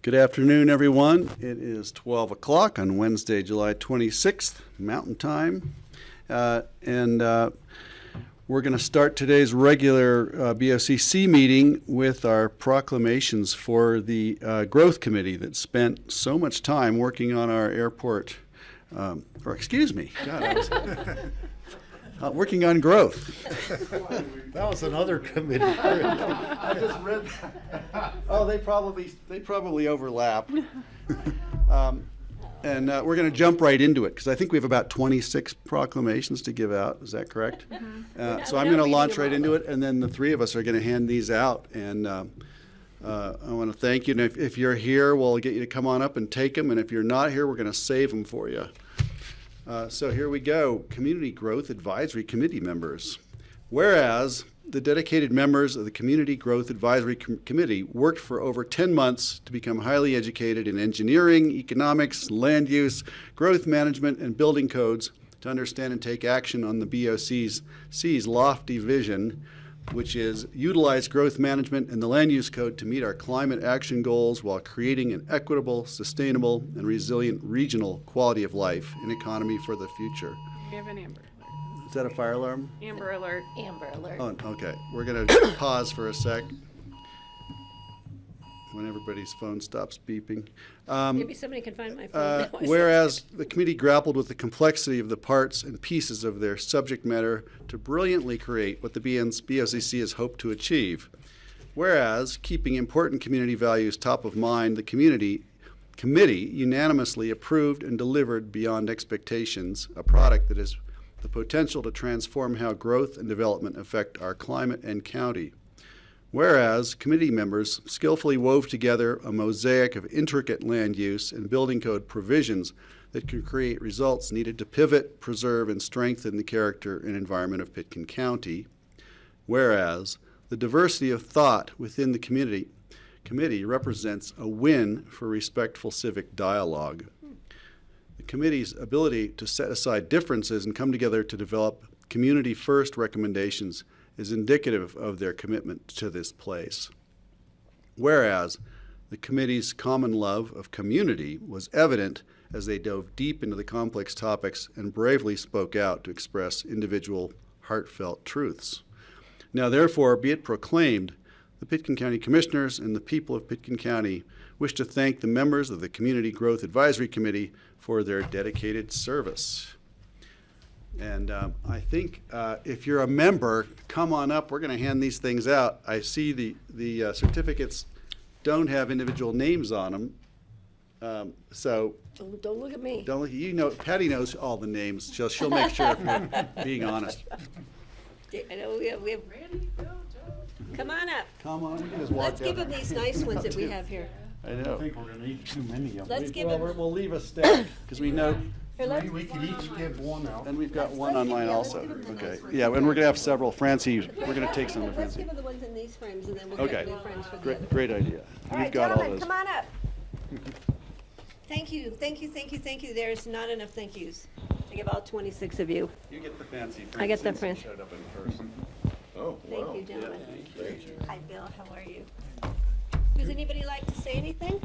Good afternoon, everyone. It is 12 o'clock on Wednesday, July 26th, Mountain Time. We're going to start today's regular BOCC meeting with our proclamations for the Growth Committee that spent so much time working on our airport, working on growth. That was another committee. I just read that. Oh, they probably overlap. We're going to jump right into it because I think we have about 26 proclamations to give out. Is that correct? Mm-hmm. So I'm going to launch right into it, and then the three of us are going to hand these out. And I want to thank you. And if you're here, we'll get you to come on up and take them. And if you're not here, we're going to save them for you. So here we go. Community Growth Advisory Committee members. Whereas the dedicated members of the Community Growth Advisory Committee worked for over 10 months to become highly educated in engineering, economics, land use, management, and building codes to understand and take action on the BOCC's lofty vision, which is utilize growth management and the land use code to meet our climate action goals while creating an equitable, sustainable, and resilient regional quality of life and economy for the future. We have an Amber Alert. Is that a fire alarm? Amber Alert. Amber Alert. Oh, okay. We're going to pause for a sec when everybody's phone stops beeping. Maybe somebody can find my phone. Whereas the committee grappled with the complexity of the parts and pieces of their subject matter to brilliantly create what the BOCC has hoped to achieve. Whereas, keeping important community values top of mind, the committee unanimously approved and delivered beyond expectations a product that has the potential to transform how growth and development affect our climate and county. Whereas committee members skillfully wove together a mosaic of intricate land use and building code provisions that could create results needed to pivot, preserve, and strengthen the character and environment of Pitkin County. Whereas the diversity of thought within the committee represents a win for respectful civic dialogue. The committee's ability to set aside differences and come together to develop community-first recommendations is indicative of their commitment to this place. Whereas the committee's common love of community was evident as they dove deep into the complex topics and bravely spoke out to express individual heartfelt truths. Now therefore be it proclaimed, the Pitkin County Commissioners and the people of Pitkin County wish to thank the members of the Community Growth Advisory Committee for their dedicated service. And I think if you're a member, come on up. We're going to hand these things out. I see the certificates don't have individual names on them. So Don't look at me. don't look. You know, Patty knows all the names. She'll make sure if you're being honest. I know we have. Randy, go, Joe. Come on up. Come on, we can just walk Let's give down. them these nice ones that we have here. I I know. think we're gonna need too many of them. Let's give Well, them. we'll leave a stack because we know. Here, let's, We could each give one out. And we've got one let's online give also. them the Okay. nice ones. Yeah, and we're going to have several. Francie, we're going to take some to let's Francie. give them the ones in these frames, and then we'll Okay. get new frames for the Great, other. great idea. All We've right, got all gentlemen, those. come on up. Thank you, thank you, thank you, thank you. There's not enough thank yous. I give all 26 of you. You get the fancy. I get the since you Francie. showed up in person. Oh, Thank you, gentlemen. Thank you. Hi, Bill, how are you? Does anybody like to say anything?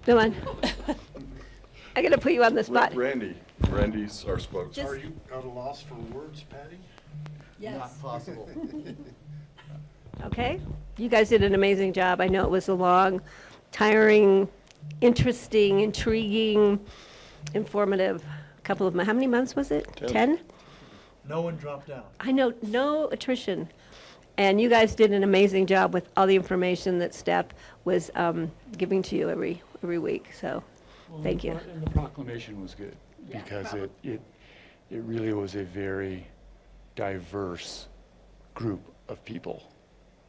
Come on. I gotta put you on the spot. Randy's our spokesman. Just- Are you at a loss for words, Patty? Yes. Not possible. Okay, you guys did an amazing job. I know it was a long, tiring, interesting, intriguing, informative couple of months. How many months was it? 10? No one dropped out. I know, no attrition. And you guys did an amazing job with all the information that staff was giving to you every week, so thank you. And the proclamation was good, Yeah, because it really was a very diverse group of people.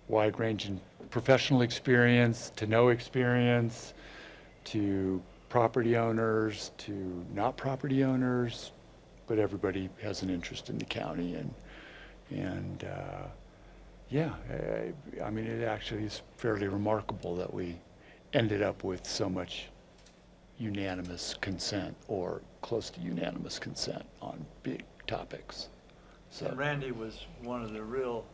Wide-ranging professional experience, to no experience, to property owners, to not property owners, but everybody has an interest in the county, and yeah, I mean, it actually is fairly remarkable that we ended up with so much unanimous consent or close to unanimous consent on big topics. So And Randy was one of the real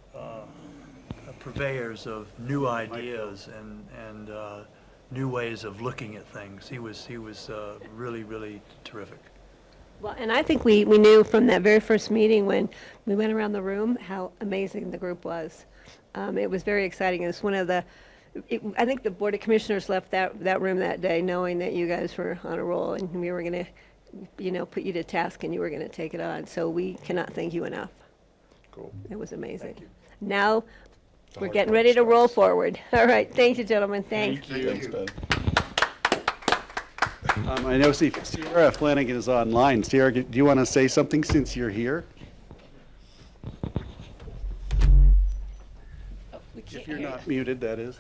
purveyors of new ideas and new ways of looking at things. He was really, really terrific. Well, and I think we knew from that very first meeting when we went around the room how amazing the group was. It was very exciting. It was one of the, I think the Board of Commissioners left that room that day knowing that you guys were on a roll and we were going to, put you to task and you were going to take it on. So we cannot thank you enough. Cool. It was amazing. Thank you. Now, we're hard getting part ready to roll starts. forward. All right, thank you, gentlemen, thank you. Thanks, Ben. I know Sierra Flanagan is online. Sierra, do you want to say something since you're here? If you're not muted, that is.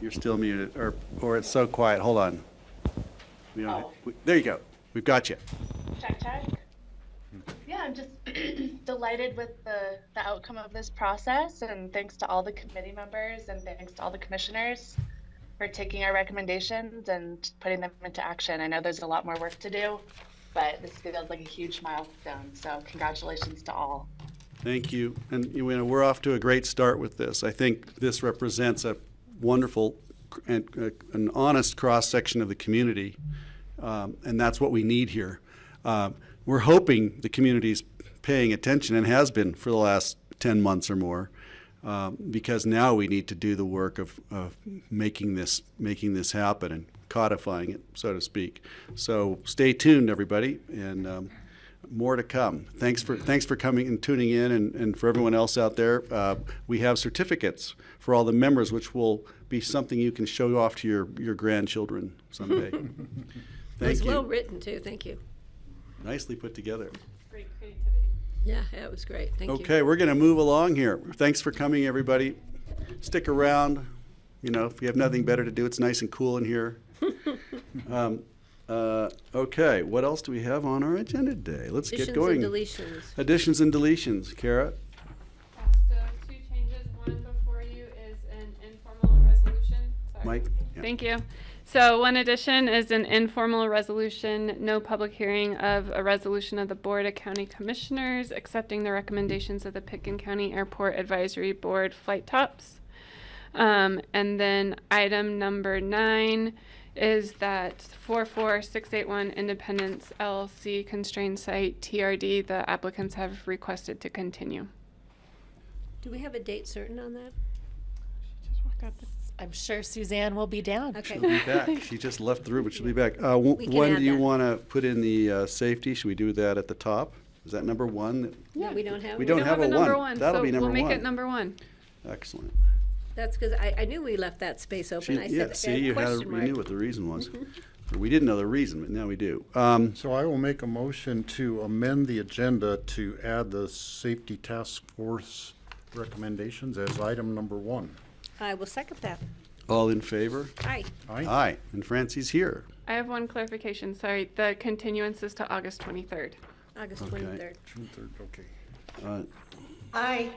You're still muted, or it's so quiet. Hold on. We don't, there you go. We've got you. Check, check. Yeah, I'm just delighted with the outcome of this process, and thanks to all the committee members and thanks to all the commissioners for taking our recommendations and putting them into action. I know there's a lot more work to do, but this feels like a huge milestone, so congratulations to all. Thank you. And we're off to a great start with this. I think this represents a wonderful and an honest cross-section of the community, and that's what we need here. We're hoping the community's paying attention and has been for the last 10 months or more, because now we need to do the work of making this happen and codifying it, so to speak. So stay tuned, everybody, and more to come. Thanks for coming and tuning in, and for everyone else out there. We have certificates for all the members, which will be something you can show off to your grandchildren someday. It Thank was you. well written, too, thank you. Nicely put together. Great creativity. Yeah, it was great, thank you. Okay, we're going to move along here. Thanks for coming, everybody. Stick around. If you have nothing better to do, it's nice and cool in here. Okay, what else do we have on our agenda today? Let's get going. Additions and deletions. Additions and deletions. Kara? So 2 changes. One before you is an informal resolution. Sorry. Mike? Yeah. Thank you. So one addition is an informal resolution, no public hearing of a resolution of the Board of County Commissioners accepting the recommendations of the Pitkin County Airport Advisory Board flight tops. And then item number 9 is that 44681 Independence LLC constrained site TRD, the applicants have requested to continue. Do we have a date certain on that? I'm sure Suzanne will be down. Okay. She'll be back. She just left the room, but she'll be back. We can When add do you that. want to put in the safety? Should we do that at the top? Is that number 1? No, we don't have. We it? don't have a number 1. That'll so be number we'll make 1. it number 1. Excellent. That's because I knew we left that space open. I Yeah, said, see, you question mark. knew what the reason was. Or we didn't know the reason, but now we do. So I will make a motion to amend the agenda to add the safety task force recommendations as item number 1. I will second that. All in favor? Aye. Aye. And Francie's here. I have one clarification. Sorry, the continuance is to August 23rd. August Okay. 23rd. June 3rd, okay. Uh, Aye.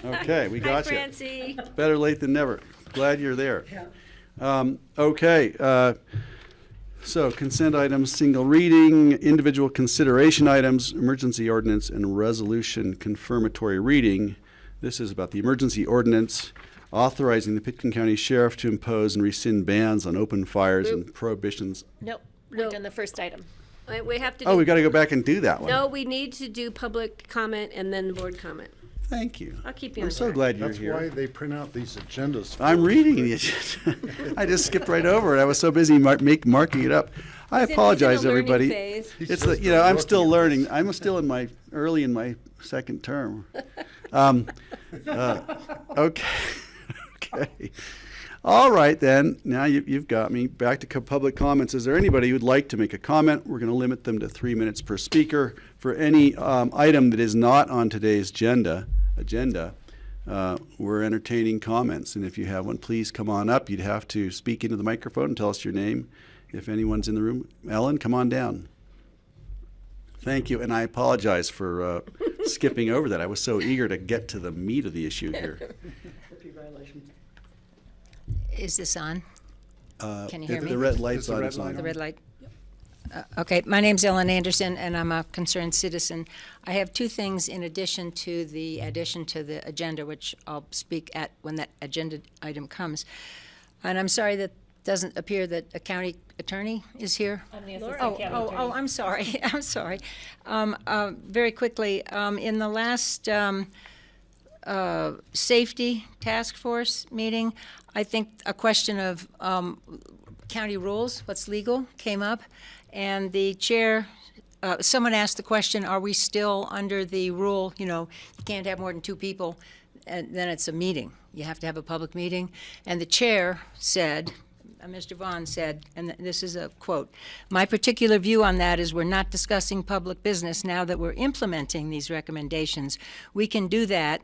Okay, we Hi, got you. Francie. Better late than never. Glad you're there. Okay, so consent items, single reading, individual consideration items, emergency ordinance, and resolution confirmatory reading. This is about the emergency ordinance authorizing the Pitkin County Sheriff to impose and rescind bans on open fires and prohibitions. Nope, No. we've done the first item. We have to do. Oh, we got to go back and do that one. No, we need to do public comment and then the board comment. Thank you. I'll keep you I'm on so track. glad you're That's here. why they print out these agendas. for I'm us, reading right? the agenda. I just skipped right over it. I was so busy marking it up. I He's in a apologize, learning everybody. phase. He's It's just the, a I'm rookie still at learning. this. I'm still early in my second term. Okay. Okay. All right, then. Now you've got me. Back to public comments. Is there anybody who'd like to make a comment? We're going to limit them to 3 minutes per speaker. For any item that is not on today's agenda, we're entertaining comments. And if you have one, please come on up. You'd have to speak into the microphone and tell us your name if anyone's in the room. Ellen, come on down. Thank you, and I apologize for skipping over that. I was so eager to get to the meat of the issue here. Is this on? Can you hear If me? the red light's Is the on, red it's on. light The red light? Okay, my name's Ellen Anderson, and I'm a concerned citizen. I have 2 things in addition to the agenda, which I'll speak at when that agenda item comes. And I'm sorry that doesn't appear that a county attorney is here. I'm the Oh, assistant county attorney. I'm sorry, I'm sorry. Very quickly, in the last safety task force meeting, I think a question of county rules, what's legal, came up, and the chair, someone asked the question, are we still under the rule, you can't have more than 2 people, and then it's a meeting. You have to have a public meeting. And the chair said, Mr. Vaughn said, and this is a quote, "My particular view on that is we're not discussing public business now that we're implementing these recommendations. We can do that,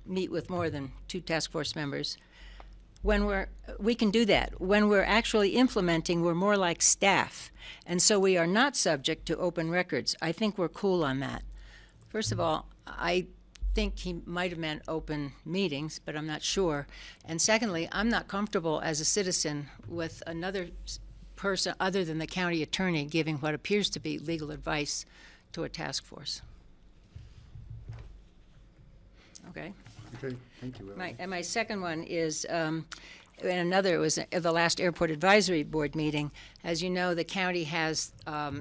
meet with more than 2 task force members. We can do that. When we're actually implementing, we're more like staff. And so we are not subject to open records. I think we're cool on that." First of all, I think he might have meant open meetings, but I'm not sure. And secondly, I'm not comfortable as a citizen with another person other than the county attorney giving what appears to be legal advice to a task force. Okay? Okay, thank you, Ellen. My second one is, and another, it was at the last Airport Advisory Board meeting. As you know, the county has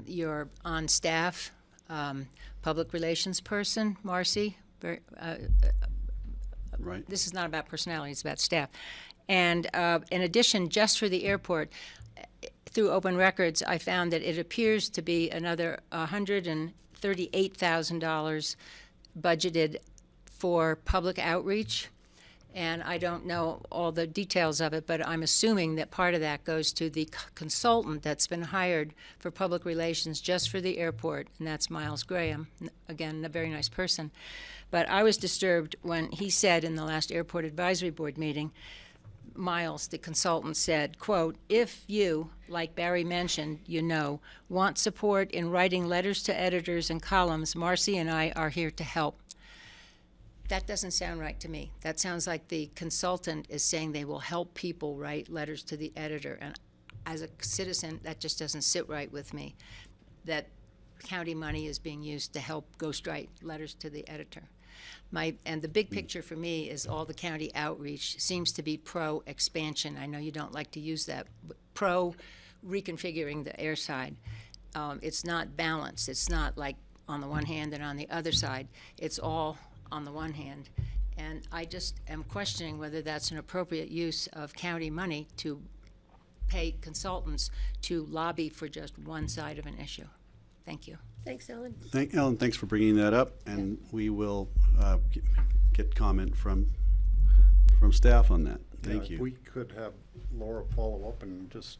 your on-staff public relations person, Marcy. Right. This is not about personality, it's about staff. And in addition, just for the airport, through open records, I found that it appears to be another $138,000 budgeted for public outreach. And I don't know all the details of it, but I'm assuming that part of that goes to the consultant that's been hired for public relations just for the airport, and that's Miles Graham, again, a very nice person. But I was disturbed when he said in the last Airport Advisory Board meeting, Miles, the consultant, said, quote, "If you, like Barry mentioned, want support in writing letters to editors and columns, Marcy and I are here to help." That doesn't sound right to me. That sounds like the consultant is saying they will help people write letters to the editor. And as a citizen, that just doesn't sit right with me, that county money is being used to help ghostwrite letters to the editor. And the big picture for me is all the county outreach seems to be pro-expansion. I know you don't like to use that, but pro-reconfiguring the airside. It's not balanced. It's not like on the one hand and on the other side. It's all on the one hand. And I just am questioning whether that's an appropriate use of county money to pay consultants to lobby for just one side of an issue. Thank you. Thanks, Ellen. Ellen, thanks for bringing that up, and we will get comment from staff on that. Thank If you. we could have Laura follow up and just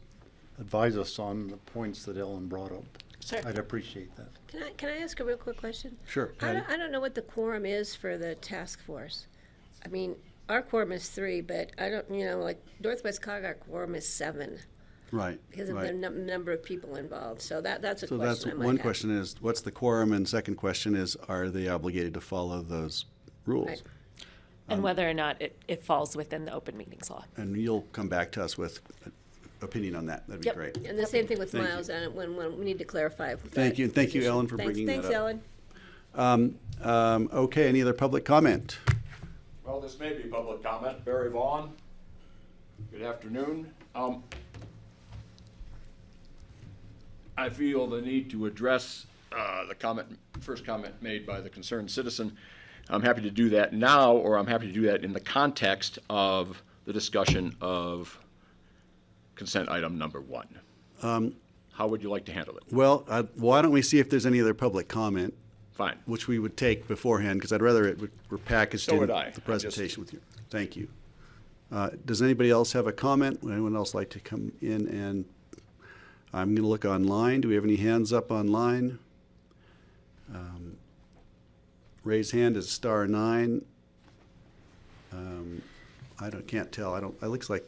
advise us on the points that Ellen brought up. Sure. I'd appreciate that. Can I ask a real quick question? Sure. I don't know what the quorum is for the task force. I mean, our quorum is 3, but I don't, like Northwest Cog, our quorum is 7 Right. because of right. the number of people involved. So that's a So question that's I might one have. question is, what's the quorum? And second question is, are they obligated to follow those rules? Right. And whether or not it falls within the open meetings law. And you'll come back to us with opinion on that. That'd be Yep. great. And the same thing with Thank you. Miles, and when we need to clarify. Thank you, and thank you, Ellen, for bringing that Thanks, up. Ellen. Okay, any other public comment? Well, this may be public comment. Barry Vaughn. Good afternoon. I feel the need to address the first comment made by the concerned citizen. I'm happy to do that now, or I'm happy to do that in the context of the discussion of consent item number 1. How would you like to handle it? Well, why don't we see if there's any other public comment, Fine. which we would take beforehand, because I'd rather it were packaged So in would I. the presentation with you. Thank you. Does anybody else have a comment? Would anyone else like to come in? And I'm going to look online. Do we have any hands up online? Raise hand is *9. Can't tell. It looks like,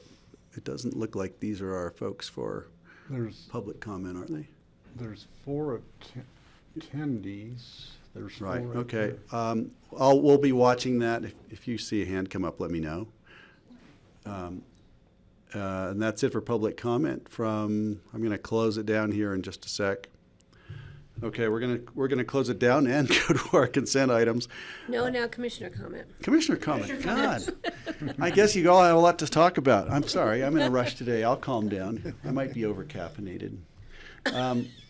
it doesn't look like these are our folks for There's public comment, aren't they? 4 attendees. There's 4 Right, right okay. there. We'll be watching that. If you see a hand come up, let me know. And that's it for public comment I'm going to close it down here in just a sec. Okay, we're gonna close it down and go to our consent items. No, now commissioner comment. Commissioner comment, God. I guess you all have a lot to talk about. I'm sorry, I'm in a rush today. I'll calm down. I might be over caffeinated.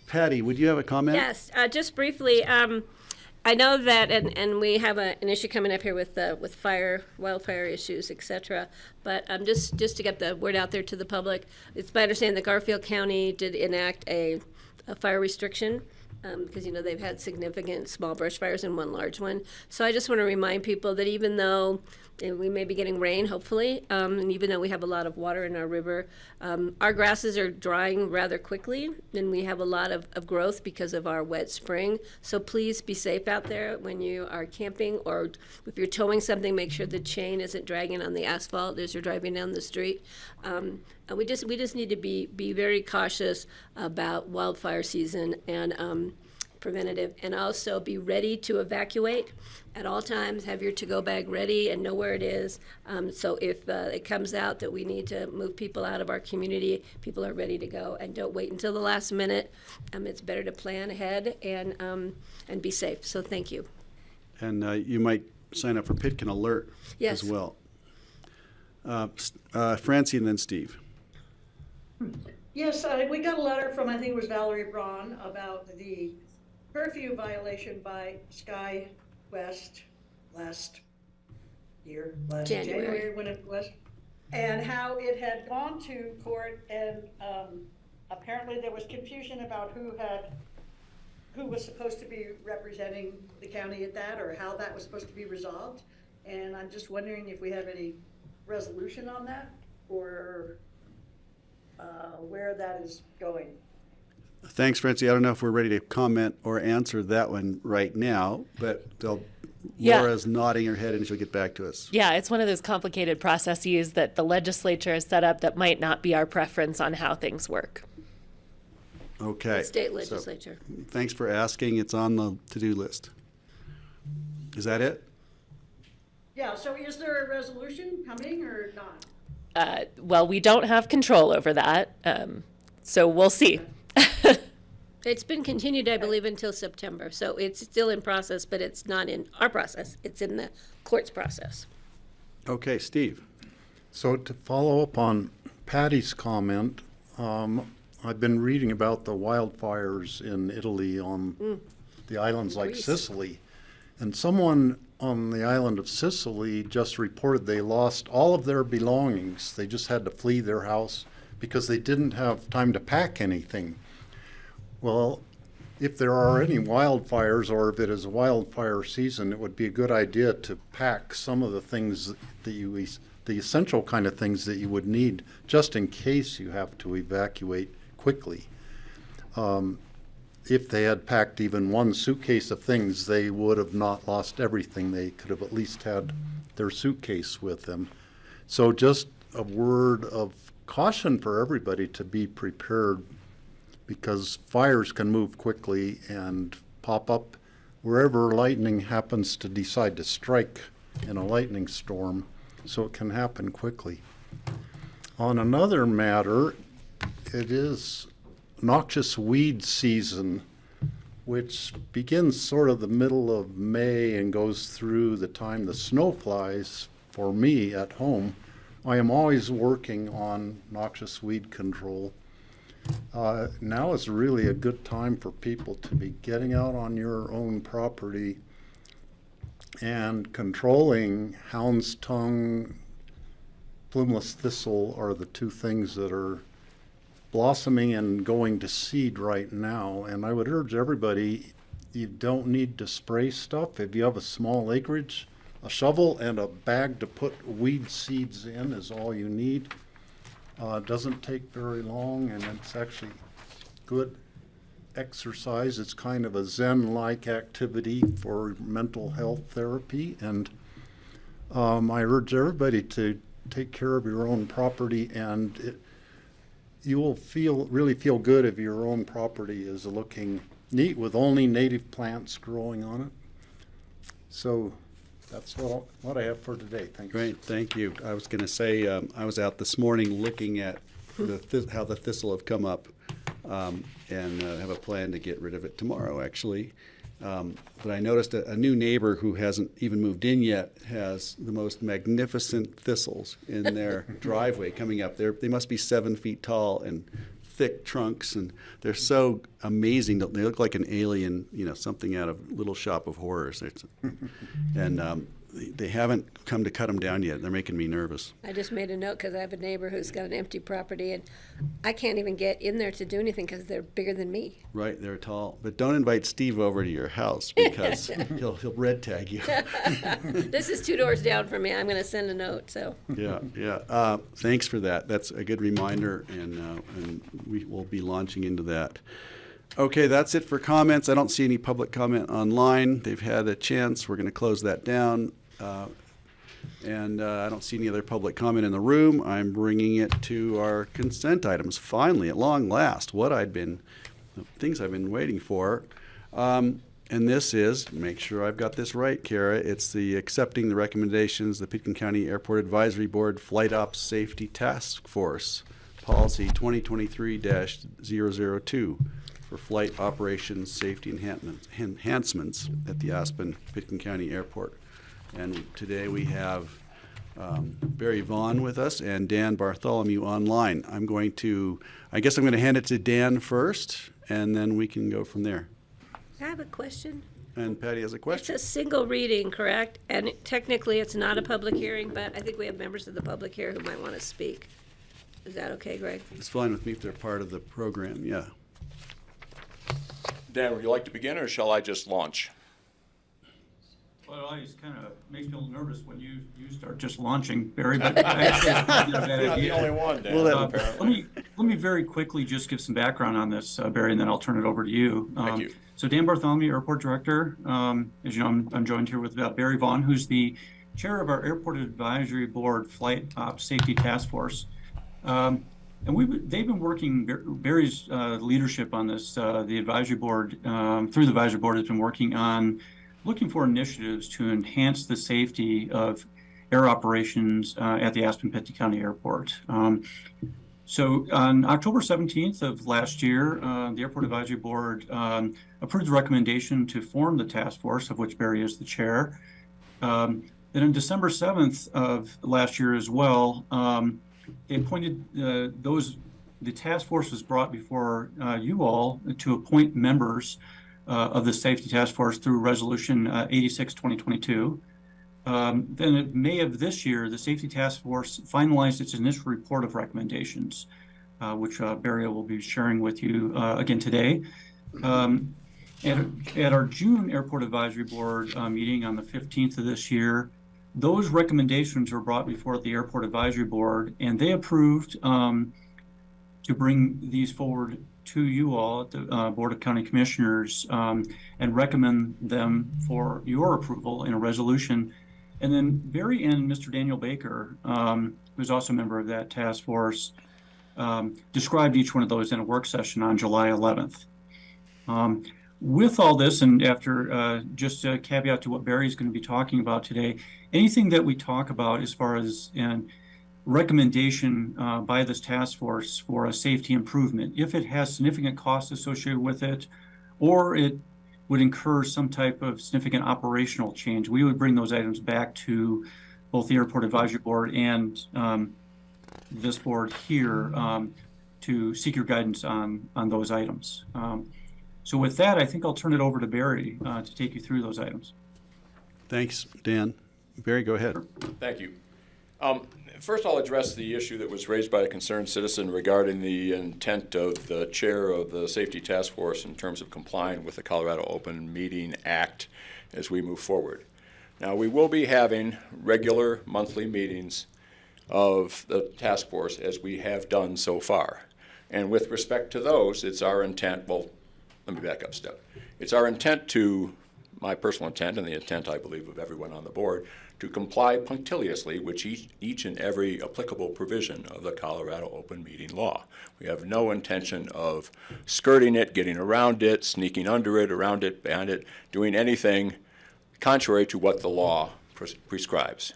Patty, would you have a comment? Yes, just briefly, I know that, and we have an issue coming up here with wildfire issues, et cetera. But just to get the word out there to the public, it's my understanding that Garfield County did enact a fire restriction, because, they've had significant small brush fires and one large one. So I just want to remind people that even though we may be getting rain, hopefully, and even though we have a lot of water in our river, our grasses are drying rather quickly, and we have a lot of growth because of our wet spring. So please be safe out there when you are camping, or if you're towing something, make sure the chain isn't dragging on the asphalt as you're driving down the street. And we just need to be very cautious about wildfire season and preventative, and also be ready to evacuate at all times. Have your to-go bag ready and know where it is. So if it comes out that we need to move people out of our community, people are ready to go, and don't wait until the last minute. It's better to plan ahead and be safe. So thank you. And you might sign up for Pitkin Alert Yes. as well. Francie and then Steve. Yes, we got a letter from, I think it was Valerie Braun, about the curfew violation by Sky West last January when it was, and how it had gone to court, and apparently there was confusion about who was supposed to be representing the county at that, or how that was supposed to be resolved. And I'm just wondering if we have any resolution on that, or where that is going. Thanks, Francie. I don't know if we're ready to comment or answer that one right now, but Yeah. Laura's nodding her head and she'll get back to us. Yeah, it's one of those complicated processes that the legislature has set up that might not be our preference on how things work. Okay. State So, legislature. thanks for asking. It's on the to-do list. Is that it? Yeah, so is there a resolution coming or not? Well, we don't have control over that, so we'll see. It's been continued, I believe, until September. So it's still in process, but it's not in our process. It's in the court's process. Okay, Steve. So to follow up on Patty's comment, I've been reading about the wildfires in Italy on the islands like Greece. Sicily. And someone on the island of Sicily just reported they lost all of their belongings. They just had to flee their house because they didn't have time to pack anything. Well, if there are any wildfires, or if it is a wildfire season, it would be a good idea to pack some of the things that the essential kind of things that you would need just in case you have to evacuate quickly. If they had packed even one suitcase of things, they would have not lost everything. They could have at least had their suitcase with them. So just a word of caution for everybody to be prepared, because fires can move quickly and pop up wherever lightning happens to decide to strike in a lightning storm, so it can happen quickly. On another matter, it is noxious weed season, which begins sort of the middle of May and goes through the time the snow flies. For me at home, I am always working on noxious weed control. Now is really a good time for people to be getting out on your own property and controlling hound's tongue, plumeless thistle are the two things that are blossoming and going to seed right now. And I would urge everybody, you don't need to spray stuff. If you have a small acreage, a shovel and a bag to put weed seeds in is all you need. It doesn't take very long, and it's actually good exercise. It's kind of a Zen-like activity for mental health therapy, and I urge everybody to take care of your own property, and you will really feel good if your own property is looking neat with only native plants growing on it. So that's what I have for today. Thanks. Great, thank you. I was going to say, I was out this morning looking at how the thistle have come up and have a plan to get rid of it tomorrow, actually. But I noticed a new neighbor who hasn't even moved in yet has the most magnificent thistles in their driveway coming up. They must be 7 feet tall and thick trunks, and they're so amazing. They look like an alien, something out of Little Shop of Horrors. And they haven't come to cut them down yet. They're making me nervous. I just made a note because I have a neighbor who's got an empty property, and I can't even get in there to do anything because they're bigger than me. Right, they're tall. But don't invite Steve over to your house because he'll red tag you. This is 2 doors down from me. I'm going to send a note, so. Yeah. Thanks for that. That's a good reminder, and we will be launching into that. Okay, that's it for comments. I don't see any public comment online. They've had a chance. We're going to close that down. And I don't see any other public comment in the room. I'm bringing it to our consent items. Finally, at long last, the things I've been waiting for. And this is, make sure I've got this right, Kara, it's the accepting the recommendations, the Pitkin County Airport Advisory Board Flight Ops Safety Task Force, Policy 2023-002 for flight operations safety enhancements at the Aspen-Pitkin County Airport. And today we have Barry Vaughn with us and Dan Bartholomew online. I guess I'm going to hand it to Dan first, and then we can go from there. I have a question. And Patty has a question. It's a single reading, correct? And technically, it's not a public hearing, but I think we have members of the public here who might want to speak. Is that okay, Greg? It's fine with me if they're part of the program, yeah. Dan, would you like to begin, or shall I just launch? Well, it always kind of makes me a little nervous when you start just launching, Barry, but actually, it's not a bad You're not the idea. only one, Dan, apparently. Let me very quickly just give some background on this, Barry, and then I'll turn it over to you. Thank you. So Dan Bartholomew, Airport Director. As you know, I'm joined here with Barry Vaughn, who's the chair of our Airport Advisory Board Flight Ops Safety Task Force. And they've been working, Barry's leadership on this, the advisory board, through the advisory board has been working on looking for initiatives to enhance the safety of air operations at the Aspen-Pitkin County Airport. So on October 17th of last year, the Airport Advisory Board approved the recommendation to form the task force, of which Barry is the chair. Then on December 7th of last year as well, they appointed the task force was brought before you all to appoint members of the Safety Task Force through Resolution 86-2022. Then in May of this year, the Safety Task Force finalized its initial report of recommendations, which Barry will be sharing with you again today. At our June Airport Advisory Board meeting on the 15th of this year, those recommendations were brought before the Airport Advisory Board, and they approved to bring these forward to you all at the Board of County Commissioners and recommend them for your approval in a resolution. And then Barry and Mr. Daniel Baker, who's also a member of that task force, described each one of those in a work session on July 11th. With all this, and after just a caveat to what Barry's going to be talking about today, anything that we talk about as far as recommendation by this task force for a safety improvement, if it has significant costs associated with it, or it would incur some type of significant operational change, we would bring those items back to both the Airport Advisory Board and this board here to seek your guidance on those items. So with that, I think I'll turn it over to Barry to take you through those items. Thanks, Dan. Barry, go ahead. Thank you. First, I'll address the issue that was raised by a concerned citizen regarding the intent of the chair of the Safety Task Force in terms of complying with the Colorado Open Meeting Act as we move forward. Now, we will be having regular monthly meetings of the task force as we have done so far. And with respect to those, it's our intent, well, let me back up a step. It's our intent my personal intent, and the intent, I believe, of everyone on the board, to comply punctiliously with each and every applicable provision of the Colorado Open Meeting Law. We have no intention of skirting it, getting around it, sneaking under it, around it, behind it, doing anything contrary to what the law prescribes.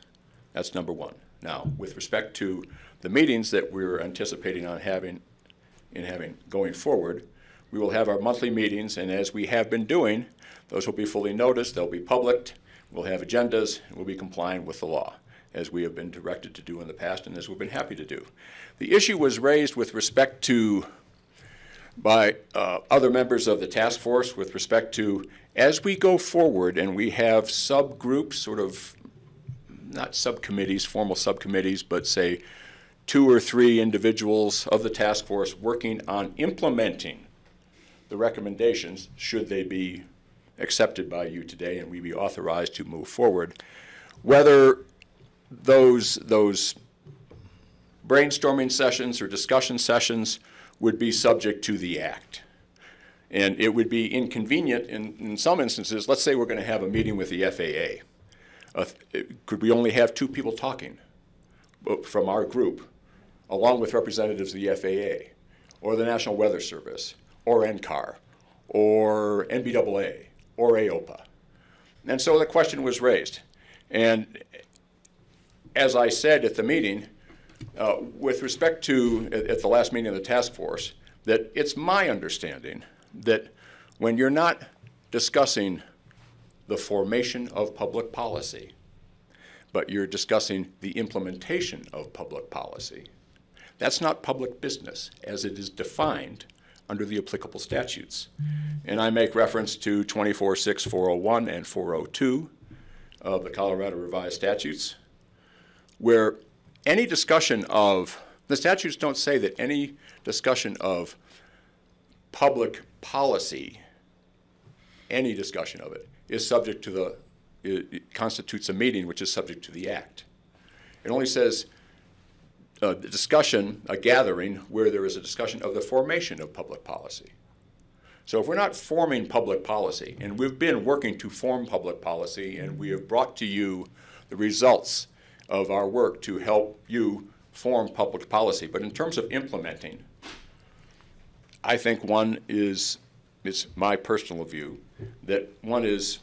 That's number one. Now, with respect to the meetings that we're anticipating on having in having going forward. We will have our monthly meetings, and as we have been doing, those will be fully noticed, they'll be published, we'll have agendas, and we'll be complying with the law, as we have been directed to do in the past and as we've been happy to do. The issue was raised with respect to, by other members of the task force, with respect to, as we go forward and we have subgroups, sort of, not subcommittees, formal subcommittees, but say 2 or 3 individuals of the task force working on implementing the recommendations, should they be accepted by you today and we be authorized to move forward, whether those brainstorming sessions or discussion sessions would be subject to the act. And it would be inconvenient in some instances. Let's say we're going to have a meeting with the FAA. Could we only have 2 people talking from our group, along with representatives of the FAA, or the National Weather Service, or NCAR, or NBAA, or AOPA? And so the question was raised. And as I said at the meeting, with respect to, at the last meeting of the task force, that it's my understanding that when you're not discussing the formation of public policy, but you're discussing the implementation of public policy, that's not public business as it is defined under the applicable statutes. And I make reference to 24.6, 401, and 402 of the Colorado Revised Statutes, where any discussion of, the statutes don't say that any discussion of public policy, any discussion of it, is subject to the, it constitutes a meeting which is subject to the act. It only says the discussion, a gathering, where there is a discussion of the formation of public policy. So if we're not forming public policy, and we've been working to form public policy, and we have brought to you the results of our work to help you form public policy, but in terms of implementing, I think one is, it's my personal view, that one is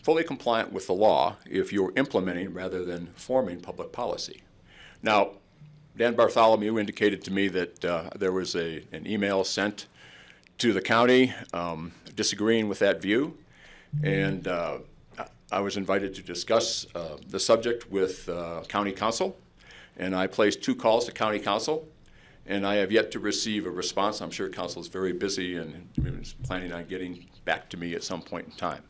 fully compliant with the law if you're implementing rather than forming public policy. Now, Dan Bartholomew indicated to me that there was an email sent to the county disagreeing with that view, and I was invited to discuss the subject with county council, and I placed 2 calls to county council, and I have yet to receive a response. I'm sure council is very busy and is planning on getting back to me at some point in time.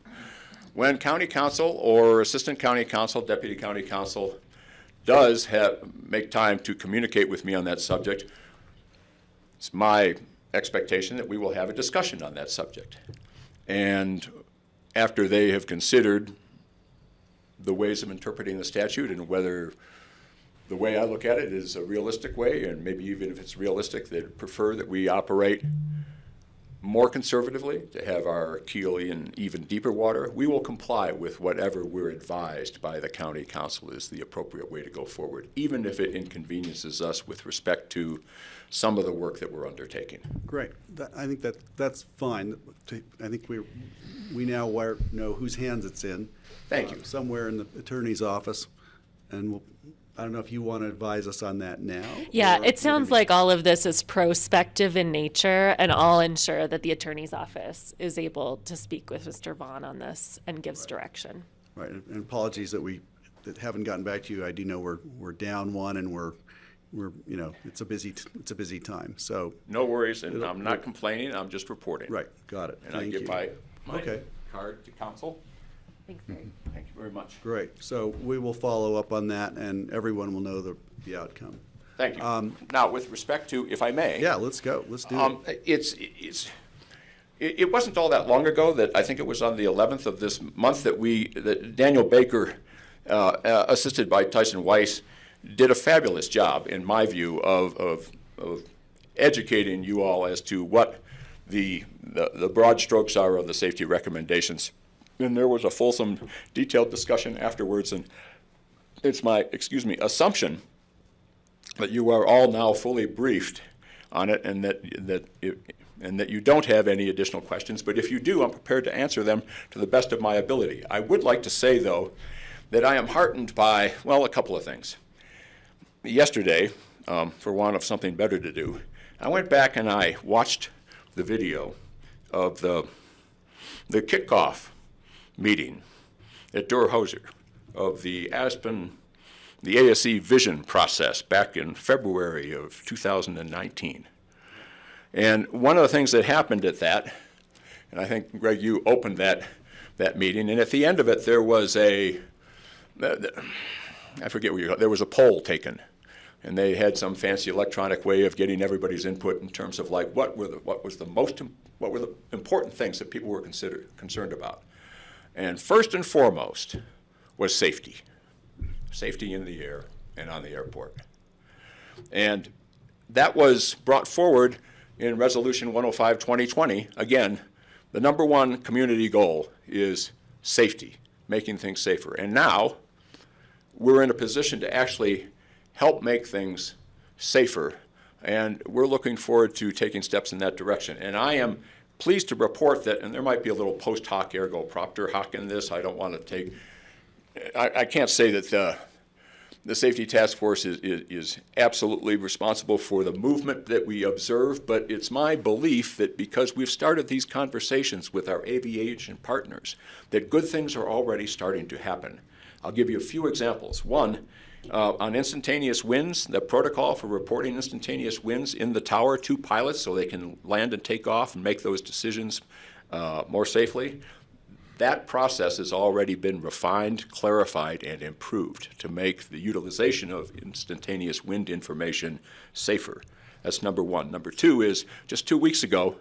When county council or assistant county council, deputy county council does make time to communicate with me on that subject, it's my expectation that we will have a discussion on that subject. And after they have considered the ways of interpreting the statute and whether the way I look at it is a realistic way, and maybe even if it's realistic, they'd prefer that we operate more conservatively, to have our keel in even deeper water, we will comply with whatever we're advised by the county council is the appropriate way to go forward, even if it inconveniences us with respect to some of the work that we're undertaking. Great. I think that's fine. I think we now know whose hands it's in. Thank you. Somewhere in the attorney's office, and I don't know if you want to advise us on that now. Yeah, it sounds like all of this is prospective in nature, and I'll ensure that the attorney's office is able to speak with Mr. Vaughn on this and gives direction. Right, and apologies that haven't gotten back to you. I do know we're down one, and we're it's a busy time. So no worries, and I'm not complaining. I'm just reporting. Right, got it. And Thank I give you. my Okay. card to council. Thanks, Barry. Thank you very much. Great. So we will follow up on that, and everyone will know the outcome. Thank you. Now, with respect to, if I may. Yeah, let's go. Let's do it. It wasn't all that long ago that I think it was on the 11th of this month that Daniel Baker, assisted by Tyson Weiss, did a fabulous job, in my view, of educating you all as to what the broad strokes are of the safety recommendations. And there was a fulsome, detailed discussion afterwards, and it's my, assumption that you are all now fully briefed on it, and that you don't have any additional questions. But if you do, I'm prepared to answer them to the best of my ability. I would like to say, though, that I am heartened by, well, a couple of things. Yesterday, for want of something better to do, I went back and I watched the video of the kickoff meeting at Durhauser of the ASE vision process back in February of 2019. And one of the things that happened at that, and I think, Greg, you opened that meeting, and at the end of it there was I forget what you call it, there was a poll taken. And they had some fancy electronic way of getting everybody's input in terms of like what were the important things that people were concerned about. And first and foremost was safety. Safety in the air and on the airport. And that was brought forward in Resolution 105-2020. Again, the number one community goal is safety, making things safer. And now we're in a position to actually help make things safer, and we're looking forward to taking steps in that direction. And I am pleased to report that, and there might be a little post hoc ergo propter hoc in this, I don't want to take, I can't say that the Safety Task Force is absolutely responsible for the movement that we observe, but it's my belief that because we've started these conversations with our aviation partners, that good things are already starting to happen. I'll give you a few examples. One, on instantaneous winds, the protocol for reporting instantaneous winds in the tower to pilots so they can land and take off and make those decisions more safely. That process has already been refined, clarified, and improved to make the utilization of instantaneous wind information safer. That's number one. Number two is, just 2 weeks ago,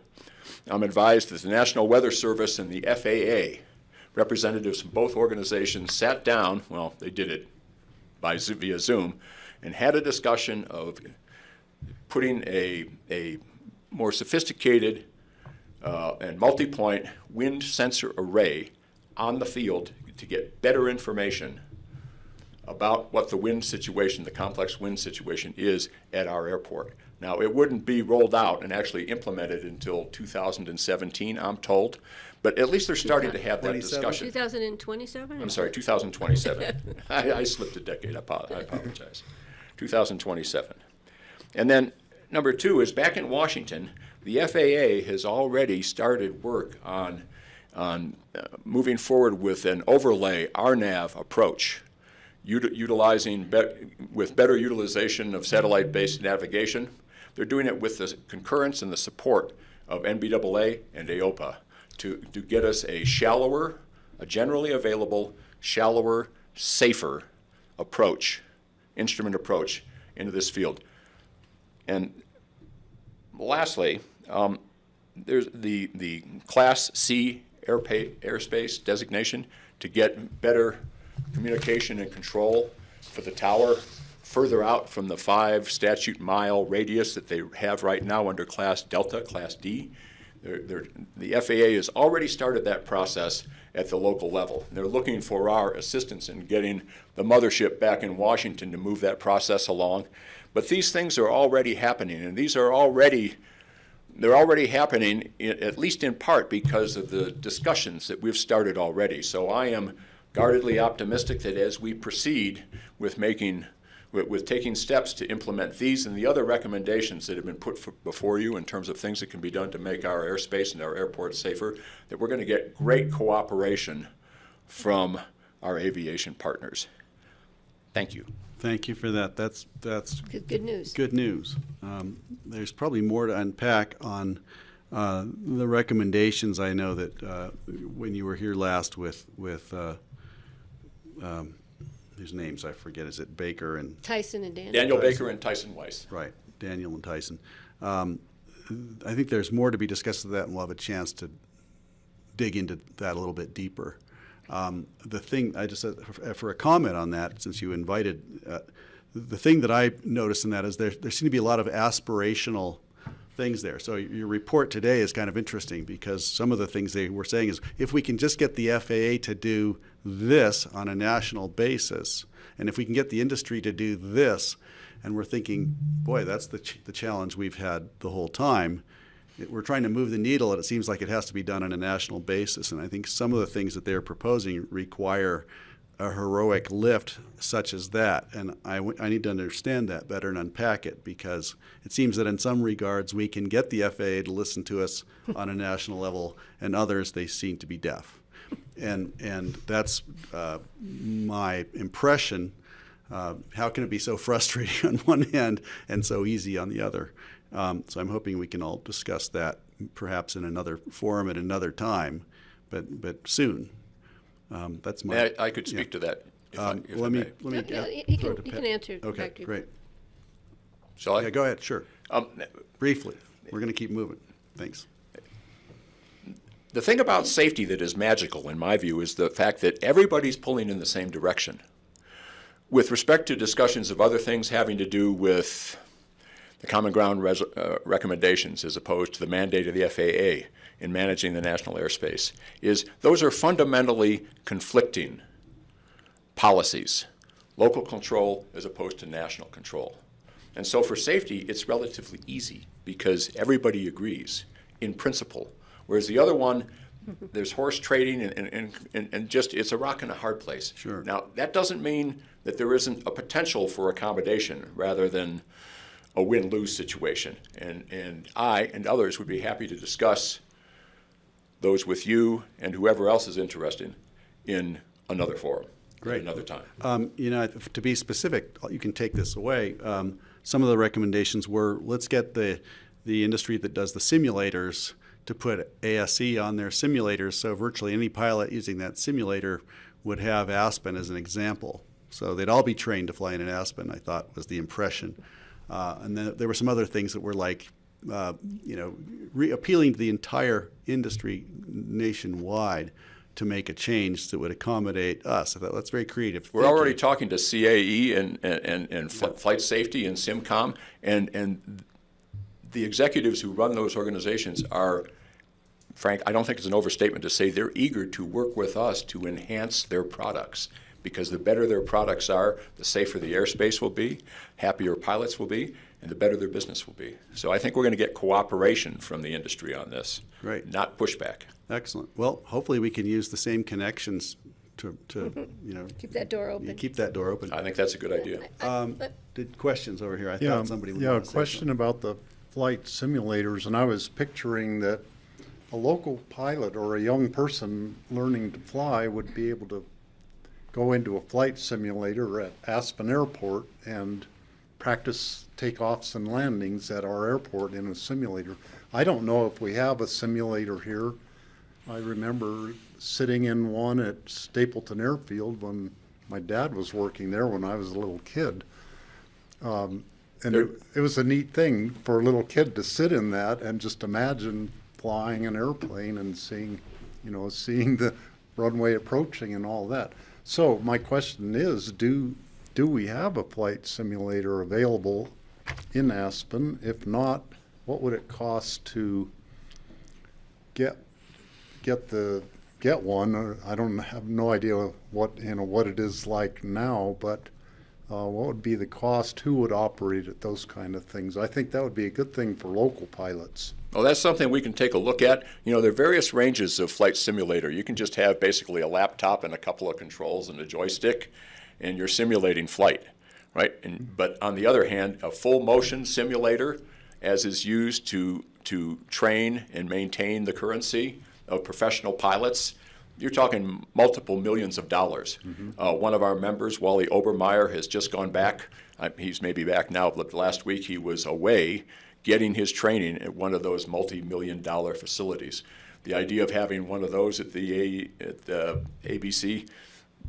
I'm advised that the National Weather Service and the FAA, representatives from both organizations, sat down, well, they did it via Zoom, and had a discussion of putting a more sophisticated and multi-point wind sensor array on the field to get better information about what the wind situation, the complex wind situation is at our airport. Now, it wouldn't be rolled out and actually implemented until 2017, I'm told, but at least they're starting to have that discussion. 2027? I'm sorry, 2027. I slipped a decade, I apologize. 2027. And then number two is back in Washington, the FAA has already started work on moving forward with an overlay RNAV approach, utilizing with better utilization of satellite-based navigation. They're doing it with the concurrence and the support of NBAA and AOPA to get us a shallower, a generally available, shallower, safer approach, instrument approach into this field. And lastly, there's the Class C airspace designation to get better communication and control for the tower further out from the 5 statute mile radius that they have right now under Class Delta, Class D. The FAA has already started that process at the local level. They're looking for our assistance in getting the mothership back in Washington to move that process along. But these things are already happening, and they're already happening, at least in part because of the discussions that we've started already. So I am guardedly optimistic that as we proceed with taking steps to implement these and the other recommendations that have been put before you in terms of things that can be done to make our airspace and our airports safer, that we're going to get great cooperation from our aviation partners. Thank you. Thank you for that. That's Good news. good news. There's probably more to unpack on the recommendations. I know that when you were here last with whose names I forget, is it Baker and Tyson and Daniel. Daniel Baker and Tyson Weiss. right, Daniel and Tyson. I think there's more to be discussed of that, and we'll have a chance to dig into that a little bit deeper. The thing I just said for a comment on that, since you invited, the thing that I noticed in that is there seem to be a lot of aspirational things there. So your report today is kind of interesting because some of the things they were saying is if we can just get the FAA to do this on a national basis, and if we can get the industry to do this, and we're thinking, boy, that's the challenge we've had the whole time. We're trying to move the needle, and it seems like it has to be done on a national basis. And I think some of the things that they're proposing require a heroic lift such as that. And I need to understand that better and unpack it, because it seems that in some regards we can get the FAA to listen to us on a national level, and others they seem to be deaf. And that's my impression. How can it be so frustrating on one hand and so easy on the other? So I'm hoping we can all discuss that perhaps in another forum at another time, but soon. That's my. I could speak to that. If I let me. He throw it can, to he can Pat. answer Okay, back to you. great. Shall I? Yeah, go ahead. Sure. Um, Briefly, we're going to keep moving. Thanks. The thing about safety that is magical, in my view, is the fact that everybody's pulling in the same direction. With respect to discussions of other things having to do with the common ground recommendations as opposed to the mandate of the FAA in managing the national airspace, is those are fundamentally conflicting policies, local control as opposed to national control. And so for safety, it's relatively easy because everybody agrees in principle. Whereas the other one, there's horse trading and just, it's a rock and a hard place. Sure. Now, that doesn't mean that there isn't a potential for accommodation rather than a win-lose situation. And I and others would be happy to discuss those with you and whoever else is interested in another forum. Great. At another time. To be specific, you can take this away. Some of the recommendations were, let's get the industry that does the simulators to put ASE on their simulators, so virtually any pilot using that simulator would have Aspen as an example. So they'd all be trained to fly in an Aspen, I thought was the impression. And then there were some other things that were like, appealing to the entire industry nationwide to make a change that would accommodate us. I thought that's very creative. We're already talking to CAE and Flight Safety and SimCom, and the executives who run those organizations are, Frank, I don't think it's an overstatement to say they're eager to work with us to enhance their products, because the better their products are, the safer the airspace will be, happier pilots will be, and the better their business will be. So I think we're going to get cooperation from the industry on this. Great. Not pushback. Excellent. Well, hopefully we can use the same connections to Keep that door open. keep that door open. I think that's a good idea. Did questions over here? I Yeah, thought somebody would yeah, a want to say question something. about the flight simulators, and I was picturing that a local pilot or a young person learning to fly would be able to go into a flight simulator at Aspen Airport and practice takeoffs and landings at our airport in a simulator. I don't know if we have a simulator here. I remember sitting in one at Stapleton Airfield when my dad was working there when I was a little kid. And it was a neat thing for a little kid to sit in that and just imagine flying an airplane and seeing the runway approaching and all that. So my question is, do we have a flight simulator available in Aspen? If not, what would it cost to get one? I don't have no idea what it is like now, but what would be the cost? Who would operate it? Those kind of things. I think that would be a good thing for local pilots. Well, that's something we can take a look at. There are various ranges of flight simulator. You can just have basically a laptop and a couple of controls and a joystick, and you're simulating flight, right? But on the other hand, a full motion simulator, as is used to train and maintain the currency of professional pilots, you're talking multiple millions of dollars. Mm-hmm. One of our members, Wally Obermeyer, has just gone back. He's maybe back now, but last week he was away getting his training at one of those multi-million-dollar facilities. The idea of having one of those at the ABC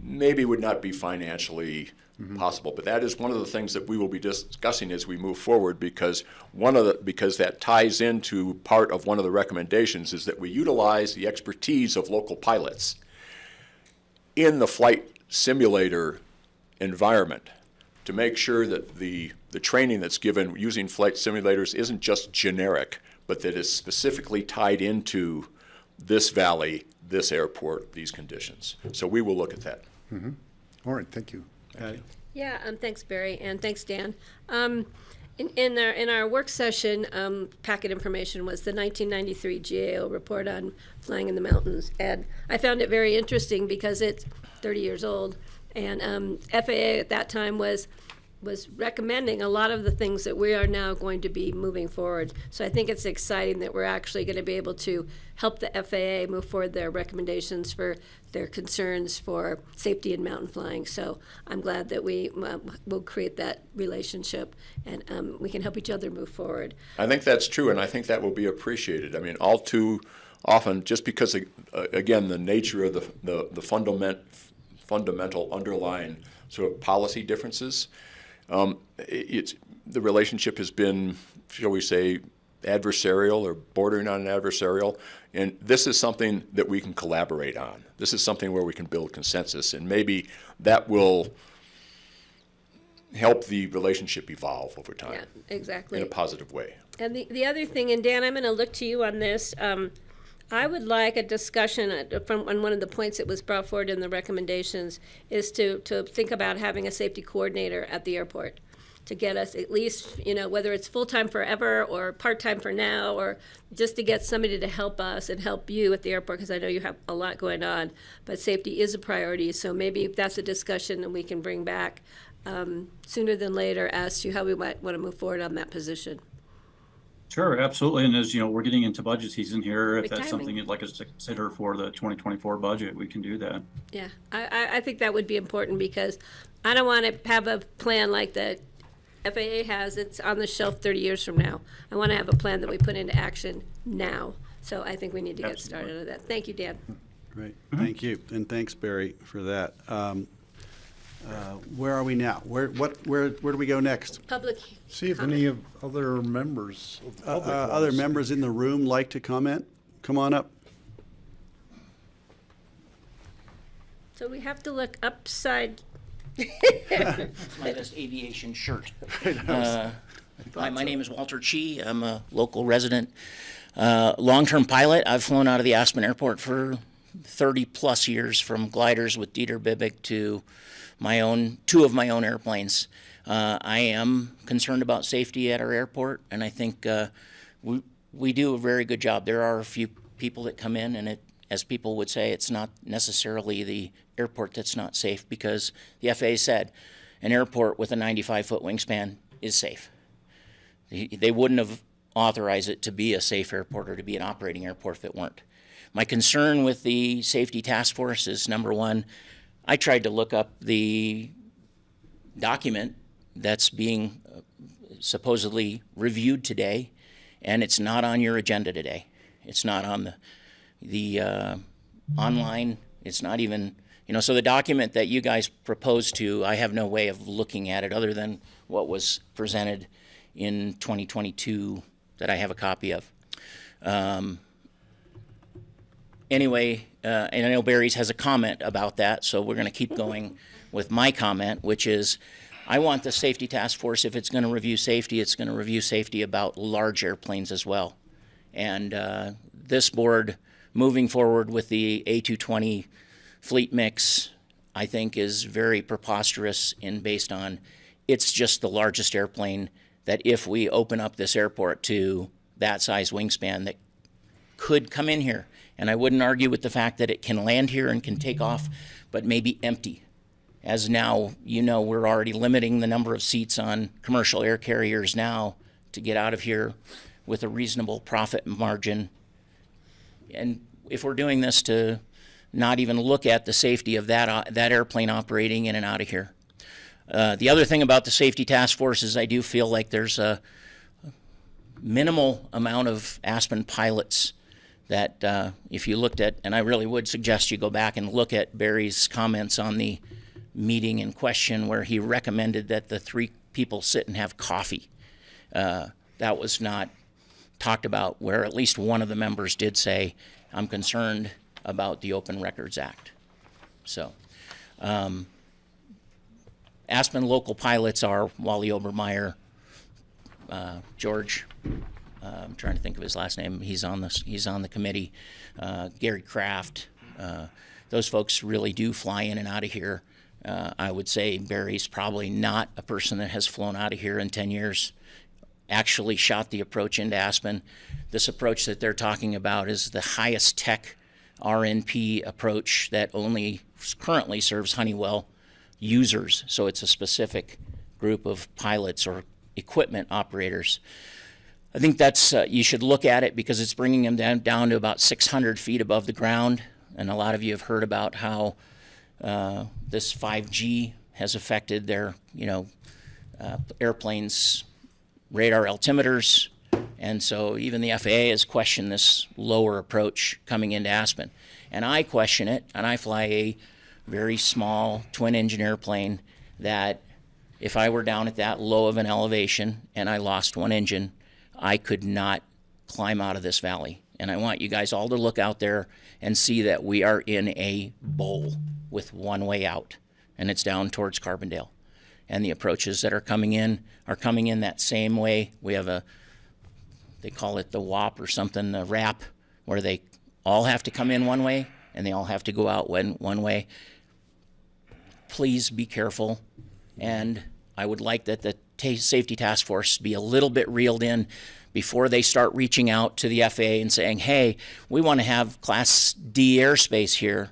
maybe would not be financially possible, but that is one of the things that we will be discussing as we move forward, because that ties into part of one of the recommendations is that we utilize the expertise of local pilots in the flight simulator environment to make sure that the training that's given using flight simulators isn't just generic, but that is specifically tied into this valley, this airport, these conditions. So we will look at that. Mm-hmm. All right, thank you. Yeah, thanks, Barry, and thanks, Dan. In our work session, packet information was the 1993 GAO report on flying in the mountains, and I found it very interesting because it's 30 years old, And FAA at that time was recommending a lot of the things that we are now going to be moving forward. So I think it's exciting that we're actually going to be able to help the FAA move forward their recommendations for their concerns for safety in mountain flying. So I'm glad that we will create that relationship, and we can help each other move forward. I think that's true, and I think that will be appreciated. I mean, all too often, just because, again, the nature of the fundamental underlying sort of policy differences, the relationship has been, shall we say, adversarial or bordering on adversarial, and this is something that we can collaborate on. This is something where we can build consensus, and maybe that will help the relationship evolve over time. Yeah, exactly. In a positive way. And the other thing, and Dan, I'm going to look to you on this. I would like a discussion on one of the points that was brought forward in the recommendations is to think about having a safety coordinator at the airport to get us at least, whether it's full-time forever or part-time for now, or just to get somebody to help us and help you at the airport, because I know you have a lot going on, but safety is a priority. So maybe that's a discussion that we can bring back sooner than later as to how we might want to move forward on that position. Sure, absolutely. And as you know, we're getting into budget season here. If Good that's timing. something you'd like us to consider for the 2024 budget, we can do that. Yeah, I think that would be important, because I don't want to have a plan like the FAA has. It's on the shelf 30 years from now. I want to have a plan that we put into action now. So I think we need to get started on that. Thank you, Dan. Great, thank you, and thanks, Barry, for that. Where are we now? Where do we go next? Public See if comment. any of other members of the public Other wants- members in the room like to comment? Come on up. So we have to look upside. My best aviation shirt. Hi, my name is Walter Chi. I'm a local resident, long-term pilot. I've flown out of the Aspen Airport for 30-plus years, from gliders with Dieter Bibick to two of my own airplanes. I am concerned about safety at our airport, and I think we do a very good job. There are a few people that come in, and as people would say, it's not necessarily the airport that's not safe, because the FAA said an airport with a 95-foot wingspan is safe. They wouldn't have authorized it to be a safe airport or to be an operating airport if it weren't. My concern with the safety task force is, number one, I tried to look up the document that's being supposedly reviewed today, and it's not on your agenda today. It's not on the online. It's not even, so the document that you guys proposed to, I have no way of looking at it other than what was presented in 2022 that I have a copy of. Anyway, and I know Barry's has a comment about that, so we're going to keep going with my comment, which is I want the safety task force, if it's going to review safety, it's going to review safety about large airplanes as well. And this board, moving forward with the A220 fleet mix, I think is very preposterous based on it's just the largest airplane that if we open up this airport to that size wingspan that could come in here. And I wouldn't argue with the fact that it can land here and can take off, but maybe empty. As now, we're already limiting the number of seats on commercial air carriers now to get out of here with a reasonable profit margin. And if we're doing this to not even look at the safety of that airplane operating in and out of here. The other thing about the safety task force is I do feel like there's a minimal amount of Aspen pilots that if you looked at, and I really would suggest you go back and look at Barry's comments on the meeting in question where he recommended that the 3 people sit and have coffee. That was not talked about, where at least one of the members did say, I'm concerned about the Open Records Act. So, Aspen local pilots are Wally Obermeyer, George, I'm trying to think of his last name. He's on the committee. Gary Kraft. Those folks really do fly in and out of here. I would say Barry's probably not a person that has flown out of here in 10 years. Actually shot the approach into Aspen. This approach that they're talking about is the highest tech RNP approach that only currently serves Honeywell. users. So it's a specific group of pilots or equipment operators. I think that's, you should look at it because it's bringing them down to about 600 feet above the ground. And a lot of you have heard about how this 5G has affected their, airplanes' radar altimeters. And so even the FAA has questioned this lower approach coming into Aspen. And I question it, and I fly a very small twin-engine airplane that if I were down at that low of an elevation and I lost one engine, I could not climb out of this valley. And I want you guys all to look out there and see that we are in a bowl with one way out, and it's down towards Carbondale. And the approaches that are coming in that same way. We have they call it the WAP or something, the wrap, where they all have to come in one way and they all have to go out one way. Please be careful. And I would like that the safety task force be a little bit reeled in before they start reaching out to the FAA and saying, hey, we want to have Class D airspace here.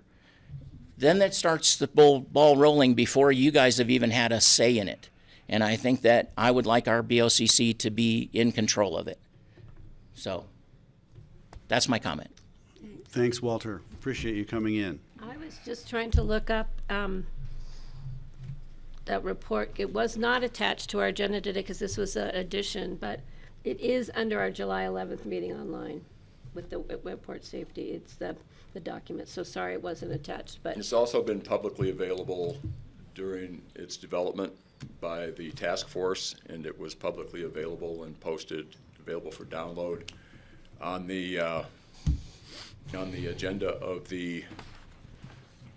Then that starts the ball rolling before you guys have even had a say in it. And I think that I would like our BOCC to be in control of it. So that's my comment. Thanks, Walter. Appreciate you coming in. I was just trying to look up that report. It was not attached to our agenda today because this was an addition, but it is under our July 11th meeting online with the airport safety. It's the document. So sorry it wasn't attached, but It's also been publicly available during its development by the task force, and it was publicly available and posted, available for download on the agenda of the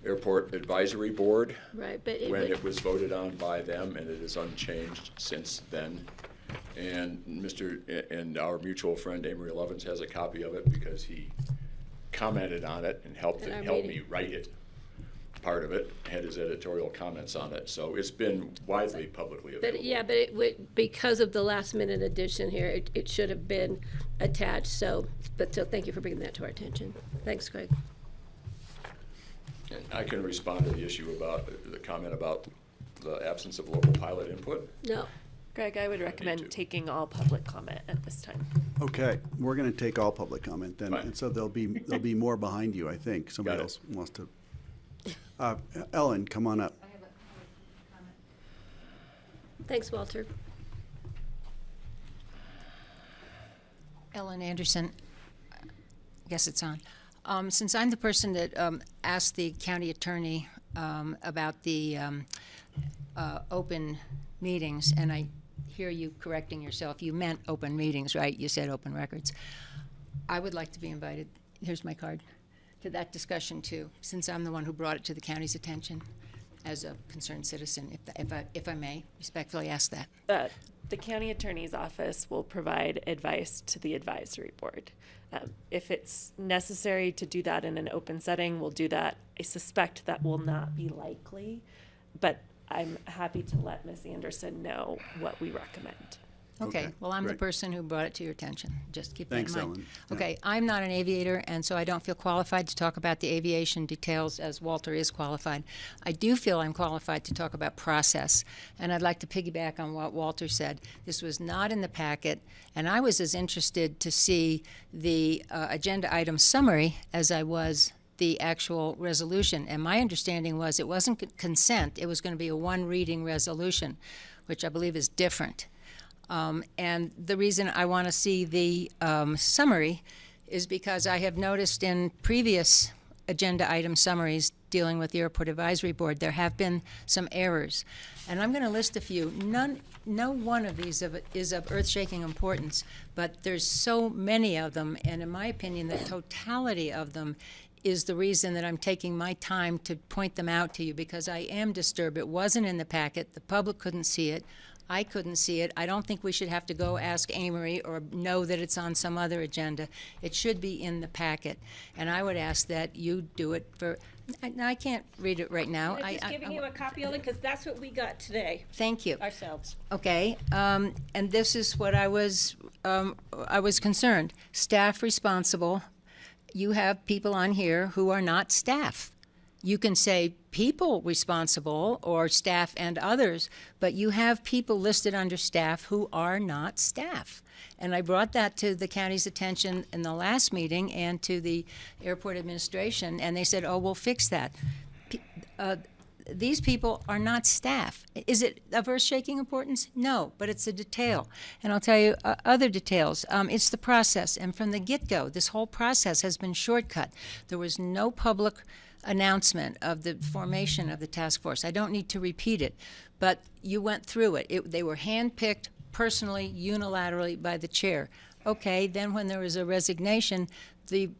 Airport Advisory Board right. But when it was voted on by them, and it is unchanged since then. And and our mutual friend Amory Lovins has a copy of it because he commented on it and helped me write it. Part of it had his editorial comments on it, so it's been widely publicly available. But yeah, but it would, because of the last minute addition here, it should have been attached. So thank you for bringing that to our attention. Thanks, Craig. And I can respond to the issue about the comment about the absence of local pilot input. No. Greg, I would recommend taking all public comment at this time. Okay, we're going to take all public comment then, Fine. and so there'll be more behind you, I think. Somebody Got it. else wants to. Ellen, come on up. Thanks, Walter. Ellen Anderson, I guess it's on. Since I'm the person that asked the county attorney about the open meetings, and I hear you correcting yourself, you meant open meetings, right? You said open records. I would like to be invited, here's my card, to that discussion too, since I'm the one who brought it to the county's attention as a concerned citizen, if I may respectfully ask that. The county attorney's office will provide advice to the advisory board. If it's necessary to do that in an open setting, we'll do that. I suspect that will not be likely, but I'm happy to let Ms. Anderson know what we recommend. Okay, well, I'm the great. person who brought it to your attention. Just keep that in Thanks, mind. Ellen. Yeah. Okay, I'm not an aviator, and so I don't feel qualified to talk about the aviation details as Walter is qualified. I do feel I'm qualified to talk about process, and I'd like to piggyback on what Walter said. This was not in the packet, and I was as interested to see the agenda item summary as I was the actual resolution. And my understanding was it wasn't consent, it was going to be a one-reading resolution, which I believe is different. And the reason I want to see the summary is because I have noticed in previous agenda item summaries dealing with the Airport Advisory Board, there have been some errors. And I'm going to list a few. No one of these is of earth-shaking importance, but there's so many of them, and in my opinion, the totality of them is the reason that I'm taking my time to point them out to you, because I am disturbed. It wasn't in the packet. The public couldn't see it. I couldn't see it. I don't think we should have to go ask Amory or know that it's on some other agenda. It should be in the packet. And I would ask that you do it for, I can't read it right now. I'm just giving you a copy of it because that's what we got today Thank you. ourselves. Okay, and this is what I was concerned. Staff responsible. You have people on here who are not staff. You can say people responsible or staff and others, but you have people listed under staff who are not staff. And I brought that to the county's attention in the last meeting and to the airport administration, and they said, oh, we'll fix that. These people are not staff. Is it of earth-shaking importance? No, but it's a detail. And I'll tell you other details. It's the process. And from the get-go, this whole process has been shortcut. There was no public announcement of the formation of the task force. I don't need to repeat it, but you went through it. They were handpicked personally, unilaterally by the chair. Okay, then when there was a resignation, the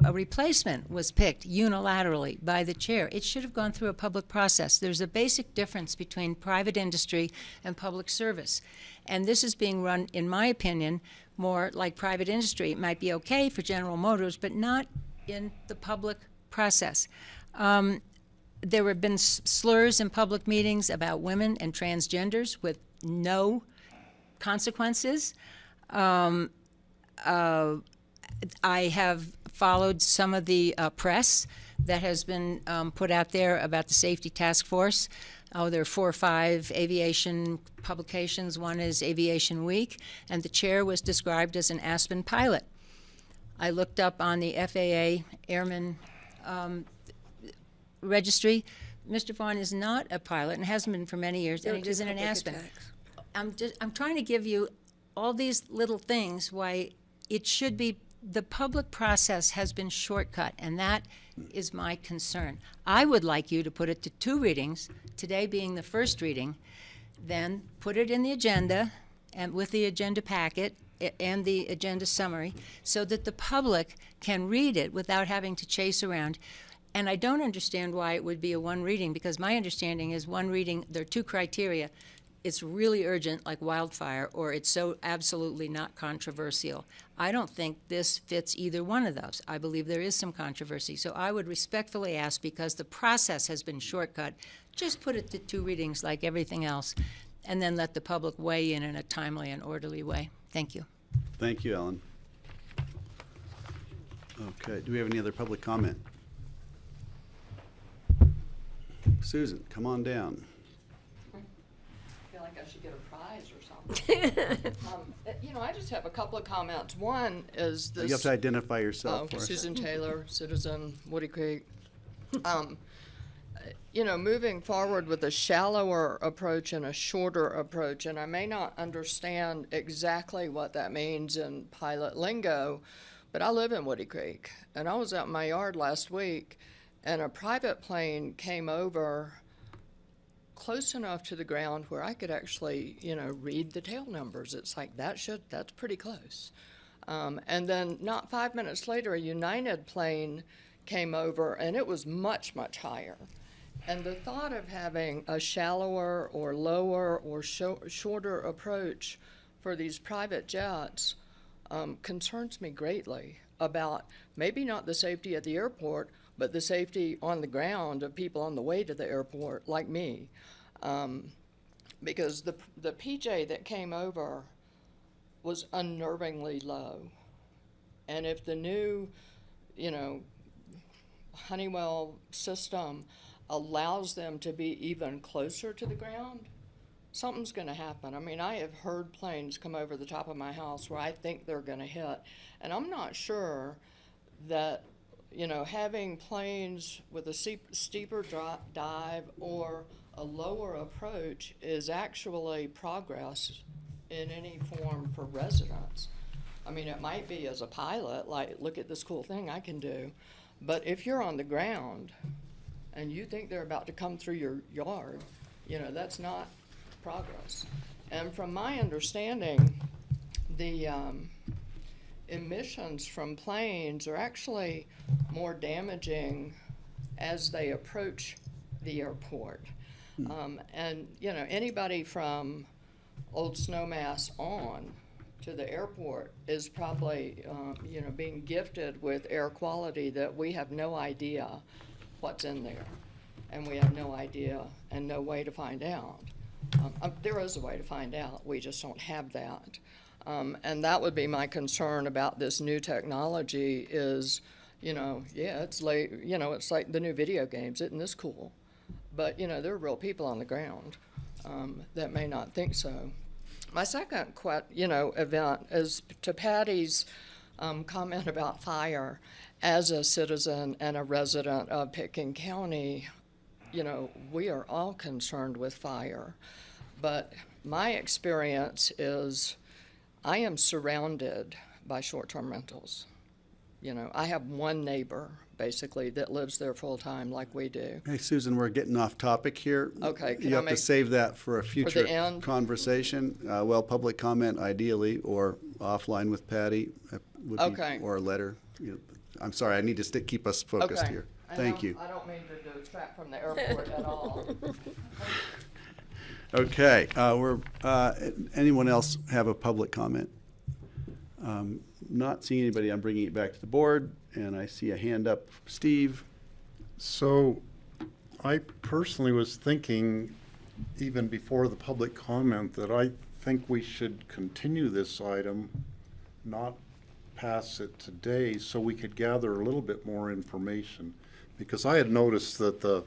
replacement was picked unilaterally by the chair. It should have gone through a public process. There's a basic difference between private industry and public service. And this is being run, in my opinion, more like private industry. It might be okay for General Motors, but not in the public process. There have been slurs in public meetings about women and transgenders with no consequences. I have followed some of the press that has been put out there about the safety task force. There are 4 or 5 aviation publications. One is Aviation Week, and the chair was described as an Aspen pilot. I looked up on the FAA Airman registry. Mr. Vaughn is not a pilot and hasn't been for many years, and he isn't an Aspen. I'm trying to give you all these little things why it should be. The public process has been shortcut, and that is my concern. I would like you to put it to 2 readings, today being the first reading, then put it in the agenda and with the agenda packet and the agenda summary so that the public can read it without having to chase around. And I don't understand why it would be a 1 reading, because my understanding is 1 reading, there are 2 criteria. It's really urgent, like wildfire, or it's so absolutely not controversial. I don't think this fits either one of those. I believe there is some controversy. So I would respectfully ask, because the process has been shortcut, just put it to 2 readings like everything else, and then let the public weigh in a timely and orderly way. Thank you. Thank you, Ellen. Okay, do we have any other public comment? Susan, come on down. I feel like I should get a prize or something. I just have a couple of comments. One is this. You have to identify yourself for us. Susan Taylor, citizen, Woody Creek. Moving forward with a shallower approach and a shorter approach, and I may not understand exactly what that means in pilot lingo, but I live in Woody Creek, and I was out in my yard last week, and a private plane came over close enough to the ground where I could actually, read the tail numbers. It's like, that's pretty close. And then not 5 minutes later, a United plane came over, and it was much, much higher. And the thought of having a shallower or lower or shorter approach for these private jets concerns me greatly about maybe not the safety at the airport, but the safety on the ground of people on the way to the airport, like me. Because the PJ that came over was unnervingly low. And if the new, Honeywell system allows them to be even closer to the ground, something's going to happen. I mean, I have heard planes come over the top of my house where I think they're going to hit. And I'm not sure that having planes with a steeper dive or a lower approach is actually progress in any form for residents. I mean, it might be as a pilot, like, look at this cool thing I can do. But if you're on the ground and you think they're about to come through your yard, that's not progress. And from my understanding, the emissions from planes are actually more damaging as they approach the airport. Anybody from Old Snowmass on to the airport is probably, being gifted with air quality that we have no idea what's in there. And we have no idea and no way to find out. There is a way to find out, we just don't have that. And that would be my concern about this new technology is, Yeah, it's like, it's like the new video games. Isn't this cool? But, there are real people on the ground that may not think so. My second, event is to Patty's comment about fire. As a citizen and a resident of Pitkin County, we are all concerned with fire. But my experience is I am surrounded by short-term rentals. I have one neighbor, basically, that lives there full-time like we do. Hey, Susan, we're getting off topic here. Okay, You have to save that for a future end? conversation. Public comment ideally, or offline with Patty would be, Okay. or a letter. I'm sorry, I need to keep us focused Okay. here. Thank you. I don't mean to distract from the airport at all. Okay, anyone else have a public comment? Not seeing anybody, I'm bringing it back to the board, and I see a hand up. Steve? So I personally was thinking, even before the public comment, that I think we should continue this item, not pass it today, so we could gather a little bit more information. Because I had noticed that the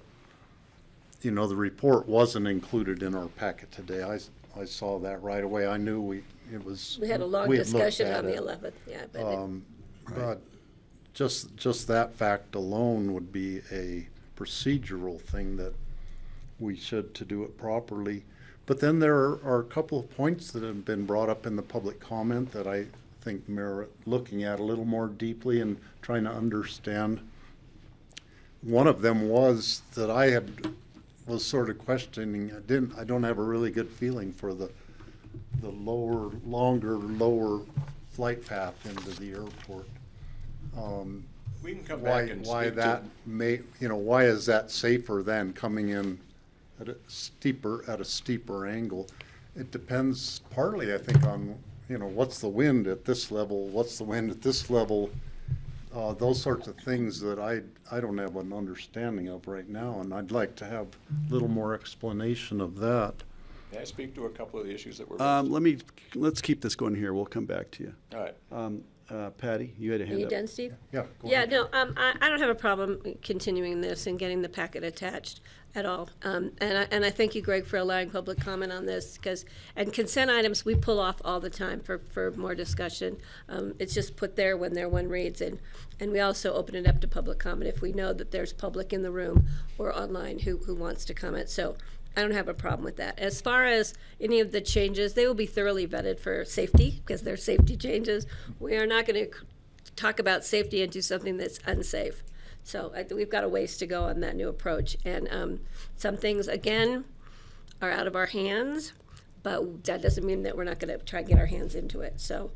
report wasn't included in our packet today. I saw that right away. I knew we had a long we had looked discussion at on the it. 11th, yeah. But But just that fact alone would be a procedural thing that we should, to do it properly. But then there are a couple of points that have been brought up in the public comment that I think merit looking at a little more deeply and trying to understand. One of them was that I was sort of questioning. I don't have a really good feeling for the longer flight path into the airport. We can come back and speak to. Why is that safer than coming in at a steeper angle? It depends partly, I think, on, what's the wind at this level, what's the wind at this level, those sorts of things that I don't have an understanding of right now, and I'd like to have a little more explanation of that. May I speak to a couple of the issues that were raised? Let's keep this going here. We'll come back to you. All right. Patty, you had a are hand you up. done, Steve? Yeah. Go Yeah, ahead. no, I don't have a problem continuing this and getting the packet attached at all. And I thank you, Greg, for allowing public comment on this, and consent items we pull off all the time for more discussion. It's just put there when one reads, and we also open it up to public comment if we know that there's public in the room or online who wants to comment. So I don't have a problem with that. As far as any of the changes, they will be thoroughly vetted for safety, because they're safety changes. We are not going to talk about safety and do something that's unsafe. So we've got a ways to go on that new approach. And some things, again, are out of our hands, but that doesn't mean that we're not going to try and get our hands into it. So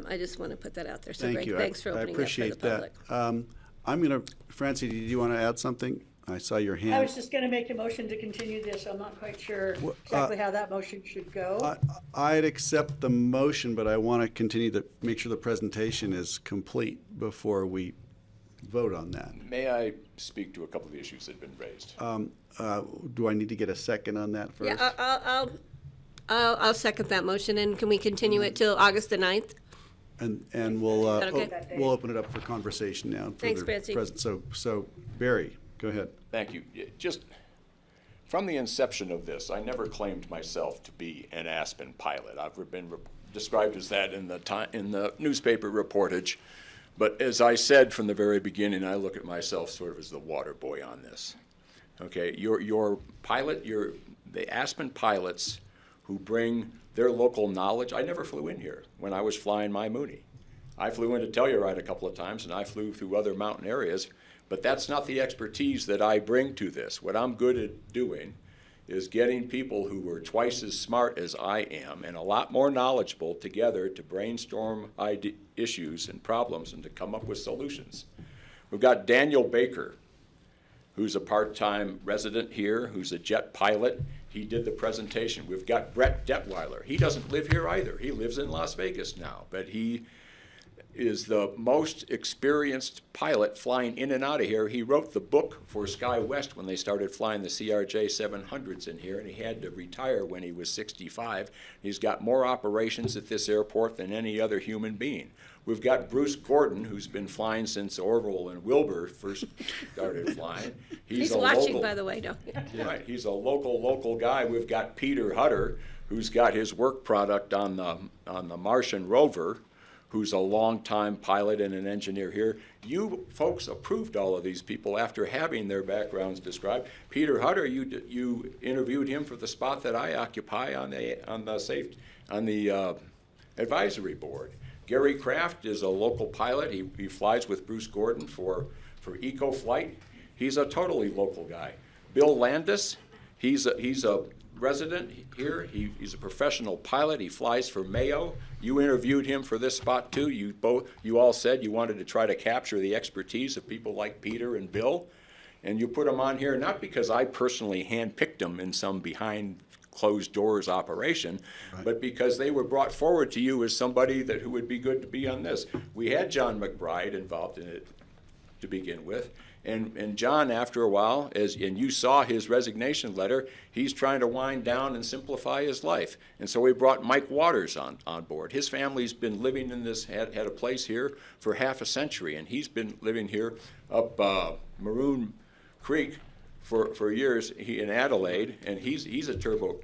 I just want to put that out there. So Thank Greg, you. thanks for I opening up for the appreciate public. that. I'm going to, Francie, do you want to add something? I saw your hand. I was just gonna make a motion to continue this. I'm not quite sure exactly how that motion should go. I'd accept the motion, but I want to continue to make sure the presentation is complete before we vote on that. May I speak to a couple of the issues that have been raised? Do I need to get a second on that first? Yeah, I'll second that motion, and can we continue it till August the 9th? And we'll, Is that okay? we'll open it up for conversation now. Thanks, Francie. So Barry, go ahead. Thank you. Just from the inception of this, I never claimed myself to be an Aspen pilot. I've been described as that in the newspaper reportage. But as I said from the very beginning, I look at myself sort of as the water boy on this. Okay, your pilot, the Aspen pilots who bring their local knowledge. I never flew in here when I was flying my Mooney. I flew into Telluride a couple of times, and I flew through other mountain areas. But that's not the expertise that I bring to this. What I'm good at doing is getting people who are twice as smart as I am and a lot more knowledgeable together to brainstorm issues and problems and to come up with solutions. We've got Daniel Baker, who's a part-time resident here, who's a jet pilot. He did the presentation. We've got Brett Detweiler. He doesn't live here either. He lives in Las Vegas now, but he is the most experienced pilot flying in and out of here. He wrote the book for SkyWest when they started flying the CRJ 700s in here, and he had to retire when he was 65. He's got more operations at this airport than any other human being. We've got Bruce Gordon, who's been flying since Orville and Wilbur first started flying. He's a watching, local, by the way, no. Right, he's a local guy. We've got Peter Hutter, who's got his work product on the Martian rover, who's a longtime pilot and an engineer here. You folks approved all of these people after having their backgrounds described. Peter Hutter, you interviewed him for the spot that I occupy on the advisory board. Gary Kraft is a local pilot. He flies with Bruce Gordon for EcoFlight. He's a totally local guy. Bill Landis, he's a resident here. He's a professional pilot. He flies for Mayo. You interviewed him for this spot too. You all said you wanted to try to capture the expertise of people like Peter and Bill, and you put them on here not because I personally handpicked them in some behind closed doors operation, but because they were brought forward to you as somebody who would be good to be on this. We had John McBride involved in it to begin with. And John, after a while, and you saw his resignation letter, he's trying to wind down and simplify his life. And so we brought Mike Waters on board. His family's been living in this, had a place here for half a century, and he's been living here up Maroon Creek for years in Adelaide, and he's a turbo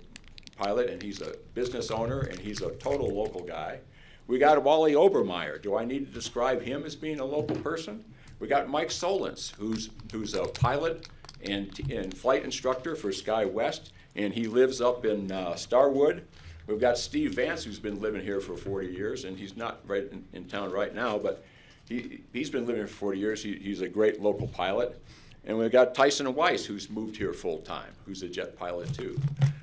pilot, and he's a business owner, and he's a total local guy. We got Wally Obermeyer. Do I need to describe him as being a local person? We got Mike Solens, who's a pilot and flight instructor for SkyWest, and he lives up in Starwood. We've got Steve Vance, who's been living here for 40 years, and he's not right in town right now, but he's been living here for 40 years. He's a great local pilot. And we've got Tyson Weiss, who's moved here full-time, who's a jet pilot too.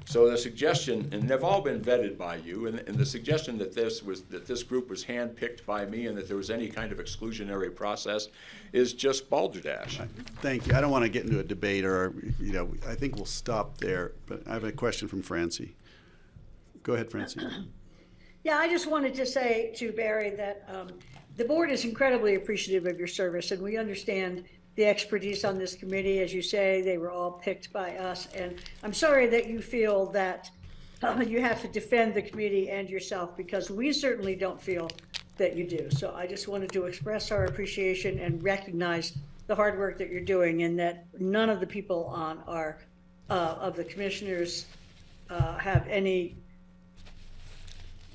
So the suggestion, and they've all been vetted by you, and the suggestion that this group was handpicked by me and that there was any kind of exclusionary process is just balderdash. Thank you. I don't want to get into a debate I think we'll stop there, but I have a question from Francie. Go ahead, Francie. Yeah, I just wanted to say to Barry that the board is incredibly appreciative of your service, and we understand the expertise on this committee. As you say, they were all picked by us, and I'm sorry that you feel that you have to defend the committee and yourself, because we certainly don't feel that you do. So I just wanted to express our appreciation and recognize the hard work that you're doing, and that none of the people on our of the commissioners have any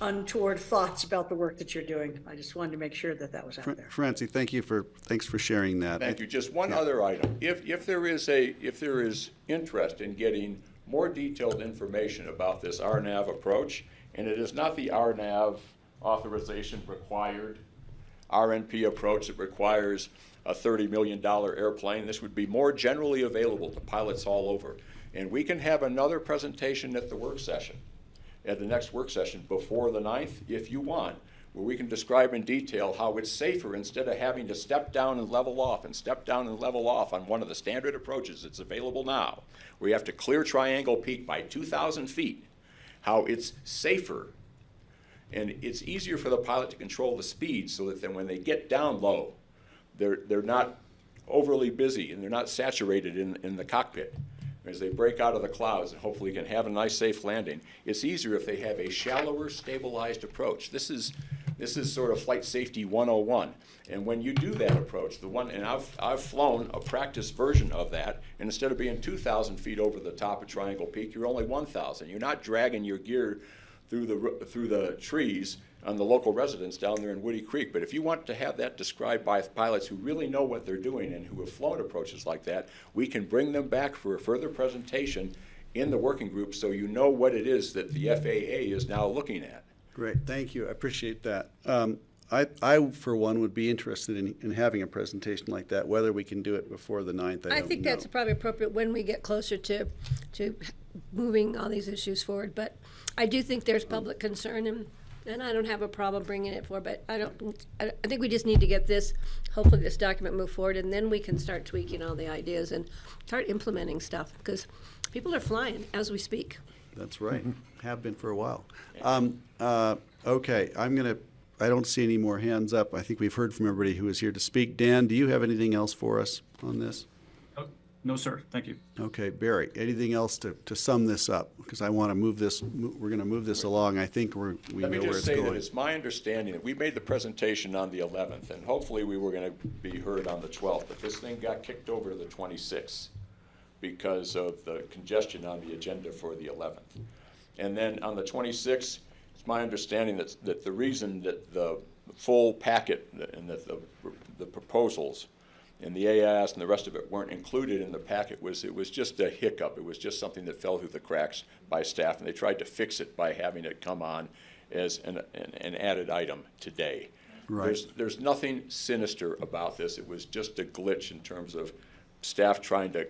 untoward thoughts about the work that you're doing. I just wanted to make sure that was out there. Francie, thanks for sharing that. Thank you. Just one other item. If there is interest in getting more detailed information about this RNAV approach, and it is not the RNAV authorization required RNP approach that requires a $30 million airplane, this would be more generally available to pilots all over. And we can have another presentation at the next work session before the 9th, if you want, where we can describe in detail how it's safer instead of having to step down and level off on one of the standard approaches that's available now, where you have to clear Triangle Peak by 2,000 feet, how it's safer. And it's easier for the pilot to control the speed so that then when they get down low, they're not overly busy and they're not saturated in the cockpit. As they break out of the clouds and hopefully can have a nice safe landing, it's easier if they have a shallower, stabilized approach. This is sort of flight safety 101. And when you do that approach, and I've flown a practice version of that, and instead of being 2,000 feet over the top of Triangle Peak, you're only 1,000. You're not dragging your gear through the trees on the local residents down there in Woody Creek. But if you want to have that described by pilots who really know what they're doing and who have flown approaches like that, we can bring them back for a further presentation in the working group so you know what it is that the FAA is now looking at. Great, thank you. I appreciate that. I for one, would be interested in having a presentation like that. Whether we can do it before the 9th, I think that's probably appropriate when we get closer to moving all these issues forward. But I do think there's public concern, and I don't have a problem bringing it forward, but I think we just need to get hopefully this document move forward, and then we can start tweaking all the ideas and start implementing stuff, because people are flying as we speak. That's right. Have been for a while. Okay, I'm going to I don't see any more hands up. I think we've heard from everybody who is here to speak. Dan, do you have anything else for us on this? Oh, no, sir. Thank you. Okay, Barry, anything else to sum this up? Because I want to move this, we're going to move this along. I think we Let me know where just it's say that going. it's my understanding that we made the presentation on the 11th, and hopefully we were going to be heard on the 12th, but this thing got kicked over to the 26th because of the congestion on the agenda for the 11th. And then on the 26th, it's my understanding that the reason that the full packet and that the proposals and the AIS and the rest of it weren't included in the packet was it was just a hiccup. It was just something that fell through the cracks by staff, and they tried to fix it by having it come on as an added item today. Right. There's nothing sinister about this. It was just a glitch in terms of staff trying to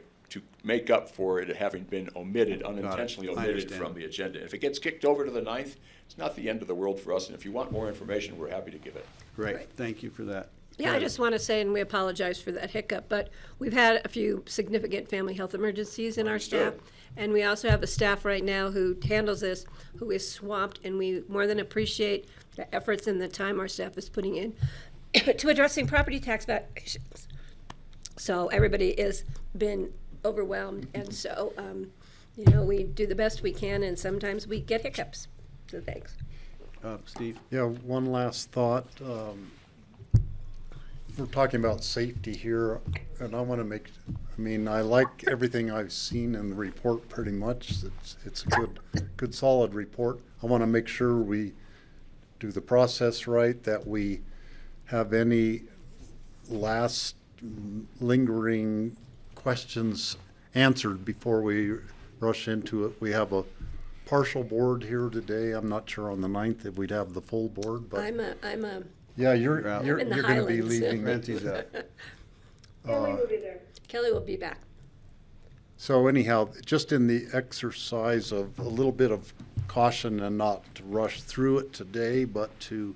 make up for it having been omitted, unintentionally I omitted understand. from the agenda. If it gets kicked over to the 9th, it's not the end of the world for us, and if you want more information, we're happy to give it. Great, thank you for that. Yeah, I just want to say, and we apologize for that hiccup, but we've had a few significant family health emergencies in our staff. Understood. And we also have a staff right now who handles this, who is swamped, and we more than appreciate the efforts and the time our staff is putting in to addressing property tax violations. So everybody has been overwhelmed, and so, you know, we do the best we can, and sometimes we get hiccups. So thanks. Steve? Yeah, one last thought. We're talking about safety here, and I want to I like everything I've seen in the report pretty much. It's a good solid report. I want to make sure we do the process right, that we have any last lingering questions answered before we rush into it. We have a partial board here today. I'm not sure on the 9th if we'd have the full board, but I'm a yeah, You're out. you're in the going to be Highlands. leaving. Ranty's out. Kelly will be there. Kelly will be back. So anyhow, just in the exercise of a little bit of caution and not to rush through it today, but to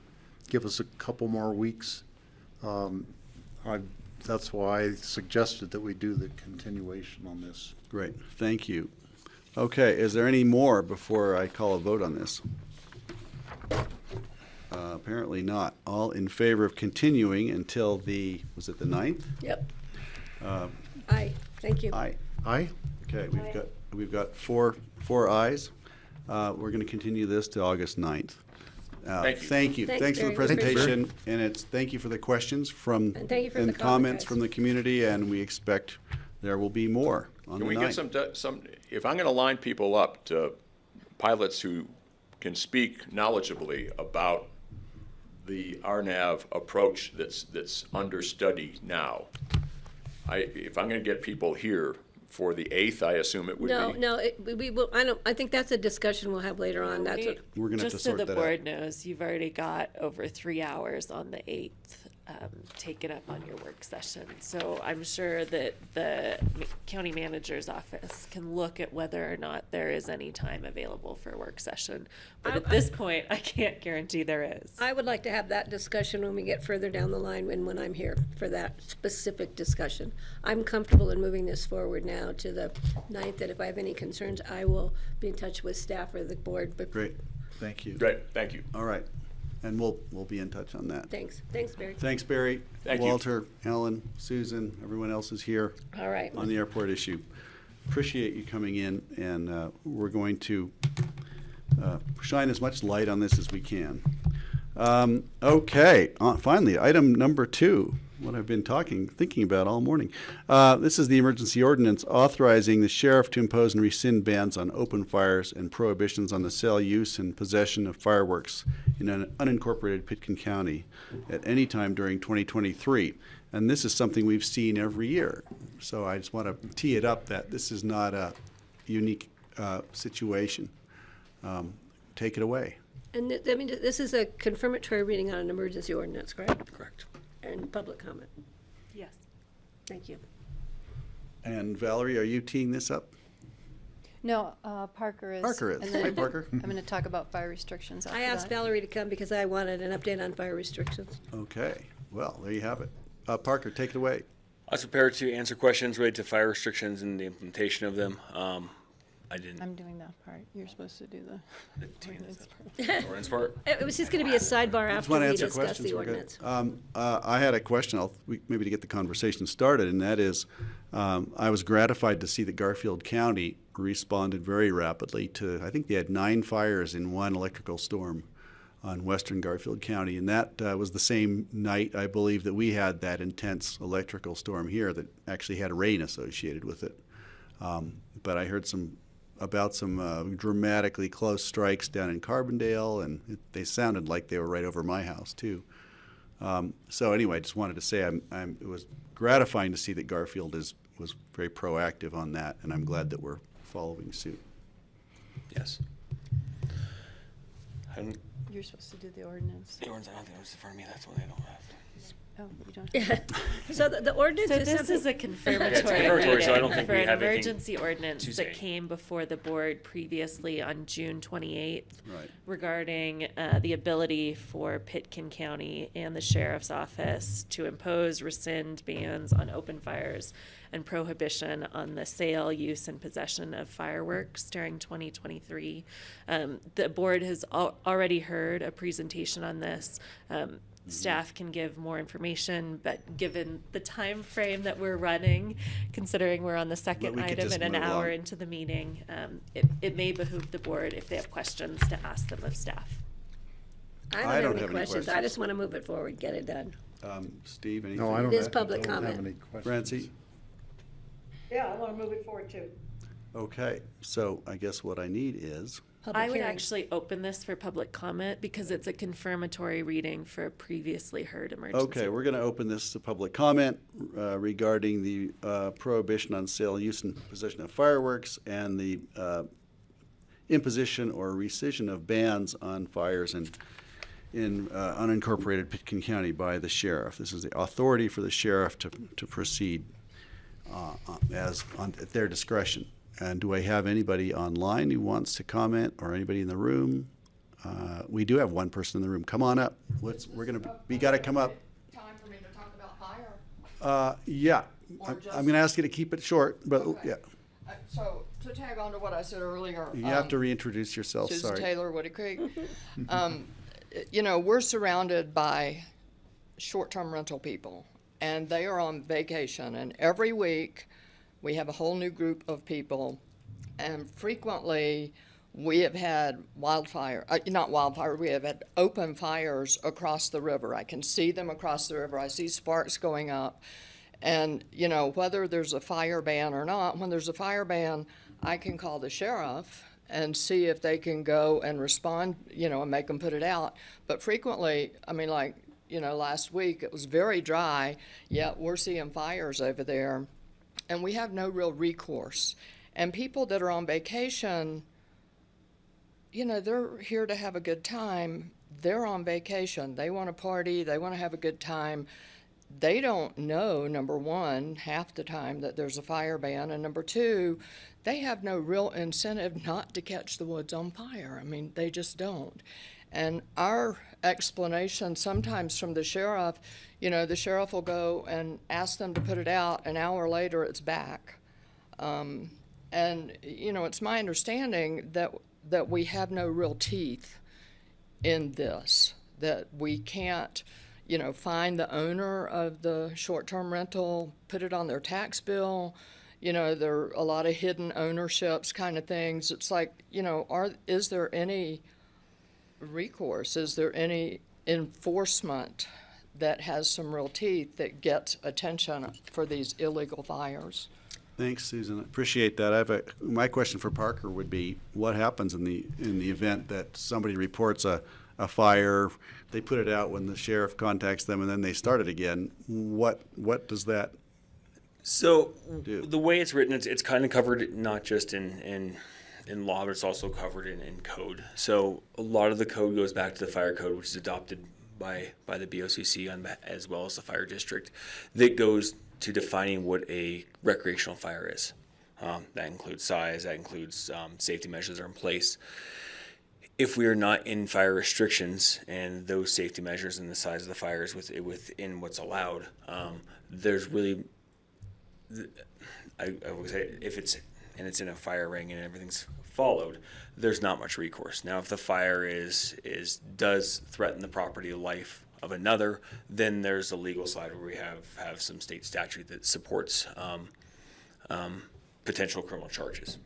give us a couple more weeks, that's why I suggested that we do the continuation on this. Great, thank you. Okay, is there any more before I call a vote on this? Apparently not. All in favor of continuing until was it the 9th? Yep. Aye, thank you. Aye. Aye? Okay, we've got four ayes. We're going to continue this to August 9th. Thank you. Thank you. Thanks, Thanks for the Barry. presentation, and thank you for the questions And thank you for the comments comments. from the community, and we expect there will be more on the 9th. Can we get some, if I'm going to line people up to pilots who can speak knowledgeably about the RNAV approach that's under study now, if I'm going to get people here for the 8th, I assume it would be. No, we will, I think that's a discussion we'll have later on. That's what, We're going to have to Just so sort the that board out. knows, you've already got over 3 hours on the 8th taken up on your work session. So I'm sure that the county manager's office can look at whether or not there is any time available for a work session. But at this point, I can't guarantee there is. I would like to have that discussion when we get further down the line and when I'm here for that specific discussion. I'm comfortable in moving this forward now to the 9th, that if I have any concerns, I will be in touch with staff or the board. But Great, thank you. Great, thank you. All right, and we'll be in touch on that. Thanks, Barry. Thanks, Barry. Thank you. Walter, Ellen, Susan, everyone else is here All right. on the airport issue. Appreciate you coming in, and we're going to shine as much light on this as we can. Okay, finally, item number 2, what I've been thinking about all morning. This is the emergency ordinance authorizing the sheriff to impose and rescind bans on open fires and prohibitions on the sale, use, and possession of fireworks in an unincorporated Pitkin County at any time during 2023. And this is something we've seen every year. So I just want to tee it up that this is not a unique situation. Take it away. And this is a confirmatory reading on an emergency ordinance, correct? Correct. And public comment. Yes. Thank you. And Valerie, are you teeing this up? No, Parker is. Parker is. And then Hi, Parker. I'm going to talk about fire restrictions after I asked that. Valerie to come because I wanted an update on fire restrictions. Okay, well, there you have it. Parker, take it away. I was prepared to answer questions related to fire restrictions and the implementation of them. I didn't. I'm doing that part. You're supposed to do the ordinance The ordinance part? It was just going to be a sidebar Just after want to we answer discuss questions. the We're good. ordinance. I had a question, maybe to get the conversation started, and that is, I was gratified to see that Garfield County responded very rapidly to, I think they had 9 fires in one electrical storm on western Garfield County, and that was the same night, I believe, that we had that intense electrical storm here that actually had rain associated with it. But I heard about some dramatically close strikes down in Carbondale, and they sounded like they were right over my house too. So anyway, I just wanted to say it was gratifying to see that Garfield was very proactive on that, and I'm glad that we're following suit. Yes. You're supposed to do the ordinance. The ordinance, I don't think it was in front of me. That's what I don't have. Oh, you don't. So the ordinance So is this something. is a confirmatory confirmatory, so I don't reading think for we an have anything emergency ordinance to that say. came before the board previously on June 28th Right. regarding the ability for Pitkin County and the Sheriff's Office to impose, rescind bans on open fires and prohibition on the sale, use, and possession of fireworks during 2023. The board has already heard a presentation on this. Staff can give more information, but given the time frame that we're running, considering we're on the second we could item just and an move hour on. into the meeting, it may behoove the board, if they have questions, to ask them of staff. I don't have any questions. I just want to move it forward, get it done. Steve, anything? No, I don't It is have, public don't have comment. any questions. Francie? Yeah, I want to move it forward too. Okay, so I guess what I need is, Public I would hearing. actually open this for public comment because it's a confirmatory reading for a previously heard emergency. okay, we're going to open this to public comment regarding the prohibition on sale, use, and possession of fireworks and the imposition or rescission of bans on fires in unincorporated Pitkin County by the sheriff. This is the authority for the sheriff to proceed at their discretion. And do I have anybody online who wants to comment, or anybody in the room? We do have one person in the room. Come on up. We got to come up. Time for me to talk about fire? Yeah, Or I'm just- going to ask you to keep it short, but Okay. yeah, So to tag on to what I said earlier. you have to reintroduce yourself. Susan Sorry. Taylor, Woody Creek. You know, we're surrounded by short-term rental people, and they are on vacation. And every week, we have a whole new group of people, and frequently, we have had we have had open fires across the river. I can see them across the river. I see sparks going up. And, you know, whether there's a fire ban or not, when there's a fire ban, I can call the sheriff and see if they can go and respond, you know, and make them put it out. But frequently, I mean, like, you know, last week, it was very dry, yet we're seeing fires over there, and we have no real recourse. And people that are on vacation, you know, they're here to have a good time. They're on vacation. They want to party. They want to have a good time. They don't know, number one, half the time that there's a fire ban, and number two, they have no real incentive not to catch the woods on fire. I mean, they just don't. And our explanation sometimes from the sheriff, you know, the sheriff will go and ask them to put it out. An hour later, it's back. And, you know, it's my understanding that we have no real teeth in this, that we can't, you know, find the owner of the short-term rental, put it on their tax bill. You know, there are a lot of hidden ownerships kind of things. It's like, you know, is there any recourse? Is there any enforcement that has some real teeth that gets attention for these illegal fires? Thanks, Susan. I appreciate that. My question for Parker would be, what happens in the event that somebody reports a fire, they put it out when the sheriff contacts them, and then they start it again? What does that So do? the way it's written, it's kind of covered not just in law, but it's also covered in code. So a lot of the code goes back to the fire code, which is adopted by the BOCC as well as the fire district, that goes to defining what a recreational fire is. That includes size, that includes safety measures that are in place. If we are not in fire restrictions and those safety measures and the size of the fires within what's allowed, there's really, I would say, if and it's in a fire ring and everything's followed, there's not much recourse. Now, if the fire does threaten the property life of another, then there's a legal side where we have some state statute that supports potential criminal charges.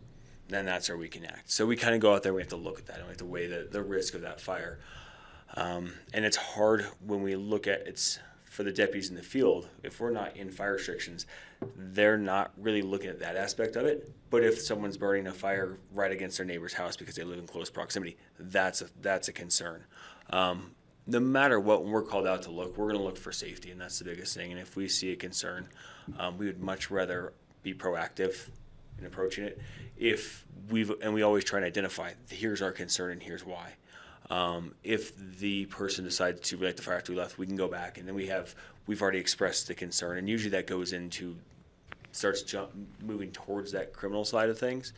Then that's where we can act. So we kind of go out there, we have to look at that, and we have to weigh the risk of that fire. And it's hard when we look at it's for the deputies in the field. If we're not in fire restrictions, they're not really looking at that aspect of it. But if someone's burning a fire right against their neighbor's house because they live in close proximity, that's a concern. No matter what, when we're called out to look, we're going to look for safety, and that's the biggest thing. And if we see a concern, we would much rather be proactive in approaching it. We always try and identify, here's our concern and here's why. If the person decides to relate the fire after we left, we can go back, and then we've already expressed the concern, and usually that goes into moving towards that criminal side of things.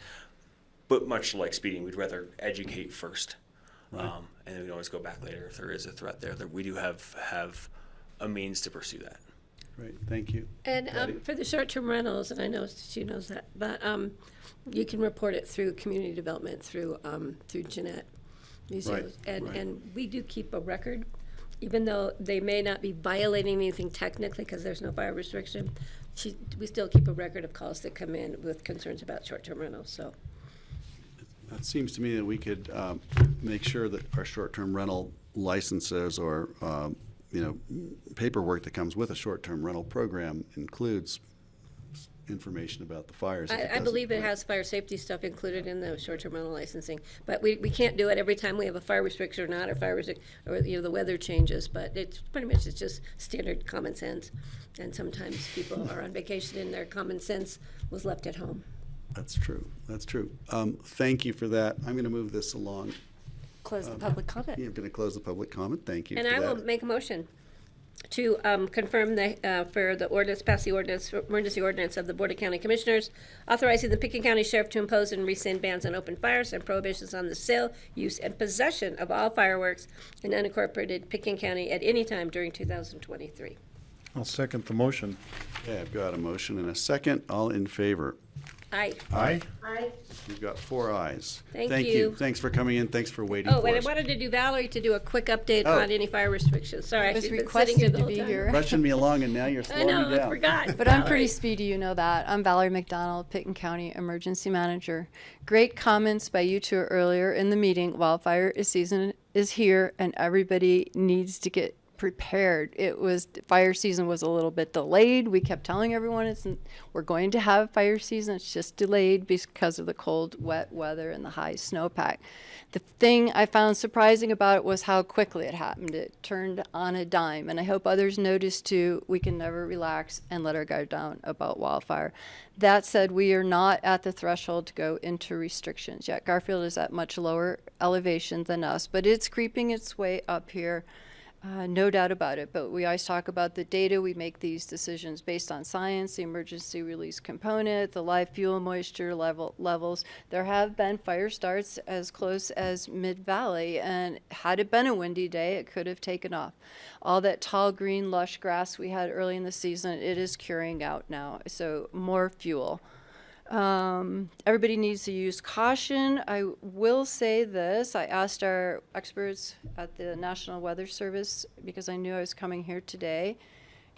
But much like speeding, we'd rather educate first. Right. And then we can always go back later if there is a threat there. That we do have a means to pursue that. Great, thank you. And for the short-term rentals, and I know she knows that, but you can report it through community development, through Jeanette Museum. Right, and we do keep a record, even though they may not be violating anything technically because there's no fire restriction. We still keep a record of calls that come in with concerns about short-term rentals. So it seems to me that we could make sure that our short-term rental licenses or paperwork that comes with a short-term rental program includes information about the fires. I believe it has fire safety stuff included in the short-term rental licensing, but we can't do it every time we have a fire restriction or not, or the weather changes. But it's pretty much just standard common sense, and sometimes people are on vacation and their common sense was left at home. That's true. That's true. Thank you for that. I'm going to move this along. Close the public comment. You're going to close the public comment. Thank you. And for I will that. make a motion to confirm for the ordinance, pass the emergency ordinance of the Board of County Commissioners, authorizing the Pickens County Sheriff to impose and rescind bans on open fires and prohibitions on the sale, use, and possession of all fireworks in unincorporated Pickens County at any time during 2023. I'll second the motion. Okay, I've got a motion and a second. All in favor? Aye. Aye. Aye. You've got 4 ayes. Thank you. Thanks for coming in. Thanks for waiting Oh, for and I us. wanted to do Valerie to do a quick update on any fire restrictions. Sorry, I was she's been sitting here requested the to whole be time. here. Rushing me along, and now you're I slowing know, me I down. forgot. But I'm pretty speedy, you know that. I'm Valerie McDonald, Pickens County Emergency Manager. Great comments by you two earlier in the meeting. Wildfire season is here, and everybody needs to get prepared. Fire season was a little bit delayed. We kept telling everyone we're going to have fire season. It's just delayed because of the cold, wet weather and the high snowpack. The thing I found surprising about it was how quickly it happened. It turned on a dime, and I hope others noticed too. We can never relax and let our guard down about wildfire. That said, we are not at the threshold to go into restrictions yet. Garfield is at much lower elevation than us, but it's creeping its way up here. No doubt about it, but we always talk about the data. We make these decisions based on science, the emergency release component, the live fuel moisture levels. There have been fire starts as close as Mid-Valley, and had it been a windy day, it could have taken off. All that tall, green, lush grass we had early in the season, it is curing out now, so more fuel. Everybody needs to use caution. I will say this. I asked our experts at the National Weather Service because I knew I was coming here today.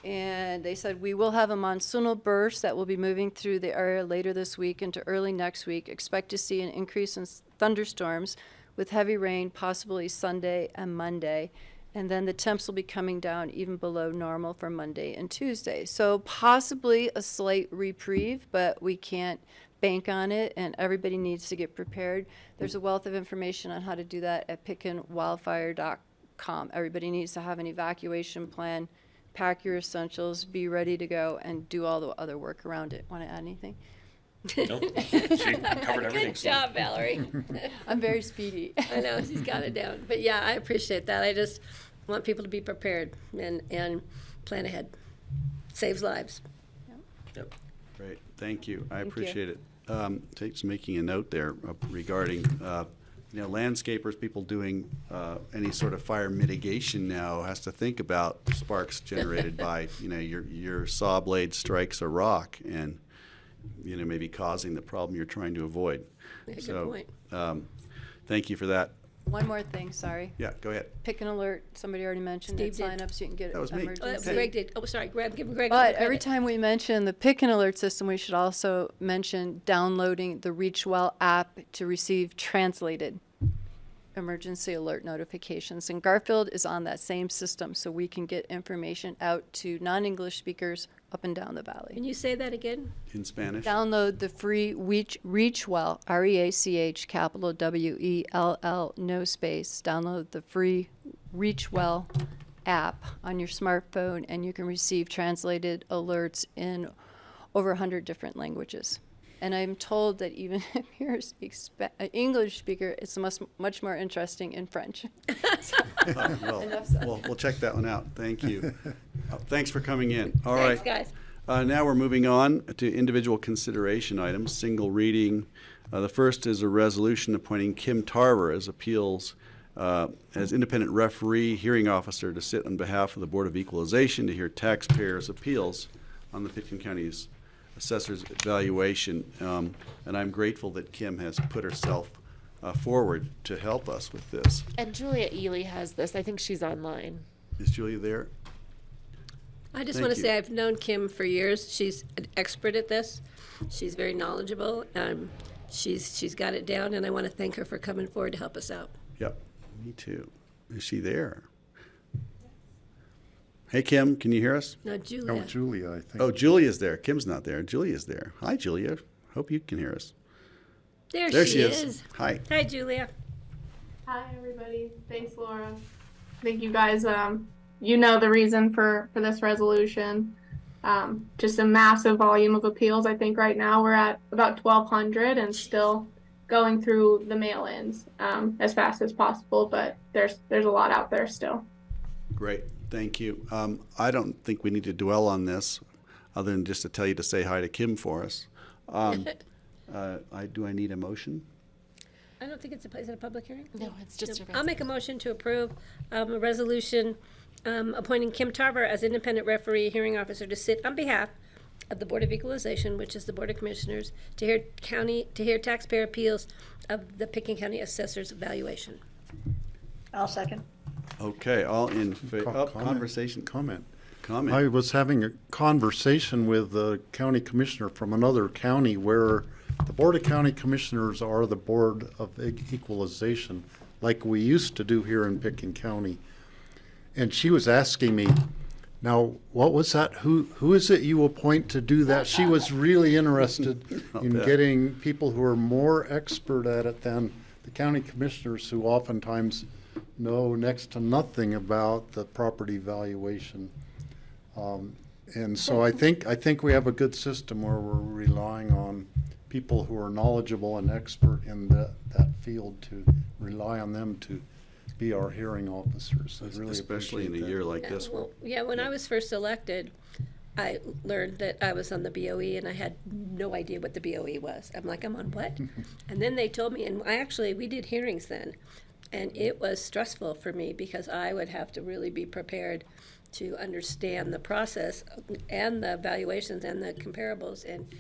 And they said we will have a monsoonal burst that will be moving through the area later this week into early next week. Expect to see an increase in thunderstorms with heavy rain possibly Sunday and Monday. And then the temps will be coming down even below normal for Monday and Tuesday. So possibly a slight reprieve, but we can't bank on it, and everybody needs to get prepared. There's a wealth of information on how to do that at pickenwildfire.com. Everybody needs to have an evacuation plan, pack your essentials, be ready to go, and do all the other work around it. Want to add anything? Nope. She covered everything. Good job, Valerie. I'm very speedy. I know, she's got it down. But yeah, I appreciate that. I just want people to be prepared and plan ahead. Saves lives. Yep. Great, thank you. I Thank you. appreciate it. Just making a note there regarding, landscapers, people doing any sort of fire mitigation now has to think about sparks generated by, your saw blade strikes a rock, and maybe causing the problem you're trying to avoid. Yeah, good So, point. thank you for that. One more thing, sorry. Yeah, go ahead. Pick an alert, somebody already mentioned Steve it, did. sign up so you can get That was me. emergency. Oh, that was Greg did. Oh, sorry, Greg, give Greg. But full every credit. time we mention the Pick an Alert system, we should also mention downloading the ReachWell app to receive translated emergency alert notifications. And Garfield is on that same system, so we can get information out to non-English speakers up and down the valley. Can you say that again? In Spanish? Download the free ReachWell, REACH, capital WELL, no space. Download the free ReachWell app on your smartphone, and you can receive translated alerts in over 100 different languages. And I'm told that even if you're an English speaker, it's much more interesting in French. Well, Enough said. we'll check that one out. Thank you. Thanks for coming in. All Thanks, right. guys. Now we're moving on to individual consideration items, single reading. The first is a resolution appointing Kim Tarver as as independent referee hearing officer to sit on behalf of the Board of Equalization to hear taxpayers' appeals on the Pitkin County's assessor's evaluation. And I'm grateful that Kim has put herself forward to help us with this. And Julia Ely has this. I think she's online. Is Julia there? I just Thank want to you. say I've known Kim for years. She's an expert at this. She's very knowledgeable. She's got it down, and I want to thank her for coming forward to help us out. Yep, me too. Is she there? Hey, Kim, can you hear us? No, Julia. Oh, Julia, I think. Oh, Julia's there. Kim's not there. Julia's there. Hi, Julia. Hope you can hear us. There she is. Hi. Hi, Julia. Hi, everybody. Thanks, Laura. Thank you guys. You know the reason for this resolution. Just a massive volume of appeals. I think right now we're at about 1,200 and still going through the mail-ins as fast as possible, but there's a lot out there still. Great. Thank you. I don't think we need to dwell on this other than just to tell you to say hi to Kim for us. Do I need a motion? I don't think it's is it a public hearing? No, it's just a I'll make a motion to approve a resolution appointing Kim Tarver as independent referee hearing officer to sit on behalf of the Board of Equalization, which is the Board of Commissioners, to hear taxpayer appeals of the Pitkin County Assessor's evaluation. I'll second. Okay, all in favor. Comment. Comment. I was having a conversation with the county commissioner from another county where the Board of County Commissioners are the Board of Equalization, like we used to do here in Pitkin County. And she was asking me, now, what was that? Who is it you appoint to do that? She was really interested in bet. getting people who are more expert at it than the county commissioners, who oftentimes know next to nothing about the property valuation. And so I think we have a good system where we're relying on people who are knowledgeable and expert in that field, to rely on them to be our hearing officers. I really Especially in a appreciate year that. like this one. When I was first elected, I learned that I was on the BOE, and I had no idea what the BOE was. I'm like, I'm on what? And then they told me, and we did hearings then, and it was stressful for me because I would have to really be prepared to understand the process and the evaluations and the comparables. And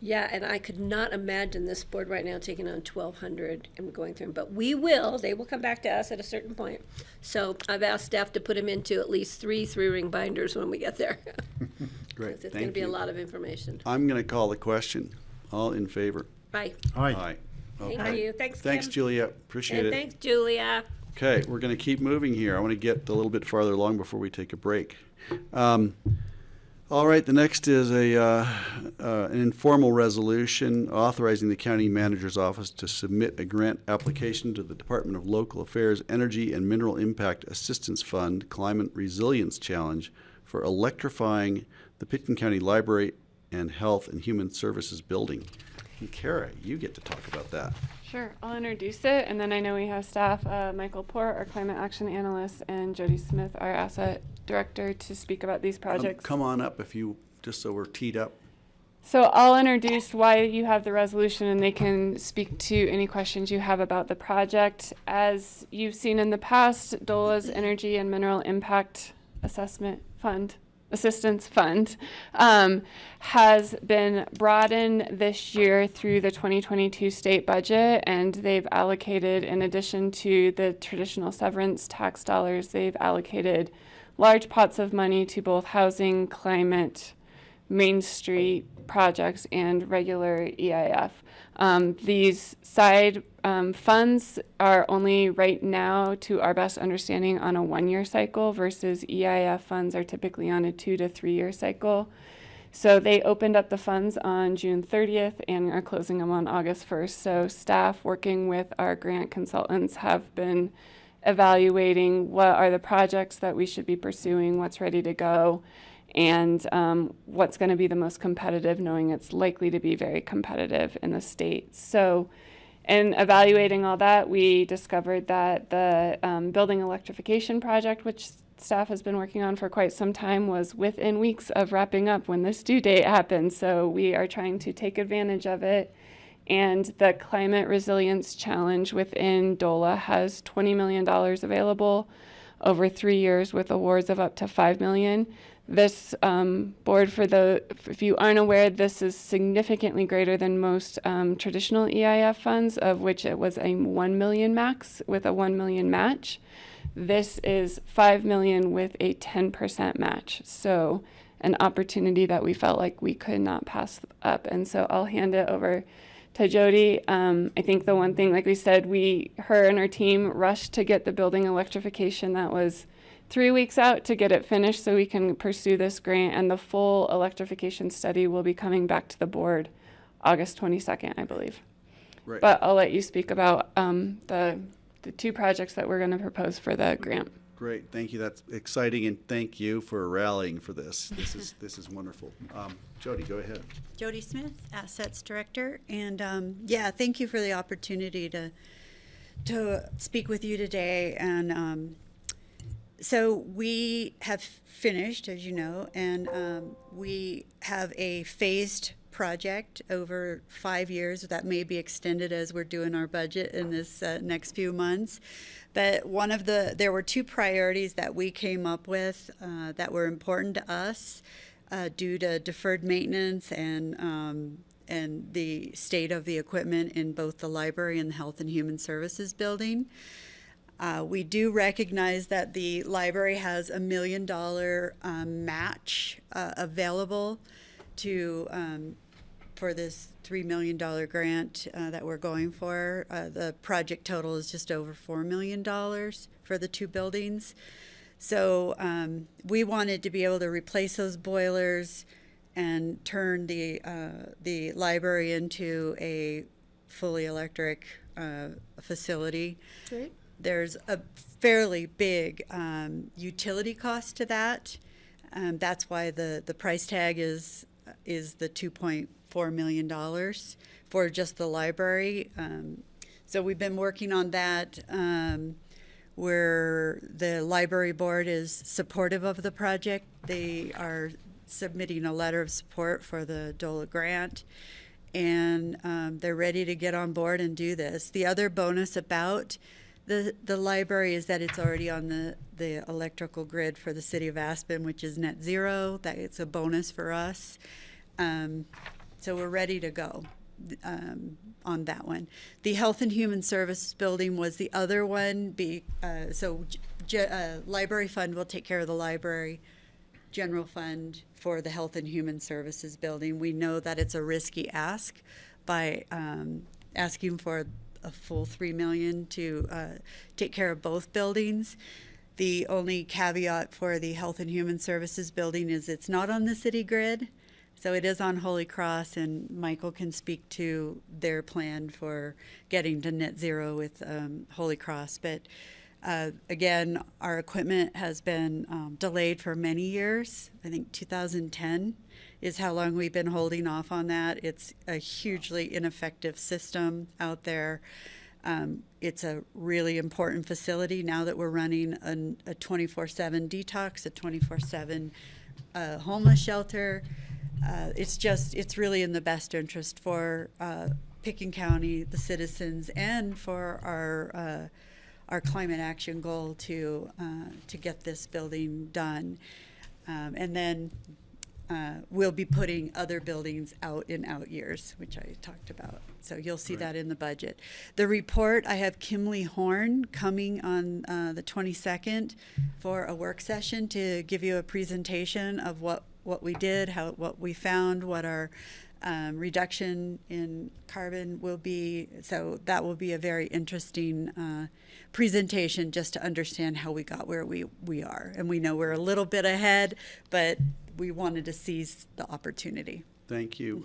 yeah, and I could not imagine this board right now taking on 1,200 and going through them. But we will. They will come back to us at a certain point. So I've asked staff to put them into at least 3 3-ring binders when we get there. Great, It's going to thank be a you. lot of information. I'm going to call the question. All in favor? Bye. Aye. Thank Okay. you. Thanks, Thanks, Kim. Julia. Appreciate And it. thanks, Julia. Okay, we're going to keep moving here. I want to get a little bit farther along before we take a break. All right, the next is an informal resolution authorizing the county manager's office to submit a grant application to the Department of Local Affairs Energy and Mineral Impact Assistance Fund Climate Resilience Challenge for electrifying the Pitkin County Library and Health and Human Services Building. And Kara, you get to talk about that. Sure, I'll introduce it, and then I know we have staff, Michael Port, our climate action analyst, and Jody Smith, our asset director, to speak about these projects. Come on up if you, just so we're teed up. So I'll introduce why you have the resolution, and they can speak to any questions you have about the project. As you've seen in the past, DOLA's Energy and Mineral Impact Assessment Fund Assistance Fund has been brought in this year through the 2022 state budget, and they've allocated, in addition to the traditional severance tax dollars, they've allocated large pots of money to both housing, climate, Main Street projects, and regular EIF. These side funds are only right now, to our best understanding, on a 1-year cycle versus EIF funds are typically on a 2 to 3 year cycle. So they opened up the funds on June 30th and are closing them on August 1st. So staff working with our grant consultants have been evaluating what are the projects that we should be pursuing, what's ready to go, and what's going to be the most competitive, knowing it's likely to be very competitive in the state. So in evaluating all that, we discovered that the building electrification project, which staff has been working on for quite some time, was within weeks of wrapping up when this due date happened. So we are trying to take advantage of it. And the Climate Resilience Challenge within DOLA has $20 million available over 3 years with awards of up to $5 million. This board, if you aren't aware, this is significantly greater than most traditional EIF funds, of which it was a 1 million max with a 1 million match. This is 5 million with a 10% match. So an opportunity that we felt like we could not pass up. And so I'll hand it over to Jody. I think the one thing, like we said, her and her team rushed to get the building electrification. That was 3 weeks out to get it finished so we can pursue this grant, and the full electrification study will be coming back to the board August 22nd, I believe. Right. But I'll let you speak about the 2 projects that we're going to propose for the grant. Great, thank you. That's exciting, and thank you for rallying for this. This is wonderful. Jody, go ahead. Jody Smith, Assets Director, and yeah, thank you for the opportunity to speak with you today. And so we have finished, as you know, and we have a phased project over 5 years that may be extended as we're doing our budget in this next few months. But there were 2 priorities that we came up with that were important to us due to deferred maintenance and the state of the equipment in both the library and the Health and Human Services building. We do recognize that the library has $1 million match available for this $3 million grant that we're going for. The project total is just over $4 million for the 2 buildings. So we wanted to be able to replace those boilers and turn the library into a fully electric facility. Great. There's a fairly big utility cost to that. That's why the price tag is the $2.4 million for just the library. So we've been working on that, where the library board is supportive of the project. They are submitting a letter of support for the DOLA grant, and they're ready to get on board and do this. The other bonus about the library is that it's already on the electrical grid for the city of Aspen, which is net zero. That it's a bonus for us. So we're ready to go on that one. The Health and Human Services building was the other one. Library fund will take care of the library. General fund for the Health and Human Services building. We know that it's a risky ask by asking for a full $3 million to take care of both buildings. The only caveat for the Health and Human Services building is it's not on the city grid, so it is on Holy Cross, and Michael can speak to their plan for getting to net zero with Holy Cross. But again, our equipment has been delayed for many years. I think 2010 is how long we've been holding off on that. It's a hugely ineffective system out there. It's a really important facility now that we're running a 24/7 detox, a 24/7 homeless shelter. It's really in the best interest for Picken County, the citizens, and for our climate action goal to get this building done. And then we'll be putting other buildings out in out years, which I talked about. So you'll see that in the budget. The report, I have Kimley Horn coming on the 22nd for a work session to give you a presentation of what we did, what we found, what our reduction in carbon will be. So that will be a very interesting presentation just to understand how we got where we are. And we know we're a little bit ahead, but we wanted to seize the opportunity. Thank you.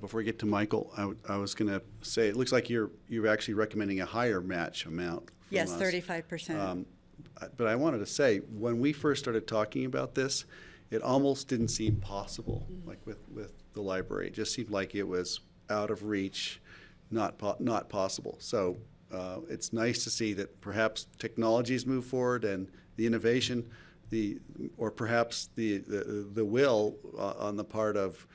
Before we get to Michael, I was going to say, it looks like you're actually recommending a higher match amount from Yes, us. 35%. But I wanted to say, when we first started talking about this, it almost didn't seem possible, like with the library. It just seemed like it was out of reach, not possible. So it's nice to see that perhaps technologies move forward and the innovation, or perhaps the will on the part of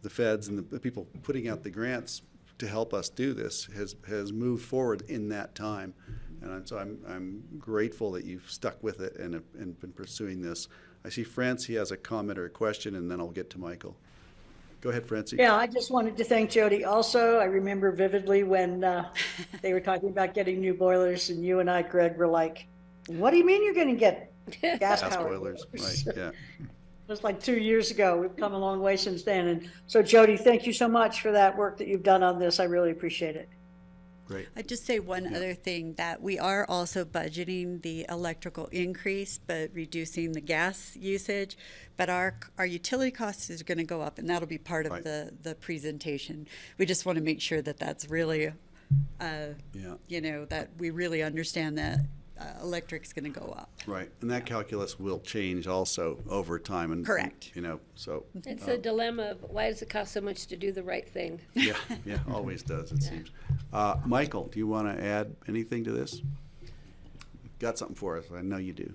the feds and the people putting out the grants to help us do this has moved forward in that time. And so I'm grateful that you've stuck with it and been pursuing this. I see Francie has a comment or a question, and then I'll get to Michael. Go ahead, Francie. Yeah, I just wanted to thank Jody also. I remember vividly when they were talking about getting new boilers, and you and I, Greg, were like, what do you mean you're going to get gas-powered boilers? Right, yeah. It was like 2 years ago. We've come a long way since then. And so, Jody, thank you so much for that work that you've done on this. I really appreciate it. Great. I'd just say one other thing, that we are also budgeting the electrical increase, but reducing the gas usage. But our utility costs is going to go up, and that'll be part of the presentation. We just want to make sure that that's really, that we really understand that electric's going to go up. Right, and that calculus will change also over time. And Correct. So. It's a dilemma of why does it cost so much to do the right thing? Yeah, always does, it seems. Michael, do you want to add anything to this? Got something for us, I know you do.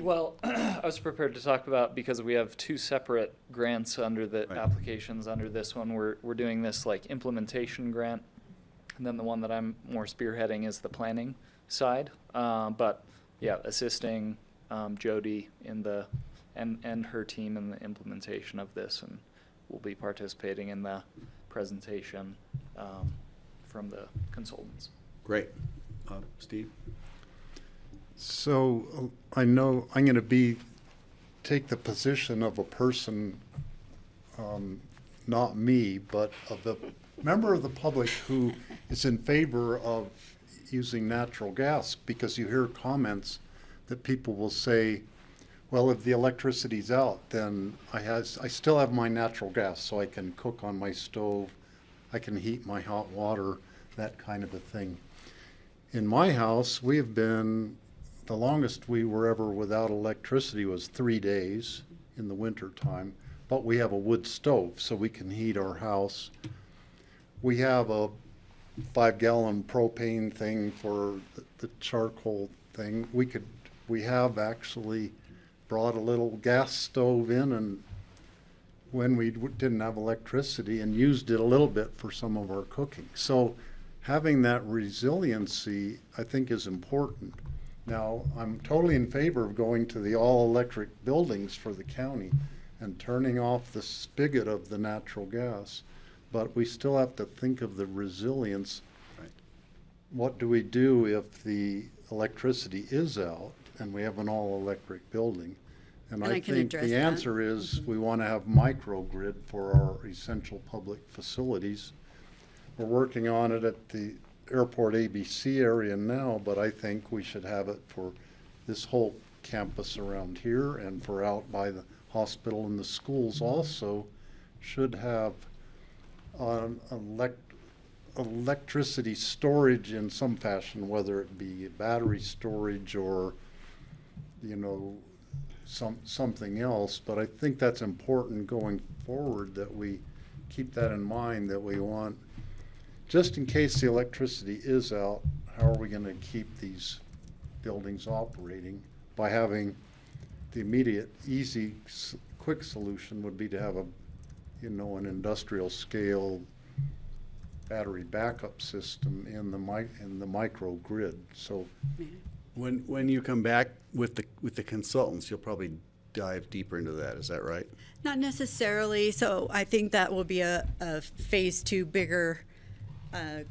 Well, I was prepared to talk about, because we have two separate grants under the applications under this one. We're doing this like implementation grant, and then the one that I'm more spearheading is the planning side. But yeah, assisting Jody in and her team in the implementation of this, and we'll be participating in the presentation from the consultants. Great. Steve? So I know I'm going to take the position of a person, not me, but of the member of the public who is in favor of using natural gas, because you hear comments that people will say, well, if the electricity's out, then I still have my natural gas, so I can cook on my stove, I can heat my hot water, that kind of a thing. In my house, we have been, the longest we were ever without electricity was 3 days in the winter time, but we have a wood stove, so we can heat our house. We have a 5-gallon propane thing for the charcoal thing. We have actually brought a little gas stove in, and when we didn't have electricity, and used it a little bit for some of our cooking. So having that resiliency, I think, is important. Now, I'm totally in favor of going to the all-electric buildings for the county and turning off the spigot of the natural gas. But we still have to think of the resilience. Right. What do we do if the electricity is out and we have an all-electric building? And I think the answer is we want to have microgrid for our essential public facilities. We're working on it at the airport ABC area now, but I think we should have it for this whole campus around here, and for out by the hospital, and the schools also should have electricity storage in some fashion, whether it be battery storage or, something else. But I think that's important going forward, that we keep that in mind, that we want, just in case the electricity is out, how are we going to keep these buildings operating? By having the immediate, easy, quick solution would be to have an industrial scale battery backup system in the microgrid. So when you come back with the consultants, you'll probably dive deeper into that. Is that right? Not necessarily. So I think that will be a phase two bigger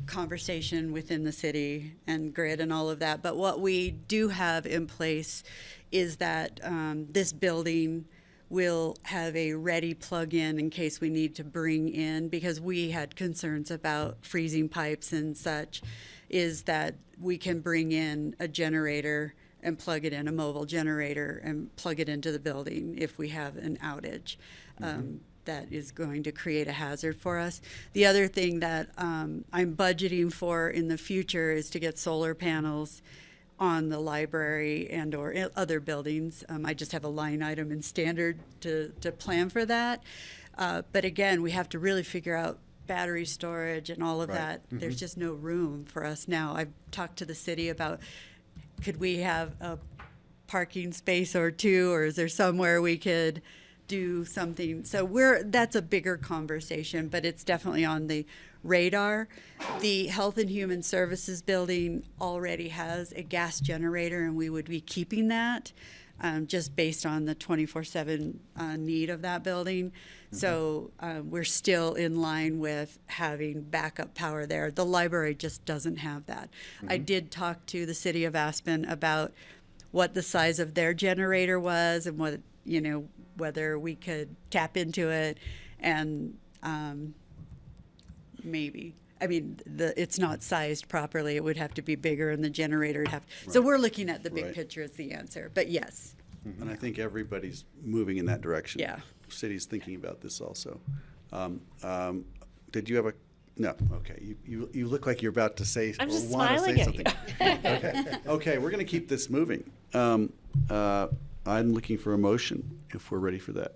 conversation within the city and grid and all of that. But what we do have in place is that this building will have a ready plug-in in case we need to bring in, because we had concerns about freezing pipes and such, is that we can bring in a generator and plug it in, a mobile generator, and plug it into the building if we have an outage. That is going to create a hazard for us. The other thing that I'm budgeting for in the future is to get solar panels on the library and or other buildings. I just have a line item in standard to plan for that. But again, we have to really figure out battery storage and all of that. There's just no room for us now. I've talked to the city about, could we have a parking space or two, or is there somewhere we could do something? So that's a bigger conversation, but it's definitely on the radar. The Health and Human Services building already has a gas generator, and we would be keeping that just based on the 24/7 need of that building. So we're still in line with having backup power there. The library just doesn't have that. I did talk to the city of Aspen about what the size of their generator was and what, whether we could tap into it, and maybe. I mean, it's not sized properly. It would have to be bigger, and the generator would have. So we're looking at the big picture as the answer. But yes. And I think everybody's moving in that direction. Yeah. City's thinking about this also. Did you have a? No. Okay. You look like you're about to say. I'm just want to smiling say at something. Okay. We're going to keep this moving. I'm looking for a motion if we're ready for that.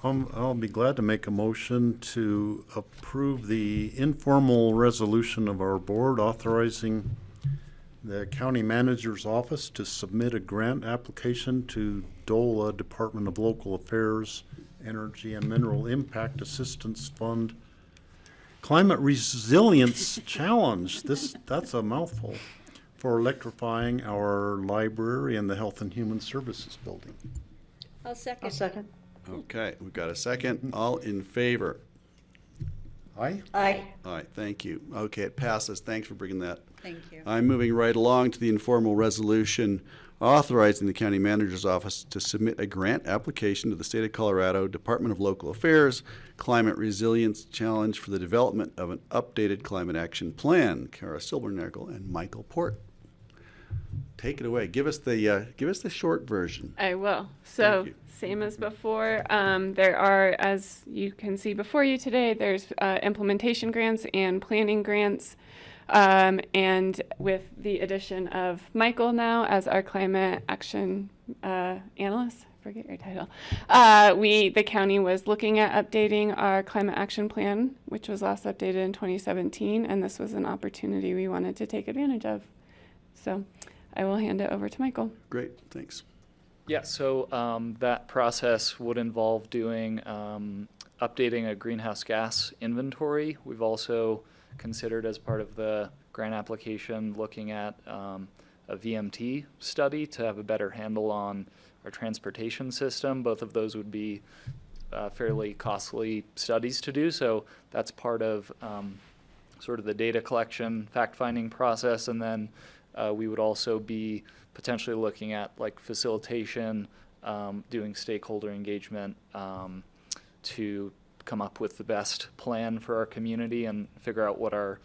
I'll be glad to make a motion to approve the informal resolution of our board authorizing the county manager's office to submit a grant application to DOLA, Department of Local Affairs, Energy and Mineral Impact Assistance Fund, Climate Resilience Challenge. That's a mouthful. For electrifying our library and the Health and Human Services building. I'll second. I'll second. Okay, we've got a second. All in favor? Aye? Aye. All right, thank you. Okay, it passes. Thanks for bringing that. Thank you. I'm moving right along to the informal resolution authorizing the county manager's office to submit a grant application to the state of Colorado Department of Local Affairs Climate Resilience Challenge for the development of an updated climate action plan. Kara Silbernagle and Michael Port. Take it away. Give us the short version. I will. So same as before. There are, as you can see before you today, there's implementation grants and planning grants. And with the addition of Michael now as our climate action analyst, forget your title, the county was looking at updating our climate action plan, which was last updated in 2017, and this was an opportunity we wanted to take advantage of. So I will hand it over to Michael. Great, thanks. Yeah, so that process would involve doing updating a greenhouse gas inventory. We've also considered, as part of the grant application, looking at a VMT study to have a better handle on our transportation system. Both of those would be fairly costly studies to do, so that's part of sort of the data collection, fact-finding process, and then we would also be potentially looking at like facilitation, doing stakeholder engagement to come up with the best plan for our community and figure out what our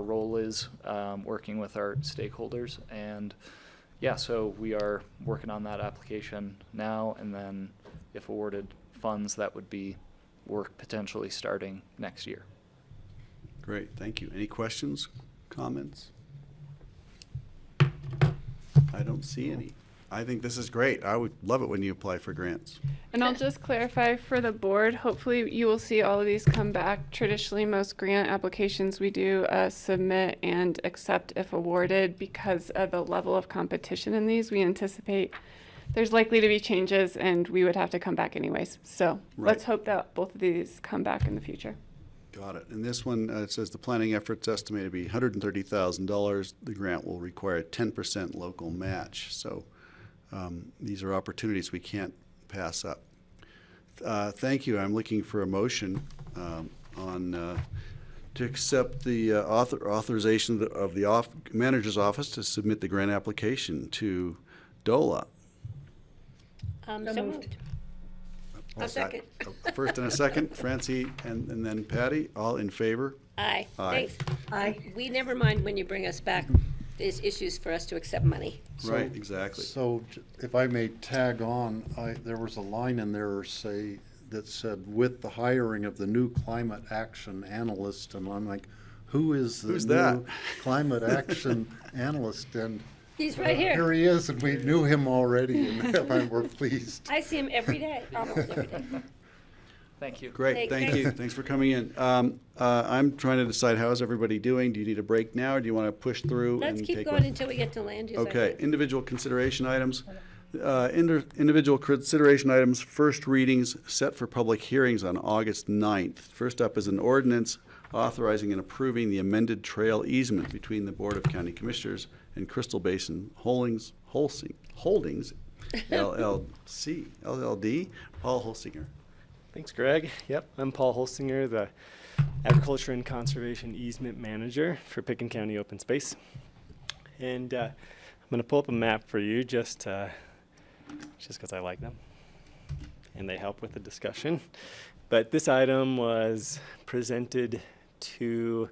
role is, working with our stakeholders. And yeah, so we are working on that application now, and then if awarded funds, that would be work potentially starting next year. Great, thank you. Any questions, comments? I don't see any. I think this is great. I would love it when you apply for grants. And I'll just clarify for the board, hopefully you will see all of these come back. Traditionally, most grant applications we do submit and accept if awarded. Because of the level of competition in these, we anticipate there's likely to be changes and we would have to come back anyways. So let's hope that both of these come back in the future. Got it. And this one, it says the planning effort's estimated to be $130,000. The grant will require a 10% local match. So these are opportunities we can't pass up. Thank you. I'm looking for a motion to accept the authorization of the manager's office to submit the grant application to DOLA. So moved. A second. First and a second, Francie and then Patty, all in favor? Aye. Aye. Thanks. Aye. We never mind when you bring us back. There's issues for us to accept money. Right, exactly. So if I may tag on, there was a line in there that said, with the hiring of the new climate action analyst, and I'm like, who's that? New climate action analyst? And He's right here. Here he is, and we knew him already, and we're pleased. I see him every day, almost every day. Thank you. Great, thank you. Thanks for coming in. I'm trying to decide, how is everybody doing? Do you need a break now, or do you want to push through? Let's and keep take going one? until we get to land use. I Okay, think. individual consideration items. Individual consideration items, first readings set for public hearings on August 9th. First up is an ordinance authorizing and approving the amended trail easement between the Board of County Commissioners and Crystal Basin Holdings, LLD. Paul Holsinger. Thanks, Greg. Yep, I'm Paul Holsinger, the Agriculture and Conservation Easement Manager for Picken County Open Space. And I'm going to pull up a map for you just because I like them. And they help with the discussion. But this item was presented to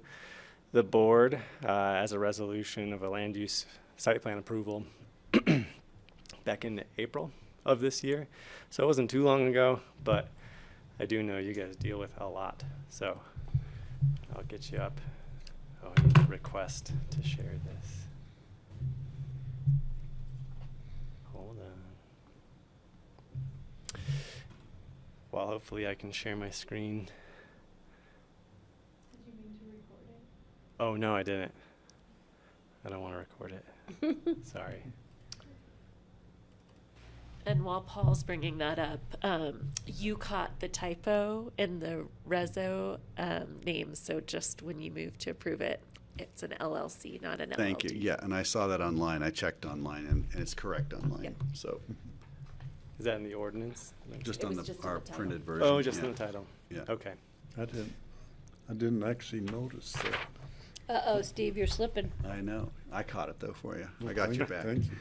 the board as a resolution of a land use site plan approval back in April of this year. So it wasn't too long ago, but I do know you guys deal with a lot, so I'll get you up. Oh, I need a request to share this. Hold on. Well, hopefully I can share my screen. Did you mean to record it? Oh, no, I didn't. I don't want to record it. Sorry. And while Paul's bringing that up, you caught the typo in the reso name, so just when you move to approve it, it's an LLC, not an LLD. Thank you. Yeah, and I saw that online. I checked online, and it's correct online. Yep. So Is that in the ordinance? just It on was just in our the title. printed version. Oh, just yeah. in the title. Yeah. Okay. I didn't actually notice that. Uh-oh, Steve, you're slipping. I know. I caught it though for you. I got your back. Thank you.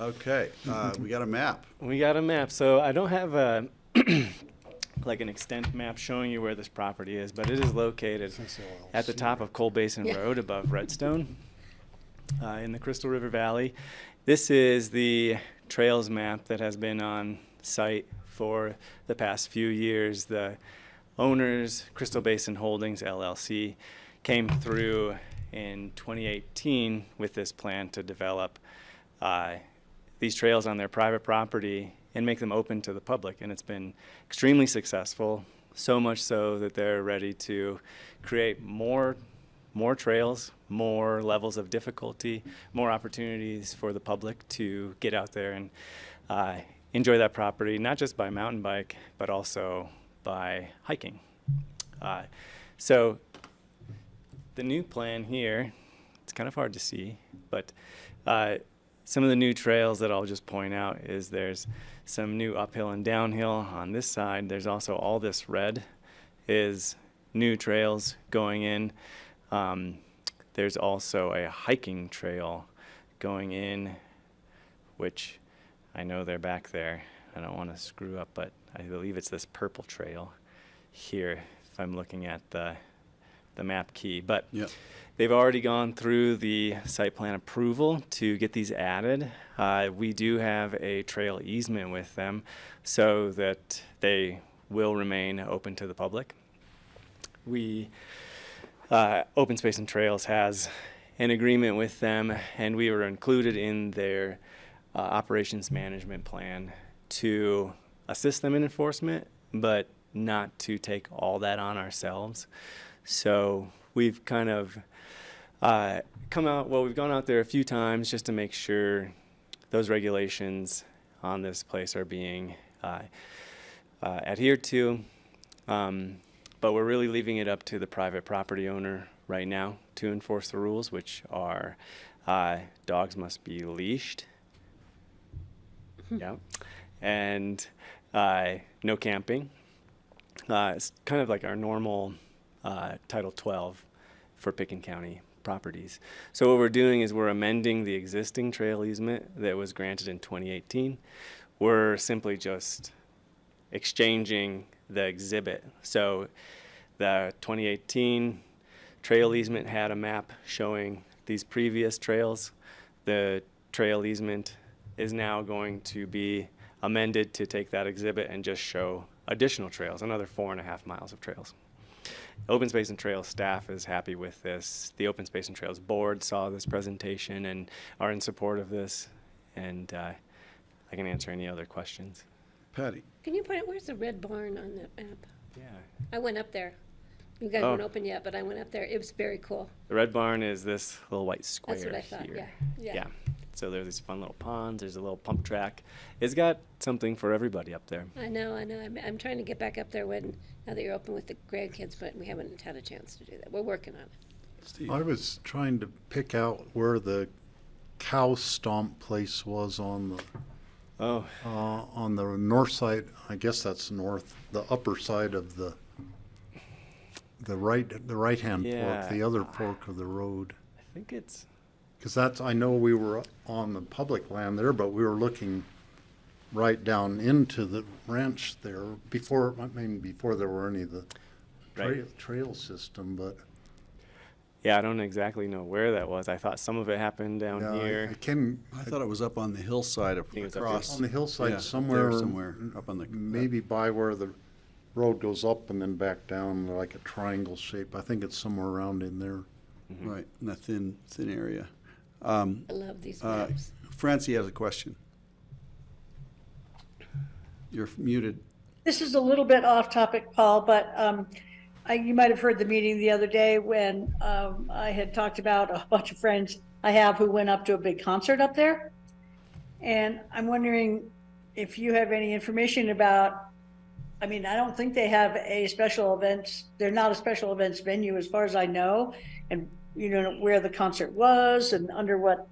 Okay, we got a map. We got a map. So I don't have a like an extent map showing you where this property is, but it is located at the top of Coal Basin Yeah. Road above Redstone in the Crystal River Valley. This is the trails map that has been on site for the past few years. The owners, Crystal Basin Holdings LLC, came through in 2018 with this plan to develop these trails on their private property and make them open to the public. And it's been extremely successful, so much so that they're ready to create more trails, more levels of difficulty, more opportunities for the public to get out there and enjoy that property, not just by mountain bike, but also by hiking. So the new plan here, it's kind of hard to see, but some of the new trails that I'll just point out is there's some new uphill and downhill on this side. There's also all this red is new trails going in. There's also a hiking trail going in, which I know they're back there. I don't want to screw up, but I believe it's this purple trail here, if I'm looking at the map key. But Yep. they've already gone through the site plan approval to get these added. We do have a trail easement with them so that they will remain open to the public. Open Space and Trails has an agreement with them, and we were included in their operations management plan to assist them in enforcement, but not to take all that on ourselves. So we've kind of we've gone out there a few times just to make sure those regulations on this place are being adhered to. But we're really leaving it up to the private property owner right now to enforce the rules, which are dogs must be leashed. Yeah. And no camping. It's kind of like our normal Title 12 for Picken County properties. So what we're doing is we're amending the existing trail easement that was granted in 2018. We're simply just exchanging the exhibit. So the 2018 trail easement had a map showing these previous trails. The trail easement is now going to be amended to take that exhibit and just show additional trails, another 4.5 miles of trails. Open Space and Trails staff is happy with this. The Open Space and Trails board saw this presentation and are in support of this. And I can answer any other questions. Patty. Can you point out, where's the red barn on that map? Yeah. I went up there. You guys weren't open yet, but I went up there. It was very cool. The red barn is this little white square That's what I thought, here. yeah. So there's these fun little ponds. There's a little pump track. It's got something for everybody up there. I know. I'm trying to get back up there now that you're open with the grandkids, but we haven't had a chance to do that. We're working on it. Steve. I was trying to pick out where the cow stomp place was on the north side. I guess that's north, the upper side of the right hand fork, the other fork of the road. I think it's because I know we were on the public land there, but we were looking right down into the ranch there before there were any of the trail system, but. Yeah, I don't exactly know where that was. I thought some of it happened down here. I thought it was up on the hillside across. On the hillside Yeah, somewhere up on the. maybe by where the road goes up and then back down like a triangle shape. I think it's somewhere around in there. Mm-hmm. Right, in that thin area. I love these maps. Francie has a question. You're muted. This is a little bit off topic, Paul, but you might have heard the meeting the other day when I had talked about a bunch of friends I have who went up to a big concert up there. And I'm wondering if you have any information about, I don't think they have a special events, they're not a special events venue as far as I know, and you know where the concert was and under what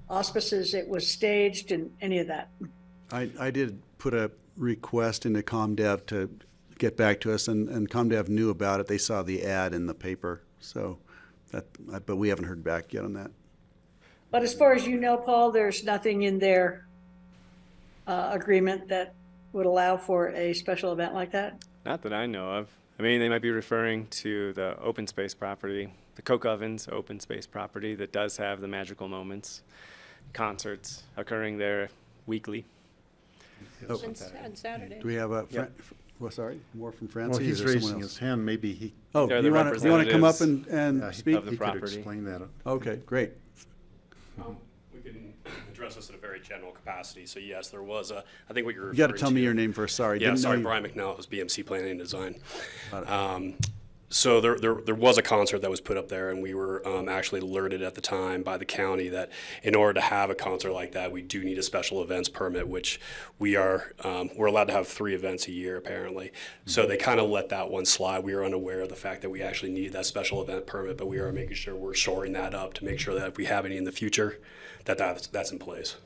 auspices it was staged and any of that. I did put a request into ComDev to get back to us, and ComDev knew about it. They saw the ad in the paper, but we haven't heard back yet on that. But as far as you know, Paul, there's nothing in their agreement that would allow for a special event like that? Not that I know of. They might be referring to the open space property, the Coke Ovens open space property that does have the magical moments, concerts occurring there weekly. On Saturday. Do we have more from Francie? Well, he's raising his hand. Maybe he. Oh, They're you want to come up and speak? of the He could property. explain that. Okay, great. We can address this in a very general capacity. So yes, there was I think what you're referring You got to tell me your name first. Sorry. Yeah, Didn't know sorry, you- Brian McNell. It was BMC Planning and Design. So there was a concert that was put up there, and we were actually alerted at the time by the county that in order to have a concert like that, we do need a special events permit, which we're allowed to have 3 events a year apparently. So they kind of let that one slide. We were unaware of the fact that we actually needed that special event permit, but we are making sure we're shoring that up to make sure that if we have any in the future, that's in place.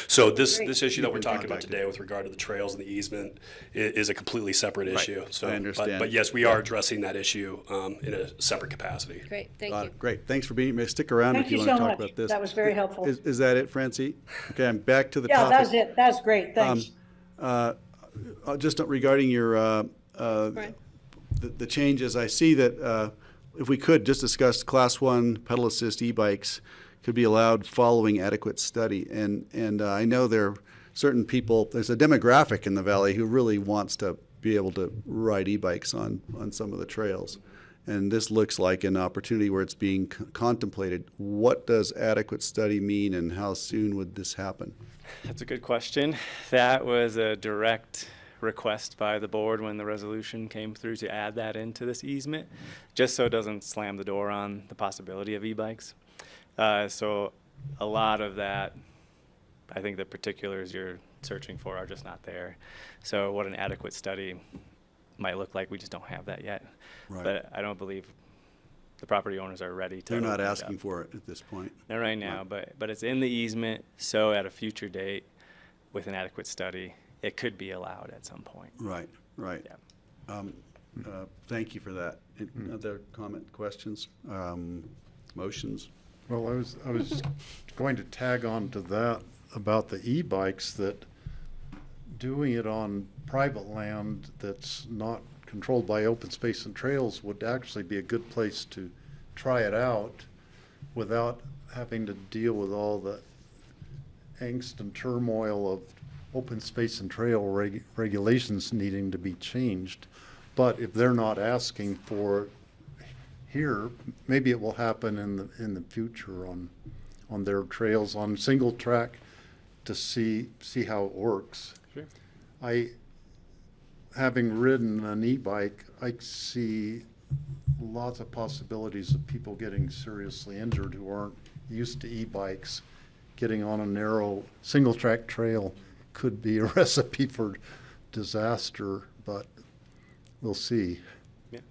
So this issue that we're talking about today with regard to the trails and the easement is a completely separate issue. So, I understand. But yes, we are addressing that issue in a separate capacity. Great, thank you. Great. Thanks for being here. Stick around Thank if you you want to so talk much. about this. That was very helpful. Is that it, Francie? Okay, I'm back to the Yeah, topic. that's it. That's great. Thanks. Just regarding your the changes, I see that if we could just discuss Class 1 pedal assist e-bikes could be allowed following adequate study. And I know there are certain people, there's a demographic in the valley who really wants to be able to ride e-bikes on some of the trails. And this looks like an opportunity where it's being contemplated. What does adequate study mean, and how soon would this happen? That's a good question. That was a direct request by the board when the resolution came through to add that into this easement, just so it doesn't slam the door on the possibility of e-bikes. So a lot of that, I think the particulars you're searching for are just not there. So what an adequate study might look like, we just don't have that yet. Right. But I don't believe the property owners are ready to. They're not open it asking up. for it at this point. Not right now, but it's in the easement, so at a future date, with an adequate study, it could be allowed at some point. Right, right. Yeah. Thank you for that. Other comment, questions, motions? Well, I was going to tag on to that about the e-bikes, that doing it on private land that's not controlled by open space and trails would actually be a good place to try it out without having to deal with all the angst and turmoil of open space and trail regulations needing to be changed. But if they're not asking for it here, maybe it will happen in the future on their trails, on single track, to see how it works. Sure. Having ridden an e-bike, I see lots of possibilities of people getting seriously injured who aren't used to e-bikes. Getting on a narrow single track trail could be a recipe for disaster, but we'll see. Yeah.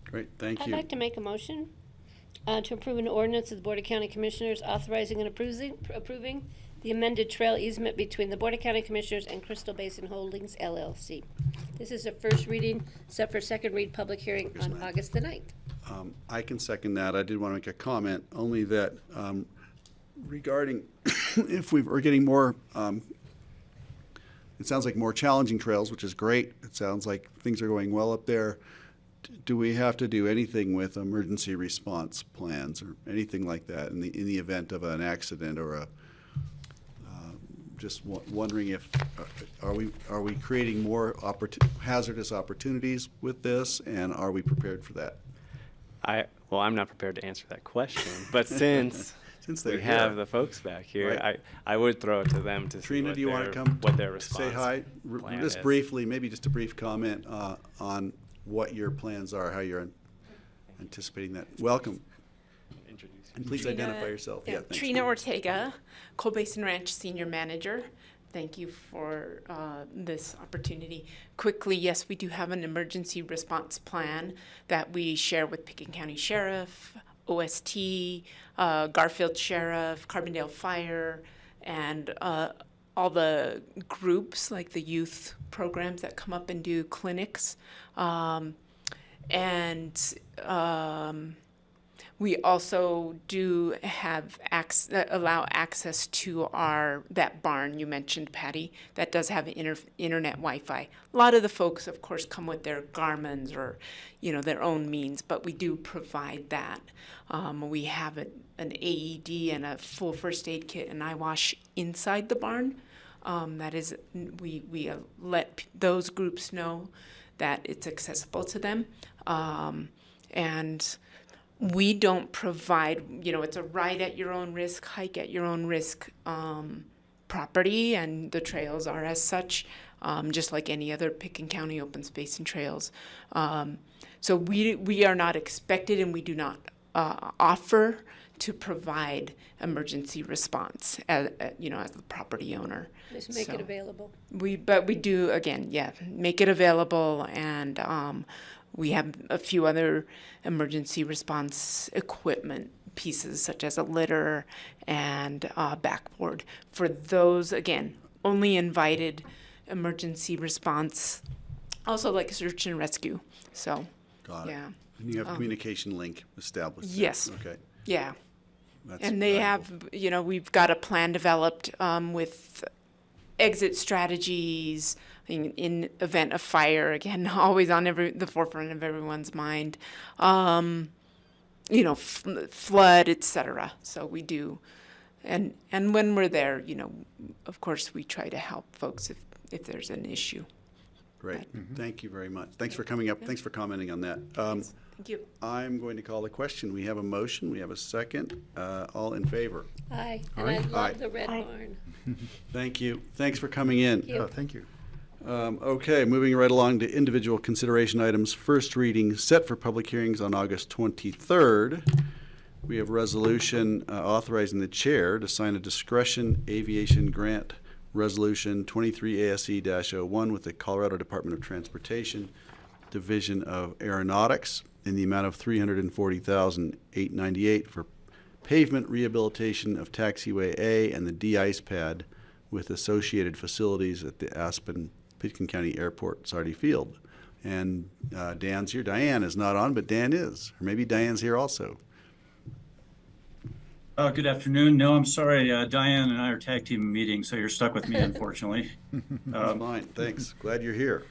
Great, thank I'd you. like to make a motion to approve an ordinance of the Board of County Commissioners authorizing and approving the amended trail easement between the Board of County Commissioners and Crystal Basin Holdings LLC. This is a first reading, set for second read public hearing on August the 9th. I can second that. I did want to make a comment, only that regarding if we're getting more, it sounds like more challenging trails, which is great. It sounds like things are going well up there. Do we have to do anything with emergency response plans or anything like that in the event of an accident or a just wondering if are we creating more hazardous opportunities with this, and are we prepared for that? Well, I'm not prepared to answer that question, but since we have the folks back here, right. I would throw it to them to Trina, see do you want to come what their response say hi? plan Just is. briefly, maybe just a brief comment on what your plans are, how you're anticipating that. Welcome. And please Trina, identify yourself. Yeah, thanks. Trina Ortega, Cold Basin Ranch Senior Manager. Thank you for this opportunity. Quickly, yes, we do have an emergency response plan that we share with Pickett County Sheriff, OST, Garfield Sheriff, Carbondale Fire, and all the groups like the youth programs that come up and do clinics. We also do have allow access to that barn you mentioned, Patty, that does have internet Wi-Fi. A lot of the folks, of course, come with their Garmins or, their own means, but we do provide that. We have an AED and a full first aid kit and eye wash inside the barn. That is, we let those groups know that it's accessible to them, and we don't provide, it's a ride at your own risk, hike at your own risk property, and the trails are as such, just like any other Pickett County open space and trails. So we are not expected, and we do not offer to provide emergency response as the property owner. Just make it available. But we do, again, make it available, and we have a few other emergency response equipment pieces, such as a litter and a backboard. For those, again, only invited emergency response, also like search and rescue. So, Got it. And you have a communication link established. Yes. Okay. Yeah. That's and they valuable. have, we've got a plan developed with exit strategies in event of fire, again, always on the forefront of everyone's mind, flood, etc. So we do. And when we're there, of course, we try to help folks if there's an issue. Great. Thank you very much. Thanks for coming up. Thanks for commenting on that. Thank you. I'm going to call the question. We have a motion. We have a second. All in favor? Aye. All And right. I love Aye. the red barn. Thank you. Thanks for coming in. Thank you. Thank you. Okay, moving right along to individual consideration items. First reading set for public hearings on August 23rd. We have resolution authorizing the chair to sign a discretion aviation grant resolution 23 ASE-01 with the Colorado Department of Transportation, Division of Aeronautics, in the amount of $340,898 for pavement rehabilitation of taxiway A and the de-ice pad with associated facilities at the Pitkin County Airport, Sardi Field. And Dan's here. Diane is not on, but Dan is. Or maybe Diane's here also. Good afternoon. No, I'm sorry. Diane and I are tag team meeting, so you're stuck with me, unfortunately. That's fine. Thanks. Glad you're here.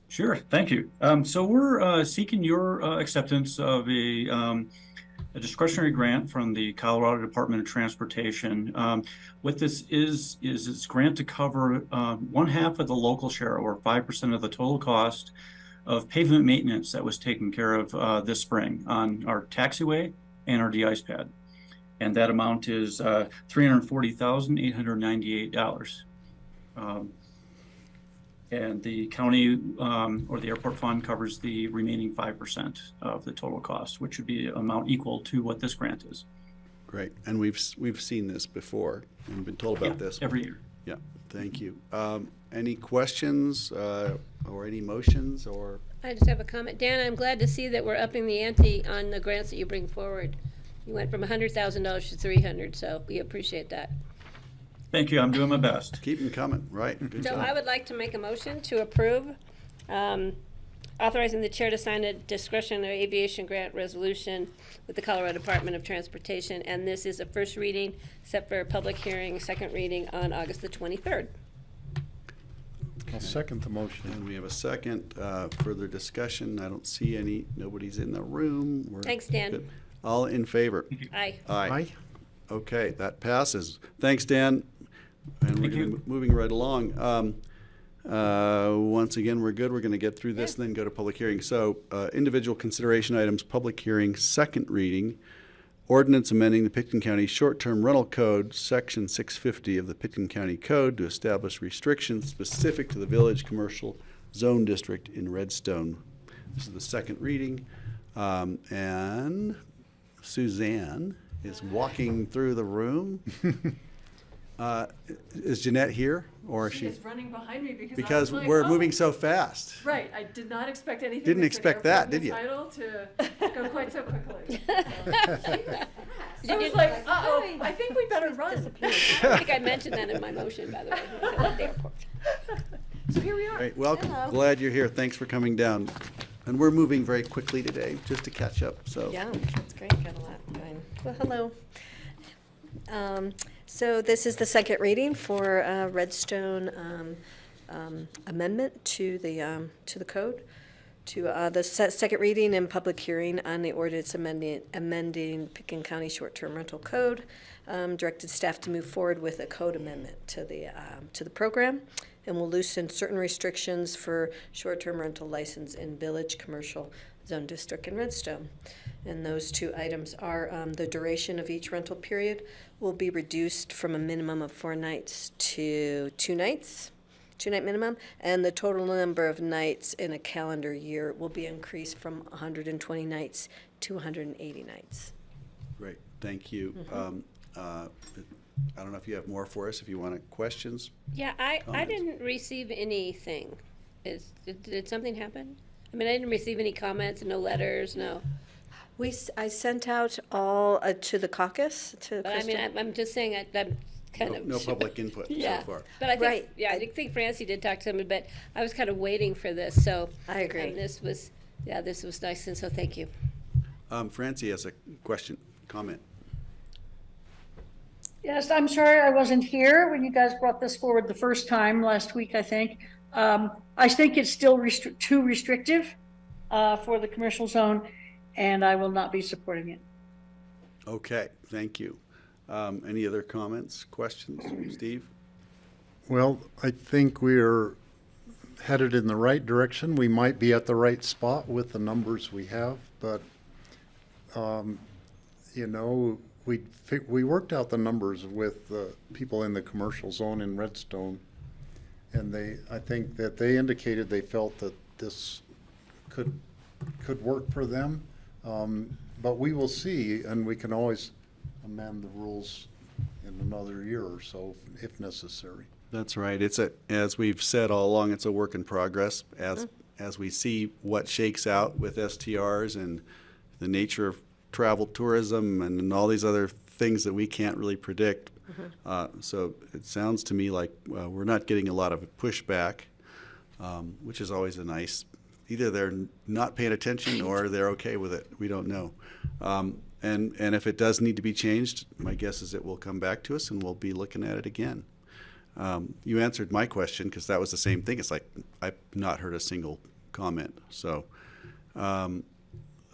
Sure. Thank you. So we're seeking your acceptance of a discretionary grant from the Colorado Department of Transportation. What this is it's grant to cover 1/2 of the local share, or 5% of the total cost of pavement maintenance that was taken care of this spring on our taxiway and our de-ice pad. And that amount is $340,898. And the county or the airport fund covers the remaining 5% of the total cost, which would be an amount equal to what this grant is. Great. And we've seen this before and been told about this every year. Yeah. Thank you. Any questions or any motions or? I just have a comment. Dan, I'm glad to see that we're upping the ante on the grants that you bring forward. You went from $100,000 to $300,000, so we appreciate that. Thank you. I'm doing my best. Keep them coming. Right. Good So job. I would like to make a motion to approve authorizing the chair to sign a discretionary aviation grant resolution with the Colorado Department of Transportation. And this is a first reading, set for a public hearing, second reading on August the 23rd. I'll second the motion. And we have a second. Further discussion. I don't see any. Nobody's in the room. Thanks, Dan. Good. All in favor? Aye. Aye. Okay, that passes. Thanks, Dan. And we're going to be moving right along. Once again, we're good. We're going to get through this and then go to public hearing. So individual consideration items, public hearing, second reading. Ordinance amending the Pitkin County Short-Term Rental Code, Section 650 of the Pitkin County Code to establish restrictions specific to the Village Commercial Zone District in Redstone. This is the second reading. And Suzanne is walking through the room. Is Jeanette here, or is she? She is running behind me because Because I was like, we're oh. moving so fast. Right, I did not expect anything. Didn't that's an expect that, airport did you? Title to go quite so quickly. You I was did- like, uh-oh, I think we better run. I don't think I mentioned that in my motion, by the way. At the airport. So here we are. Great, welcome. Hello. Glad you're here. Thanks for coming down. And we're moving very quickly today, just to catch up, so. Yeah, that's great. Got a lot going. Well, hello. So this is the second reading for Redstone amendment to the code, to the second reading and public hearing on the ordinance amending Pitkin County short-term rental code. Directed staff to move forward with a code amendment to the program, and will loosen certain restrictions for short-term rental license in Village Commercial Zone District in Redstone. And those two items are the duration of each rental period will be reduced from a minimum of 4 nights to 2 nights, 2-night minimum, and the total number of nights in a calendar year will be increased from 120 nights to 180 nights. Great, thank you. I don't know if you have more for us, if you want questions. Yeah, I Comments? didn't receive anything. Did something happen? I mean, I didn't receive any comments, no letters, no. I sent out all to the caucus, to But I mean, Crystal. I'm just saying, I'm kind of. No public input so Yeah. far. But I think, Right. yeah, I think Francie did talk to somebody, but I was kind of waiting for this, so. I agree. And this was nice, and so thank you. Francie has a question, comment. Yes, I'm sorry I wasn't here when you guys brought this forward the first time last week, I think. I think it's still too restrictive for the commercial zone, and I will not be supporting it. Okay, thank you. Any other comments, questions? Steve? Well, I think we're headed in the right direction. We might be at the right spot with the numbers we have, but, you know, we worked out the numbers with the people in the commercial zone in Redstone, and I think that they indicated they felt that this could work for them. But we will see, and we can always amend the rules in another year or so if necessary. That's right. As we've said all along, it's a work in progress. As we see what shakes out with STRs and the nature of travel tourism and all these other things that we can't really predict, So it sounds to me like we're not getting a lot of pushback, which is always a nice, either they're not paying attention or they're okay with it. We don't know. And if it does need to be changed, my guess is it will come back to us and we'll be looking at it again. You answered my question because that was the same thing. It's like I've not heard a single comment. So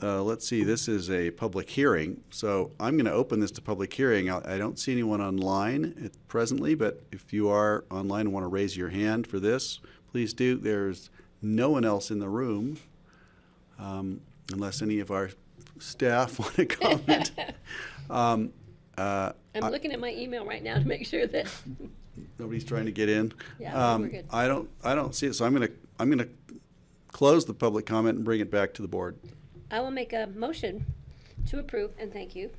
let's see, this is a public hearing. So I'm going to open this to public hearing. I don't see anyone online presently, but if you are online and want to raise your hand for this, please do. There's no one else in the room unless any of our staff want to comment. I'm looking at my email right now to make sure that. Nobody's trying to get in. Yeah, we're good. I don't see it, so I'm gonna close the public comment and bring it back to the board. I will make a motion to approve, and thank you,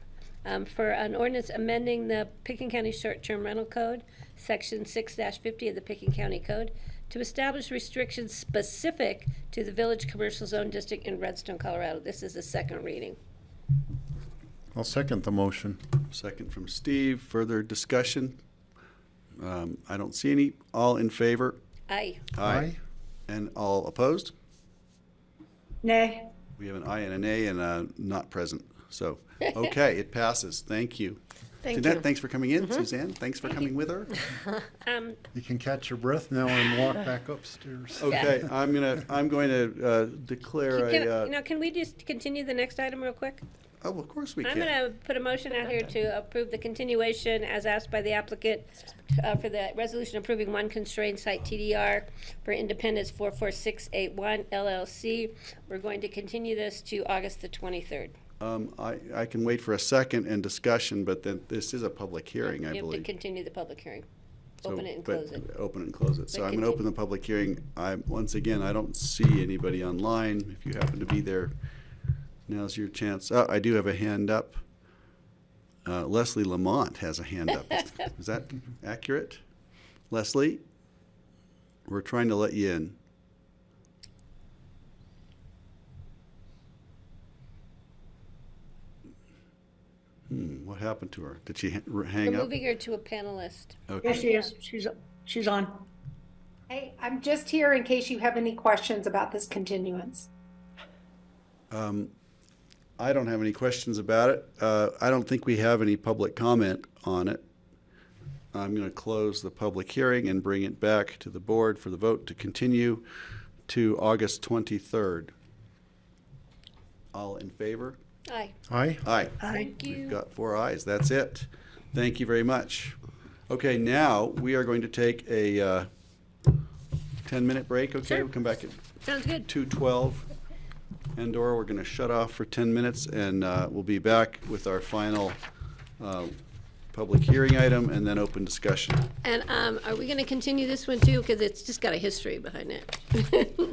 for an ordinance amending the Pickens County Short-Term Rental Code, Section 6-50 of the Pickens County Code, to establish restrictions specific to the Village Commercial Zone District in Redstone, Colorado. This is the second reading. I'll second the motion. Second from Steve. Further discussion? I don't see any. All in favor? Aye. Aye. And all opposed? Nay. We have an aye and a nay and a not present. So, okay, it passes. Thank you. Thank Jeanette, you. thanks for coming in. Suzanne, thanks for coming with her. You can catch your breath now and walk back upstairs. Okay, I'm going to declare Can we just continue the next item real quick? Oh, of course we I'm can. going to put a motion out here to approve the continuation as asked by the applicant for the resolution approving one constrained site TDR for Independence 44681 LLC. We're going to continue this to August the 23rd. I can wait for a second and discussion, but then this is a public hearing, I You have to believe. continue the public hearing. So, Open it and but close it. Open and close it. So But I'm going to open the public hearing. Once again, I don't see anybody online. If you happen to be there, now's your chance. Oh, I do have a hand up. Leslie Lamont has a hand up. Is that accurate? Leslie, we're trying to let you in. What happened to her? Did she hang We're up? moving her to a panelist. Okay. Yes, she is. She's on. Hey, I'm just here in case you have any questions about this continuance. I don't have any questions about it. I don't think we have any public comment on it. I'm going to close the public hearing and bring it back to the board for the vote to continue to August 23rd. All in favor? Aye. Aye. Aye. Thank you. We've got 4 ayes. That's it. Thank you very much. Okay, now we are going to take a 10-minute break. Okay, Sure. we'll come back at Sounds good. 2:12. Andorra, we're going to shut off for 10 minutes, and we'll be back with our final public hearing item and then open discussion. And are we going to continue this one too? Because it's just got a history behind it.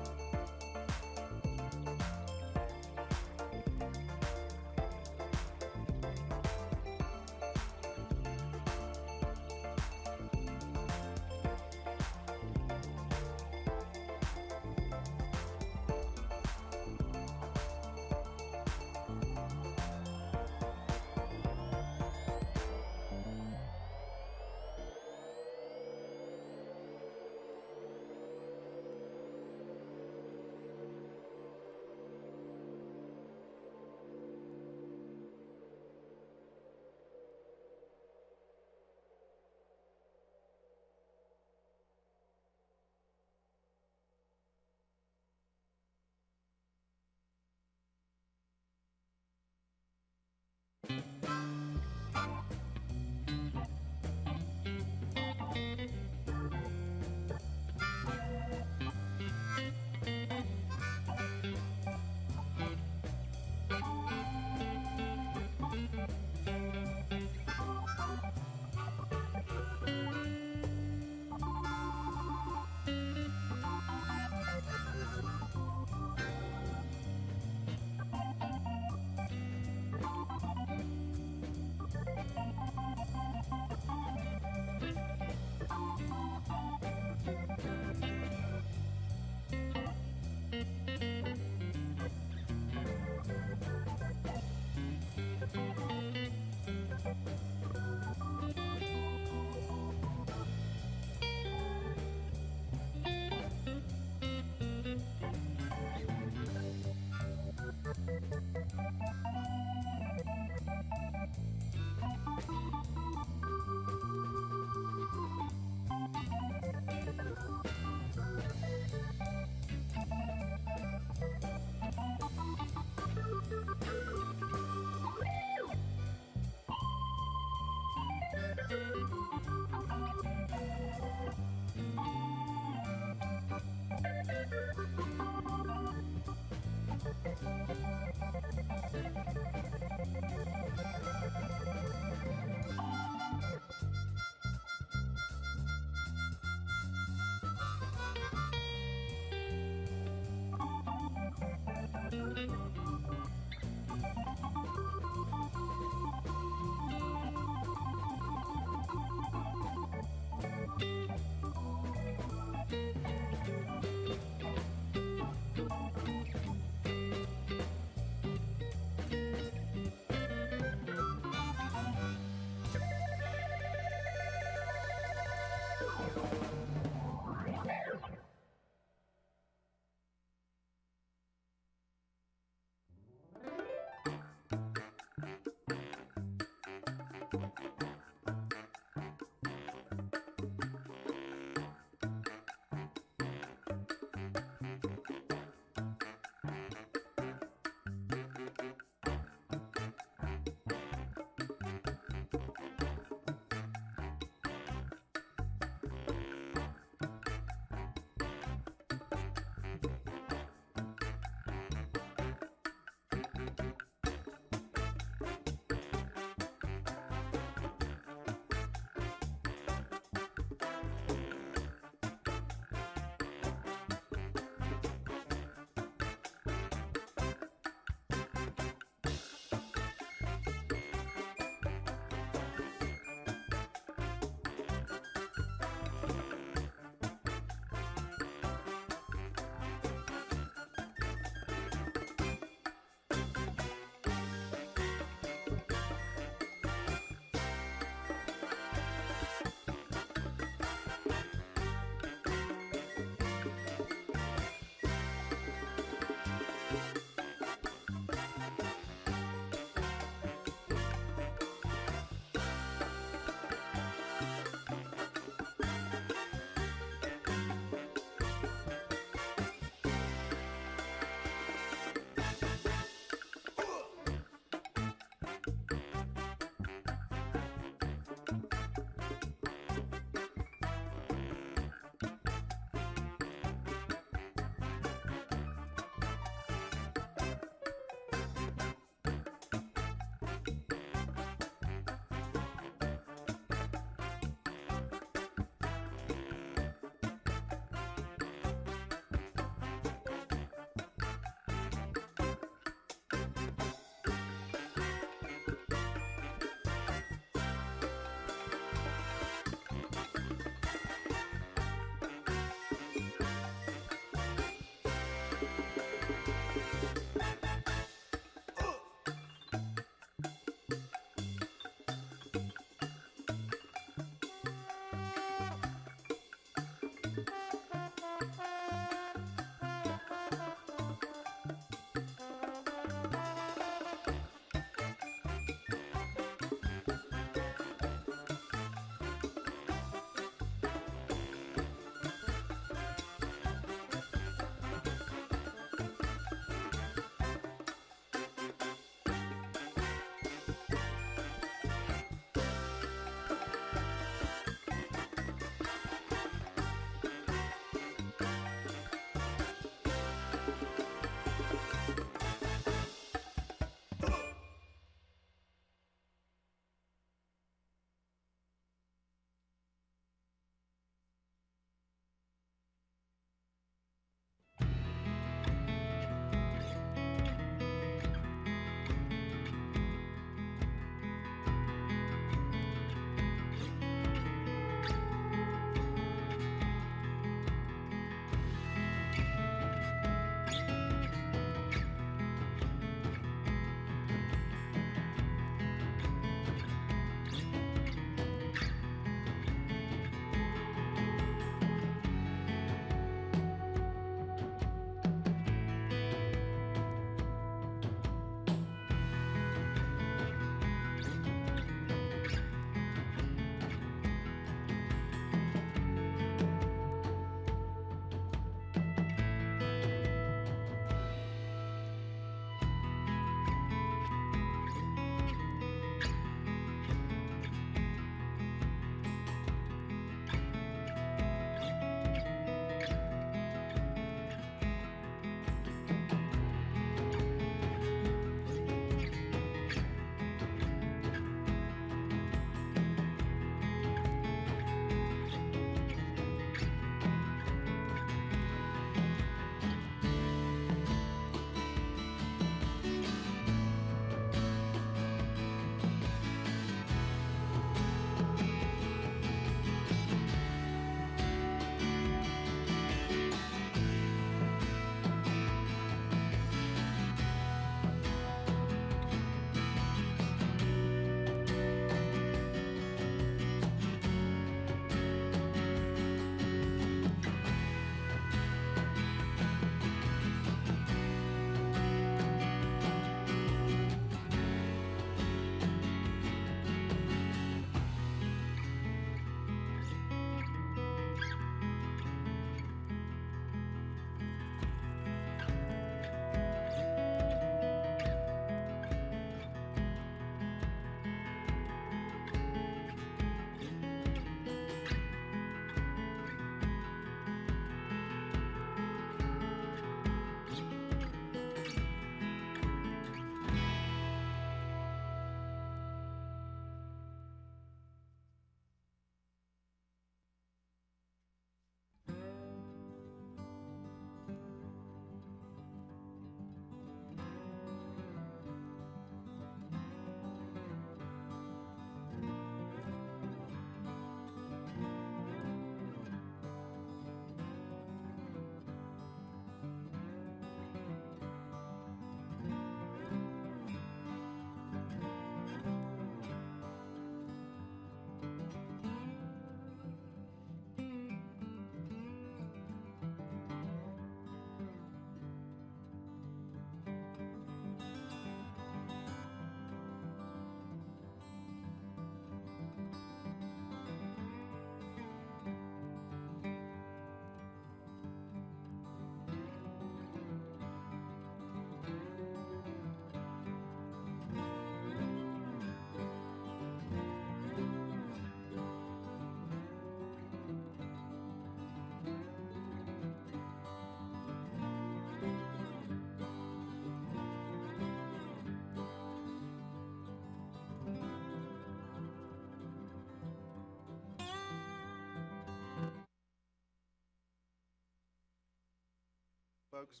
folks.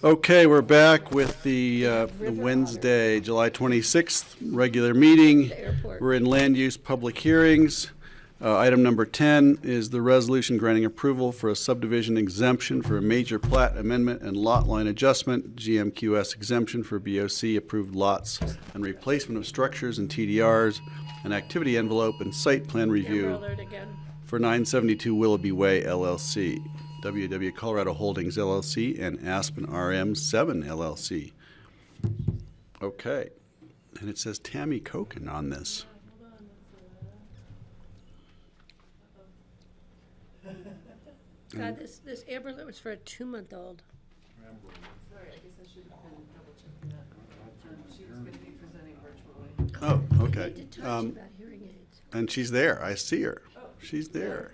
Okay, we're back with the Wednesday, July 26th regular meeting. We're in land use public hearings. Item number 10 is the resolution granting approval for a subdivision exemption for a major plat amendment and lot line adjustment, GMQS exemption for BOC approved lots and replacement of structures and TDRs, an activity envelope and site plan review for 972 Willoughby Way LLC, WW Colorado Holdings LLC, and Aspen RM 7 LLC. Okay, and it says Tammy Koken on this. God, this Amber Alert was for a 2-month-old. Sorry, I guess I should have been double checking that. She was going to be presenting virtually. Oh, okay. I did talk to you about hearing aids. And she's there. I see her. She's there.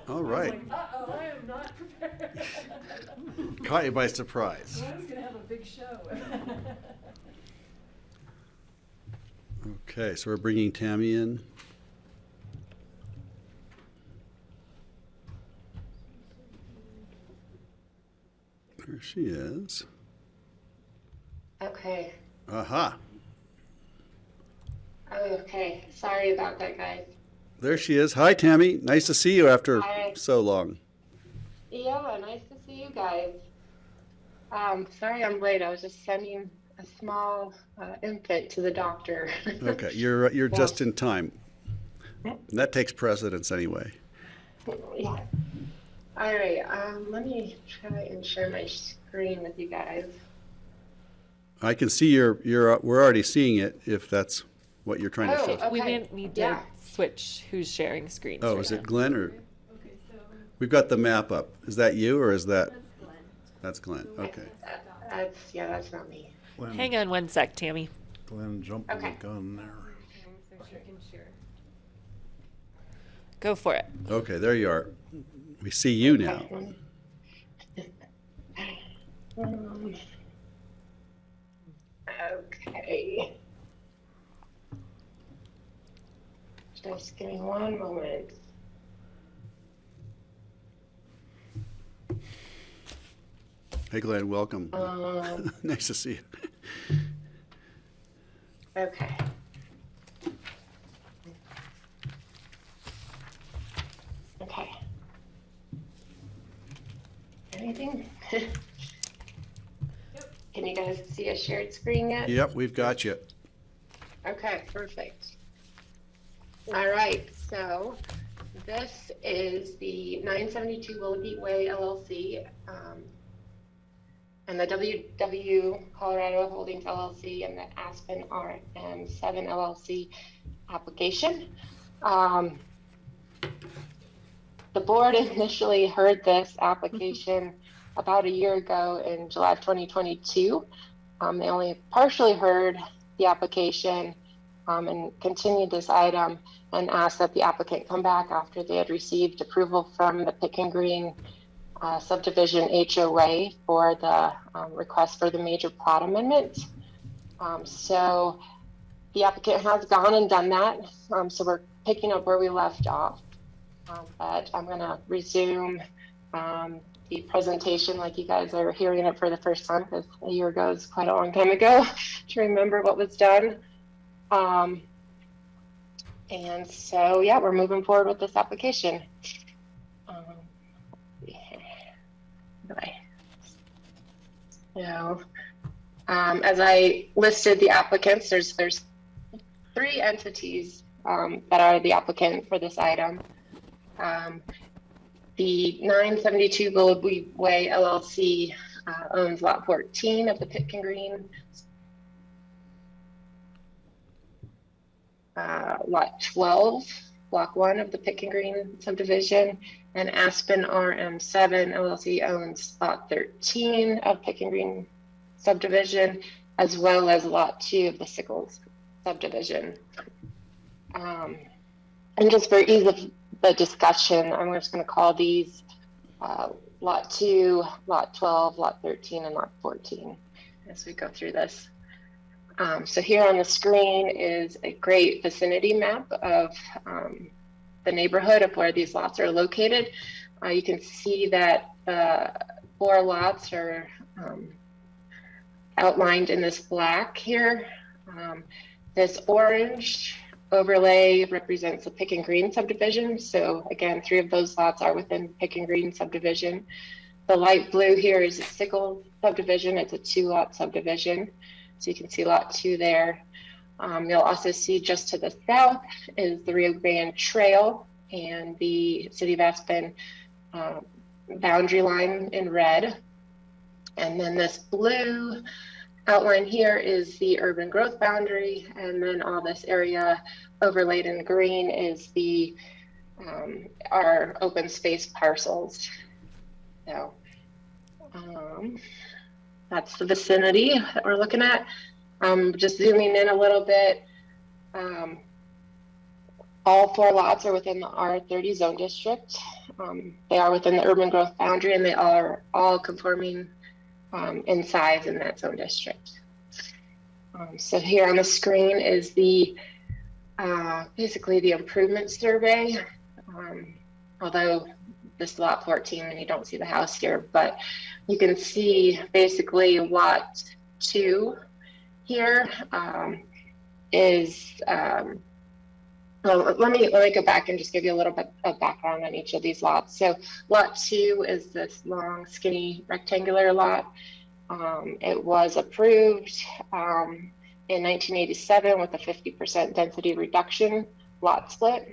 All right. Uh-oh, I am not prepared. Caught you by surprise. I was going to have a big show. Okay, so we're bringing Tammy in. There she is. Okay. Aha. Okay. Sorry about that, guys. There she is. Hi, Tammy. Nice to see you after so long. Yeah, nice to see you guys. Sorry I'm late. I was just sending a small infant to the doctor. Okay, you're just in time. And that takes precedence anyway. Yeah. All right. Let me try and share my screen with you guys. I can see we're already seeing it if that's what you're trying to show. Okay. We didn't need to switch who's sharing screens. Oh, is it Glenn or? We've got the map up. Is that you or is that? That's Glenn. Okay. That's not me. Glenn, Hang on one sec, Tammy. Glenn jumping the gun there. Go for it. Okay, there you are. We see you now. Okay. Just give me one moment. Hey, Glenn, welcome. Nice to see you. Okay. Okay. Anything? Can you guys see a shared screen yet? Yep, we've got you. Okay, perfect. All right, so this is the 972 Willoughby Way LLC and the WW Colorado Holdings LLC and the Aspen RM 7 LLC application. The board initially heard this application about a year ago in July of 2022. They only partially heard the application and continued this item and asked that the applicant come back after they had received approval from the Pick and Green subdivision HOA for the request for the major plot amendment. So the applicant has gone and done that. So we're picking up where we left off. But I'm going to resume the presentation like you guys are hearing it for the first time, because a year ago is quite a long time ago to remember what was done. And so, yeah, we're moving forward with this application. So, as I listed the applicants, there's 3 entities that are the applicant for this item. The 972 Willoughby Way LLC owns Lot 14 of the Pick and Green. Lot 12, Block 1 of the Pick and Green subdivision, and Aspen RM 7 LLC owns Lot 13 of Pick and Green subdivision, as well as Lot 2 of the Sickles subdivision. And just for ease of the discussion, I'm just going to call these Lot 2, Lot 12, Lot 13, and Lot 14 as we go through this. So here on the screen is a great vicinity map of the neighborhood of where these lots are located. You can see that the 4 lots are outlined in this black here. This orange overlay represents the Pick and Green subdivision. So again, 3 of those lots are within Pick and Green subdivision. The light blue here is a Sickle subdivision. It's a 2-lot subdivision. So you can see lot 2 there. You'll also see just to the south is the Rio Grande Trail and the City of Aspen boundary line in red. And then this blue outline here is the urban growth boundary, and then all this area overlaid in green is the our open space parcels. So that's the vicinity that we're looking at. Just zooming in a little bit, all 4 lots are within the R30 zone district. They are within the urban growth boundary, and they are all conforming in size in that zone district. So here on the screen is the basically the improvement survey. Although this lot 14, and you don't see the house here, but you can see basically lot 2 here is. Well, let me go back and just give you a little bit of background on each of these lots. So lot 2 is this long, skinny, rectangular lot. It was approved in 1987 with a 50% density reduction lot split.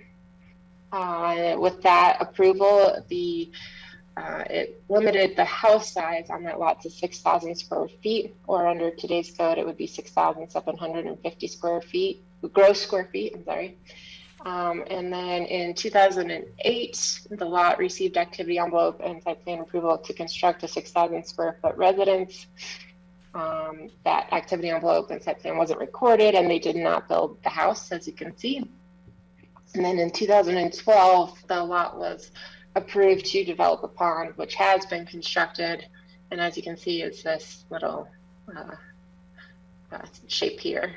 With that approval, it limited the house size on that lot to 6,000 square feet, or under today's code, it would be 6,750 square feet, gross square feet, I'm sorry. And then in 2008, the lot received activity envelope and site plan approval to construct a 6,000 square foot residence. That activity envelope and site plan wasn't recorded, and they did not build the house, as you can see. And then in 2012, the lot was approved to develop a pond, which has been constructed. And as you can see, it's this little shape here.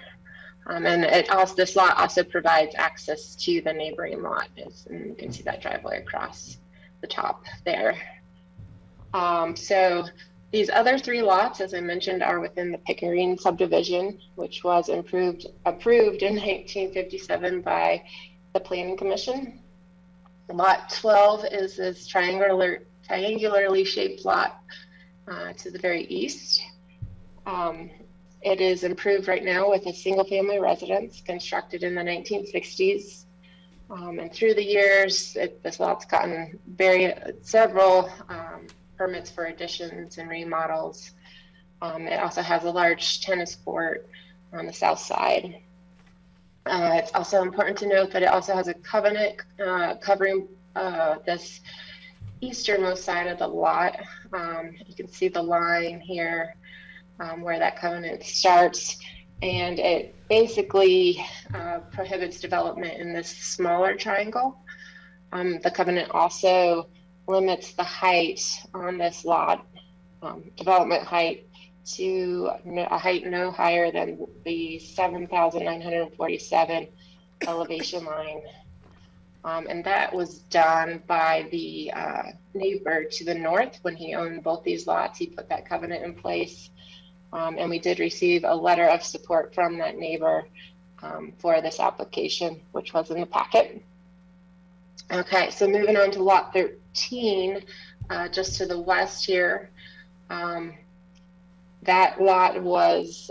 And it also, this lot also provides access to the neighboring lot, and you can see that driveway across the top there. So these other 3 lots, as I mentioned, are within the Pick and Green subdivision, which was approved in 1957 by the Planning Commission. Lot 12 is this triangularly shaped lot to the very east. It is improved right now with a single-family residence constructed in the 1960s. And through the years, this lot's gotten several permits for additions and remodels. It also has a large tennis court on the south side. It's also important to note that it also has a covenant covering this easternmost side of the lot. You can see the line here where that covenant starts, and it basically prohibits development in this smaller triangle. The covenant also limits the height on this lot, development height, to a height no higher than the 7,947 elevation line. And that was done by the neighbor to the north. When he owned both these lots, he put that covenant in place. And we did receive a letter of support from that neighbor for this application, which was in the packet. Okay, so moving on to lot 13, just to the west here. That lot was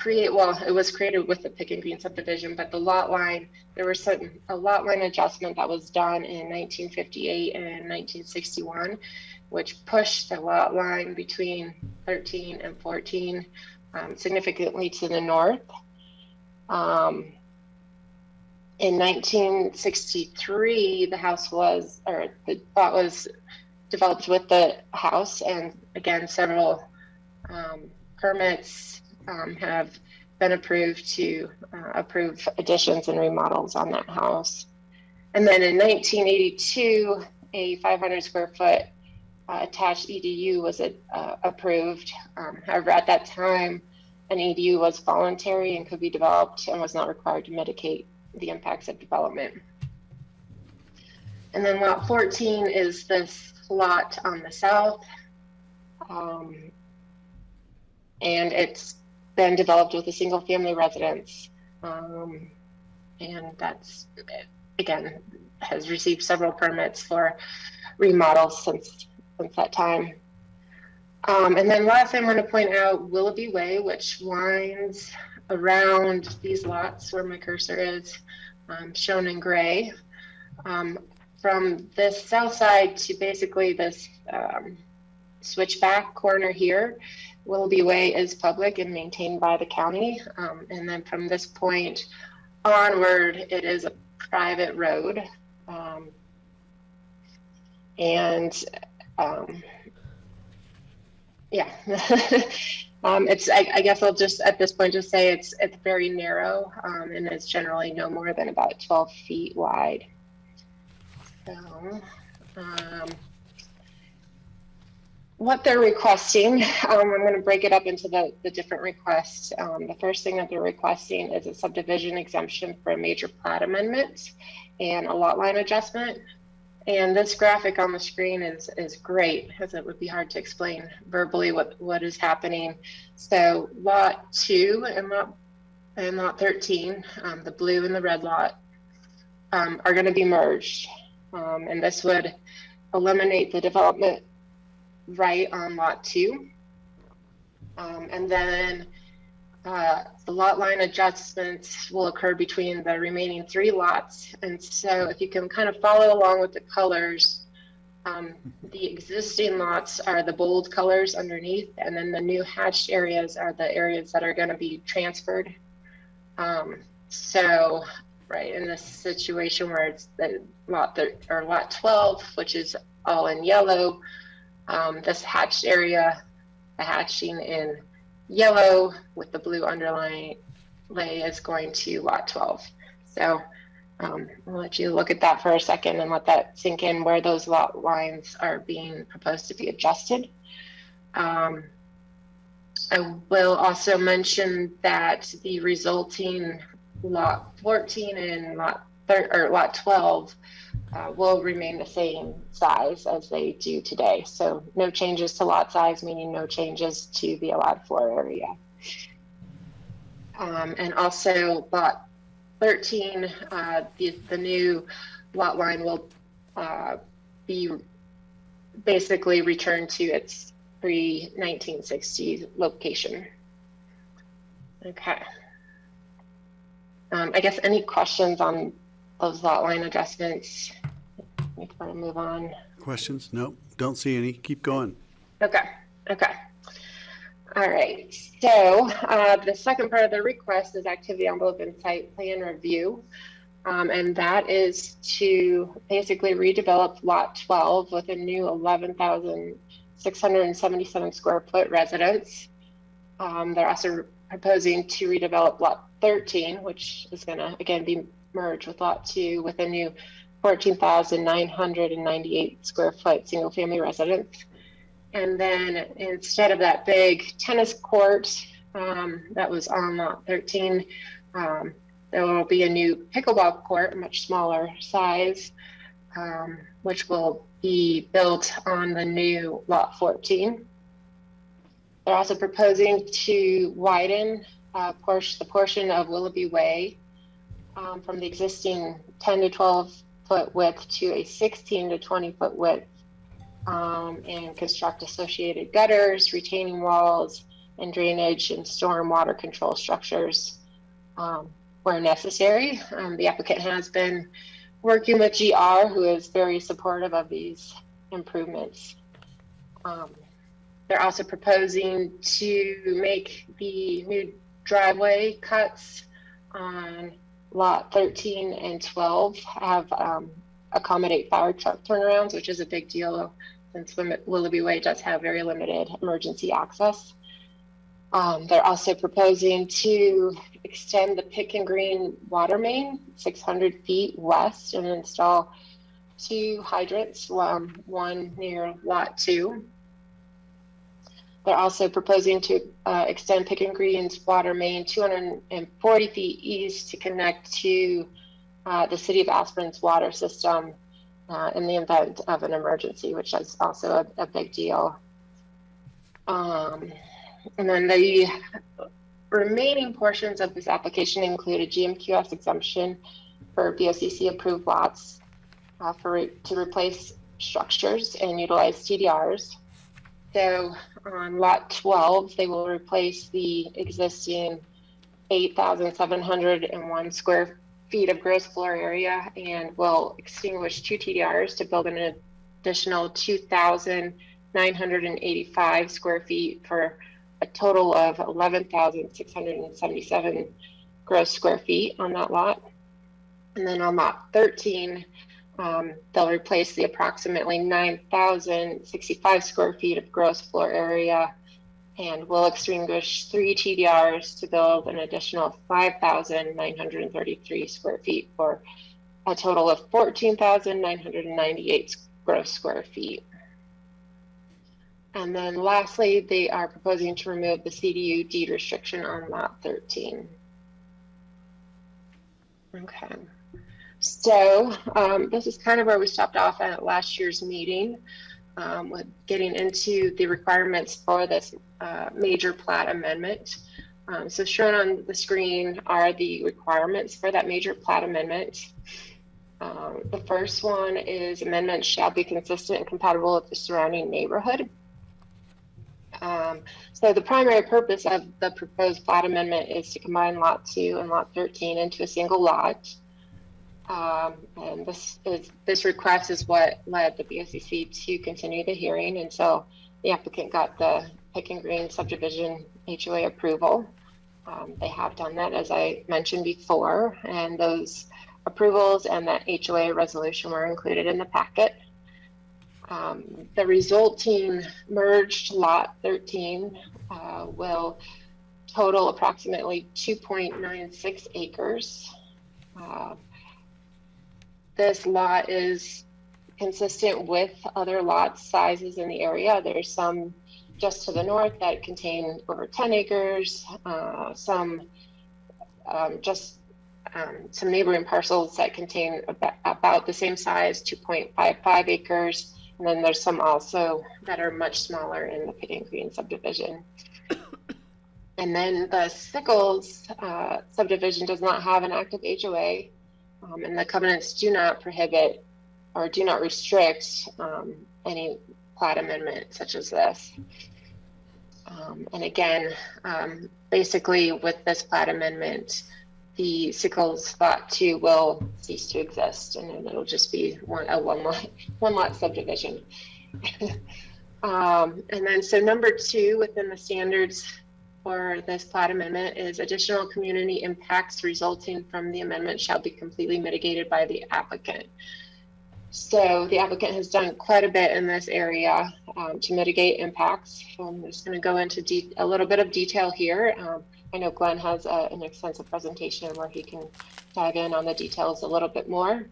it was created with the Pick and Green subdivision, but the lot line, there was a lot line adjustment that was done in 1958 and 1961, which pushed the lot line between 13 and 14 significantly to the north. In 1963, the lot was developed with the house, and again, several permits have been approved to approve additions and remodels on that house. And then in 1982, a 500 square foot attached EDU was approved. However, at that time, an EDU was voluntary and could be developed and was not required to mitigate the impacts of development. And then lot 14 is this lot on the south. And it's been developed with a single family residence. And that's, again, has received several permits for remodels since that time. And then last, I want to point out Willoughby Way, which winds around these lots where my cursor is, shown in gray. From this south side to basically this switchback corner here, Willoughby Way is public and maintained by the county. And then from this point onward, it is a private road. Yeah, I guess I'll just at this point just say it's very narrow, and it's generally no more than about 12 feet wide. So, what they're requesting, I'm going to break it up into the different requests. The first thing that they're requesting is a subdivision exemption for a major plat amendment and a lot line adjustment. And this graphic on the screen is great, as it would be hard to explain verbally what is happening. So lot 2 and lot 13, the blue and the red lot, are going to be merged. And this would eliminate the development right on lot 2. And then the lot line adjustments will occur between the remaining 3 lots. And so if you can kind of follow along with the colors, the existing lots are the bold colors underneath, and then the new hatched areas are the areas that are going to be transferred. So right in this situation where it's the lot 12, which is all in yellow, this hatched area, the hatching in yellow with the blue underline lay is going to lot 12. So I'll let you look at that for a second and let that sink in where those lot lines are being proposed to be adjusted. I will also mention that the resulting lot 14 and lot 12 will remain the same size as they do today. So no changes to lot size, meaning no changes to the allowed floor area. And also lot 13, the new lot line will be basically returned to its pre-1960 location. Okay. I guess any questions on those lot line adjustments before I move on? Questions? No, don't see any. Keep going. Okay. All right. So the second part of the request is activity envelope and site plan review. And that is to basically redevelop lot 12 with a new 11,677 square foot residence. They're also proposing to redevelop lot 13, which is going to again be merged with lot 2 with a new 14,998 square foot single family residence. And then instead of that big tennis court that was on lot 13, there will be a new pickleball court, a much smaller size, which will be built on the new lot 14. They're also proposing to widen the portion of Willoughby Way from the existing 10 to 12 foot width to a 16 to 20 foot width, and construct associated gutters, retaining walls, and drainage and storm water control structures where necessary. The applicant has been working with GR, who is very supportive of these improvements. They're also proposing to make the new driveway cuts on lot 13 and 12 have accommodate fire truck turnarounds, which is a big deal since Willoughby Way does have very limited emergency access. They're also proposing to extend the Pick and Green water main 600 feet west and install 2 hydrants, one near lot 2. They're also proposing to extend Pick and Green's water main 240 feet east to connect to the City of Aspin's water system in the event of an emergency, which is also a big deal. And then the remaining portions of this application include a GMQS exemption for BOCC approved lots to replace structures and utilize TDRs. So on lot 12, they will replace the existing 8,701 square feet of gross floor area and will extinguish 2 TDRs to build an additional 2,985 square feet for a total of 11,677 gross square feet on that lot. And then on lot 13, they'll replace the approximately 9,065 square feet of gross floor area and will extinguish 3 TDRs to build an additional 5,933 square feet for a total of 14,998 gross square feet. And then lastly, they are proposing to remove the CDU deed restriction on lot 13. Okay. So this is kind of where we stopped off at last year's meeting with getting into the requirements for this major plat amendment. So shown on the screen are the requirements for that major plat amendment. The first one is amendments shall be consistent and compatible with the surrounding neighborhood. So the primary purpose of the proposed plat amendment is to combine lot 2 and lot 13 into a single lot. And this request is what led the BOCC to continue the hearing until the applicant got the Pick and Green subdivision HOA approval. They have done that, as I mentioned before, and those approvals and that HOA resolution were included in the packet. The resulting merged lot 13 will total approximately 2.96 acres. This lot is consistent with other lot sizes in the area. There's some just to the north that contain over 10 acres, some neighboring parcels that contain about the same size, 2.55 acres. And then there's some also that are much smaller in the Pick and Green subdivision. And then the Sickles subdivision does not have an active HOA, and the covenants do not prohibit or do not restrict any plat amendment such as this. And again, basically with this plat amendment, the Sickles lot 2 will cease to exist, and then it'll just be one lot subdivision. And then so number 2 within the standards for this plat amendment is additional community impacts resulting from the amendment shall be completely mitigated by the applicant. So the applicant has done quite a bit in this area to mitigate impacts. I'm just going to go into a little bit of detail here. I know Glenn has an extensive presentation where he can dive in on the details a little bit more.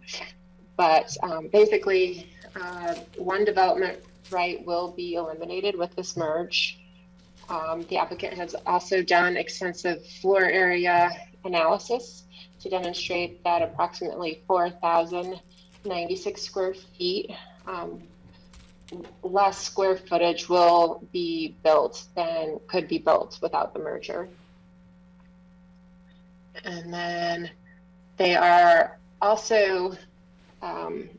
But basically, one development right will be eliminated with this merge. The applicant has also done extensive floor area analysis to demonstrate that approximately 4,096 square feet less square footage will be built than could be built without the merger. And then they are also, the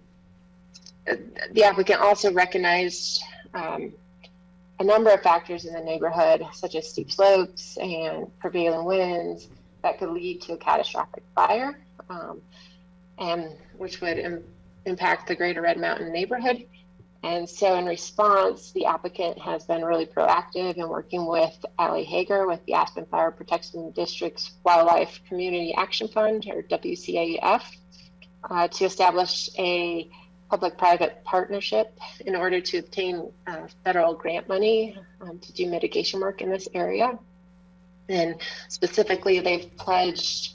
applicant also recognized a number of factors in the neighborhood, such as steep slopes and prevailing winds that could lead to a catastrophic fire, and which would impact the greater Red Mountain neighborhood. And so in response, the applicant has been really proactive in working with Allie Hager with the Aspen Fire Protection District's Wildlife Community Action Fund, or WCAF, to establish a public-private partnership in order to obtain federal grant money to do mitigation work in this area. And specifically, they've pledged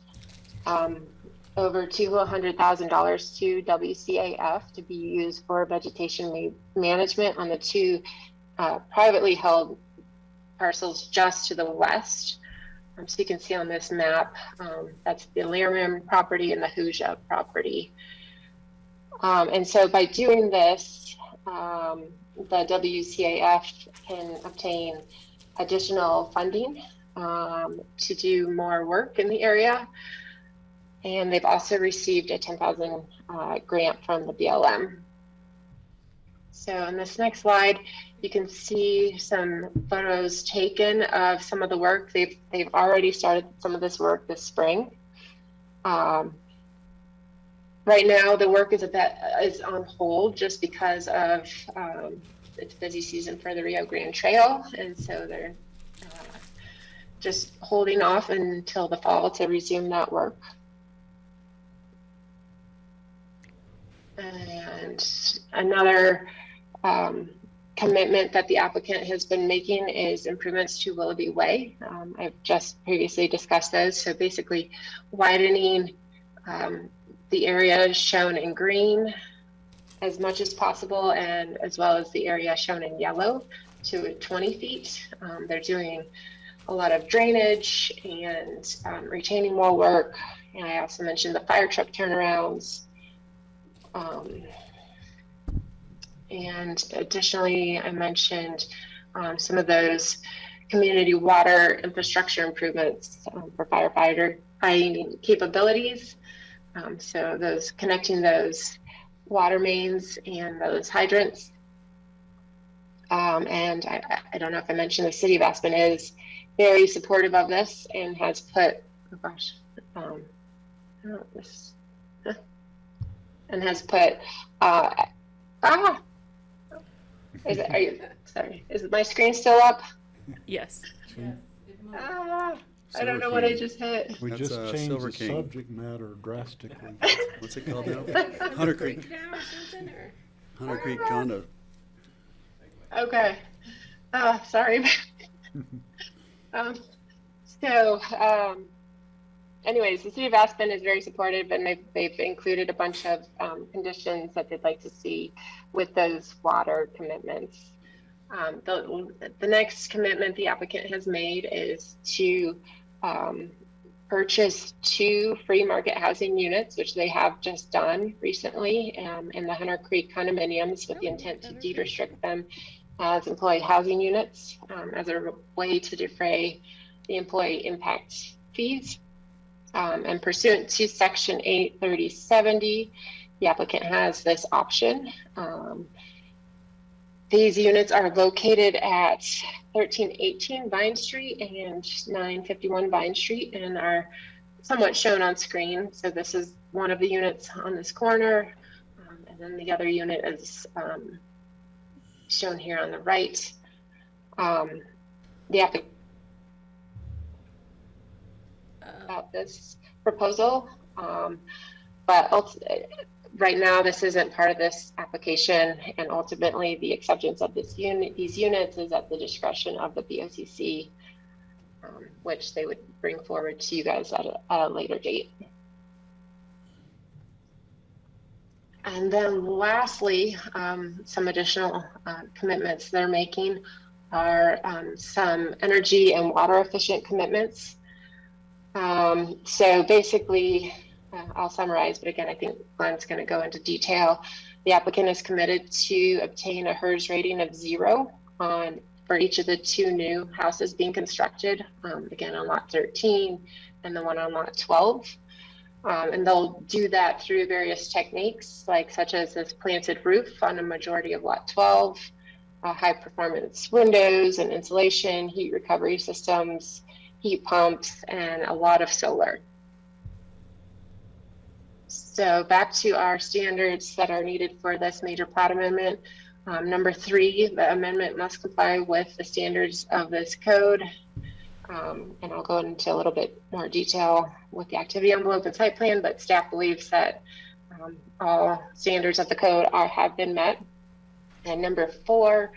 over $200,000 to WCAF to be used for vegetation management on the 2 privately held parcels just to the west. So you can see on this map, that's the Learman property and the Hooja property. And so by doing this, the WCAF can obtain additional funding to do more work in the area. And they've also received a $10,000 grant from the BLM. So on this next slide, you can see some photos taken of some of the work. They've already started some of this work this spring. Right now, the work is on hold just because of it's busy season for the Rio Grande Trail, and so they're just holding off until the fall to resume that work. And another commitment that the applicant has been making is improvements to Willoughby Way. I've just previously discussed those. So basically widening the area shown in green as much as possible, and as well as the area shown in yellow to 20 feet. They're doing a lot of drainage and retaining wall work. And I also mentioned the fire truck turnarounds. And additionally, I mentioned some of those community water infrastructure improvements for firefighter fighting capabilities. So those connecting those water mains and those hydrants. And I don't know if I mentioned the city of Aspen is very supportive of this and has put, oh gosh, and has put, is my screen still up? Yes. I don't know what I just hit. We That's, just changed Silver the King. subject matter drastically. What's it called now? Hunter Creek. Hunter Creek condo. Okay. Sorry. Anyways, the city of Aspen is very supportive, and they've included a bunch of conditions that they'd like to see with those water commitments. The next commitment the applicant has made is to purchase 2 free market housing units, which they have just done recently in the Hunter Creek condominiums, with the intent to deed restrict them as employee housing units as a way to defray the employee impact fees. And pursuant to Section 83070, the applicant has this option. These units are located at 1318 Vine Street and 951 Vine Street and are somewhat shown on screen. So this is one of the units on this corner, and then the other unit is shown here on the right. The applicant about this proposal, but right now this isn't part of this application, and ultimately the acceptance of these units is at the discretion of the BOCC, which they would bring forward to you guys at a later date. And then lastly, some additional commitments they're making are some energy and water efficient commitments. So basically, I'll summarize, but again, I think Glenn's going to go into detail. The applicant is committed to obtain a HERS rating of 0 for each of the 2 new houses being constructed, again on lot 13 and the one on lot 12. And they'll do that through various techniques, such as this planted roof on a majority of lot 12, high performance windows and insulation, heat recovery systems, heat pumps, and a lot of solar. So back to our standards that are needed for this major plat amendment. Number 3, the amendment must comply with the standards of this code. And I'll go into a little bit more detail with the activity envelope and site plan, but staff believes that all standards of the code have been met. And number 4,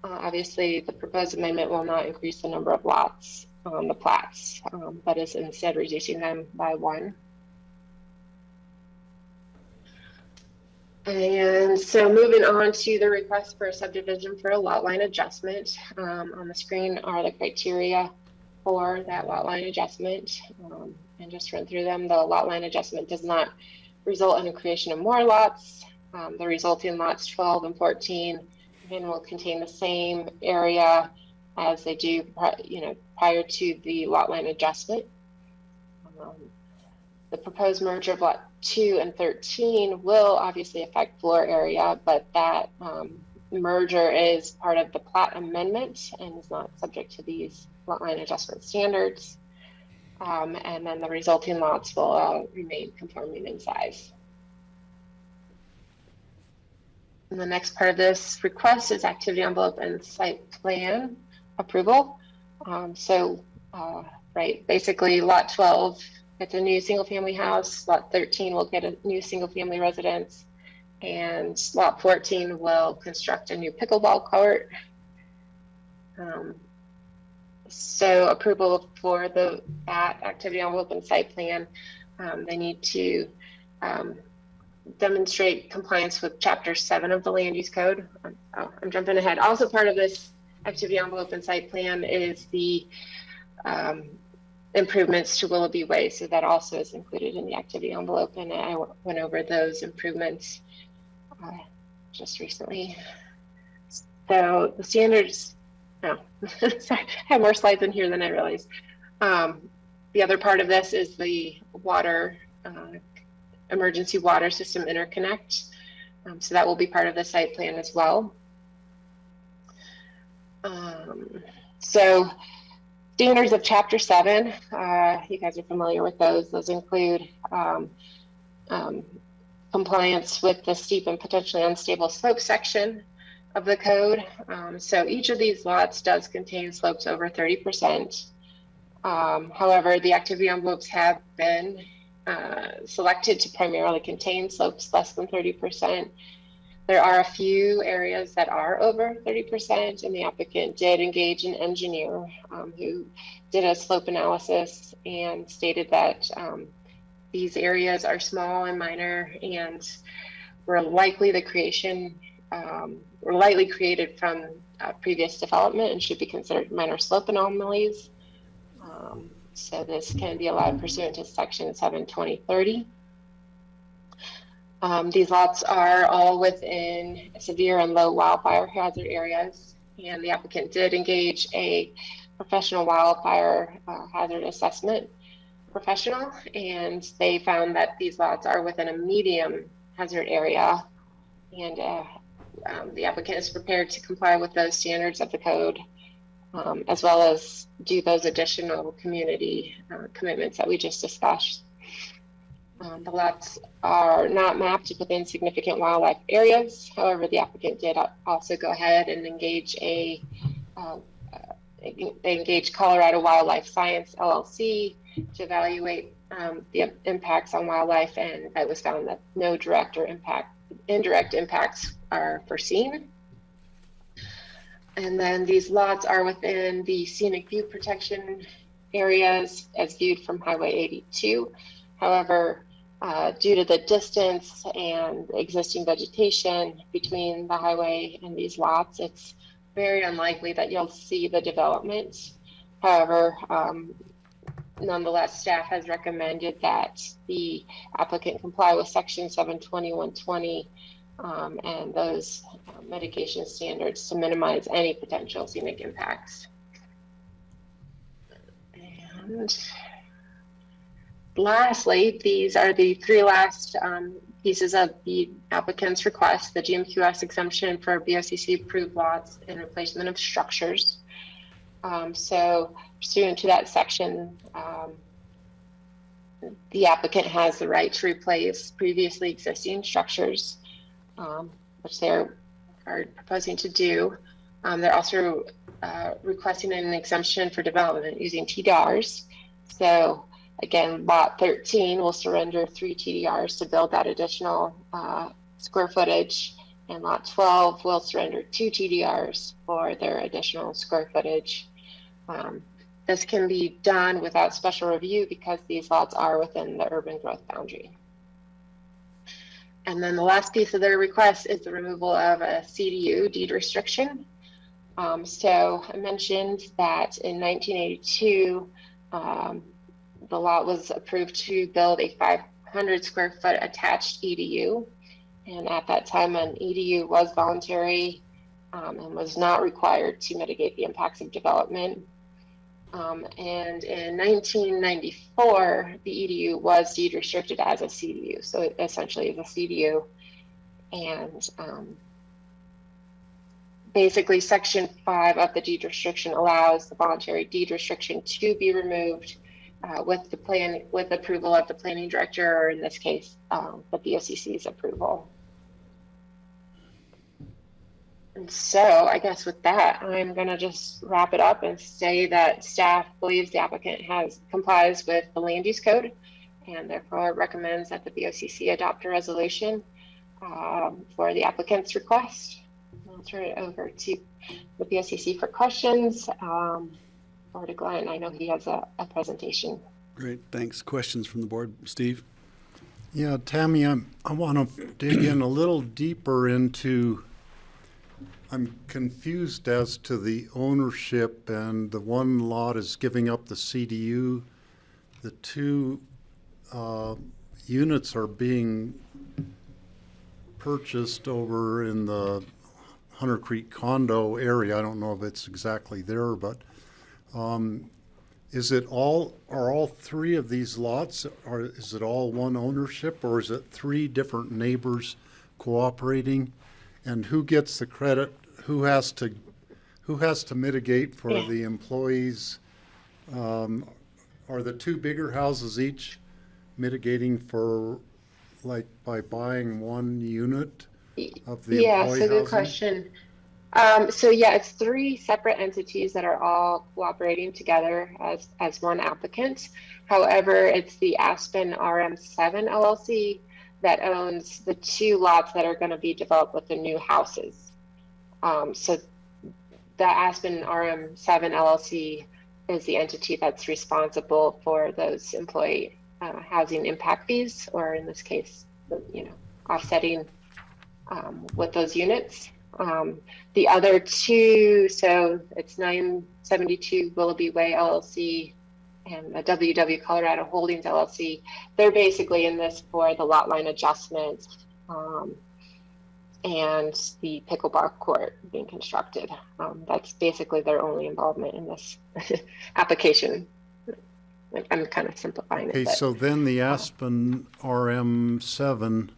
obviously the proposed amendment will not increase the number of lots on the plats, but is instead reducing them by 1. And so moving on to the request for a subdivision for a lot line adjustment. On the screen are the criteria for that lot line adjustment, and just run through them. The lot line adjustment does not result in the creation of more lots. The resulting lots 12 and 14 again will contain the same area as they do, prior to the lot line adjustment. The proposed merger of lot 2 and 13 will obviously affect floor area, but that merger is part of the plat amendment and is not subject to these lot line adjustment standards. And then the resulting lots will remain conforming in size. And the next part of this request is activity envelope and site plan approval. Basically lot 12 gets a new single family house, lot 13 will get a new single family residence, and lot 14 will construct a new pickleball court. So approval for that activity envelope and site plan, they need to demonstrate compliance with Chapter 7 of the Land Use Code. I'm jumping ahead. Also part of this activity envelope and site plan is the improvements to Willoughby Way. So that also is included in the activity envelope, and I went over those improvements just recently. So the standards, sorry, I have more slides in here than I realized. The other part of this is the water, emergency water system interconnect. So that will be part of the site plan as well. So standards of Chapter 7, you guys are familiar with those. Those include compliance with the steep and potentially unstable slope section of the code. So each of these lots does contain slopes over 30%. However, the activity envelopes have been selected to primarily contain slopes less than 30%. There are a few areas that are over 30%, and the applicant did engage an engineer who did a slope analysis and stated that these areas are small and minor and were likely created from previous development and should be considered minor slope anomalies. So this can be allowed pursuant to Section 72030. These lots are all within severe and low wildfire hazard areas, and the applicant did engage a professional wildfire hazard assessment professional, and they found that these lots are within a medium hazard area, and the applicant is prepared to comply with those standards of the code, as well as do those additional community commitments that we just discussed. The lots are not mapped within significant wildlife areas. However, the applicant did also go ahead and engage Colorado Wildlife Science LLC to evaluate the impacts on wildlife, and it was found that no direct or indirect impacts are foreseen. And then these lots are within the scenic view protection areas as viewed from Highway 82. However, due to the distance and existing vegetation between the highway and these lots, it's very unlikely that you'll see the development. However, nonetheless, staff has recommended that the applicant comply with Section 720-120 and those mitigation standards to minimize any potential scenic impacts. And lastly, these are the three last pieces of the applicant's request: the GMQS exemption for BOCC approved lots and replacement of structures. So pursuant to that section, the applicant has the right to replace previously existing structures, which they are proposing to do. They're also requesting an exemption for development using TDRs. So again, lot 13 will surrender 3 TDRs to build that additional square footage, and lot 12 will surrender 2 TDRs for their additional square footage. This can be done without special review because these lots are within the urban growth boundary. And then the last piece of their request is the removal of a CDU, deed restriction. So I mentioned that in 1982, the lot was approved to build a 500 square foot attached EDU. And at that time, an EDU was voluntary and was not required to mitigate the impacts of development. And in 1994, the EDU was deed restricted as a CDU. So it essentially is a CDU. And basically Section 5 of the deed restriction allows the voluntary deed restriction to be removed with approval of the planning director, or in this case, the BOCC's approval. And so I guess with that, I'm going to just wrap it up and say that staff believes the applicant complies with the land use code and therefore recommends that the BOCC adopt a resolution for the applicant's request. I'll turn it over to the BOCC for questions, or to Glenn. I know he has a presentation. Great, thanks. Questions from the board? Steve? Yeah, Tammy, I want to dig in a little deeper into, I'm confused as to the ownership, and the one lot is giving up the CDU. The two units are being purchased over in the Hunter Creek condo area. I don't know if it's exactly there, but are all three of these lots, or is it all one ownership, or is it three different neighbors cooperating? And who gets the credit? Who has to mitigate for the employees? Are the two bigger houses each mitigating for, like, by buying one unit of the employee so good housing? question. So yeah, it's three separate entities that are all cooperating together as one applicant. However, it's the Aspen RM7 LLC that owns the two lots that are going to be developed with the new houses. So the Aspen RM7 LLC is the entity that's responsible for those employee housing impact fees, or in this case, offsetting with those units. The other two, so it's 972 Willoughby Way LLC and the WW Colorado Holdings LLC. They're basically in this for the lot line adjustment and the pickleball court being constructed. That's basically their only involvement in this application. I'm kind of simplifying it. Okay, so then the Aspen RM7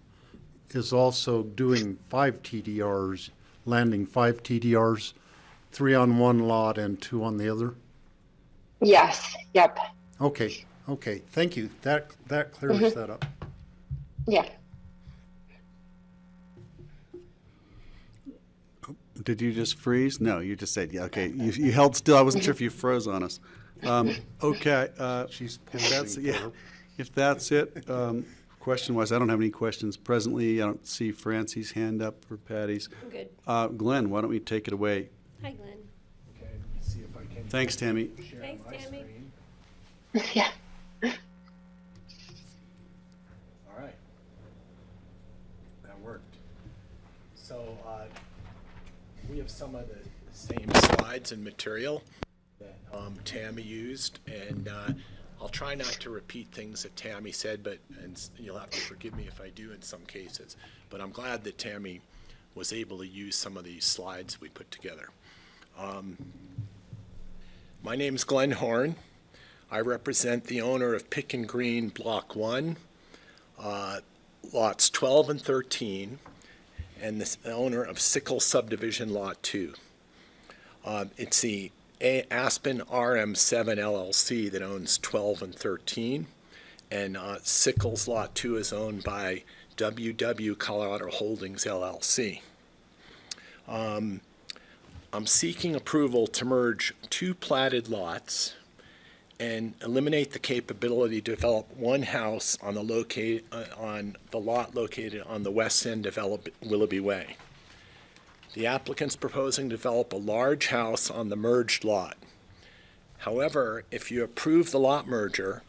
is also doing 5 TDRs, landing 5 TDRs, 3 on one lot and 2 on the other? Yes, yep. Okay, thank you. That clears that up. Yeah. Did you just freeze? No, you just said, yeah, okay. You held still. I wasn't sure if you froze on us. Okay. If that's it, question-wise, I don't have any questions presently. I don't see Francie's hand up or Patty's. I'm good. Glenn, why don't we take it away? Hi, Glenn. Okay, let's see if I can. Thanks, Tammy. Share Thanks, my Tammy. screen. Yeah. All right. That worked. So we have some of the same slides and material that Tammy used, and I'll try not to repeat things that Tammy said, and you'll have to forgive me if I do in some cases. But I'm glad that Tammy was able to use some of these slides we put together. My name's Glenn Horn. I represent the owner of Pick and Green Block 1, lots 12 and 13, and the owner of Sickle Subdivision Lot 2. It's the Aspen RM7 LLC that owns 12 and 13, and Sickles Lot 2 is owned by WW Colorado Holdings LLC. I'm seeking approval to merge 2 platted lots and eliminate the capability to develop one house on the lot located on the west end of Willoughby Way. The applicant's proposing to develop a large house on the merged lot. However, if you approve the lot merger,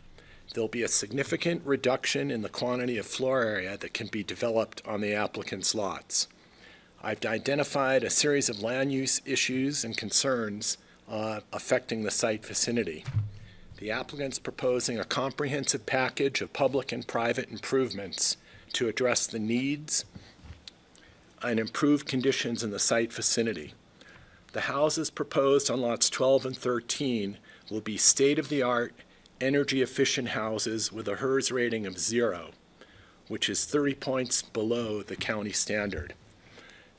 there'll be a significant reduction in the quantity of floor area that can be developed on the applicant's lots. I've identified a series of land use issues and concerns affecting the site vicinity. The applicant's proposing a comprehensive package of public and private improvements to address the needs and improve conditions in the site vicinity. The houses proposed on lots 12 and 13 will be state-of-the-art, energy-efficient houses with a HERS rating of 0, which is 30 points below the county standard.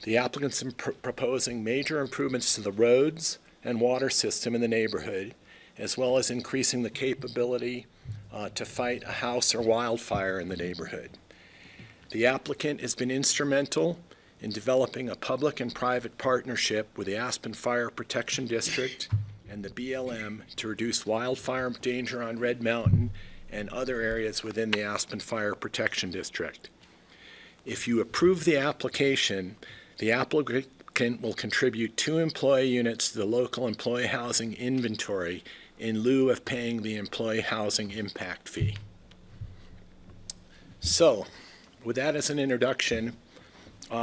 The applicants are proposing major improvements to the roads and water system in the neighborhood, as well as increasing the capability to fight a house or wildfire in the neighborhood. The applicant has been instrumental in developing a public and private partnership with the Aspen Fire Protection District and the BLM to reduce wildfire danger on Red Mountain and other areas within the Aspen Fire Protection District. If you approve the application, the applicant will contribute 2 employee units to the local employee housing inventory in lieu of paying the employee housing impact fee. So, with that as an introduction,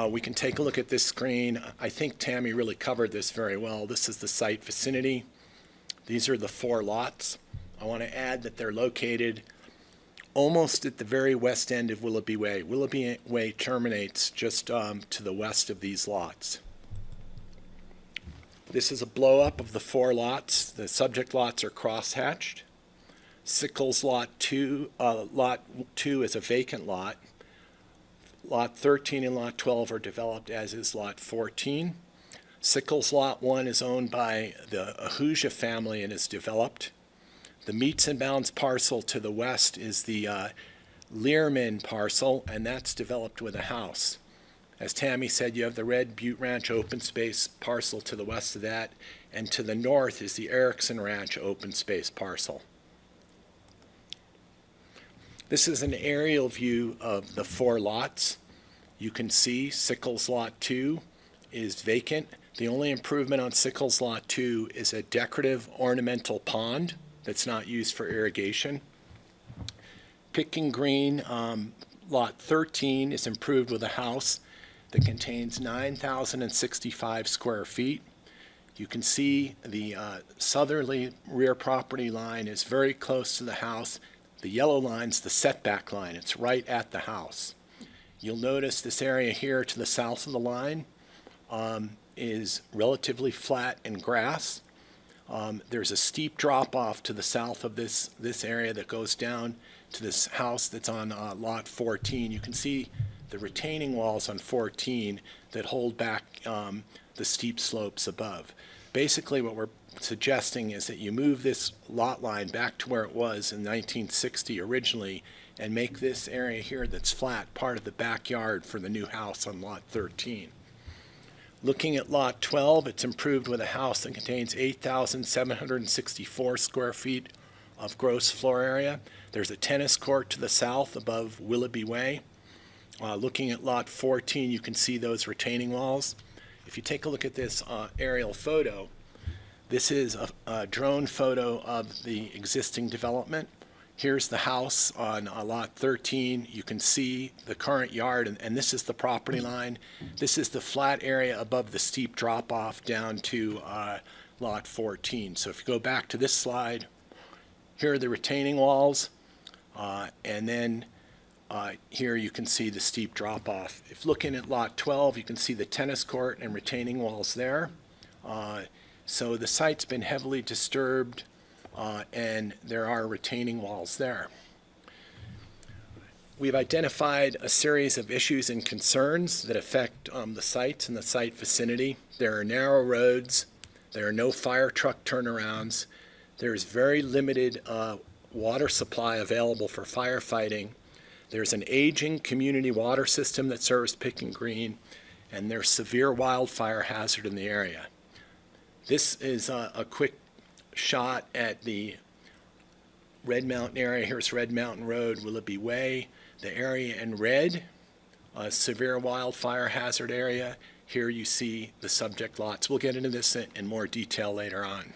we can take a look at this screen. I think Tammy really covered this very well. This is the site vicinity. These are the 4 lots. I want to add that they're located almost at the very west end of Willoughby Way. Willoughby Way terminates just to the west of these lots. This is a blow-up of the 4 lots. The subject lots are cross-hatched. Sickles Lot 2 is a vacant lot. Lot 13 and Lot 12 are developed, as is Lot 14. Sickles Lot 1 is owned by the Ahuja family and is developed. The meets and bounds parcel to the west is the Learman parcel, and that's developed with a house. As Tammy said, you have the Red Butte Ranch open space parcel to the west of that, and to the north is the Erickson Ranch open space parcel. This is an aerial view of the 4 lots. You can see Sickles Lot 2 is vacant. The only improvement on Sickles Lot 2 is a decorative ornamental pond that's not used for irrigation. Picking Green, Lot 13 is improved with a house that contains 9,065 square feet. You can see the southerly rear property line is very close to the house. The yellow line's the setback line. It's right at the house. You'll notice this area here to the south of the line is relatively flat and grass. There's a steep drop-off to the south of this area that goes down to this house that's on Lot 14. You can see the retaining walls on 14 that hold back the steep slopes above. Basically, what we're suggesting is that you move this lot line back to where it was in 1960 originally and make this area here that's flat part of the backyard for the new house on Lot 13. Looking at Lot 12, it's improved with a house that contains 8,764 square feet of gross floor area. There's a tennis court to the south above Willoughby Way. Looking at Lot 14, you can see those retaining walls. If you take a look at this aerial photo, this is a drone photo of the existing development. Here's the house on Lot 13. You can see the current yard, and this is the property line. This is the flat area above the steep drop-off down to Lot 14. So if you go back to this slide, here are the retaining walls, and then here you can see the steep drop-off. If looking at Lot 12, you can see the tennis court and retaining walls there. So the site's been heavily disturbed, and there are retaining walls there. We've identified a series of issues and concerns that affect the sites and the site vicinity. There are narrow roads. There are no fire truck turnarounds. There's very limited water supply available for firefighting. There's an aging community water system that serves Picking Green, and there's severe wildfire hazard in the area. This is a quick shot at the Red Mountain area. Here's Red Mountain Road, Willoughby Way. The area in red, a severe wildfire hazard area. Here you see the subject lots. We'll get into this in more detail later on.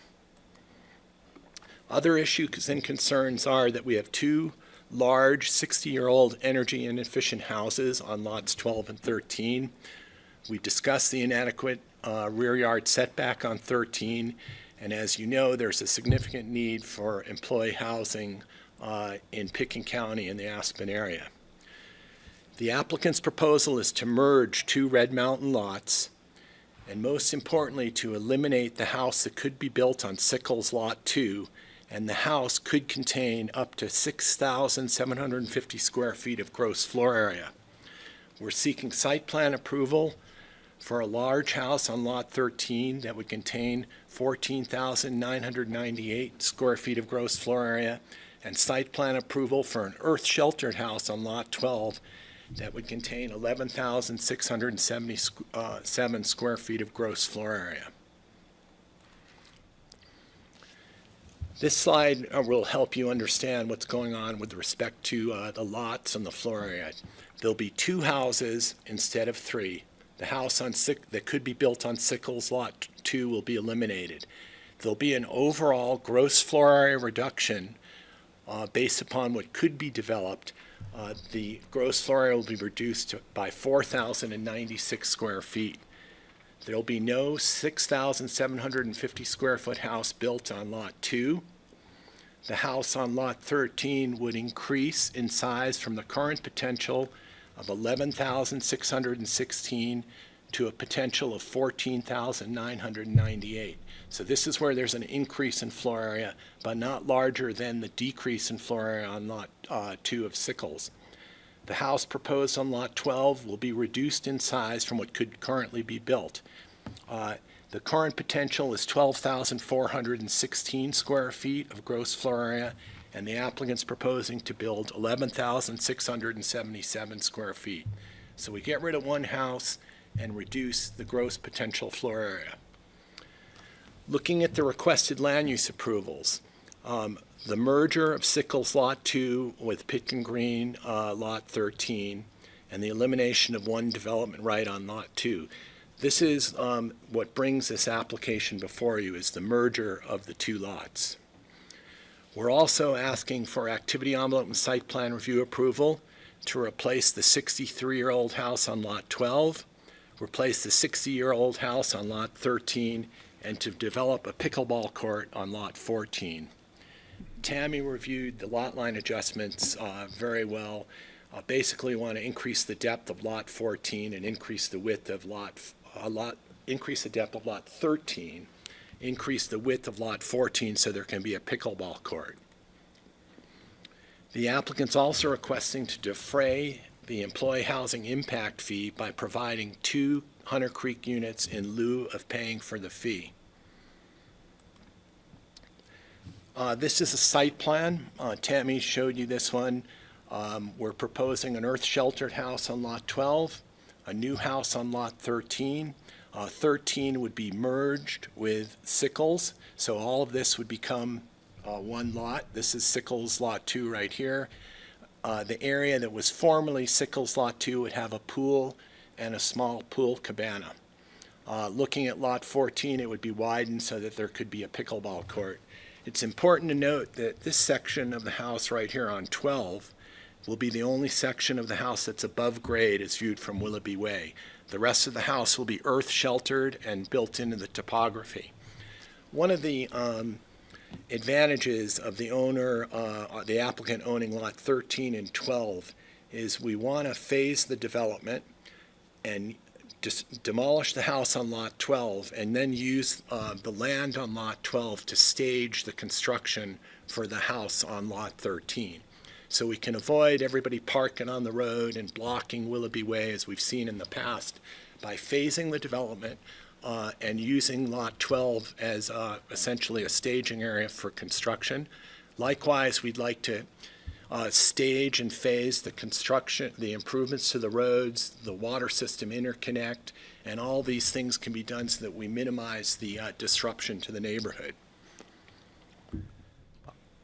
Other issues and concerns are that we have 2 large 60-year-old energy inefficient houses on lots 12 and 13. We discussed the inadequate rear yard setback on 13, and as you know, there's a significant need for employee housing in Picking County and the Aspen area. The applicant's proposal is to merge two Red Mountain lots, and most importantly, to eliminate the house that could be built on Sickles Lot 2, and the house could contain up to 6,750 square feet of gross floor area. We're seeking site plan approval for a large house on Lot 13 that would contain 14,998 square feet of gross floor area, and site plan approval for an earth-sheltered house on Lot 12 that would contain 11,677 square feet of gross floor area. This slide will help you understand what's going on with respect to the lots and the floor area. There'll be two houses instead of three. The house that could be built on Sickles Lot 2 will be eliminated. There'll be an overall gross floor area reduction based upon what could be developed. The gross floor area will be reduced by 4,096 square feet. There'll be no 6,750 square foot house built on Lot 2. The house on Lot 13 would increase in size from the current potential of 11,616 to a potential of 14,998. So this is where there's an increase in floor area, but not larger than the decrease in floor area on Lot 2 of Sickles. The house proposed on Lot 12 will be reduced in size from what could currently be built. The current potential is 12,416 square feet of gross floor area, and the applicant's proposing to build 11,677 square feet. So we get rid of one house and reduce the gross potential floor area. Looking at the requested land use approvals, the merger of Sickles Lot 2 with Pitkin Green Lot 13, and the elimination of one development right on Lot 2. This is what brings this application before you, is the merger of the two lots. We're also asking for activity envelope and site plan review approval to replace the 63-year-old house on Lot 12, replace the 60-year-old house on Lot 13, and to develop a pickleball court on Lot 14. Tammy reviewed the lot line adjustments very well. Basically want to increase the depth of Lot 14 and increase the width of increase the depth of Lot 13, increase the width of Lot 14 so there can be a pickleball court. The applicant's also requesting to defray the employee housing impact fee by providing 2 Hunter Creek units in lieu of paying for the fee. This is a site plan. Tammy showed you this one. We're proposing an earth-sheltered house on Lot 12, a new house on Lot 13. 13 would be merged with Sickles, so all of this would become one lot. This is Sickles Lot 2 right here. The area that was formerly Sickles Lot 2 would have a pool and a small pool cabana. Looking at Lot 14, it would be widened so that there could be a pickleball court. It's important to note that this section of the house right here on 12 will be the only section of the house that's above grade as viewed from Willoughby Way. The rest of the house will be earth sheltered and built into the topography. One of the advantages of the owner, the applicant owning Lot 13 and 12 is we want to phase the development and just demolish the house on Lot 12 and then use the land on Lot 12 to stage the construction for the house on Lot 13. So we can avoid everybody parking on the road and blocking Willoughby Way as we've seen in the past by phasing the development and using Lot 12 as essentially a staging area for construction. Likewise, we'd like to stage and phase the construction, the improvements to the roads, the water system interconnect, and all these things can be done so that we minimize the disruption to the neighborhood.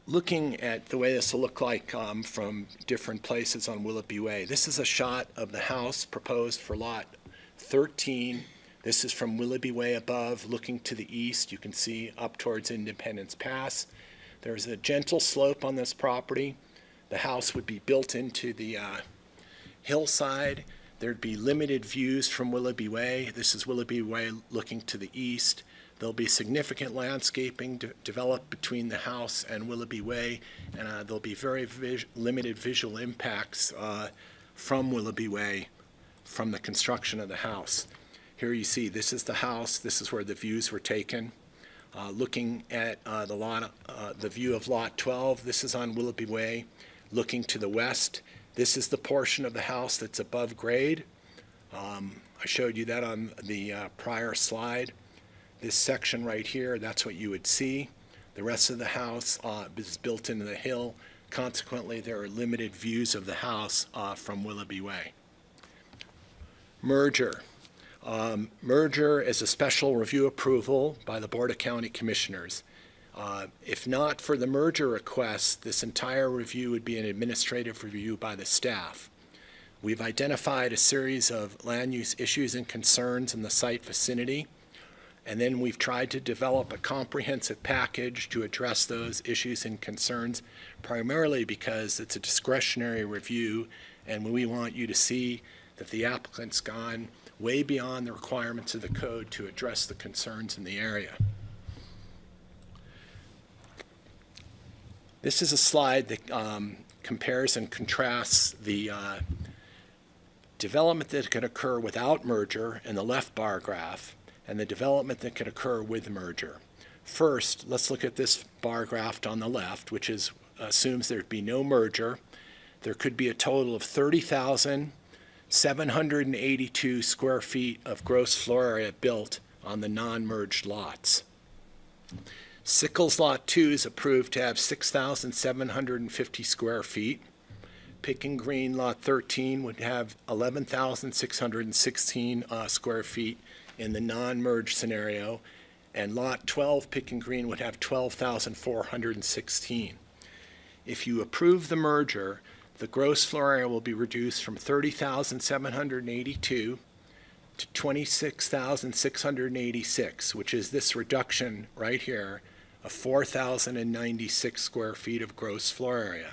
Looking at the way this will look like from different places on Willoughby Way, this is a shot of the house proposed for Lot 13. This is from Willoughby Way above, looking to the east. You can see up towards Independence Pass. There's a gentle slope on this property. The house would be built into the hillside. There'd be limited views from Willoughby Way. This is Willoughby Way looking to the east. There'll be significant landscaping developed between the house and Willoughby Way, and there'll be very limited visual impacts from Willoughby Way from the construction of the house. Here you see this is the house. This is where the views were taken. Looking at the view of Lot 12, this is on Willoughby Way. Looking to the west, this is the portion of the house that's above grade. I showed you that on the prior slide. This section right here, that's what you would see. The rest of the house is built into the hill. Consequently, there are limited views of the house from Willoughby Way. Merger. Merger is a special review approval by the Board of County Commissioners. If not for the merger request, this entire review would be an administrative review by the staff. We've identified a series of land use issues and concerns in the site vicinity, and then we've tried to develop a comprehensive package to address those issues and concerns, primarily because it's a discretionary review, and we want you to see that the applicant's gone way beyond the requirements of the code to address the concerns in the area. This is a slide that compares and contrasts the development that could occur without merger in the left bar graph and the development that could occur with merger. First, let's look at this bar graph on the left, which assumes there'd be no merger. There could be a total of 30,782 square feet of gross floor area built on the non-merged lots. Sickles Lot 2 is approved to have 6,750 square feet. Pick and Green Lot 13 would have 11,616 square feet in the non-merged scenario, and Lot 12, Pick and Green, would have 12,416. If you approve the merger, the gross floor area will be reduced from 30,782 to 26,686, which is this reduction right here of 4,096 square feet of gross floor area.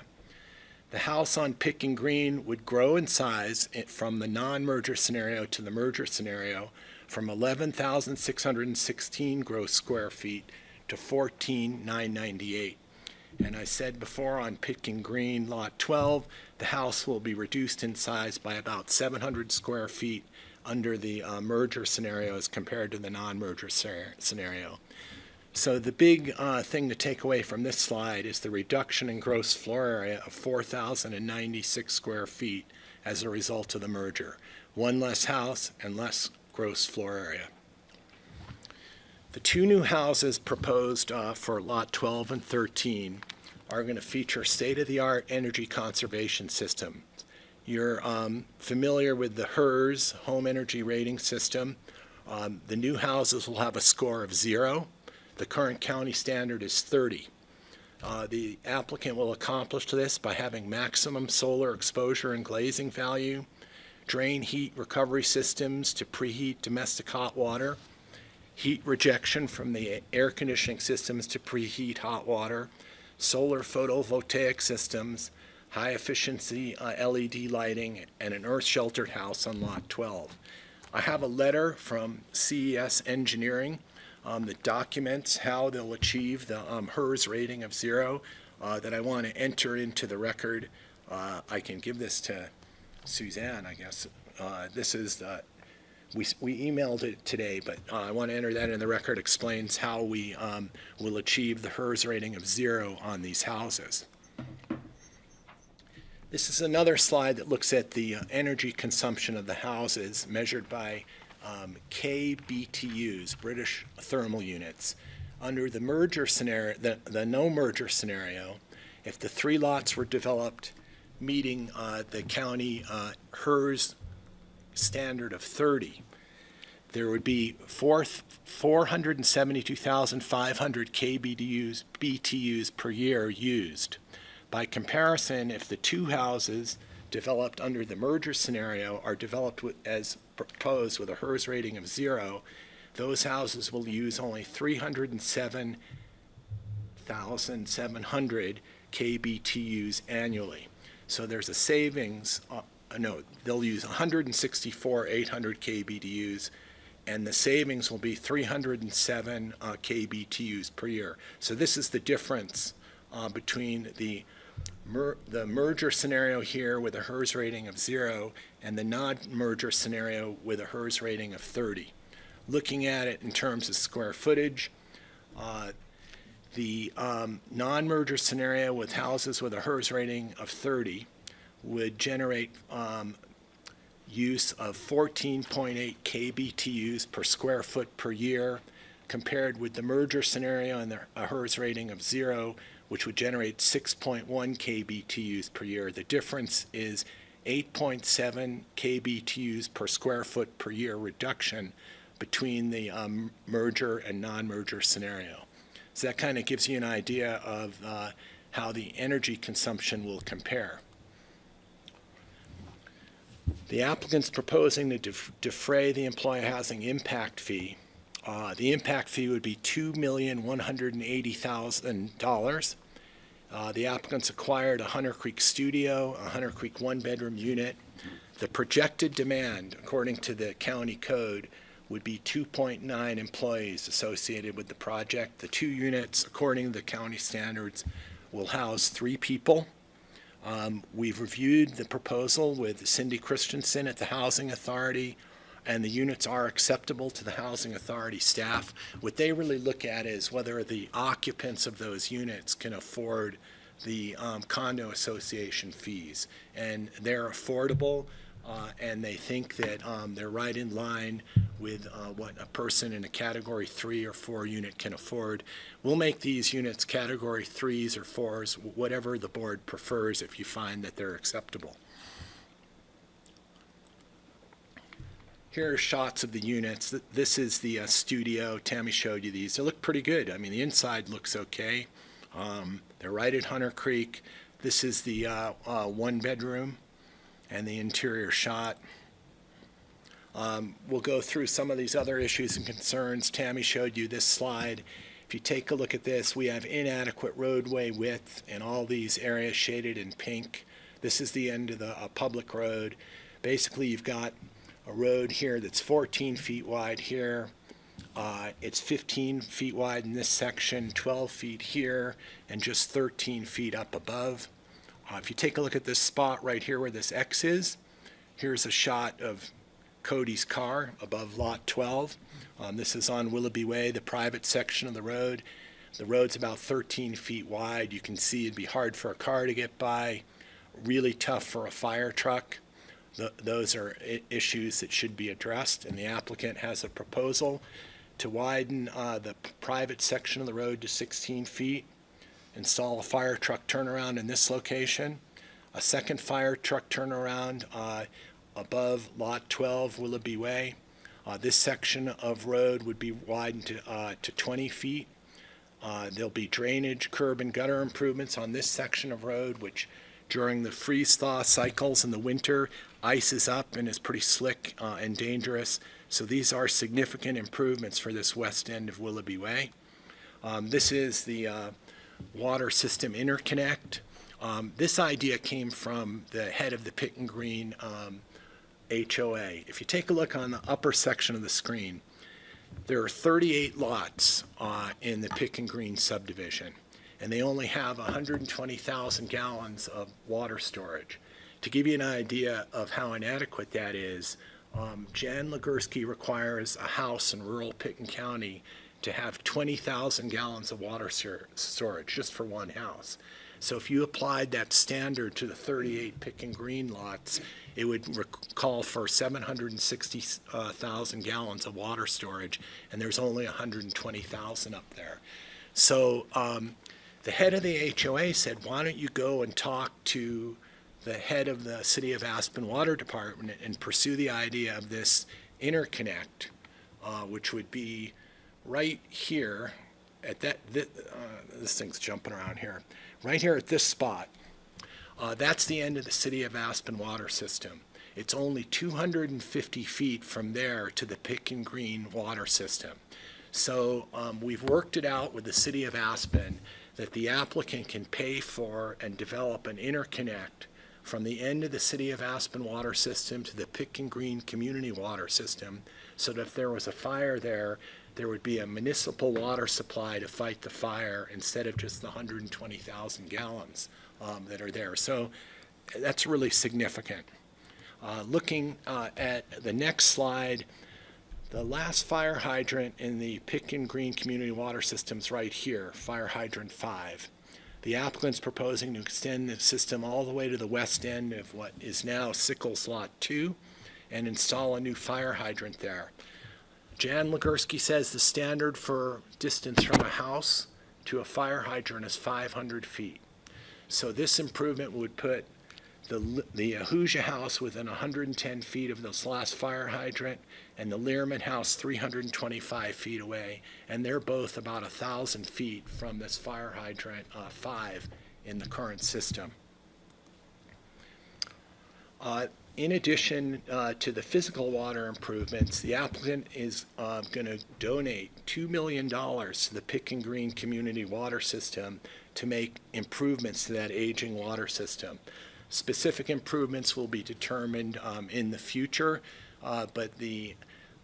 The house on Pick and Green would grow in size from the non-merger scenario to the merger scenario from 11,616 gross square feet to 14,998. And I said before on Pick and Green Lot 12, the house will be reduced in size by about 700 square feet under the merger scenario as compared to the non-merger scenario. So the big thing to take away from this slide is the reduction in gross floor area of 4,096 square feet as a result of the merger. One less house and less gross floor area. The two new houses proposed for Lot 12 and 13 are going to feature state-of-the-art energy conservation system. You're familiar with the HERS, Home Energy Rating System. The new houses will have a score of 0. The current county standard is 30. The applicant will accomplish this by having maximum solar exposure and glazing value, drain heat recovery systems to preheat domestic hot water, heat rejection from the air conditioning systems to preheat hot water, solar photovoltaic systems, high efficiency LED lighting, and an earth sheltered house on Lot 12. I have a letter from CES Engineering that documents how they'll achieve the HERS rating of 0 that I want to enter into the record. I can give this to Suzanne, I guess. This is we emailed it today, but I want to enter that in the record. Explains how we will achieve the HERS rating of 0 on these houses. This is another slide that looks at the energy consumption of the houses measured by KBTUs, British thermal units. Under the merger scenario, the no merger scenario, if the 3 lots were developed meeting the county HERS standard of 30, there would be 472,500 BTUs per year used. By comparison, if the 2 houses developed under the merger scenario are developed as proposed with a HERS rating of 0, those houses will use only 307,700 KBTUs annually. So there's a savings, they'll use 164,800 KBTUs, and the savings will be 307 KBTUs per year. So this is the difference between the the merger scenario here with a HERS rating of 0 and the non-merger scenario with a HERS rating of 30. Looking at it in terms of square footage, the non-merger scenario with houses with a HERS rating of 30 would generate use of 14.8 kBTUs per square foot per year, compared with the merger scenario and a HERS rating of 0, which would generate 6.1 kBTUs per year. The difference is 8.7 kBTUs per square foot per year reduction between the merger and non-merger scenario. So that kind of gives you an idea of how the energy consumption will compare. The applicant's proposing to defray the employee housing impact fee. The impact fee would be $2,180,000. The applicant's acquired a Hunter Creek studio, a Hunter Creek one-bedroom unit. The projected demand, according to the county code, would be 2.9 employees associated with the project. The 2 units, according to the county standards, will house 3 people. We've reviewed the proposal with Cindy Christensen at the Housing Authority, and the units are acceptable to the Housing Authority staff. What they really look at is whether the occupants of those units can afford the condo association fees. And they're affordable, and they think that they're right in line with what a person in a Category 3 or 4 unit can afford. We'll make these units Category 3s or 4s, whatever the board prefers if you find that they're acceptable. Here are shots of the units. This is the studio. Tammy showed you these. They look pretty good. I mean, the inside looks okay. They're right at Hunter Creek. This is the one bedroom and the interior shot. We'll go through some of these other issues and concerns. Tammy showed you this slide. If you take a look at this, we have inadequate roadway width in all these areas shaded in pink. This is the end of the public road. Basically, you've got a road here that's 14 feet wide here. It's 15 feet wide in this section, 12 feet here, and just 13 feet up above. If you take a look at this spot right here where this X is, here's a shot of Cody's car above lot 12. This is on Willoughby Way, the private section of the road. The road's about 13 feet wide. You can see it'd be hard for a car to get by, really tough for a fire truck. Those are issues that should be addressed, and the applicant has a proposal to widen the private section of the road to 16 feet, install a fire truck turnaround in this location, a second fire truck turnaround above lot 12 Willoughby Way. This section of road would be widened to 20 feet. There'll be drainage, curb, and gutter improvements on this section of road, which during the freeze-thaw cycles in the winter, ices up and is pretty slick and dangerous. So these are significant improvements for this west end of Willoughby Way. This is the water system interconnect. This idea came from the head of the Pitt and Green HOA. If you take a look on the upper section of the screen, there are 38 lots in the Pitt and Green subdivision, and they only have 120,000 gallons of water storage. To give you an idea of how inadequate that is, Jan Legursky requires a house in rural Pitt County to have 20,000 gallons of water storage just for one house. So if you applied that standard to the 38 Pitt and Green lots, it would call for 760,000 gallons of water storage, and there's only 120,000 up there. So the head of the HOA said, why don't you go and talk to the head of the City of Aspen Water Department and pursue the idea of this interconnect, which would be right here at this thing's jumping around here, right here at this spot. That's the end of the City of Aspen water system. It's only 250 feet from there to the Pitt and Green water system. So we've worked it out with the City of Aspen that the applicant can pay for and develop an interconnect from the end of the City of Aspen water system to the Pitt and Green community water system, so that if there was a fire there, there would be a municipal water supply to fight the fire instead of just the 120,000 gallons that are there. So that's really significant. Looking at the next slide, the last fire hydrant in the Pitkin Green Community Water System's right here, fire hydrant 5. The applicant's proposing to extend the system all the way to the west end of what is now Sickles Lot 2 and install a new fire hydrant there. Jan Legursky says the standard for distance from a house to a fire hydrant is 500 feet. So this improvement would put the Ahuja house within 110 feet of this last fire hydrant, and the Learman house 325 feet away, and they're both about 1,000 feet from this fire hydrant 5 in the current system. In addition to the physical water improvements, the applicant is going to donate $2 million to the Pitkin Green Community Water System to make improvements to that aging water system. Specific improvements will be determined in the future, but the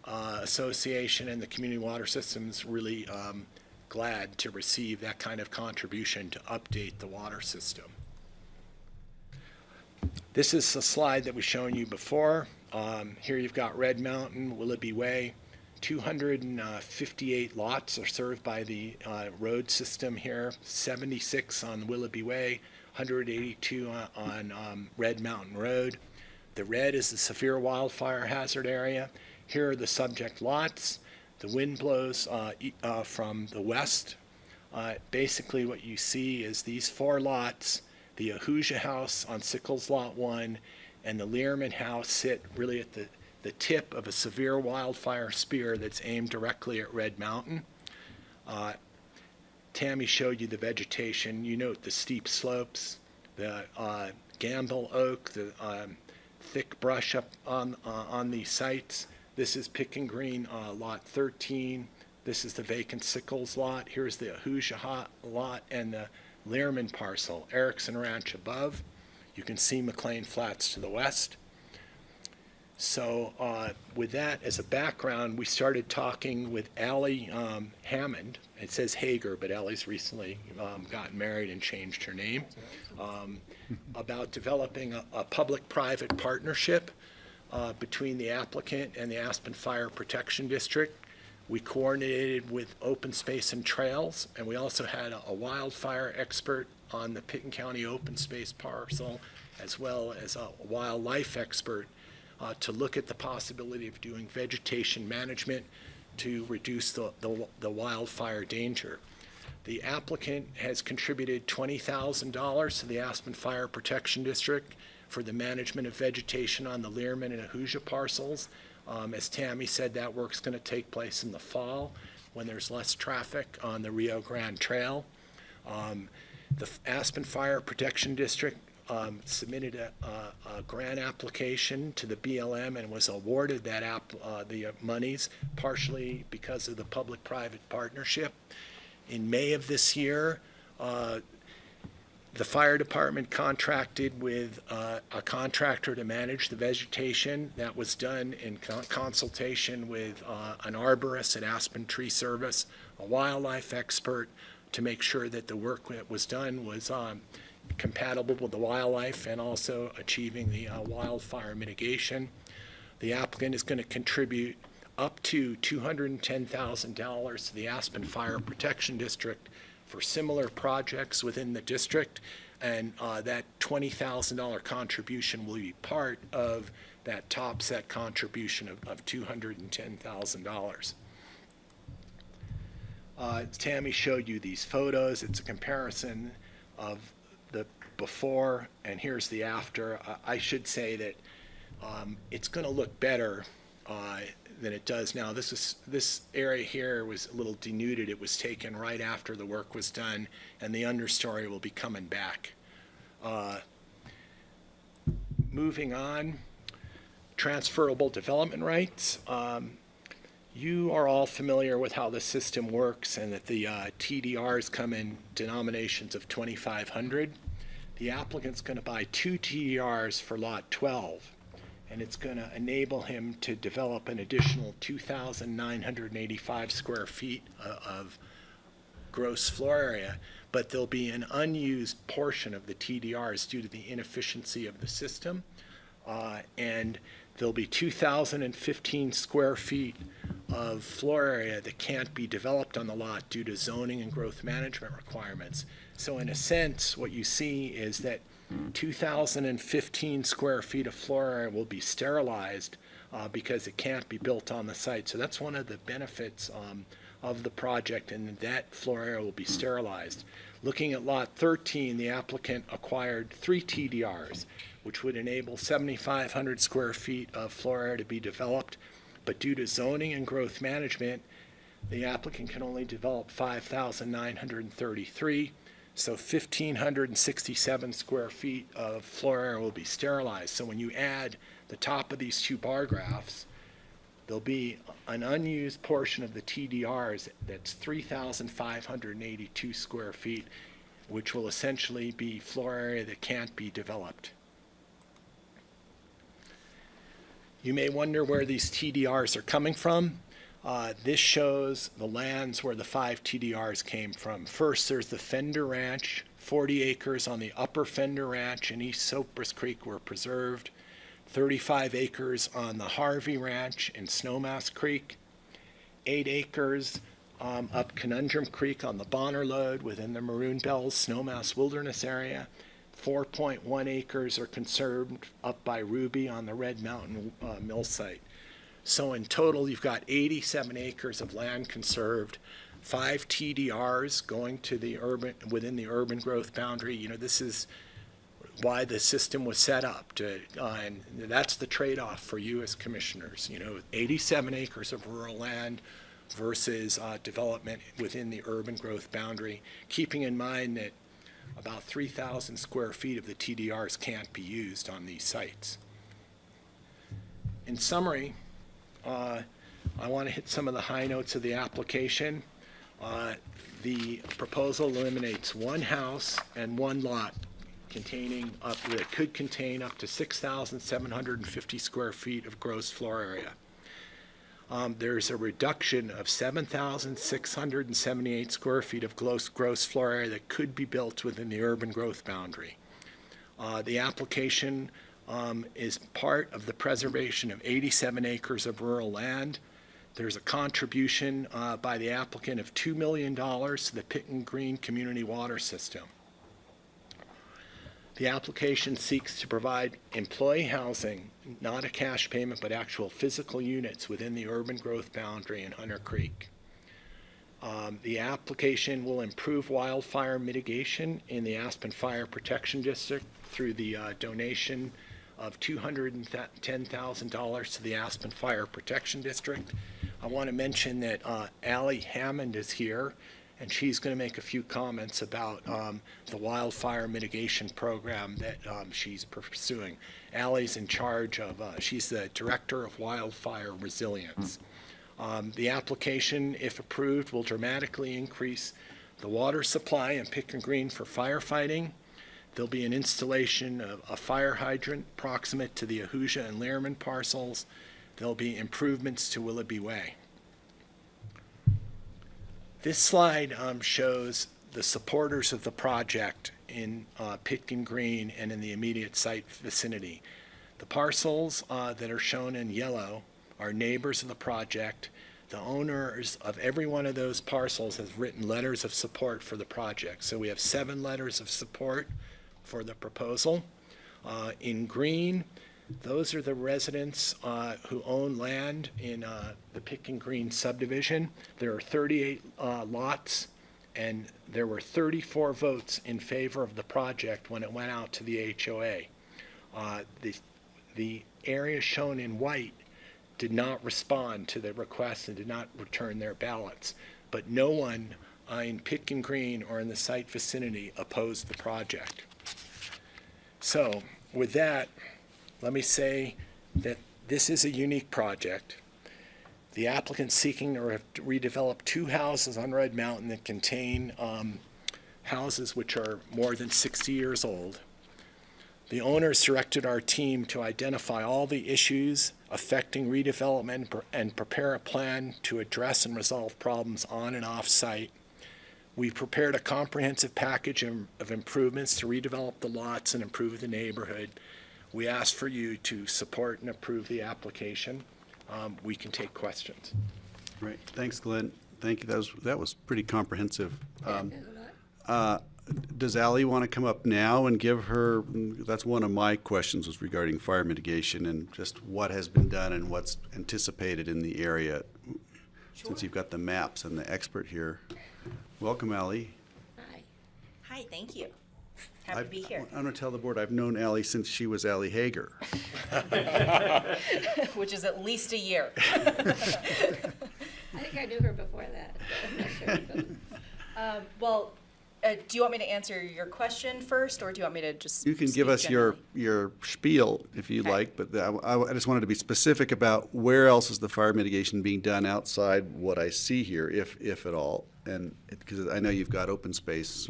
association and the community water systems really glad to receive that kind of contribution to update the water system. This is a slide that we've shown you before. Here you've got Red Mountain, Willoughby Way. 258 lots are served by the road system here, 76 on Willoughby Way, 182 on Red Mountain Road. The red is the severe wildfire hazard area. Here are the subject lots. The wind blows from the west. Basically what you see is these 4 lots, the Ahuja house on Sickles Lot 1 and the Learman house sit really at the tip of a severe wildfire spear that's aimed directly at Red Mountain. Tammy showed you the vegetation. You note the steep slopes, the Gamble oak, the thick brush up on these sites. This is Pitkin Green Lot 13. This is the vacant Sickles lot. Here's the Ahuja lot and the Learman parcel, Erickson Ranch above. You can see McLean Flats to the west. So with that as a background, we started talking with Allie Hammond. It says Hager, but Allie's recently gotten married and changed her name, about developing a public-private partnership between the applicant and the Aspen Fire Protection District. We coordinated with Open Space and Trails, and we also had a wildfire expert on the Pitkin County open space parcel, as well as a wildlife expert to look at the possibility of doing vegetation management to reduce the wildfire danger. The applicant has contributed $20,000 to the Aspen Fire Protection District for the management of vegetation on the Learman and Ahuja parcels. As Tammy said, that work's going to take place in the fall when there's less traffic on the Rio Grande Trail. The Aspen Fire Protection District submitted a grant application to the BLM and was awarded that the monies partially because of the public-private partnership. In May of this year, the fire department contracted with a contractor to manage the vegetation. That was done in consultation with an arborist at Aspen Tree Service, a wildlife expert, to make sure that the work that was done was compatible with the wildlife and also achieving the wildfire mitigation. The applicant is going to contribute up to $210,000 to the Aspen Fire Protection District for similar projects within the district, and that $20,000 contribution will be part of that top set contribution of $210,000. Tammy showed you these photos. It's a comparison of the before, and here's the after. I should say that it's going to look better than it does now. This area here was a little denuded. It was taken right after the work was done, and the understory will be coming back. Moving on, transferable development rights. You are all familiar with how the system works and that the TDRs come in denominations of 2,500. The applicant's going to buy 2 TDRs for lot 12, and it's going to enable him to develop an additional 2,985 square feet of gross floor area, but there'll be an unused portion of the TDRs due to the inefficiency of the system. And there'll be 2,015 square feet of floor area that can't be developed on the lot due to zoning and growth management requirements. So in a sense, what you see is that 2,015 square feet of floor area will be sterilized because it can't be built on the site. So that's one of the benefits of the project, and that floor area will be sterilized. Looking at lot 13, the applicant acquired 3 TDRs, which would enable 7,500 square feet of floor area to be developed. But due to zoning and growth management, the applicant can only develop 5,933. So 1,567 square feet of floor area will be sterilized. So when you add the top of these 2 bar graphs, there'll be an unused portion of the TDRs that's 3,582 square feet, which will essentially be floor area that can't be developed. You may wonder where these TDRs are coming from. This shows the lands where the 5 TDRs came from. First, there's the Fender Ranch. 40 acres on the Upper Fender Ranch in East Cypress Creek were preserved. 35 acres on the Harvey Ranch in Snowmass Creek. 8 acres up Conundrum Creek on the Bonner Lode within the Maroon Bells Snowmass Wilderness Area. 4.1 acres are conserved up by Ruby on the Red Mountain Mill site. So in total, you've got 87 acres of land conserved, 5 TDRs going to the within the urban growth boundary. You know, this is why the system was set up to, and that's the trade-off for you as commissioners. You know, 87 acres of rural land versus development within the urban growth boundary, keeping in mind that about 3,000 square feet of the TDRs can't be used on these sites. In summary, I want to hit some of the high notes of the application. The proposal eliminates 1 house and 1 lot that could contain up to 6,750 square feet of gross floor area. There's a reduction of 7,678 square feet of gross floor area that could be built within the urban growth boundary. The application is part of the preservation of 87 acres of rural land. There's a contribution by the applicant of $2 million to the Pitkin Green Community Water System. The application seeks to provide employee housing, not a cash payment, but actual physical units within the urban growth boundary in Hunter Creek. The application will improve wildfire mitigation in the Aspen Fire Protection District through the donation of $210,000 to the Aspen Fire Protection District. I want to mention that Allie Hammond is here, and she's going to make a few comments about the wildfire mitigation program that she's pursuing. Allie's in charge of, she's the Director of Wildfire Resilience. The application, if approved, will dramatically increase the water supply in Pitkin Green for firefighting. There'll be an installation of a fire hydrant proximate to the Ahuja and Learman parcels. There'll be improvements to Willoughby Way. This slide shows the supporters of the project in Pitkin Green and in the immediate site vicinity. The parcels that are shown in yellow are neighbors of the project. The owners of every one of those parcels have written letters of support for the project. So we have 7 letters of support for the proposal. In green, those are the residents who own land in the Pitkin Green subdivision. There are 38 lots, and there were 34 votes in favor of the project when it went out to the HOA. The area shown in white did not respond to the request and did not return their ballots, but no one in Pitkin Green or in the site vicinity opposed the project. So with that, let me say that this is a unique project. The applicant's seeking to redevelop 2 houses on Red Mountain that contain houses which are more than 60 years old. The owners directed our team to identify all the issues affecting redevelopment and prepare a plan to address and resolve problems on and off site. We prepared a comprehensive package of improvements to redevelop the lots and improve the neighborhood. We ask for you to support and approve the application. We can take questions. Right. Thanks, Glenn. Thank you. That was pretty comprehensive. Does Ally want to come up now and give her, that's one of my questions, was regarding fire mitigation and just what has been done and what's anticipated in the area, since you've got the maps and the expert here. Welcome, Ally. Hi. Hi, thank you. Happy to be here. I'm going to tell the board I've known Ally since she was Ally Hager. Which is at least a year. I think I knew her before that. I'm not sure. Well, do you want me to answer your question first, or do you want me to just You can give us your spiel if you like, but I just wanted to be specific about where else is the fire mitigation being done outside what I see here, if at all. And because I know you've got open space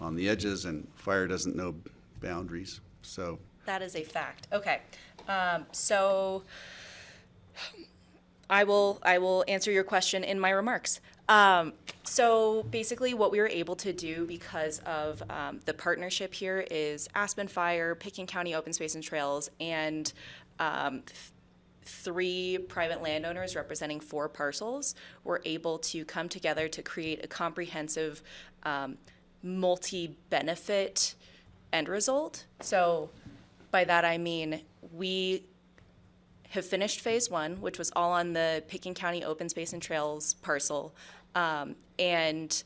on the edges and fire doesn't know boundaries, so. That is a fact. Okay. So I will answer your question in my remarks. So basically what we were able to do because of the partnership here is Aspen Fire, Pitkin County Open Space and Trails, and 3 private landowners representing 4 parcels were able to come together to create a comprehensive multi-benefit end result. So by that I mean we have finished phase 1, which was all on the Pitkin County Open Space and Trails parcel, and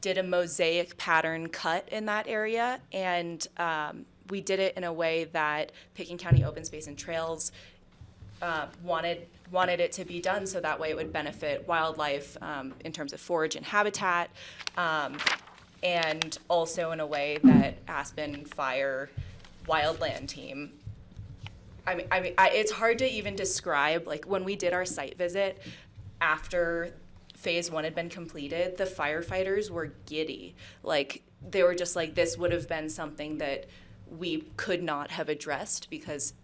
did a mosaic pattern cut in that area. And we did it in a way that Pitkin County Open Space and Trails wanted it to be done, so that way it would benefit wildlife in terms of forage and habitat, and also in a way that Aspen Fire Wildland Team, it's hard to even describe. Like when we did our site visit after phase 1 had been completed, the firefighters were giddy. Like they were just like, this would have been something that we could not have addressed because,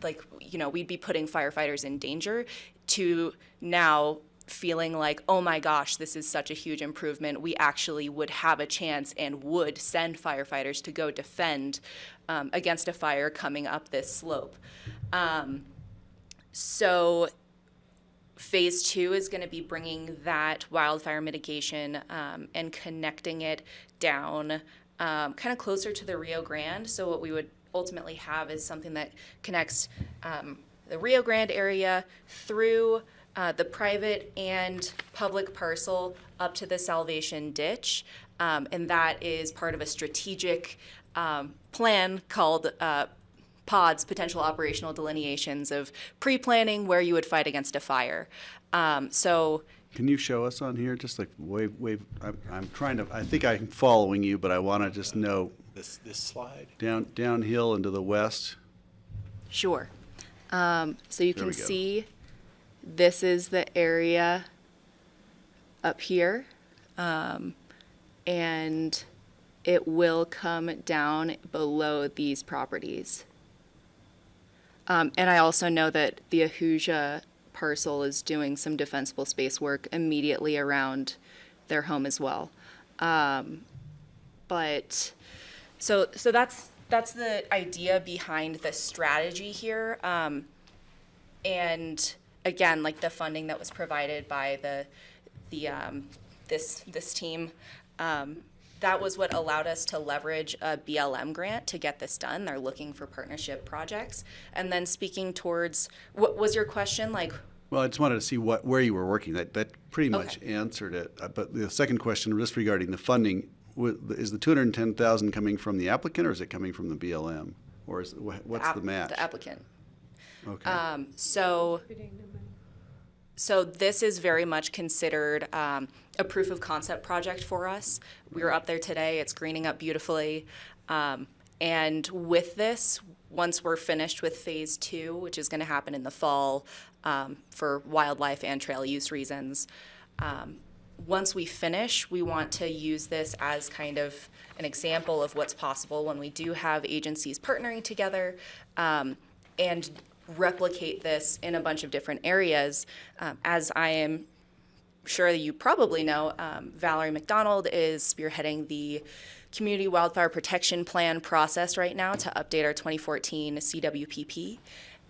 like, you know, we'd be putting firefighters in danger, to now feeling like, oh my gosh, this is such a huge improvement. We actually would have a chance and would send firefighters to go defend against a fire coming up this slope. So phase 2 is going to be bringing that wildfire mitigation and connecting it down kind of closer to the Rio Grande. So what we would ultimately have is something that connects the Rio Grande area through the private and public parcel up to the Salvation Ditch. And that is part of a strategic plan called PODs, potential operational delineations, of pre-planning where you would fight against a fire. So Can you show us on here, just like wave, I'm trying to, I think I'm following you, but I want to just know. This slide? Downhill and to the west. Sure. So you can see this is the area up here, and it will come down below these properties. And I also know that the Ahuja parcel is doing some defensible space work immediately around their home as well. But so that's the idea behind the strategy here. And again, like the funding that was provided by this team, that was what allowed us to leverage a BLM grant to get this done. They're looking for partnership projects. And then speaking towards, what was your question? Like, well, I just wanted to see where you were working. That pretty much answered it. But the second question, just regarding the funding, is the $210,000 coming from the applicant, or is it coming from the BLM, or is what's the match? The applicant. Okay. So this is very much considered a proof of concept project for us. We were up there today. It's greening up beautifully. And with this, once we're finished with phase 2, which is going to happen in the fall for wildlife and trail use reasons, once we finish, we want to use this as kind of an example of what's possible when we do have agencies partnering together, and replicate this in a bunch of different areas. As I am sure you probably know, Valerie McDonald is spearheading the Community Wildfire Protection Plan process right now to update our 2014 CWPP.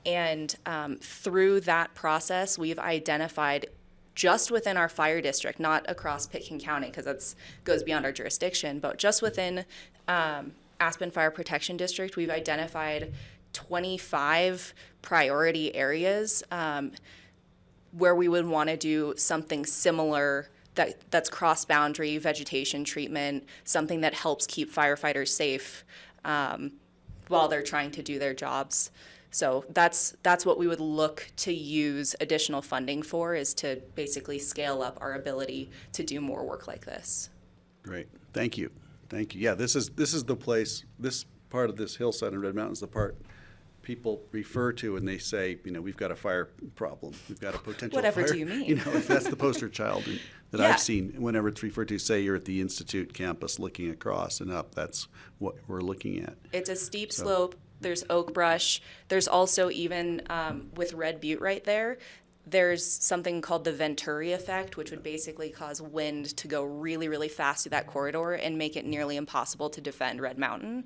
And through that process, we've identified just within our fire district, not across Pitkin County, because that goes beyond our jurisdiction, but just within Aspen Fire Protection District, we've identified 25 priority areas where we would want to do something similar that's cross-boundary vegetation treatment, something that helps keep firefighters safe while they're trying to do their jobs. So that's what we would look to use additional funding for, is to basically scale up our ability to do more work like this. Great, thank you, thank you. Yeah, this is the place. This part of this hillside in Red Mountain is the part people refer to and they say, you know, we've got a fire problem. We've got a potential Whatever fire. do you mean? You know, that's the poster child that Yeah. I've seen whenever it's referred to. Say you're at the Institute campus looking across and up. That's what we're looking at. It's a steep So- slope. There's oak brush. There's also even with Red Butte right there, there's something called the Venturi effect, which would basically cause wind to go really, really fast through that corridor and make it nearly impossible to defend Red Mountain.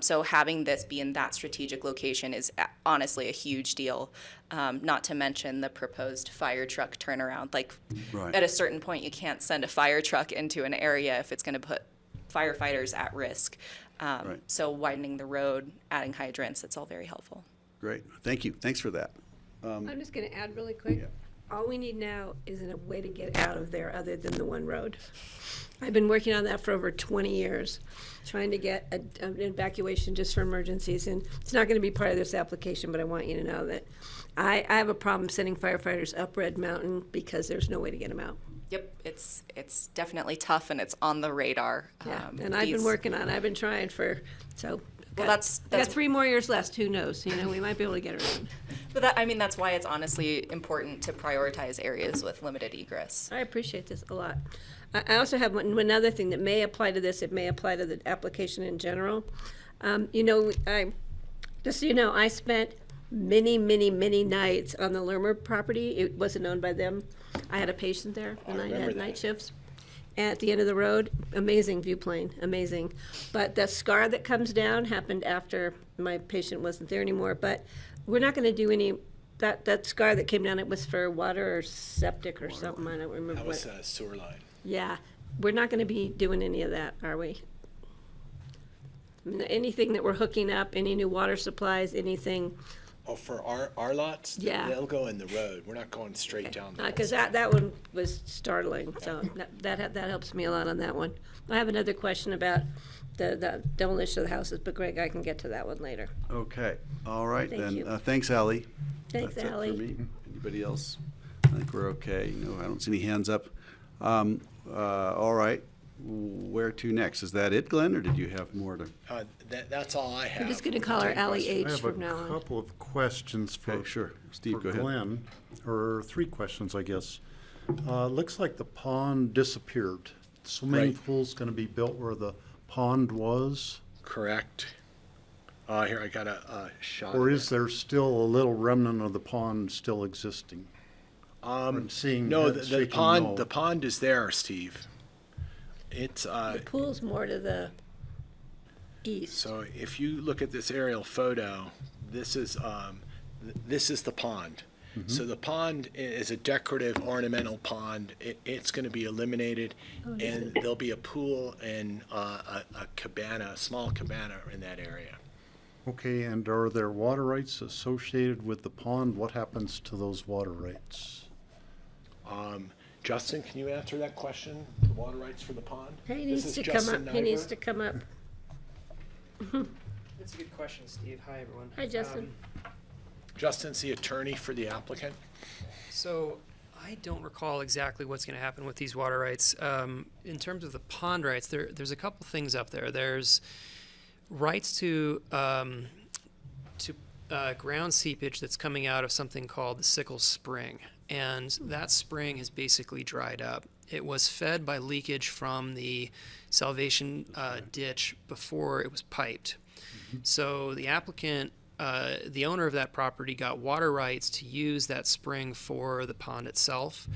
So having this be in that strategic location is honestly a huge deal. Not to mention the proposed fire truck turnaround. Like Right. at a certain point, you can't send a fire truck into an area if it's going to put firefighters at risk. Right. So widening the road, adding hydrants, it's all very helpful. Great, thank you. Thanks for that. I'm just going to add really quick. All we need now isn't a way to get out of there other than the one road. I've been working on that for over 20 years, trying to get an evacuation just for emergencies. And it's not going to be part of this application, but I want you to know that I have a problem sending firefighters up Red Mountain because there's no way to get them out. Yep, it's definitely tough and it's on the radar. Yeah, and I've been working on it. I've been trying so. Well, I that's got 3 more years left. Who knows? You know, we might be able to get around. But that's why it's honestly important to prioritize areas with limited egress. I appreciate this a lot. I also have another thing that may apply to this. It may apply to the application in general. You know, just so you know, I spent many nights on the Lermer property. It wasn't owned by them. I had a patient there, and I had night shifts. At the end of the road, amazing view plane, amazing. But the scar that comes down happened after my patient wasn't there anymore. But we're not going to do any, that scar that came down, it was for water or septic or something, I don't remember That what. was a sewer line. Yeah, we're not going to be doing any of that, are we? I mean, anything that we're hooking up, any new water supplies, anything. Oh, for our lots? Yeah. They'll go in the road. We're not going straight down. the Because that one was startling, so that helps me a lot on that one. I have another question about the demolition of the houses, but Greg, I can get to that one later. Okay, all right Thank then. you. Thanks, Ally. Thanks, That's it Ally. for me. Anybody else? I think we're okay. No, I don't see any hands up. All right, where to next? Is that it, Glenn, or did you have more to? That's all I have. We're just gonna call her Ally H I from now have a on. couple of questions for, Okay, sure. Steve, for go ahead. Glenn, or 3 questions, I guess. Looks like the pond disappeared. Swimming Right. pool's gonna be built where the pond was? Correct. Here, I got a shot. Or of is there still a little remnant of the pond still existing? I'm seeing No, heads the shaking pond, no. the pond is there, Steve. It's, The pool's more to the east. so if you look at this aerial photo, this is the pond. So the pond is a decorative ornamental pond. It's going to be eliminated, and there'll be a pool and a cabana, a small cabana in that area. Okay, and are there water rights associated with the pond? What happens to those water rights? Justin, can you answer that question? The water rights for the pond? He This needs is to come Justin up, he needs Nyberg. to come up. That's a good question, Steve. Hi, everyone. Hi, Justin. Justin's the attorney for the applicant. So I don't recall exactly what's going to happen with these water rights. In terms of the pond rights, there's a couple things up there. There's rights to ground seepage that's coming out of something called the Sickle Spring, and that spring has basically dried up. It was fed by leakage from the Salvation ditch before it was piped. So the applicant, the owner of that property, got water rights to use that spring for the pond itself.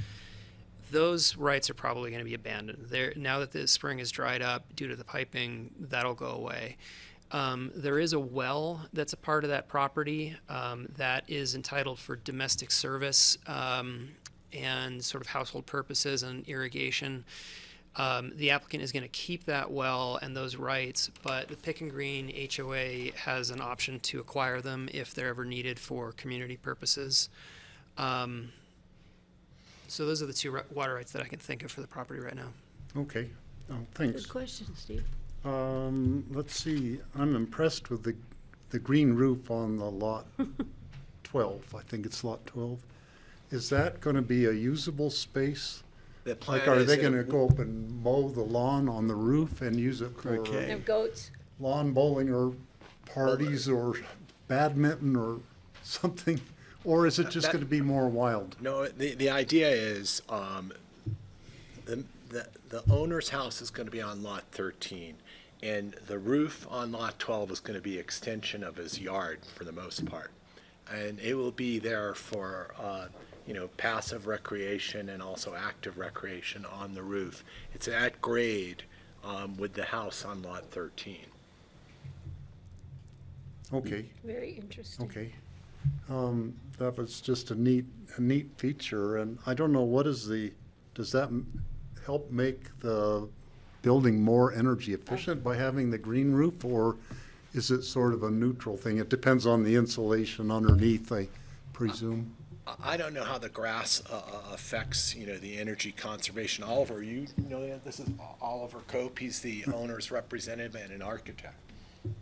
those rights are probably going to be abandoned. There, now that the spring is dried up due to the piping, that'll go away. There is a well that's a part of that property that is entitled for domestic service and sort of household purposes and irrigation. The applicant is going to keep that well and those rights, but the Pick and Green HOA has an option to acquire them if they're ever needed for community purposes. So those are the two water rights that I can think of for the property right now. Okay, thanks. Good question, Steve. Let's see, I'm impressed with the green roof on the lot 12. I think it's lot 12. Is that going to be a usable space? The plan Like, are is they that- going to go up and mow the lawn on the roof and use it for Okay. Have goats. lawn bowling or parties or badminton or something? Or is it just That- going to be more wild? No, the idea is, the owner's house is gonna be on lot 13, and the roof on lot 12 is gonna be extension of his yard for the most part. And it will be there for, passive recreation and also active recreation on the roof. It's at grade, with the house on lot 13. Okay. Very interesting. Okay. That was just a neat feature, and I don't know, does that help make the building more energy efficient by having the green roof, or is it sort of a neutral thing? It depends on the insulation underneath, I presume. I don't know how the grass affects, the energy conservation. Oliver, you know that? This is Oliver Cope. He's the owner's representative and an architect.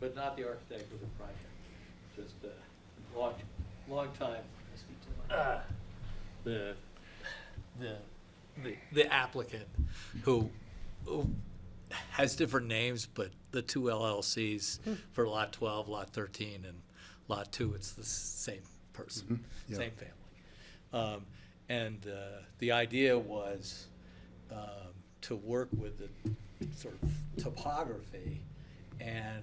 But not the architect of the project, just a long time. The applicant who has different names, but the two LLCs for lot 12, lot 13, and lot 2, it's the same person, Yeah. same family. The idea was to work with the sort of topography and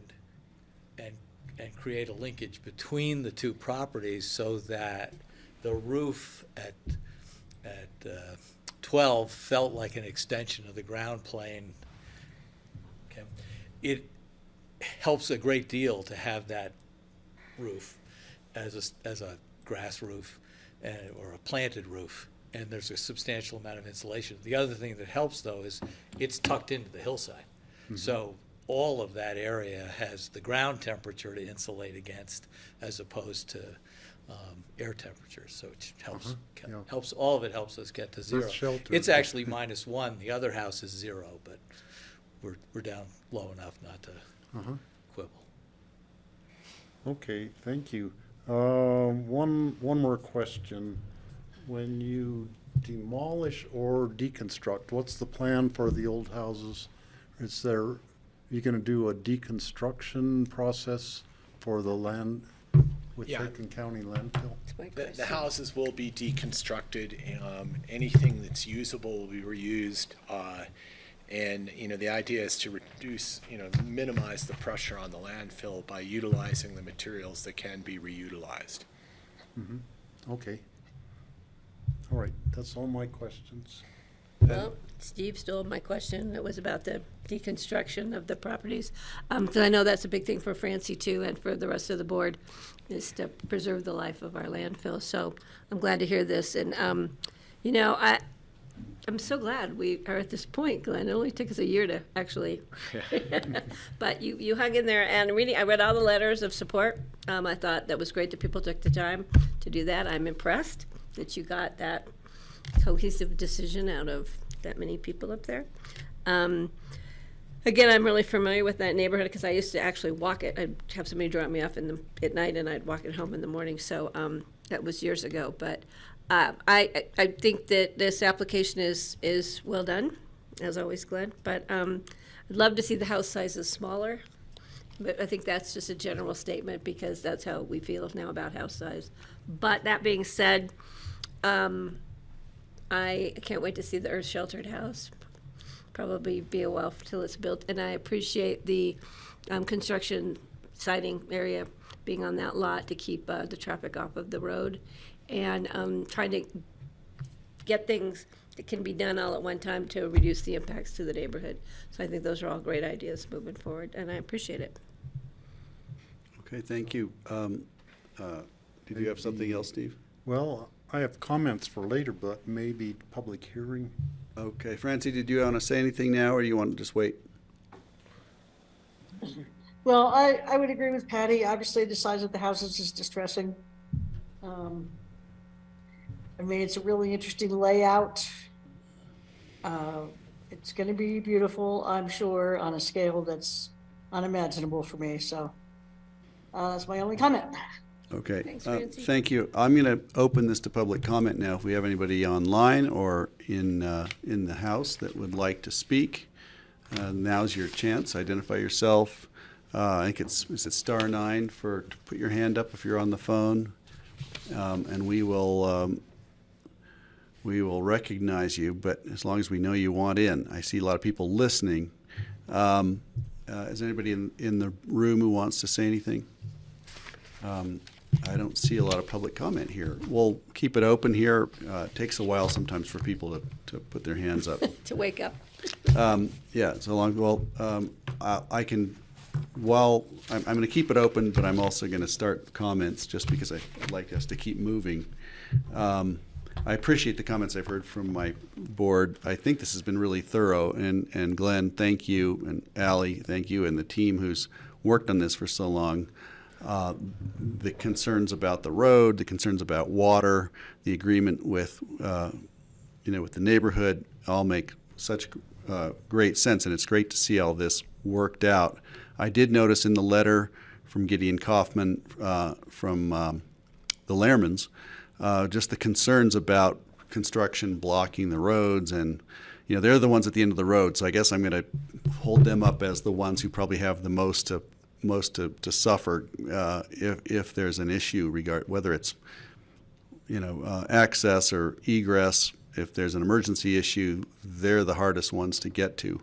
create a linkage between the two properties so that the roof at 12 felt like an extension of the ground plane. Okay. It helps a great deal to have that roof as a grass roof or a planted roof, and there's a substantial amount of insulation. The other thing that helps, though, is it's tucked into the hillside. So all of that area has the ground temperature to insulate against, as opposed to air temperature. So it helps. Helps. All of it helps us get to zero. shelter. It's actually -1. The other house is 0, but we're down low enough not to quibble. Okay, thank you. One more question. When you demolish or deconstruct, what's the plan for the old houses? Are you going to do a deconstruction process for the land with Yeah. Picken County landfill? The houses will be deconstructed. Anything that's usable will be reused. And, the idea is to reduce, minimize the pressure on the landfill by utilizing the materials that can be reutilized. Okay. All right, that's all my questions. Well, Steve stole my question. It was about the deconstruction of the properties. Because I know that's a big thing for Francie too, and for the rest of the board, is to preserve the life of our landfill. So I'm glad to hear this. And, I'm so glad we are at this point, Glenn. It only took us a year to actually, but you hung in there. And I read all the letters of support. I thought that was great that people took the time to do that. I'm impressed that you got that cohesive decision out of that many people up there. Again, I'm really familiar with that neighborhood because I used to actually walk it. I'd have somebody drop me off at night, and I'd walk it home in the morning. So that was years ago. But I think that this application is well done, as always, Glenn. But I'd love to see the house sizes smaller. But I think that's just a general statement because that's how we feel now about house size. But that being said, I can't wait to see the earth sheltered house. Probably be a while till it's built. And I appreciate the construction siding area being on that lot to keep the traffic off of the road. And trying to get things that can be done all at one time to reduce the impacts to the neighborhood. So I think those are all great ideas moving forward, and I appreciate it. Okay, thank you. Did you have something else, Steve? Well, I have comments for later, but maybe public hearing. Okay, Francie, did you want to say anything now, or do you want to just wait? Well, I would agree with Patty. Obviously, the size of the houses is distressing. I mean, it's a really interesting layout. It's going to be beautiful, I'm sure, on a scale that's unimaginable for me. So that's my only comment. Okay, Thanks, Francie. thank you. I'm going to open this to public comment now. If we have anybody online or in the house that would like to speak, now's your chance. Identify yourself. I think is it *9 to put your hand up if you're on the phone, and we will recognize you. But as long as we know you want in, I see a lot of people listening. Is anybody in the room who wants to say anything? I don't see a lot of public comment here. We'll keep it open here. It takes a while sometimes for people to put their hands up. To wake up. Yeah, so long. Well, I can. While I'm going to keep it open, but I'm also going to start comments just because I'd like us to keep moving. I appreciate the comments I've heard from my board. I think this has been really thorough. And Glenn, thank you, and Allie, thank you, and the team who's worked on this for so long. The concerns about the road, the concerns about water, the agreement with with the neighborhood all make such great sense, and it's great to see all this worked out. I did notice in the letter from Gideon Kaufman from the Lehrmans just the concerns about construction blocking the roads, and they're the ones at the end of the road. So I guess I'm going to hold them up as the ones who probably have the most to suffer if there's an issue whether it's access or egress. If there's an emergency issue, they're the hardest ones to get to.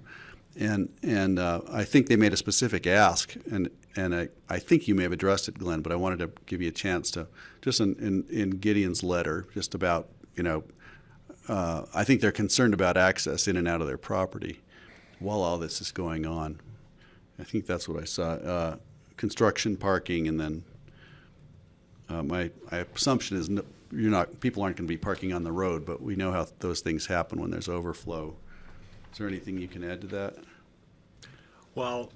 And I think they made a specific ask, and I think you may have addressed it, Glenn, but I wanted to give you a chance to, just in Gideon's letter, just about, I think they're concerned about access in and out of their property while all this is going on. I think that's what I saw. Construction, parking, and then my assumption is people aren't going to be parking on the road, but we know how those things happen when there's overflow. Is there anything you can add to that? Well,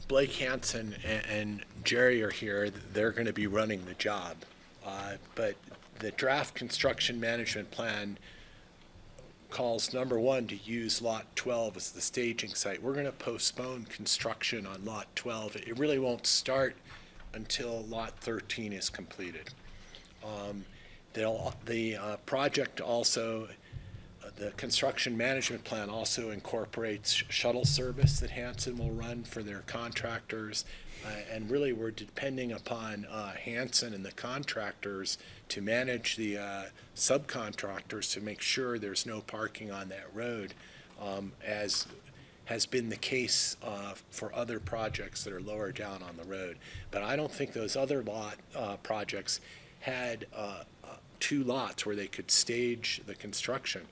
Blake Hansen and Jerry are here. They're going to be running the job. But the draft construction management plan calls number 1 to use lot 12 as the staging site. We're going to postpone construction on lot 12. It really won't start until lot 13 is completed. The project also, the construction management plan also incorporates shuttle service that Hanson will run for their contractors. And really, we're depending upon Hanson and the contractors to manage the subcontractors to make sure there's no parking on that road, as has been the case for other projects that are lower down on the road. But I don't think those other projects had 2 lots where they could stage the construction.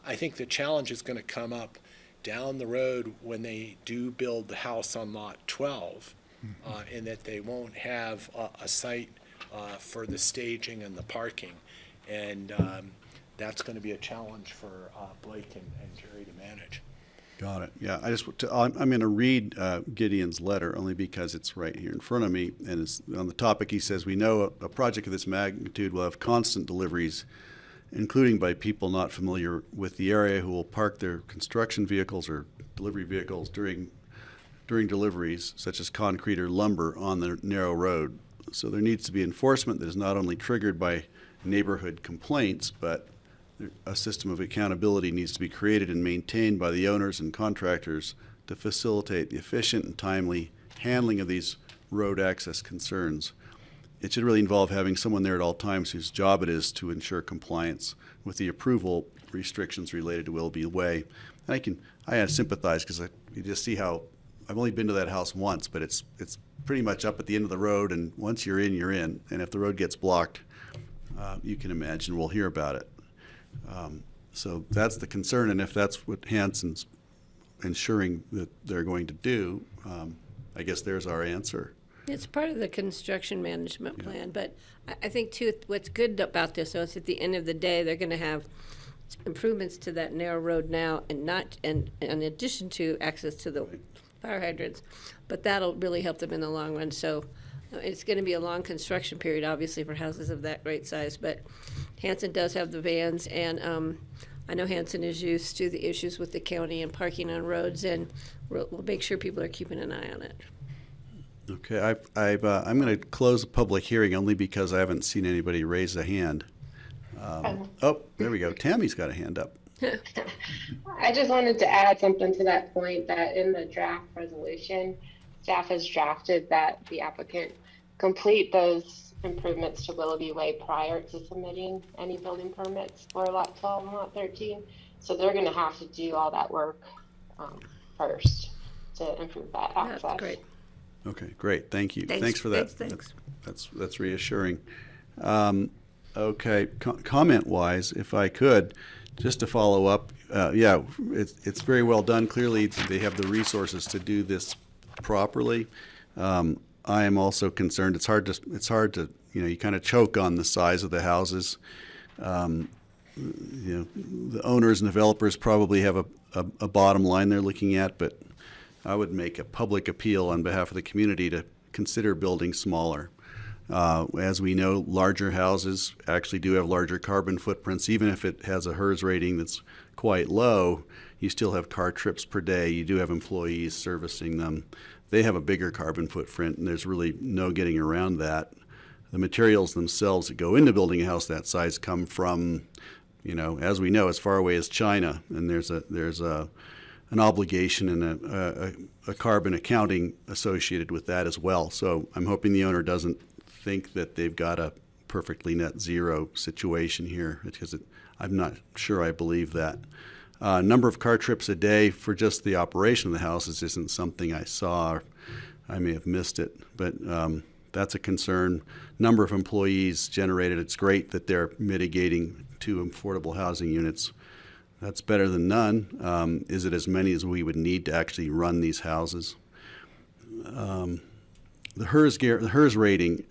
I think the challenge is going to come up down the road when they do build the house on lot 12, in that they won't have a site for the staging and the parking. And that's going to be a challenge for Blake and Jerry to manage. Got it. Yeah, I'm going to read Gideon's letter only because it's right here in front of me. And it's on the topic, he says, we know a project of this magnitude will have constant deliveries, including by people not familiar with the area who will park their construction vehicles or delivery vehicles during deliveries, such as concrete or lumber, on the narrow road. So there needs to be enforcement that is not only triggered by neighborhood complaints, but a system of accountability needs to be created and maintained by the owners and contractors to facilitate the efficient and timely handling of these road access concerns. It should really involve having someone there at all times whose job it is to ensure compliance with the approval restrictions related to Willoughby Way. And I sympathize because you just see how, I've only been to that house once, but it's pretty much up at the end of the road, and once you're in, you're in. And if the road gets blocked, you can imagine we'll hear about it. So that's the concern, and if that's what Hanson's ensuring that they're going to do, I guess there's our answer. It's part of the construction management plan, but I think too, what's good about this, though, is at the end of the day, they're gonna have improvements to that narrow road now and in addition to access to the fire hydrants, but that'll really help them in the long run. So it's gonna be a long construction period, obviously, for houses of that great size, but Hanson does have the vans, and I know Hanson is used to the issues with the county and parking on roads, and we'll make sure people are keeping an eye on it. Okay, I'm going to close the public hearing only because I haven't seen anybody raise a hand. Oh, there we go. Tammy's got a hand up. I just wanted to add something to that point, that in the draft resolution, staff has drafted that the applicant complete those improvements to Willoughby Way prior to submitting any building permits for lot 12 and lot 13. So they're going to have to do all that work first to improve that access. That's great. Okay, great. Thank you. Thanks. Thanks for that. Thanks. That's reassuring. Okay, comment-wise, if I could, just to follow up, yeah, it's very well done. Clearly, they have the resources to do this properly. I am also concerned. It's hard to you kind of choke on the size of the houses. The owners and developers probably have a bottom line they're looking at, but I would make a public appeal on behalf of the community to consider building smaller. As we know, larger houses actually do have larger carbon footprints. Even if it has a HERS rating that's quite low, you still have car trips per day. You do have employees servicing them. They have a bigger carbon footprint, and there's really no getting around that. The materials themselves that go into building a house that size come from, as we know, as far away as China, and there's an obligation and a carbon accounting associated with that as well. So I'm hoping the owner doesn't think that they've got a perfectly net zero situation here, because I'm not sure I believe that. Number of car trips a day for just the operation of the houses isn't something I saw. I may have missed it, but that's a concern. Number of employees generated, it's great that they're mitigating 2 affordable housing units. That's better than none. Is it as many as we would need to actually run these houses? The HERS rating,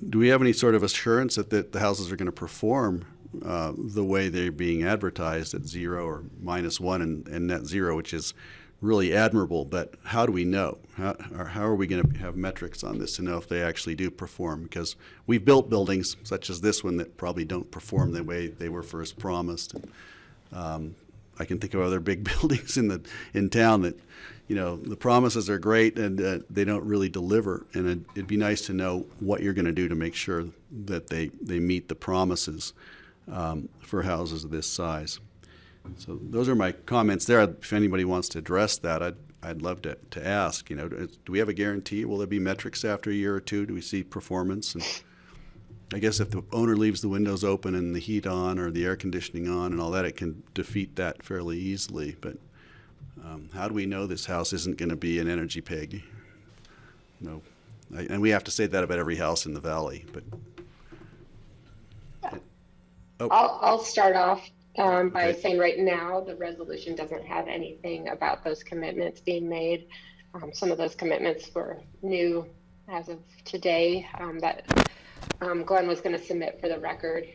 do we have any sort of assurance that the houses are going to perform the way they're being advertised at 0 or -1 and net zero, which is really admirable, but how do we know? How are we going to have metrics on this to know if they actually do perform? Because we've built buildings such as this one that probably don't perform the way they were first promised. I can think of other big buildings in town that, the promises are great and they don't really deliver. And it'd be nice to know what you're going to do to make sure that they meet the promises for houses of this size. So those are my comments there. If anybody wants to address that, I'd love to ask. Do we have a guarantee? Will there be metrics after a year or two? Do we see performance? And I guess if the owner leaves the windows open and the heat on or the air conditioning on and all that, it can defeat that fairly easily. But how do we know this house isn't going to be an energy pig? No, and we have to say that about every house in the valley. But I'll start off by saying right now the resolution doesn't have anything about those commitments being made. Some of those commitments were new as of today that Glenn was going to submit for the record.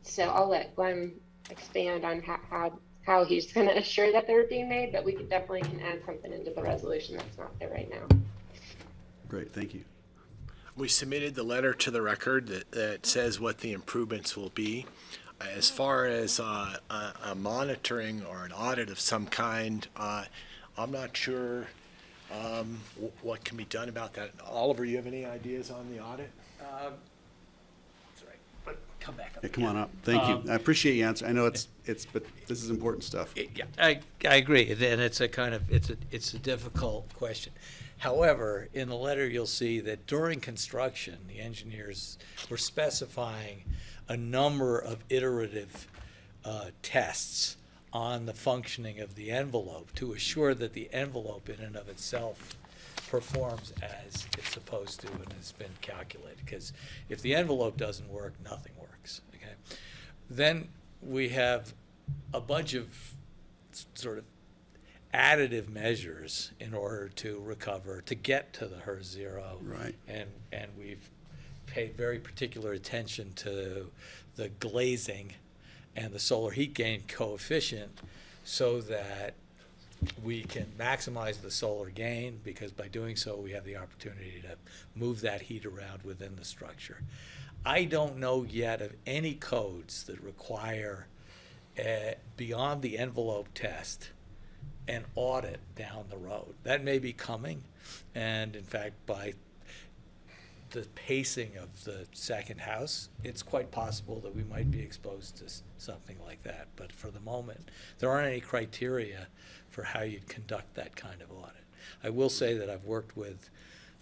So I'll let Glenn expand on how he's going to assure that they're being made, but we definitely can add something into the resolution that's not there right now. Great, thank you. We submitted the letter to the record that says what the improvements will be. As far as a monitoring or an audit of some kind, I'm not sure what can be done about that. Oliver, you have any ideas on the audit? That's right, but come back up. Yeah, come on up. Thank you. I appreciate your answer. I know but this is important stuff. Yeah, I agree, and it's a difficult question. However, in the letter, you'll see that during construction, the engineers were specifying a number of iterative tests on the functioning of the envelope to assure that the envelope in and of itself performs as it's supposed to and has been calculated. Because if the envelope doesn't work, nothing works. Okay. Then we have a bunch of sort of additive measures in order to recover, to get to the HERS zero. Right. And we've paid very particular attention to the glazing and the solar heat gain coefficient so that we can maximize the solar gain, because by doing so we have the opportunity to move that heat around within the structure. I don't know yet of any codes that require beyond the envelope test an audit down the road. That may be coming, and in fact, by the pacing of the second house, it's quite possible that we might be exposed to something like that. But for the moment, there aren't any criteria for how you'd conduct that kind of audit. I will say that I've worked with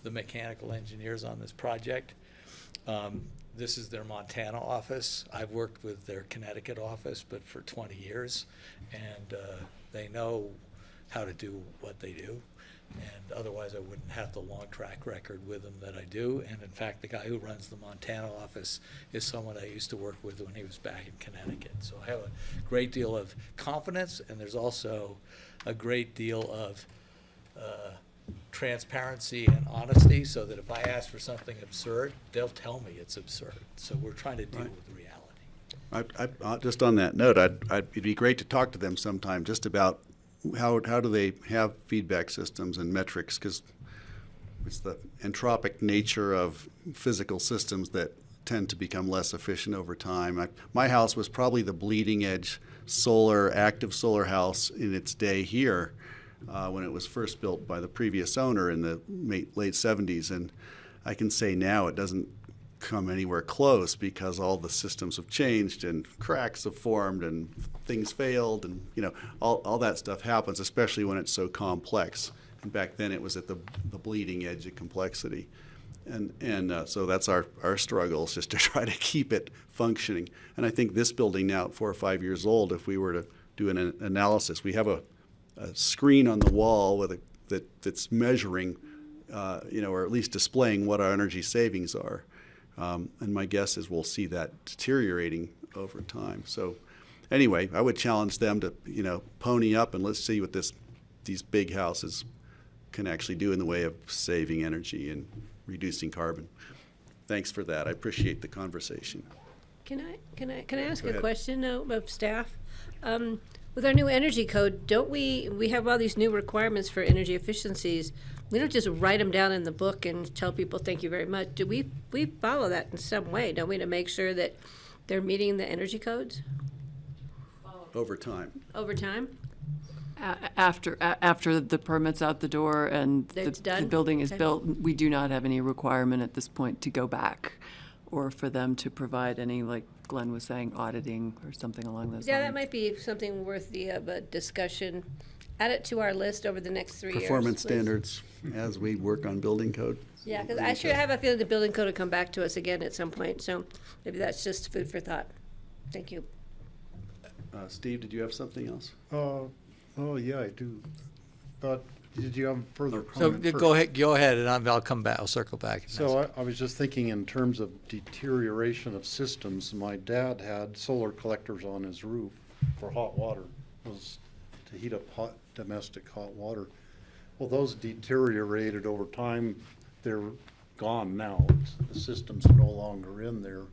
the mechanical engineers on this project. This is their Montana office. I've worked with their Connecticut office, but for 20 years, and they know how to do what they do. And otherwise I wouldn't have the long track record with them that I do. And in fact, the guy who runs the Montana office is someone I used to work with when he was back in Connecticut. So I have a great deal of confidence, and there's also a great deal of transparency and honesty, so that if I ask for something absurd, they'll tell me it's absurd. So we're trying to deal with reality. I just on that note, it'd be great to talk to them sometime just about how do they have feedback systems and metrics, because it's the entropic nature of physical systems that tend to become less efficient over time. My house was probably the bleeding edge active solar house in its day here when it was first built by the previous owner in the late 70s. And I can say now it doesn't come anywhere close, because all the systems have changed and cracks have formed and things failed, and all that stuff happens, especially when it's so complex. And back then it was at the bleeding edge of complexity. And so that's our struggle, is just to try to keep it functioning. And I think this building now, 4 or 5 years old, if we were to do an analysis, we have a screen on the wall with that's measuring, or at least displaying what our energy savings are. And my guess is we'll see that deteriorating over time. So anyway, I would challenge them to, pony up and let's see what these big houses can actually do in the way of saving energy and reducing carbon. Thanks for that. I appreciate the conversation. Can I ask Go a ahead. question of staff? With our new energy code, don't we have all these new requirements for energy efficiencies? We don't just write them down in the book and tell people thank you very much. Do we follow that in some way, don't we, to make sure that they're meeting the energy codes Over time. over time? After the permit's out the door and It's the done? building is Okay. built, we do not have any requirement at this point to go back or for them to provide any, like Glenn was saying, auditing or something along those Yeah, lines. that might be something worthy of a discussion. Add it to our list over the next 3 years. Performance please. standards as we work on building code. Yeah, because I sure have a feeling the building code will come back to us again at some point, so maybe that's just food for thought. Thank you. Steve, did you have something else? Oh, yeah, I do. But did you have further So comment? go ahead, and I'll come back, I'll circle back. So I was just thinking in terms of deterioration of systems. My dad had solar collectors on his roof for hot water. It was to heat up domestic hot water. Well, those deteriorated over time. They're gone now. The system's no longer in there.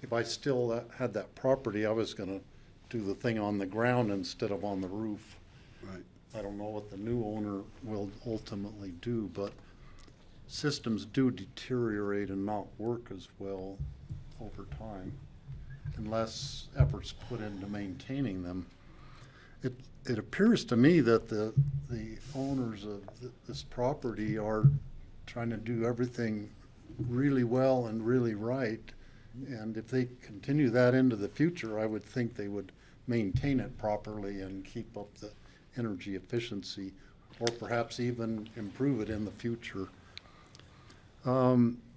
If I still had that property, I was gonna do the thing on the ground instead of on the roof. Right. I don't know what the new owner will ultimately do, but systems do deteriorate and not work as well over time unless efforts put into maintaining them. It appears to me that the owners of this property are trying to do everything really well and really right. And if they continue that into the future, I would think they would maintain it properly and keep up the energy efficiency, or perhaps even improve it in the future.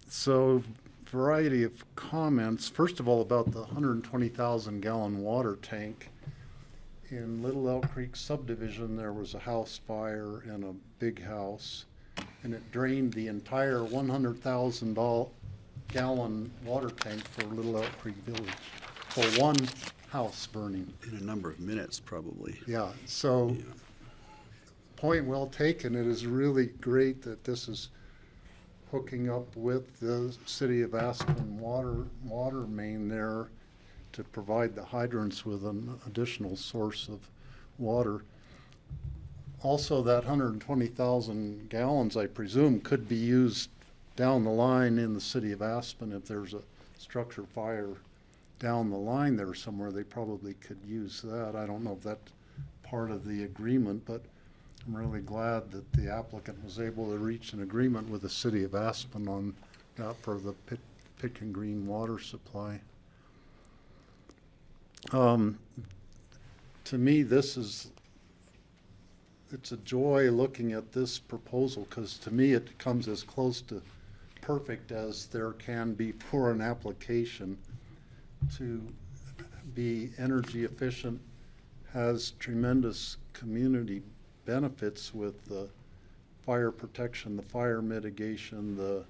So variety of comments. First of all, about the 120,000 gallon water tank. In Little Elk Creek subdivision, there was a house fire in a big house, and it drained the entire 100,000 gallon water tank for Little Elk Creek Village for one house burning. In a number of minutes, probably. Yeah, so point well taken. It is really great that this is hooking up with the city of Aspen water main there to provide the hydrants with an additional source of water. Also, that 120,000 gallons, I presume, could be used down the line in the city of Aspen. If there's a structure fire down the line there somewhere, they probably could use that. I don't know if that's part of the agreement, but I'm really glad that the applicant was able to reach an agreement with the city of Aspen on that for the Pick and Green water supply. To me, it's a joy looking at this proposal, because to me it comes as close to perfect as there can be for an application. To be energy efficient, has tremendous community benefits with the fire protection, the fire mitigation, the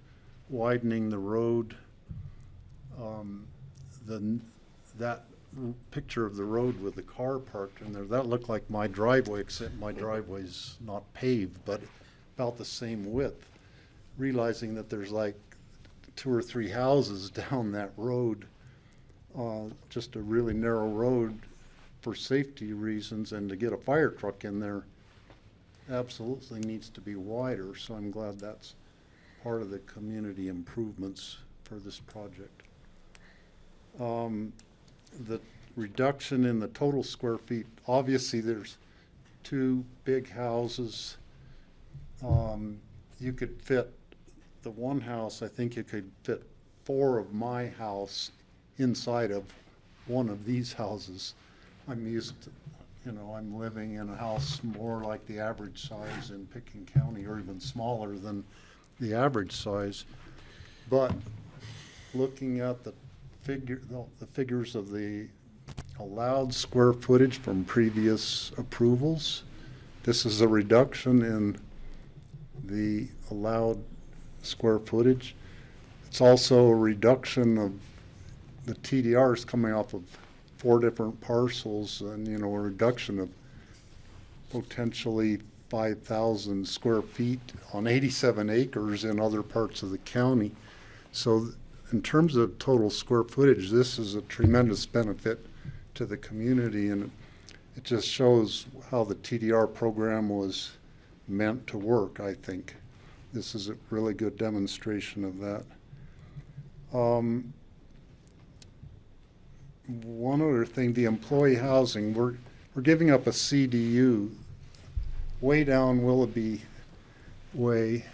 widening the road. That picture of the road with the car parked in there, that looked like my driveway, except my driveway's not paved, but about the same width. Realizing that there's like 2 or 3 houses down that road, just a really narrow road for safety reasons, and to get a fire truck in there absolutely needs to be wider. So I'm glad that's part of the community improvements for this project. The reduction in the total square feet, obviously there's 2 big houses. You could fit the one house, I think you could fit 4 of my house inside of one of these houses. I'm used to, I'm living in a house more like the average size in Pickens County, or even smaller than the average size. But looking at the figures of the allowed square footage from previous approvals, this is a reduction in the allowed square footage. It's also a reduction of the TDRs coming off of 4 different parcels, and a reduction of potentially 5,000 square feet on 87 acres in other parts of the county. So in terms of total square footage, this is a tremendous benefit to the community, and it just shows how the TDR program was meant to work, I think. This is a really good demonstration of that. One other thing, the employee housing, we're giving up a CDU way down Willoughby Way.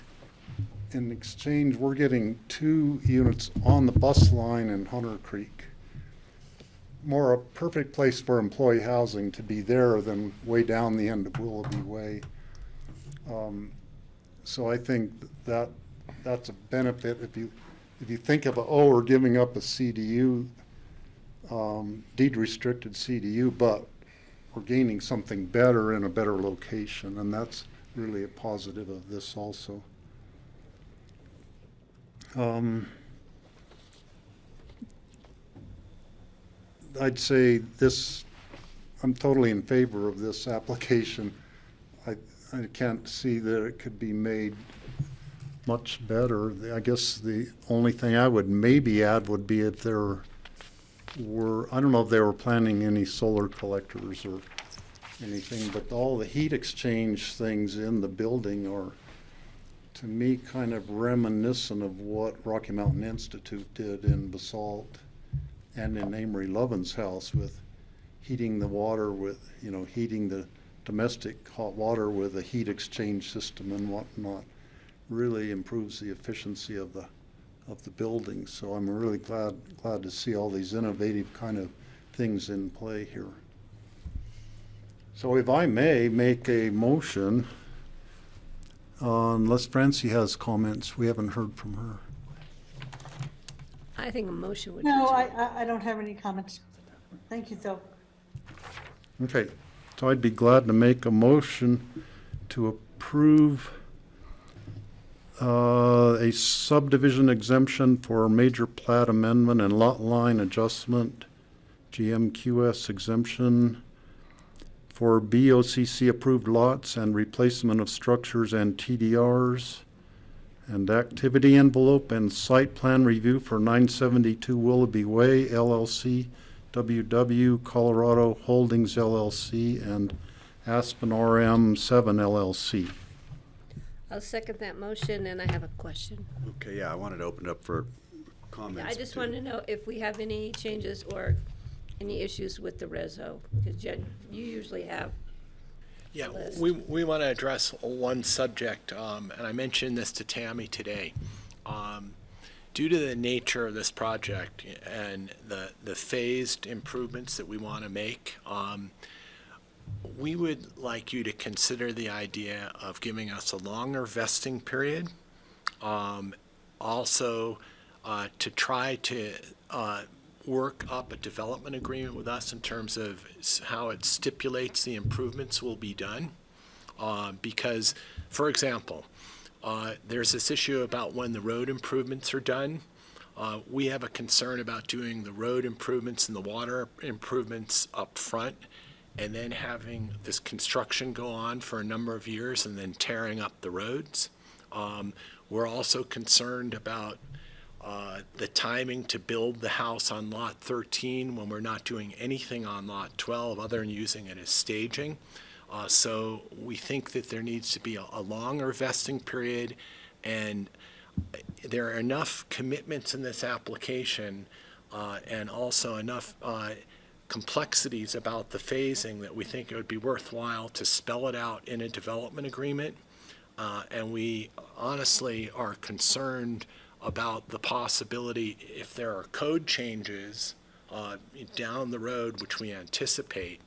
In exchange, we're getting 2 units on the bus line in Hunter Creek. More a perfect place for employee housing to be there than way down the end of Willoughby Way. So I think that's a benefit. If you think of we're giving up a CDU, deed restricted CDU, but we're gaining something better in a better location, and that's really a positive of this also. I'd say I'm totally in favor of this application. I can't see that it could be made much better. I guess the only thing I would maybe add would be if there were, I don't know if they were planning any solar collectors or anything, but all the heat exchange things in the building are, to me, kind of reminiscent of what Rocky Mountain Institute did in Basalt and in Amory Lovin's house, with heating the water with, heating the domestic hot water with a heat exchange system and whatnot. Really improves the efficiency of the building. So I'm really glad to see all these innovative kind of things in play here. So if I may make a motion, unless Francie has comments, we haven't heard from her. I think a motion would be. No, I don't have any comments. Thank you, though. Okay, so I'd be glad to make a motion to approve a subdivision exemption for major plat amendment and lot line adjustment GMQS exemption for BOCC approved lots and replacement of structures and TDRs, and activity envelope and site plan review for 972 Willoughby Way, LLC, WW Colorado Holdings, LLC, and Aspen RM 7, LLC. I'll second that motion, and I have a question. Okay, yeah, I wanted to open it up for comments. I just too. wanted to know if we have any changes or any issues with the reso, because Jen, you usually have. Yeah, list. we want to address one subject, and I mentioned this to Tammy today. Due to the nature of this project and the phased improvements that we want to make, we would like you to consider the idea of giving us a longer vesting period. Also, to try to work up a development agreement with us in terms of how it stipulates the improvements will be done. Because, for example, there's this issue about when the road improvements are done. We have a concern about doing the road improvements and the water improvements up front and then having this construction go on for a number of years and then tearing up the roads. We're also concerned about the timing to build the house on lot 13 when we're not doing anything on lot 12 other than using it as staging. So we think that there needs to be a longer vesting period, and there are enough commitments in this application and also enough complexities about the phasing that we think it would be worthwhile to spell it out in a development agreement. And we honestly are concerned about the possibility, if there are code changes down the road, which we anticipate,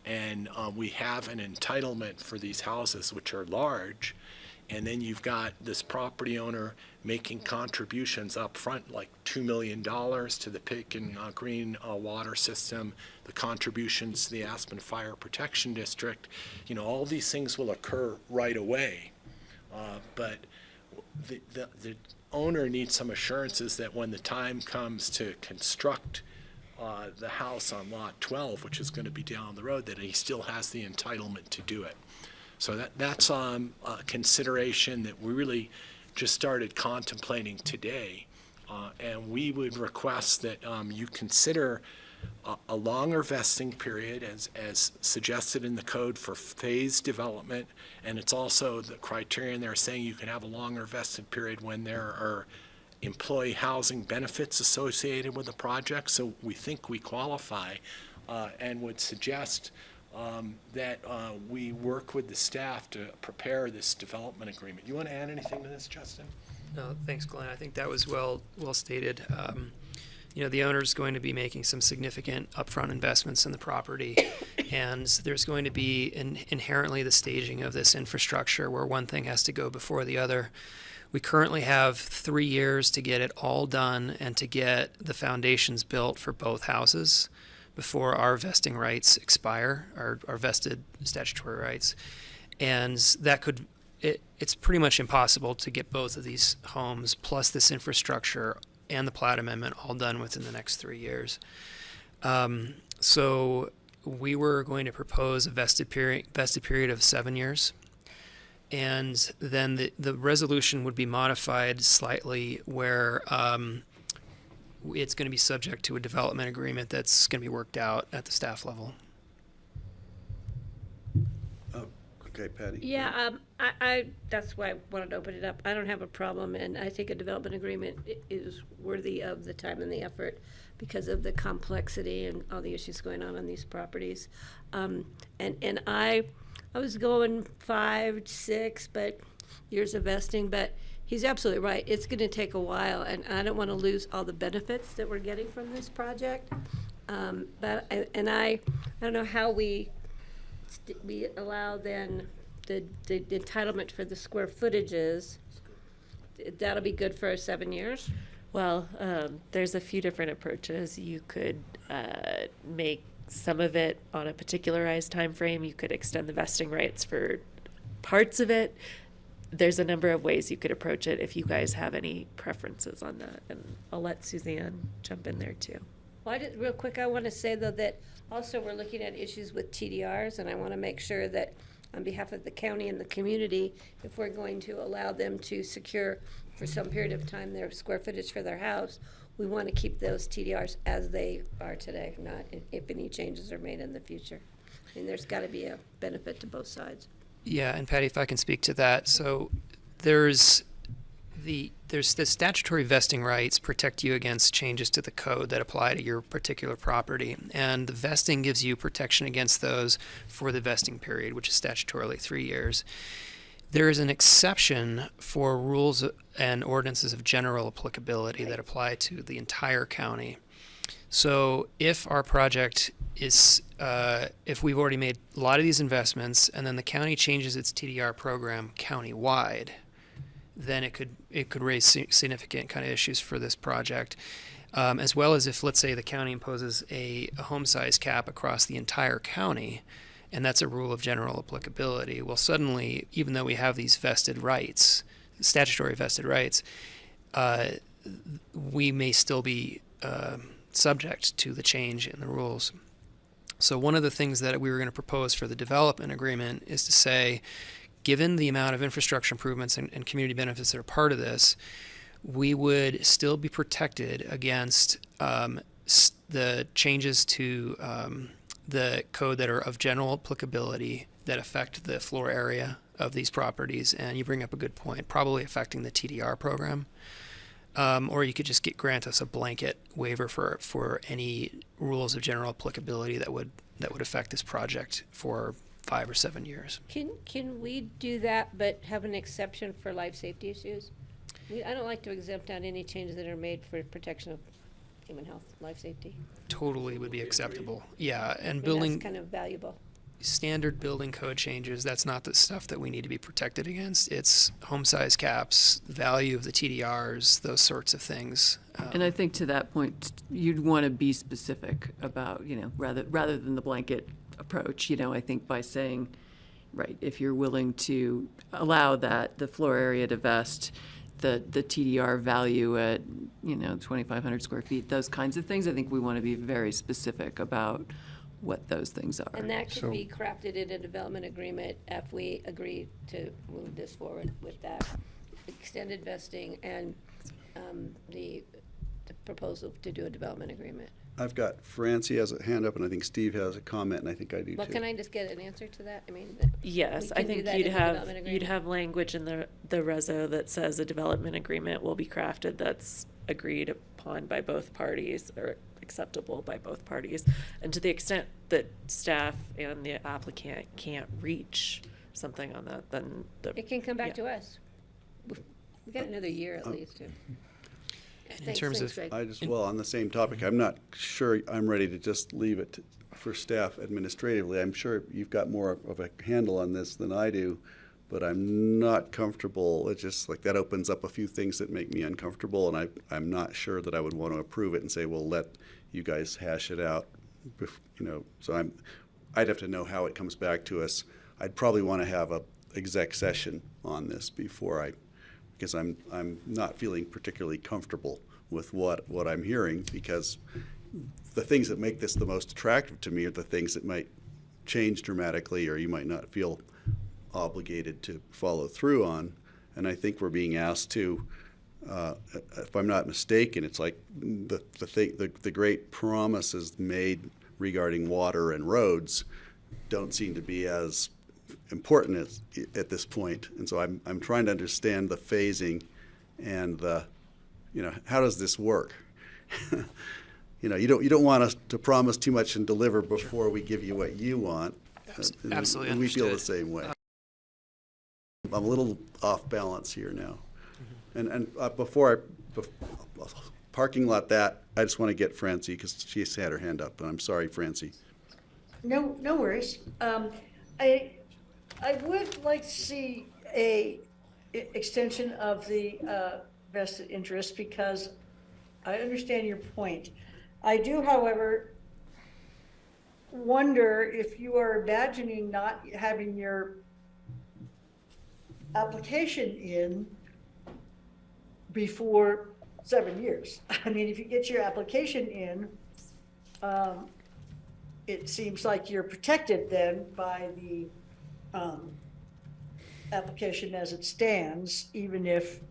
and we have an entitlement for these houses, which are large, and then you've got this property owner making contributions up front, like $2 million to the Pick and Green water system, the contributions to the Aspen Fire Protection District. You know, all these things will occur right away. But the owner needs some assurances that when the time comes to construct the house on lot 12, which is going to be down the road, that he still has the entitlement to do it. So that's a consideration that we really just started contemplating today. And we would request that you consider a longer vesting period as suggested in the code for phased development. And it's also the criterion there saying you can have a longer vested period when there are employee housing benefits associated with the project. So we think we qualify and would suggest that we work with the staff to prepare this development agreement. You want to add anything to this, Justin? No, thanks, Glenn. I think that was well stated. You know, the owner's going to be making some significant upfront investments in the property, and there's going to be inherently the staging of this infrastructure where one thing has to go before the other. We currently have 3 years to get it all done and to get the foundations built for both houses before our vesting rights expire, our vested statutory rights. And that could, it's pretty much impossible to get both of these homes plus this infrastructure and the plat amendment all done within the next 3 years. So we were going to propose a vested period of 7 years. And then the resolution would be modified slightly where it's going to be subject to a development agreement that's going to be worked out at the staff level. Okay, Patty. Yeah, I that's why I wanted to open it up. I don't have a problem, and I think a development agreement is worthy of the time and the effort because of the complexity and all the issues going on these properties. And I was going 5, 6, but years of vesting, but he's absolutely right. It's going to take a while, and I don't want to lose all the benefits that we're getting from this project. But I don't know how we allow then the entitlement for the square footages. That'll be good for 7 years. Well, there's a few different approaches. You could make some of it on a particularized time frame. You could extend the vesting rights for parts of it. There's a number of ways you could approach it if you guys have any preferences on that. And I'll let Suzanne jump in there too. Well, real quick, I want to say, though, that also we're looking at issues with TDRs, and I want to make sure that on behalf of the county and the community, if we're going to allow them to secure for some period of time their square footage for their house, we want to keep those TDRs as they are today, not if any changes are made in the future. I mean, there's got to be a benefit to both sides. Yeah, and Patty, if I can speak to that. So there's the statutory vesting rights protect you against changes to the code that apply to your particular property. And the vesting gives you protection against those for the vesting period, which is statutorily 3 years. There is an exception for rules and ordinances of general applicability that apply to the entire county. So if our project is, if we've already made a lot of these investments and then the county changes its TDR program countywide, then it could raise significant kind of issues for this project, as well as if, let's say, the county imposes a home size cap across the entire county, and that's a rule of general applicability. Well, suddenly, even though we have these vested rights, statutory vested rights, we may still be subject to the change in the rules. So one of the things that we were going to propose for the development agreement is to say, given the amount of infrastructure improvements and community benefits that are part of this, we would still be protected against the changes to the code that are of general applicability that affect the floor area of these properties. And you bring up a good point, probably affecting the TDR program. Or you could just grant us a blanket waiver for any rules of general applicability that would affect this project for 5 or 7 years. Can we do that, but have an exception for life safety issues? I don't like to exempt out any changes that are made for protection of human health, life safety. Totally would be acceptable. Yeah, and I mean, building that's kind of valuable. standard building code changes, that's not the stuff that we need to be protected against. It's home size caps, value of the TDRs, those sorts of things. And I think to that point, you'd want to be specific about, rather than the blanket approach, I think by saying, right, if you're willing to allow that, the floor area to vest, the TDR value at, 2,500 square feet, those kinds of things, I think we want to be very specific about what those things are. And that could be crafted in a development agreement if we agree to move this forward with that extended vesting and the proposal to do a development agreement. I've got Francie has a hand up, and I think Steve has a comment, and I think I do Well, too. can I just get an answer to that? I mean, Yes, I think you'd have language in the reso that says a development agreement will be crafted that's agreed upon by both parties or acceptable by both parties. And to the extent that staff and the applicant can't reach something on that, then it can come back to us. We've got another year at least. Too. In terms of, on the same topic, I'm not sure I'm ready to just leave it for staff administratively. I'm sure you've got more of a handle on this than I do, but I'm not comfortable. It's just like that opens up a few things that make me uncomfortable, and I'm not sure that I would want to approve it and say, well, let you guys hash it out. So I'd have to know how it comes back to us. I'd probably want to have a exec session on this because I'm not feeling particularly comfortable with what I'm hearing, because the things that make this the most attractive to me are the things that might change dramatically or you might not feel obligated to follow through on. And I think we're being asked to, if I'm not mistaken, it's like the great promises made regarding water and roads don't seem to be as important at this point. And so I'm trying to understand the phasing and how does this work? You don't want us to promise too much and deliver before we give you what you want. Absolutely and we feel the understood. same way. I'm a little off balance here now. And before parking lot that, I just want to get Francie because she's had her hand up, and I'm sorry, Francie. No worries. I would like to see a extension of the vested interest because I understand your point. I do, however, wonder if you are imagining not having your application in before 7 years. I mean, if you get your application in it seems like you're protected then by the application as it stands, even if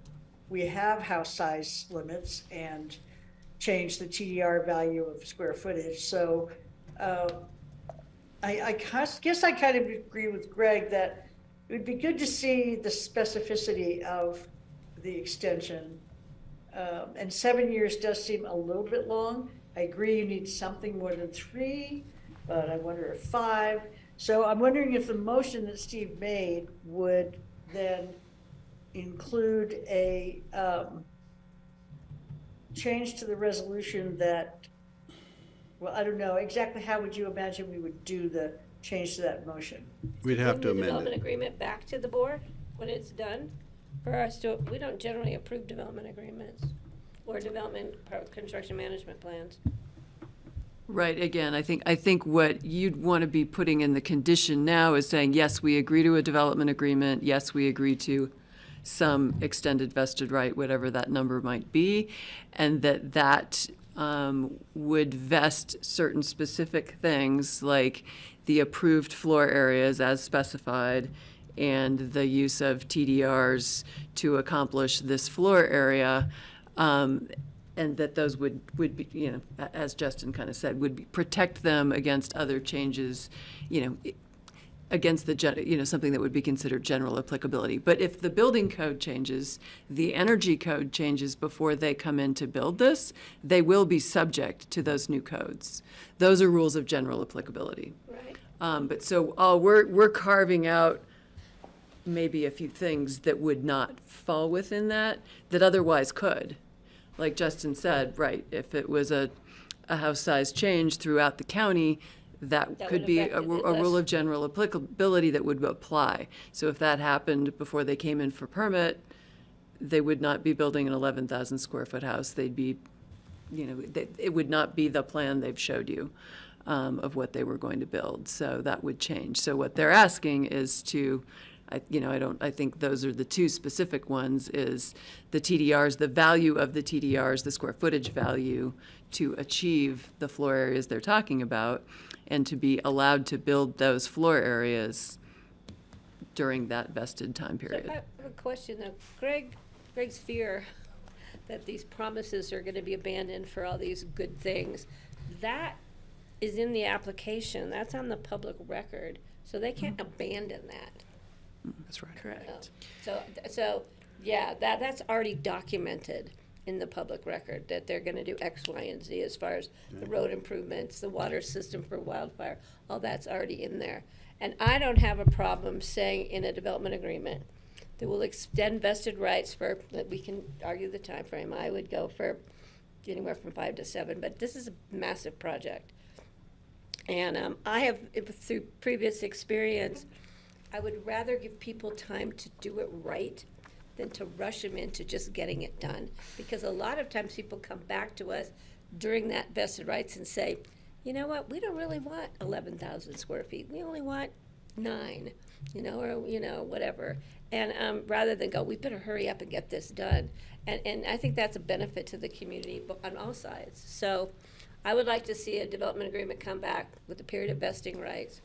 we have house size limits and change the TDR value of square footage. So I guess I kind of agree with Greg that it would be good to see the specificity of the extension. And 7 years does seem a little bit long. I agree you need something more than 3, but I wonder if 5. So I'm wondering if the motion that Steve made would then include a change to the resolution that, well, I don't know, exactly how would you imagine we would do the change to that motion? We'd have to Bring the amend development it. agreement back to the board when it's done? For us to, we don't generally approve development agreements or construction management plans. Right, again, I think what you'd want to be putting in the condition now is saying, yes, we agree to a development agreement, yes, we agree to some extended vested right, whatever that number might be, and that would vest certain specific things like the approved floor areas as specified and the use of TDRs to accomplish this floor area. And that those would be, you know, as Justin kind of said, would be, protect them against other changes, you know, against the, you know, something that would be considered general applicability. But if the building code changes, the energy code changes before they come in to build this, they will be subject to those new codes. Those are rules of general applicability. Right. But so we're carving out maybe a few things that would not fall within that otherwise could. Like Justin said, right, if it was a house size change throughout the county, that could would be affect a it rule less. of general applicability that would apply. So if that happened before they came in for permit, they would not be building an 11,000 square foot house. They'd be, you know, it would not be the plan they've showed you of what they were going to build. So that would change. So what they're asking is to, I think those are the two specific ones, is the TDRs, the value of the TDRs, the square footage value to achieve the floor areas they're talking about, and to be allowed to build those floor areas during that vested time So period. I have a question though. Greg's fear that these promises are gonna be abandoned for all these good things, that is in the application, that's on the public record, so they can't abandon that. That's right. Correct. So, yeah, that's already documented in the public record, that they're gonna do X, Y, and Z as far as the road improvements, the water system for wildfire, all that's already in there. And I don't have a problem saying in a development agreement that will extend vested rights for, that we can argue the time frame. I would go for anywhere from 5 to 7, but this is a massive project. And I have, through previous experience, I would rather give people time to do it right than to rush them into just getting it done. Because a lot of times people come back to us during that vested rights and say, you know what, we don't really want 11,000 square feet. We only want 9, or, whatever. And rather than go, we better hurry up and get this done. And I think that's a benefit to the community on all sides. So I would like to see a development agreement come back with a period of vesting rights,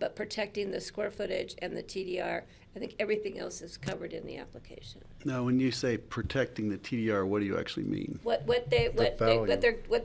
but protecting the square footage and the TDR. I think everything else is covered in the application. Now, when you say protecting the TDR, what do you actually mean? What value.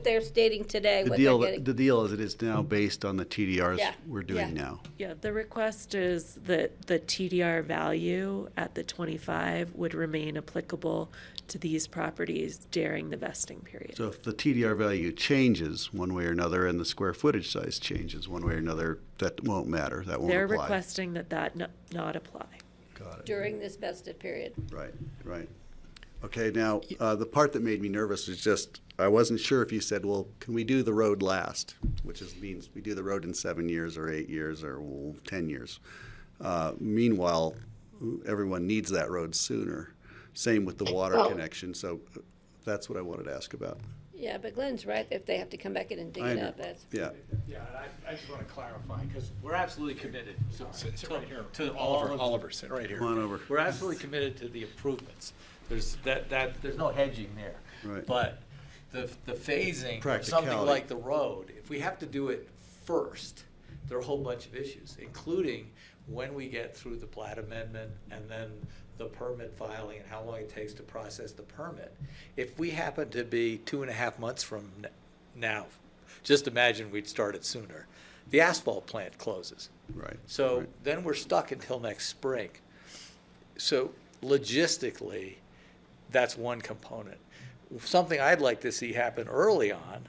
they're stating today. The what deal, they're getting. the deal is it is now based on the TDRs Yeah. we're doing now. Yeah, the request is that the TDR value at the 25 would remain applicable to these properties during the vesting period. So if the TDR value changes one way or another and the square footage size changes one way or another, that won't matter, that won't They're apply. requesting that not apply. Got it. During this vested period. Right. Okay, now, the part that made me nervous is just, I wasn't sure if you said, well, can we do the road last? Which means we do the road in 7 years or 8 years or 10 years. Meanwhile, everyone needs that road sooner. Same with the water connection, so that's what I wanted to ask about. Yeah, but Glenn's right, if they have to come back in and dig I it know. up, that's. Yeah. Yeah, and I just want to clarify, because we're absolutely committed Sit right here. to all of. Oliver, sit right here. Come on over. We're absolutely committed to the improvements. There's no hedging there. Right. But the phasing of something Practicality. like the road, if we have to do it first, there are a whole bunch of issues, including when we get through the plat amendment and then the permit filing and how long it takes to process the permit. If we happen to be 2.5 months from now, just imagine we'd start it sooner. The asphalt plant closes. Right. So then we're stuck until next spring. So logistically, that's one component. Something I'd like to see happen early on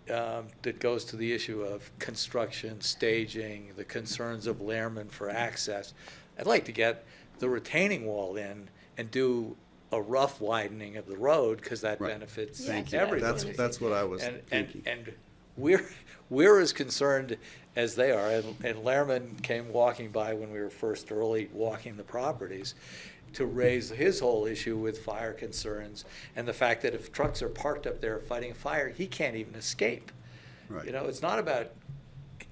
that goes to the issue of construction, staging, the concerns of Lehrman for access. I'd like to get the retaining wall in and do a rough widening of the road because that benefits everybody. That's what I was and, thinking. And we're as concerned as they are. And Lehrman came walking by when we were first early walking the properties to raise his whole issue with fire concerns and the fact that if trucks are parked up there fighting a fire, he can't even escape. Right. You know, it's not about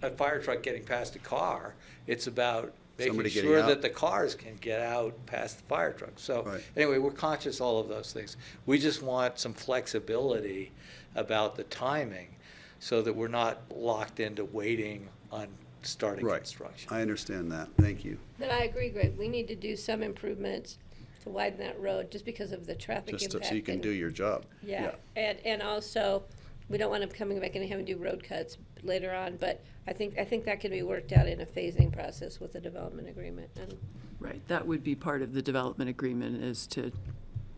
a fire truck getting past a car. It's about making Somebody getting sure out. that the cars can get out past the fire truck. So anyway, we're conscious of all of those things. We just want some flexibility about the timing so that we're not locked into waiting on starting construction. I understand that. Thank you. But I agree, Greg, we need to do some improvements to widen that road just because of the traffic Just impact. so you can and- do your job. Yeah, and also, we don't want them coming back and having to do road cuts later on, but I think that can be worked out in a phasing process with the development agreement. And Right, that would be part of the development agreement is to,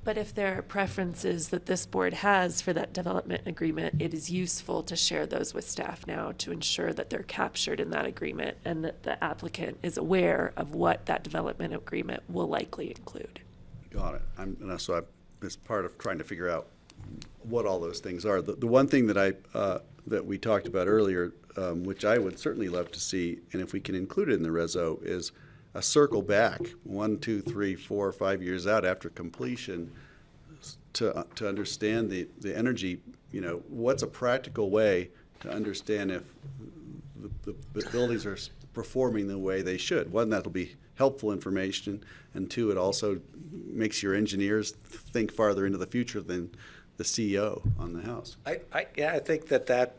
But if there are preferences that this board has for that development agreement, it is useful to share those with staff now to ensure that they're captured in that agreement and that the applicant is aware of what that development agreement will likely include. Got it. It's part of trying to figure out what all those things are. The one thing that that we talked about earlier, which I would certainly love to see, and if we can include it in the reso, is a circle back 1, 2, 3, 4, 5 years out after completion to understand the energy. You know, what's a practical way to understand if the buildings are performing the way they should? One, that'll be helpful information, and two, it also makes your engineers think farther into the future than the CEO on the house. I think that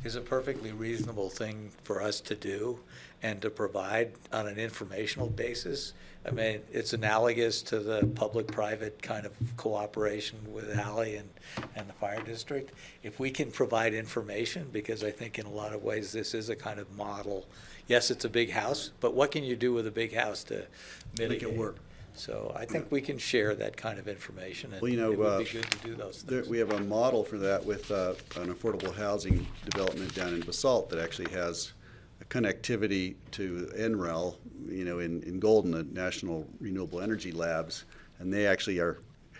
is a perfectly reasonable thing for us to do and to provide on an informational basis. I mean, it's analogous to the public-private kind of cooperation with Ally and the fire district. If we can provide information, because I think in a lot of ways this is a kind of model. Yes, it's a big house, but what can you do with a big house to mitigate? Make it work. So I think we can share that kind of information, and Well, you know, it would be good to do those things. We have a model for that with an affordable housing development down in Basalt that actually has a connectivity to NREL, you know, in Golden, the National Renewable Energy Labs, and they actually are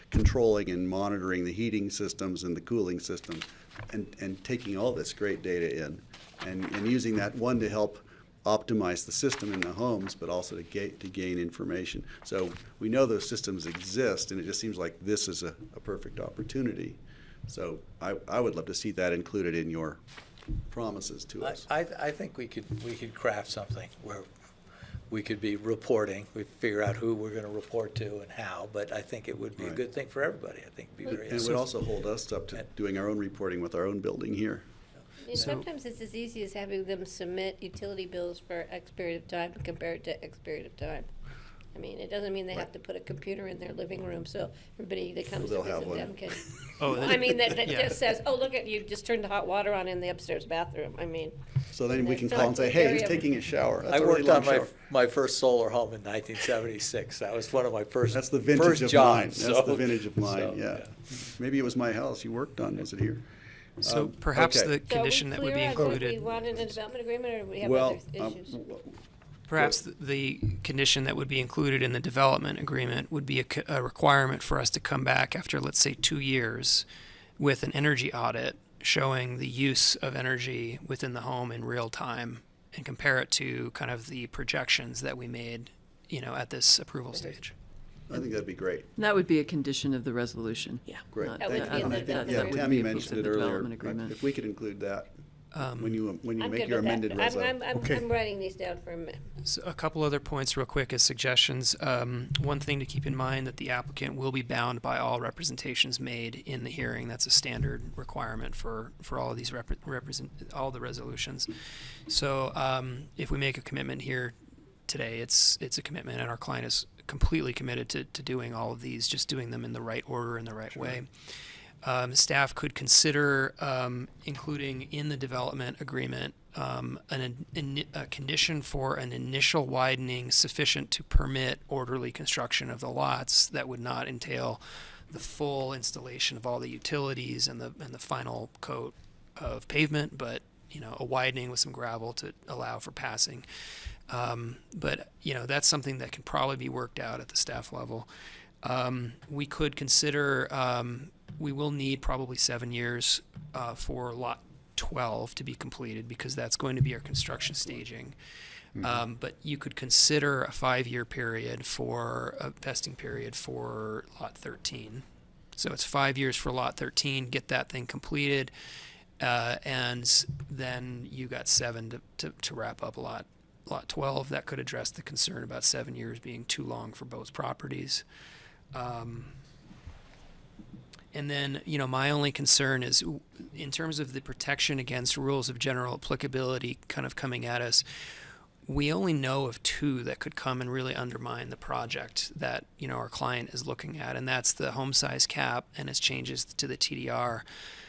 controlling and monitoring the heating systems and the cooling systems and taking all this great data in and using that, one, to help optimize the system in the homes, but also to gain information. So we know those systems exist, and it just seems like this is a perfect opportunity. So I would love to see that included in your promises to us. I think we could craft something where we could be reporting, we figure out who we're going to report to and how, but I think it would be a good thing for everybody. I think it'd be very And it would also hold us up to doing our own reporting with our own building here. And sometimes it's as easy as having them submit utility bills for X period of time and compare it to X period of time. I mean, it doesn't mean they have to put a computer in their living room so everybody that comes to they'll have visit one. them can. Oh, I mean, that yeah. just says, oh, look at, you just turned the hot water on in the upstairs bathroom. I mean. So then we can It's call and not say, hey, very he's taking a shower. That's I a really worked long on shower. my first solar home in 1976. That was one of my first That's the vintage first of jobs. mine. That's the vintage of mine, so, yeah. Maybe it was my house you worked on, was it here? So perhaps okay. the condition that would be So are we clear on what we included, want in a development agreement, or do we have Well, other issues? perhaps the condition that would be included in the development agreement would be a requirement for us to come back after, let's say, 2 years with an energy audit showing the use of energy within the home in real time and compare it to kind of the projections that we made, you know, at this approval stage. I think that'd be great. and that would be a condition of the resolution. Yeah. Great. Not- Thank you. That would be in And I the think, development yeah, agreement. Tammy That would be a piece mentioned of it the earlier. development agreement. If we could include that, when you I'm make good your with that. amended resolution. I'm writing these down for a minute. So a couple other points real quick as suggestions. One thing to keep in mind that the applicant will be bound by all representations made in the hearing. That's a standard requirement for all of these all the resolutions. So if we make a commitment here today, it's a commitment, and our client is completely committed to doing all of these, just doing them in the right order and the right way. Staff could consider including in the development agreement a condition for an initial widening sufficient to permit orderly construction of the lots that would not entail the full installation of all the utilities and the final coat of pavement, but a widening with some gravel to allow for passing. But that's something that can probably be worked out at the staff level. We could consider, we will need probably 7 years for lot 12 to be completed, because that's going to be our construction staging. But you could consider a 5-year period for a vesting period for lot 13. So it's 5 years for lot 13, get that thing completed, and then you got 7 to wrap up lot 12. That could address the concern about 7 years being too long for both properties. And then, my only concern is in terms of the protection against rules of general applicability kind of coming at us, we only know of 2 that could come and really undermine the project that, our client is looking at, and that's the home size cap and its changes to the TDR.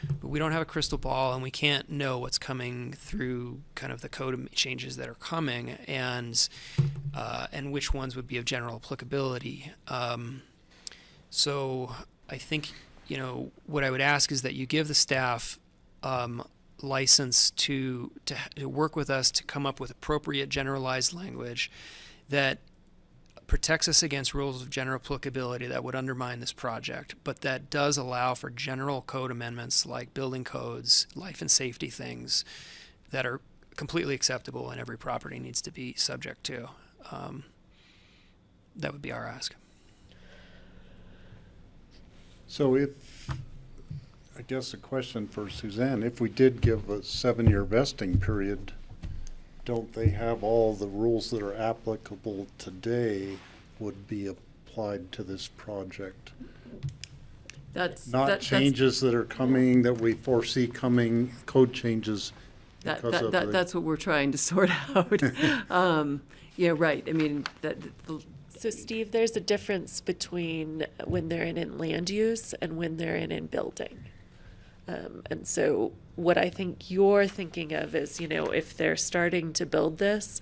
But we don't have a crystal ball, and we can't know what's coming through kind of the code changes that are coming, and which ones would be of general applicability. So I think, what I would ask is that you give the staff license to work with us to come up with appropriate generalized language that protects us against rules of general applicability that would undermine this project, but that does allow for general code amendments like building codes, life and safety things that are completely acceptable and every property needs to be subject to. That would be our ask. So I guess a question for Suzanne, if we did give a 7-year vesting period, don't they have all the rules that are applicable today would be applied to this project? Not changes that are coming, that we foresee coming, code changes because of that's what we're trying to sort out. Yeah, right. I mean, So Steve, there's a difference between when they're in land use and when they're in building. And so what I think you're thinking of is, if they're starting to build this,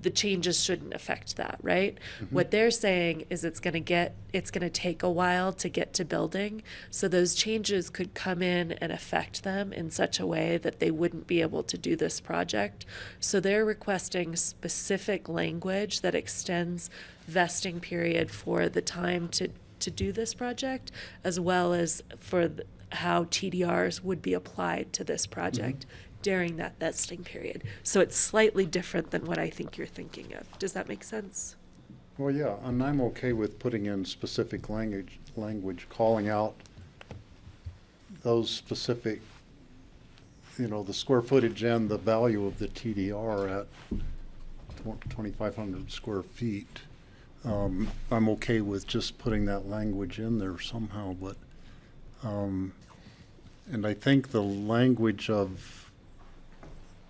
the changes shouldn't affect that, right? Mm-hmm. What they're saying is it's going to take a while to get to building. So those changes could come in and affect them in such a way that they wouldn't be able to do this project. So they're requesting specific language that extends vesting period for the time to do this project, as well as for how TDRs would be applied to this project during that vesting period. So it's slightly different than what I think you're thinking of. Does that make sense? Well, yeah, and I'm okay with putting in specific language, calling out those specific, the square footage and the value of the TDR at 2,500 square feet. I'm okay with just putting that language in there somehow, but and I think the language of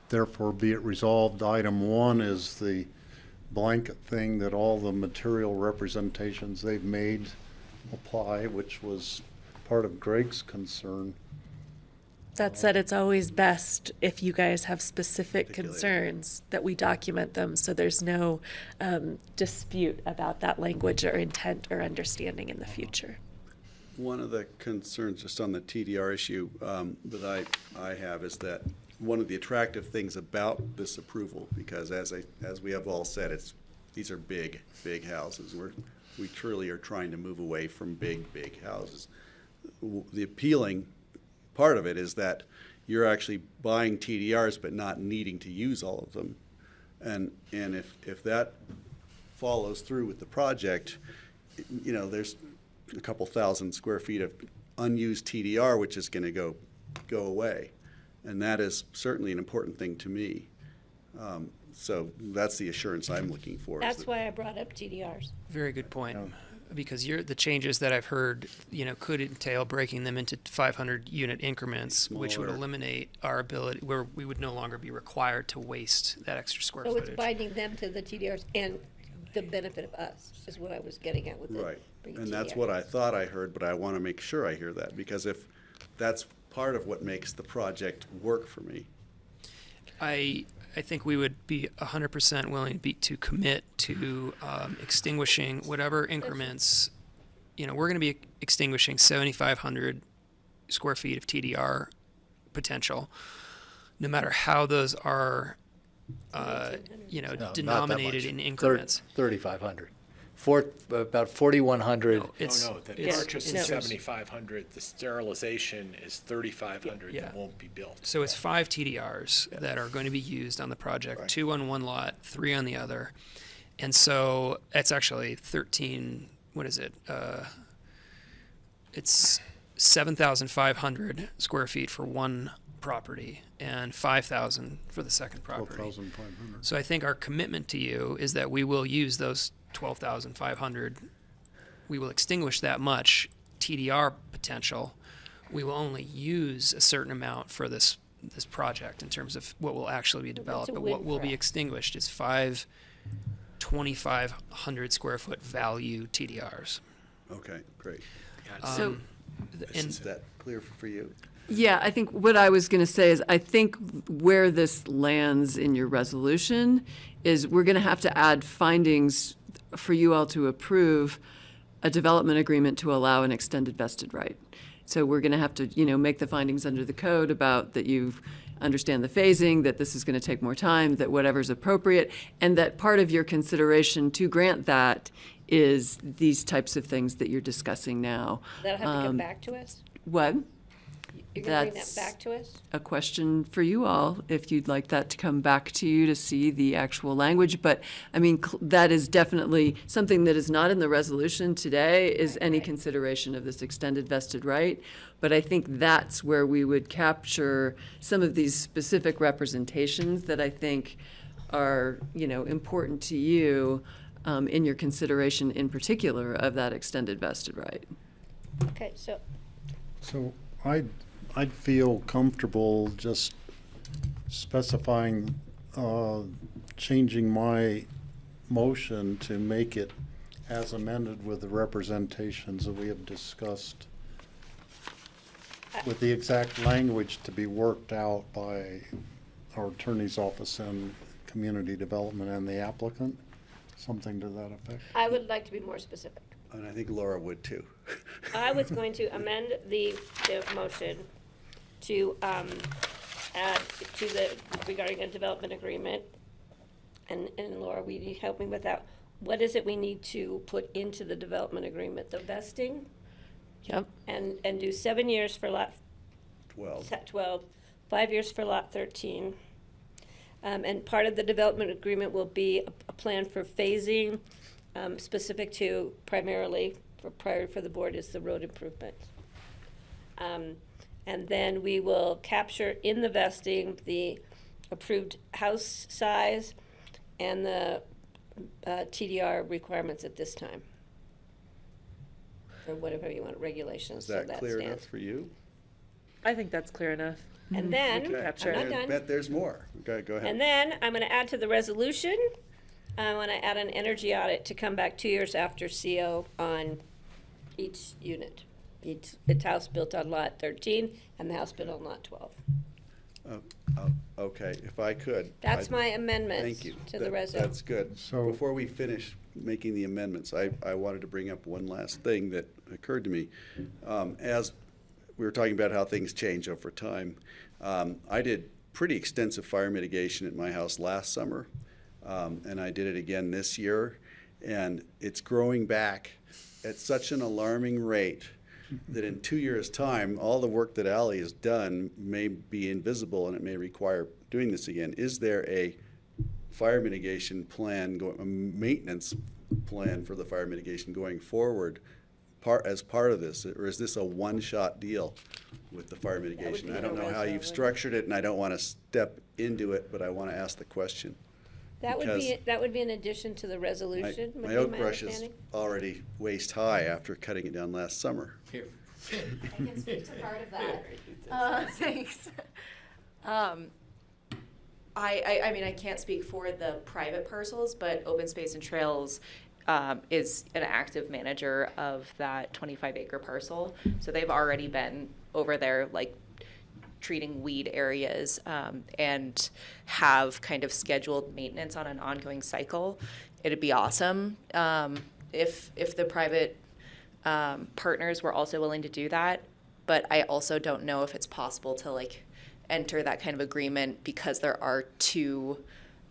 therefore be it resolved, item 1 is the blanket thing that all the material representations they've made apply, which was part of Greg's concern. That said, it's always best if you guys have specific concerns that we document them so there's no dispute about that language or intent or understanding in the future. One of the concerns just on the TDR issue that I have is that one of the attractive things about this approval, because as we have all said, these are big houses. We truly are trying to move away from big houses. The appealing part of it is that you're actually buying TDRs but not needing to use all of them, and if that follows through with the project, there's a couple thousand square feet of unused TDR which is going to go away, And that is certainly an important thing to me. So that's the assurance I'm looking for. is That's that- why I brought up TDRs. Very good point. Because the changes that I've heard, could entail breaking them into 500 unit increments, which would Smaller. eliminate our ability, where we would no longer be required to waste that extra square So footage. it's binding them to the TDRs and the benefit of us, is what I was getting at with the. Right. bringing And that's TDR. what I thought I heard, but I want to make sure I hear that, because if that's part of what makes the project work for me. I think we would be 100% willing to commit to extinguishing whatever increments. We're going to be extinguishing 7,500 square feet of TDR potential, no matter how those are, No, not that denominated much. in increments. 3,500. About 4,100. No, the purchase is 7,500, the sterilization is 3,500 Yeah. that won't be built. So it's 5 TDRs that are going to be used on the project, 2 on one lot, 3 on the other. And so it's actually 13, what is it? It's 7,500 square feet for one property and 5,000 for the second property. 12,500. So I think our commitment to you is that we will use those 12,500. We will extinguish that much TDR potential. We will only use a certain amount for this project in terms of what will actually be developed. a But win what will for be us. extinguished is 5 2,500 square foot value TDRs. Okay, great. So, Is that clear for you? yeah, I think what I was going to say is I think where this lands in your resolution is we're going to have to add findings for you all to approve a development agreement to allow an extended vested right. So we're going to have to, make the findings under the code about that you understand the phasing, that this is going to take more time, that whatever's appropriate, and that part of your consideration to grant that is these types of things that you're discussing now. That'll have to come back to us? What? You're gonna bring that That's back to us? a question for you all, if you'd like that to come back to you to see the actual language. But, I mean, that is definitely something that is not in the resolution today, is any consideration of this extended vested right. But I think that's where we would capture some of these specific representations that I think are, important to you in your consideration in particular of that extended vested right. Okay, so, So I'd feel comfortable just specifying, changing my motion to make it as amended with the representations that we have discussed, with the exact language to be worked out by our attorney's office and community development and the applicant, something to that effect. I would like to be more specific. And I think Laura would too. I was going to amend the motion to add to regarding a development agreement. And Laura, will you help me with that? What is it we need to put into the development agreement? The vesting? Yep. And do 7 years for lot 12, 5 years for lot 13. And part of the development agreement will be a plan for phasing, specific to primarily, priority for the board is the road improvement. And then we will capture in the vesting the approved house size and the TDR requirements at this time. Or whatever you want, regulations, Is so that that clear enough stands. for you? I think that's clear enough. And then, Okay. I'm not I done. bet there's more. Okay, go ahead. And then I'm gonna add to the resolution, I wanna add an energy audit to come back 2 years after CO on each unit. It's house built on lot 13 and the house built on lot 12. Okay, if I could. That's I'd- my amendment Thank you. to the That- resolution. That's good. So- Before we finish making the amendments, I wanted to bring up one last thing that occurred to me. As we were talking about how things change over time, I did pretty extensive fire mitigation at my house last summer, and I did it again this year, and it's growing back at such an alarming rate that in 2 years' time, all the work that Ally has done may be invisible and it may require doing this again. Is there a fire mitigation plan, a maintenance plan for the fire mitigation going forward as part of this? Or is this a one-shot deal with the fire mitigation. be I don't the know how res you've zone. structured it, and I don't want to step into it, but I want to ask the question. That would be, that would be in addition to the resolution, would My be oak my brush is understanding? already waist high after cutting it down last summer. I can speak to part of that. Thanks. I mean, I can't speak for the private parcels, but Open Space and Trails is an active manager of that 25-acre parcel. So they've already been over there, like, treating weed areas and have kind of scheduled maintenance on an ongoing cycle. It'd be awesome if the private partners were also willing to do that, but I also don't know if it's possible to like enter that kind of agreement because there are two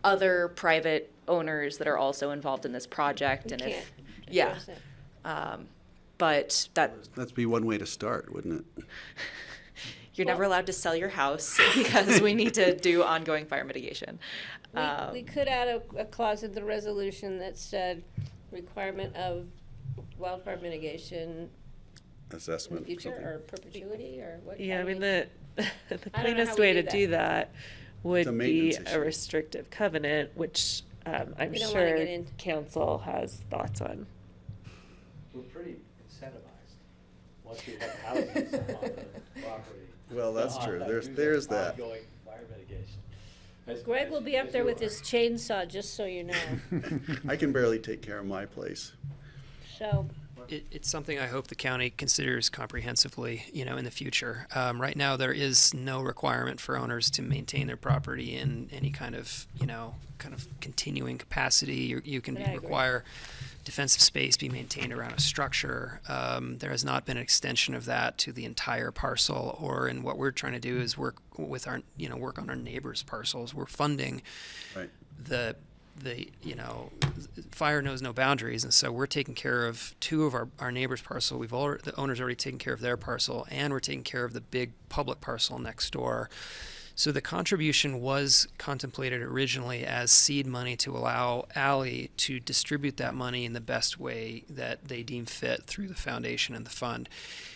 other private owners that are also involved in this project. You And can't if, yeah, enforce it. but That'd be one way to start, wouldn't it? you're never allowed to sell your house because we need to do ongoing fire mitigation. We could add a clause in the resolution that said requirement of wildfire mitigation in the Assessment. future, or perpetuity, or what? Yeah, how I do mean, we- the I don't know how cleanest we way do to do that would a be maintenance a issue. restrictive covenant, which I'm We don't wanna sure get in- council has thoughts on. We're pretty incentivized, once we have houses on the property. Well, that's to true. do There's that. Ongoing fire mitigation. Greg will be up there with his chainsaw, just so you know. I can barely take care of my place. So, It's something I hope the county considers comprehensively, in the future. Right now, there is no requirement for owners to maintain their property in any kind of continuing capacity. You can But I agree. require defensive space be maintained around a structure. There has not been an extension of that to the entire parcel, and what we're trying to do is work with work on our neighbors' parcels. We're funding Right. the fire knows no boundaries, and so we're taking care of two of our neighbors' parcel. The owner's already taken care of their parcel, and we're taking care of the big public parcel next door. So the contribution was contemplated originally as seed money to allow Ally to distribute that money in the best way that they deem fit through the foundation and the fund.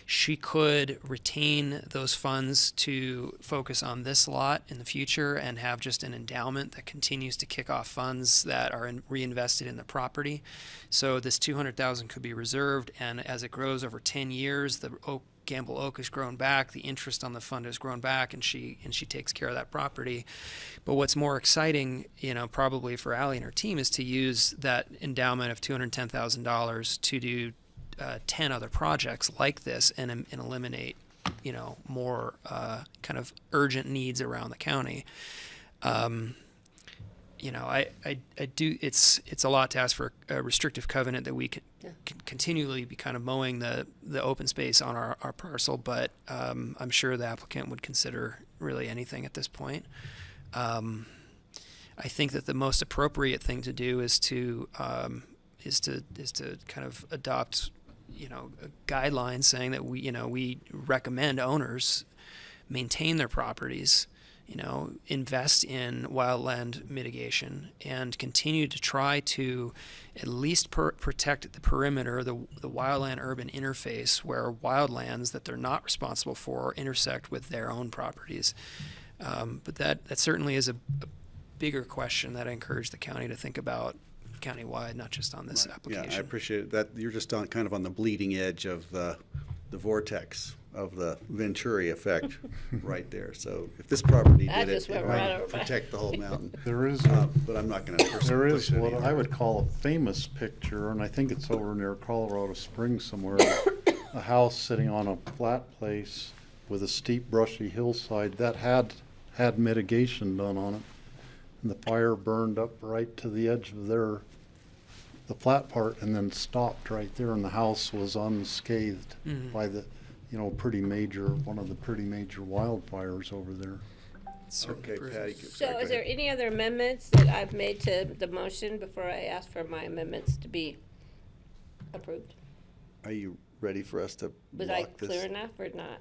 She could retain those funds to focus on this lot in the future and have just an endowment that continues to kick off funds that are reinvested in the property. So this $200,000 could be reserved, and as it grows over 10 years, the Gamble Oak has grown back, the interest on the fund has grown back, and she takes care of that property. But what's more exciting, probably for Ally and her team, is to use that endowment of $210,000 to do 10 other projects like this and eliminate, more kind of urgent needs around the county. I do. It's a lot to ask for a restrictive covenant that we can continually be kind of mowing the open space on our parcel, but I'm sure the applicant would consider really anything at this point. I think that the most appropriate thing to do is to kind of adopt a guideline saying that we recommend owners maintain their properties, invest in wildland mitigation, and continue to try to at least protect the perimeter, the wildland urban interface, where wildlands that they're not responsible for intersect with their own properties. But that certainly is a bigger question that I encourage the county to think about countywide, not just on this application. Yeah, I appreciate that. You're just kind of on the bleeding edge of the vortex of the Venturi effect right there. So if this property That did just it, went it right might over my- protect the whole mountain. There is, but I'm not going to there is push it what any I would further. call a famous picture, and I think it's over near Colorado Springs somewhere. A house sitting on a flat place with a steep brushy hillside that had mitigation done on it. And the fire burned up right to the edge of the flat part, and then stopped right there, and the house was unscathed by the, one of the pretty major wildfires over there. Okay, Patty. so is there any other amendments that I've made to the motion before I ask for my amendments to be approved? Are you ready for us to Was I block this? clear enough or not?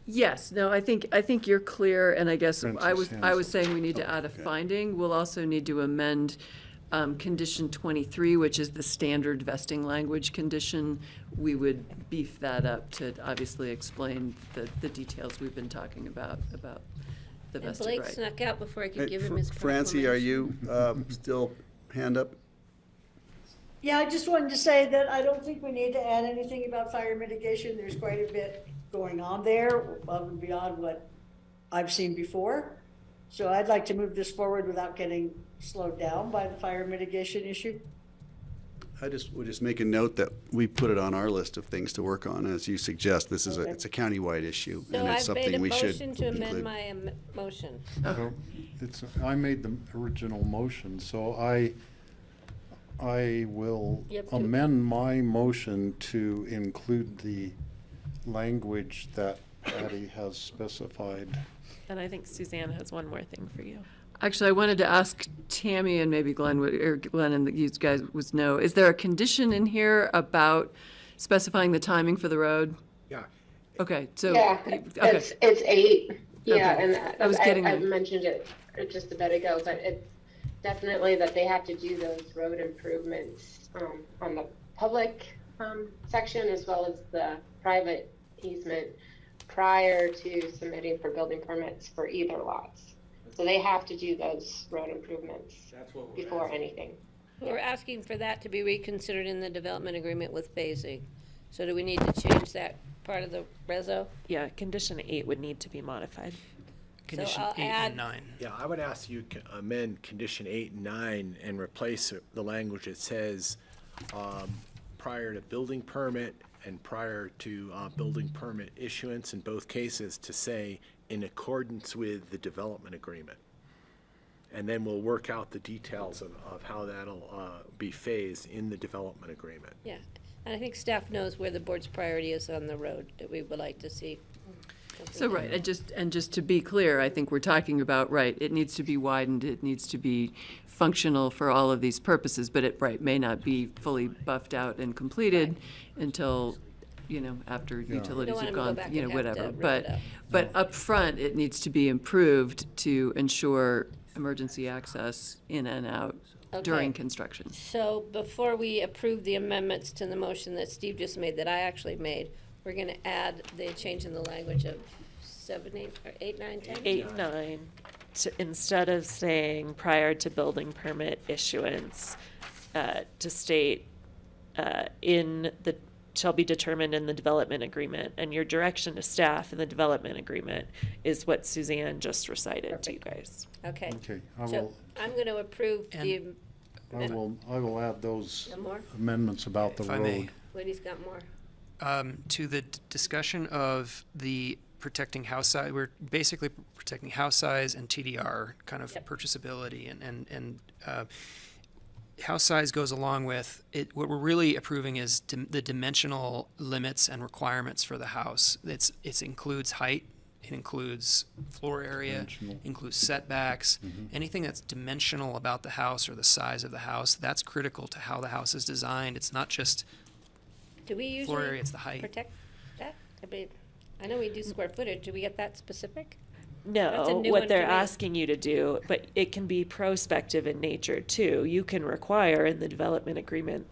Yes, no, I think you're clear, and I guess I was Francis saying we need to add a finding. We'll also need to amend Condition 23, which is the standard vesting language condition, we would beef that up to obviously explain the details we've been talking about the And vested Blake right. snuck out before I could Hey, give him his Francie, are you still hand up? Yeah, I just wanted to say that I don't think we need to add anything about fire mitigation. There's quite a bit going on there above and beyond what I've seen before. So I'd like to move this forward without getting slowed down by the fire mitigation issue. I would just make a note that we put it on our list of things to work on. As you suggest, this is it's a countywide issue, So and it's I've made something a we should motion to amend include. my motion. So I made the original motion, so I will You have to- amend my motion to include the language that Patty has specified. And I think Suzanne has one more thing for you. Actually, I wanted to ask Tammy and maybe Glenn, or Glenn and you guys would know, is there a condition in here about specifying the timing for the road? Yeah. Okay, so. Yeah, Okay. it's 8. Yeah, Okay. and I was getting I there. mentioned it just a bit ago, but it's definitely that they have to do those road improvements on the public section as well as the private easement prior to submitting for building permits for either lots. So they have to do those road improvements before anything. We're asking for that to be reconsidered in the development agreement with phasing. So do we need to change that part of the reso? Yeah, condition 8 would need to be modified. Condition I'll 8 add- and 9. Yeah, I would ask you to amend condition 8 and 9 and replace the language that says prior to building permit and prior to building permit issuance in both cases to say in accordance with the development agreement. And then we'll work out the details of how that'll be phased in the development agreement. Yeah, and I think staff knows where the board's priority is on the road that we would like to see. So, right, and just to be clear, I think we're talking about, right, it needs to be widened, it needs to be functional for all of these purposes, but it, right, may not be fully buffed out and completed until, after utilities want have them to go gone, back and have to whatever. rip But, it up. but up front, it needs to be improved to ensure emergency access in and out during Okay. construction. So before we approve the amendments to the motion that Steve just made, that I actually made, we're gonna add the change in the language of 7, 8, or 8, 9, 10? 8, 9, instead of saying prior to building permit issuance, to state shall be determined in the development agreement, and your direction to staff in the development agreement is what Suzanne just recited to you guys. Okay. Okay, So I'm gonna approve the, I will add those No more? amendments about the If I may. road. Woody's got more. To the discussion of the protecting house size, we're basically protecting house size and TDR, kind of purchasability, and house size goes along with it. What we're really approving is the dimensional limits and requirements for the house. It includes height, it includes floor area, includes setbacks, anything that's dimensional about the house or the size of the house. That's critical to how the house is designed. It's not just Do we floor usually area, it's the height. protect that? I know we do square footage. Do we get that specific? That's a No, new one what they're to me. asking you to do, but it can be prospective in nature too. You can require in the development agreement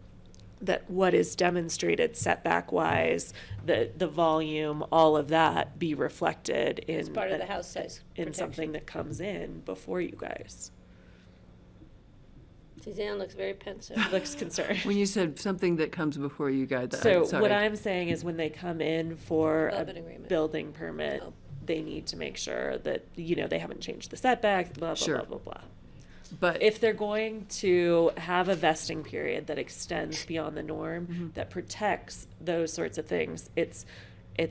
that what is demonstrated setback wise, the volume, all of that be reflected in. As part of the house size In protection. something that comes in before you guys. Suzanne looks very pensive. Looks concerned. When you said something that comes before you guide that, So sorry. what I'm saying is when they come in for a Development agreement. building permit, they need to make sure that, they haven't changed the setbacks, blah, blah, Sure. blah, blah, blah. But If they're going to have a vesting period that extends beyond the norm, that protects those sorts of things, it's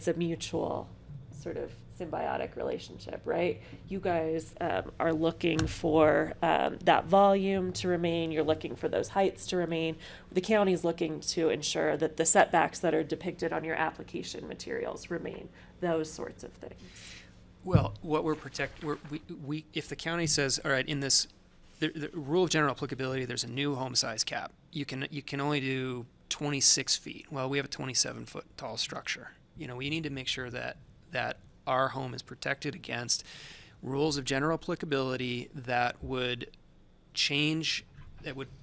a mutual sort of symbiotic relationship, right? You guys are looking for that volume to remain, you're looking for those heights to remain. The county's looking to ensure that the setbacks that are depicted on your application materials remain, those sorts of things. Well, what if the county says, all right, in this, the rule of general applicability, there's a new home size cap. You can only do 26 feet. Well, we have a 27-foot tall structure. We need to make sure that our home is protected against rules of general applicability that would change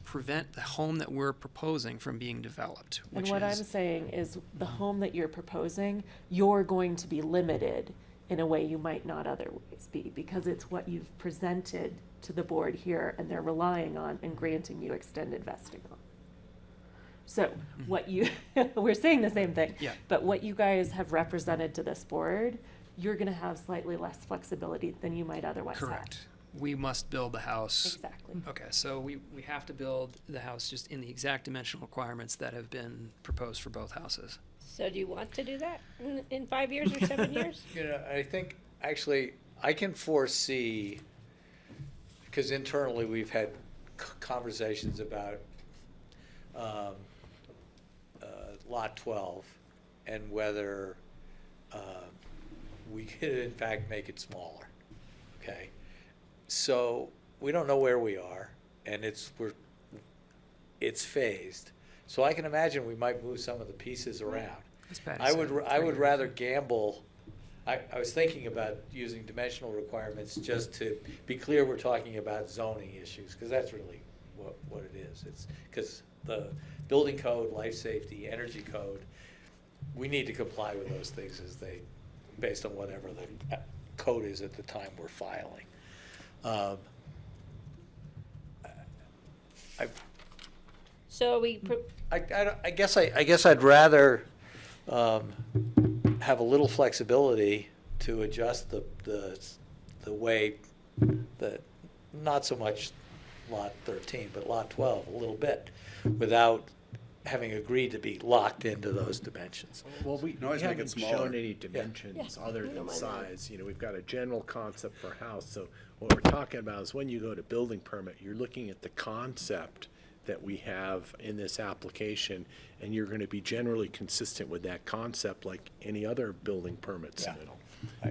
prevent the home that we're proposing from being developed. And Which what I'm is, saying is the home that you're proposing, you're going to be limited in a way you might not otherwise be, because it's what you've presented to the board here and they're relying on and granting you extended vesting on. So what you, we're saying the same thing, Yeah. but what you guys have represented to this board, you're gonna have slightly less flexibility than you might otherwise have. correct. We must build the house. Exactly. Okay, so we have to build the house just in the exact dimensional requirements that have been proposed for both houses. So do you want to do that in 5 years or 7 years? You know, I think, actually, I can foresee, because internally we've had conversations about Lot 12 and whether we could in fact make it smaller, okay? So we don't know where we are, and it's phased. So I can imagine we might move some of the pieces around. As Patty I would said, rather gamble. I was thinking about using dimensional requirements just to be clear we're talking about zoning issues, because that's really what it is. It's because the building code, life safety, energy code, we need to comply with those things based on whatever the code is at the time we're filing. So we, I guess I'd rather have a little flexibility to adjust the way that, not so much Lot 13, but Lot 12 a little bit, without having agreed to be locked into those dimensions. Well, we always make it haven't smaller. shown any dimensions other don't than mind that. size. You know, we've got a general concept for a house. So what we're talking about is when you go to building permit, you're looking at the concept that we have in this application, and you're going to be generally consistent with that concept like any other building permit submittal.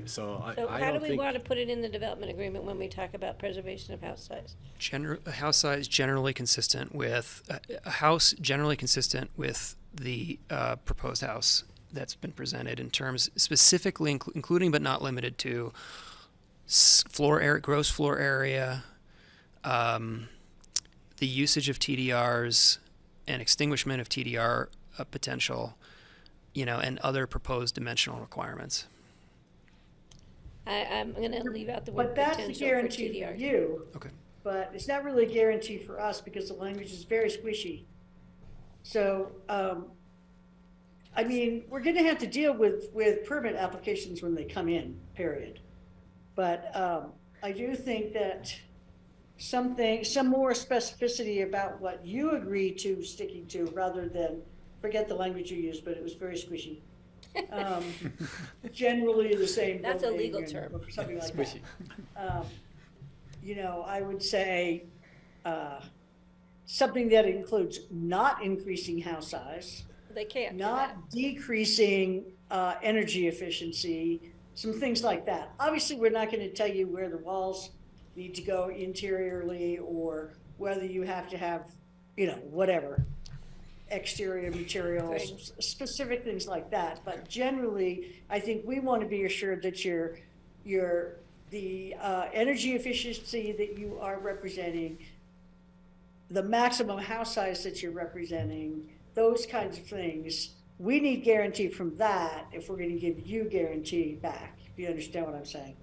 So so I how do don't we think. want to put it in the development agreement when we talk about preservation of house size? A house size generally consistent with, a house generally consistent with the proposed house that's been presented in terms specifically including but not limited to floor area, gross floor area, the usage of TDRs and extinguishment of TDR potential, and other proposed dimensional requirements. I'm going to leave out the word But that's a potential for guarantee for TDR. you. Okay. But it's not really a guarantee for us because the language is very squishy. So, I mean, we're going to have to deal with permit applications when they come in, period. But I do think that some more specificity about what you agree to sticking to rather than, forget the language you used, but it was very squishy. Generally the same. That's a building legal and term. Something like Squishy. that. I would say something that includes not increasing house size, They can't. not decreasing energy efficiency, some things like that. Obviously, we're not going to tell you where the walls need to go interiorly or whether you have to have, whatever, exterior materials, specific things like that. But generally, I think we want to be assured that the energy efficiency that you are representing, the maximum house size that you're representing, those kinds of things, we need guarantee from that if we're going to give you guarantee back, if you understand what I'm saying.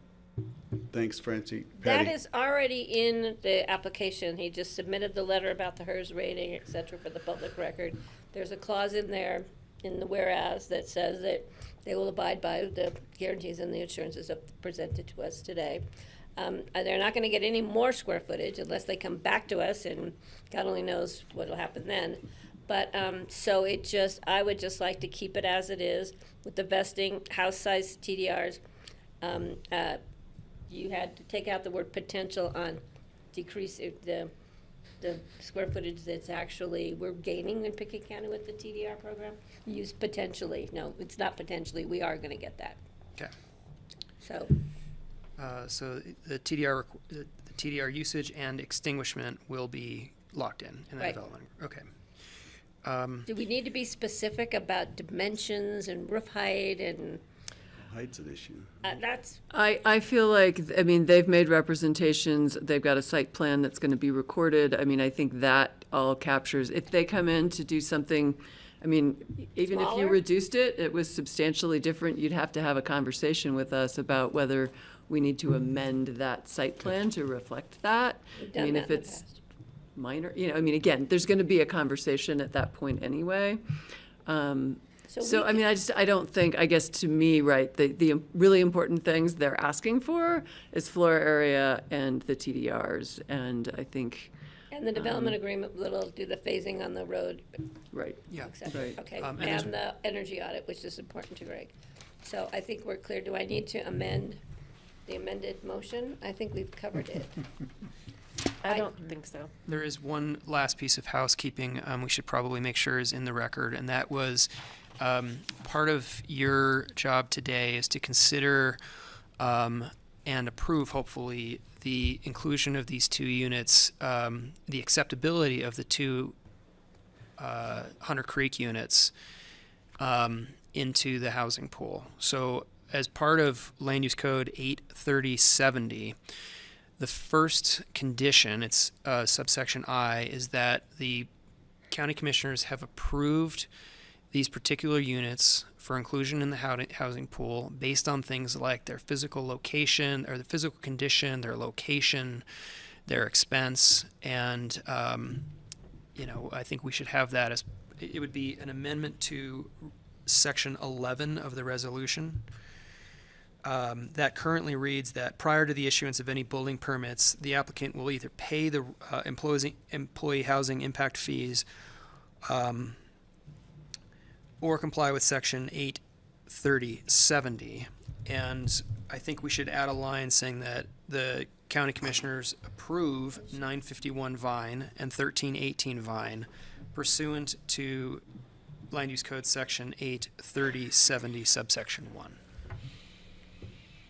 Thanks, Francie. That Patty? is already in the application. He just submitted the letter about the HERS rating, et cetera, for the public record. There's a clause in there, in the whereas, that says that they will abide by the guarantees and the assurances that presented to us today. They're not gonna get any more square footage unless they come back to us, and God only knows what'll happen then. But, so I would just like to keep it as it is with the vesting, house size TDRs. You had to take out the word potential on decrease the square footage that's actually, we're gaining in Pickett County with the TDR program. Use potentially. No, it's not potentially. We are gonna get that. Okay. So, So the TDR usage and extinguishment will be locked in the Right. development. Okay. do we need to be specific about dimensions and roof height and? Height's an issue. That's, I feel like, I mean, they've made representations, they've got a site plan that's gonna be recorded. I mean, I think that all captures, if they come in to do something, I mean, even if you Smaller? reduced it, it was substantially different, you'd have to have a conversation with us about whether we need to amend that site plan to reflect that. We've I done mean, that if in the it's past. minor, you know, I mean, again, there's gonna be a conversation at that point anyway. So, I mean, I don't think, I guess to me, right, the really important things they're asking for is floor area and the TDRs, and I think. And the development agreement that'll do the phasing on the road. Right. Yeah. et cetera. Right. Okay, And there's- and the energy audit, which is important to Greg. So I think we're clear. Do I need to amend the amended motion? I think we've covered it. I don't think so. There is one last piece of housekeeping we should probably make sure is in the record, and that was part of your job today is to consider and approve, hopefully, the inclusion of these two units, the acceptability of the two Hunter Creek units into the housing pool. So as part of Land Use Code 83070, the first condition, it's subsection I, is that the county commissioners have approved these particular units for inclusion in the housing pool based on things like their physical location or the physical condition, their location, their expense, and I think we should have that as it would be an amendment to section 11 of the resolution. That currently reads that prior to the issuance of any building permits, the applicant will either pay the employee housing impact fees or comply with section 83070. And I think we should add a line saying that the county commissioners approve 951 Vine and 1318 Vine pursuant to Land Use Code section 83070 subsection 1.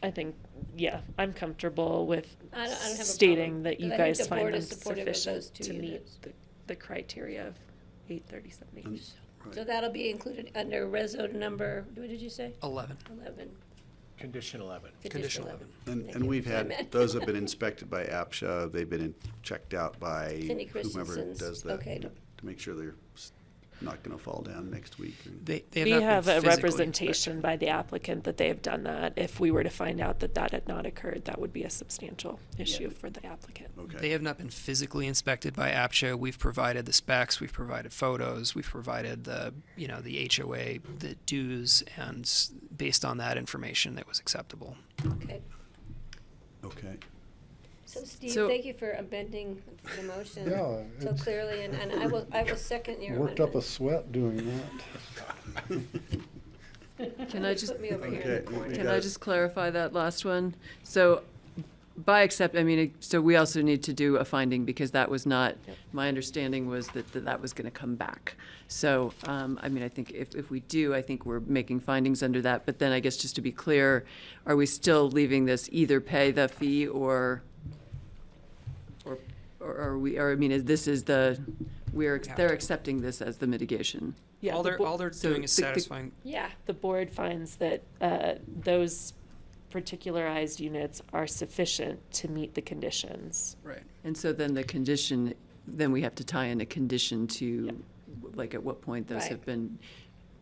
I think, yeah, I'm comfortable with I don't have a stating problem, that you but I think guys the find board them is supportive of those sufficient two to meet units. the criteria of 83070. So that'll be included under reso number, what did you say? 11. 11. Condition 11. Condition 11. And we've had, those have been inspected by APSHA, they've been checked out by Cindy whomever Christensen's, does that. okay. To make sure they're not gonna fall down next week. They We not been have a physically representation by the applicant that they have done that. If we were to find out that that had not occurred, that would be a substantial issue for the applicant. They have not been physically inspected by APSHA. We've provided the specs, we've provided photos, we've provided the HOA, the dues, and based on that information, it was acceptable. Okay. Okay. So Steve, So- thank you for amending the motion Yeah, so it's- clearly, and I will second your Worked up a amendment. sweat doing that. Can I just, Put me over here in Okay, the corner. can I just clarify that last one? So so we also need to do a finding because that was not, my understanding was that was gonna come back. So, I mean, I think if we do, I think we're making findings under that, but then I guess just to be clear, are we still leaving this either pay the fee or are we, or I mean, they're accepting this as the mitigation? Yeah, All the they're so doing is the- satisfying. Yeah, the board finds that those particularized units are sufficient to meet the conditions. Right. And so then the condition, then we have to tie in a condition to, like, at what point those Right. have been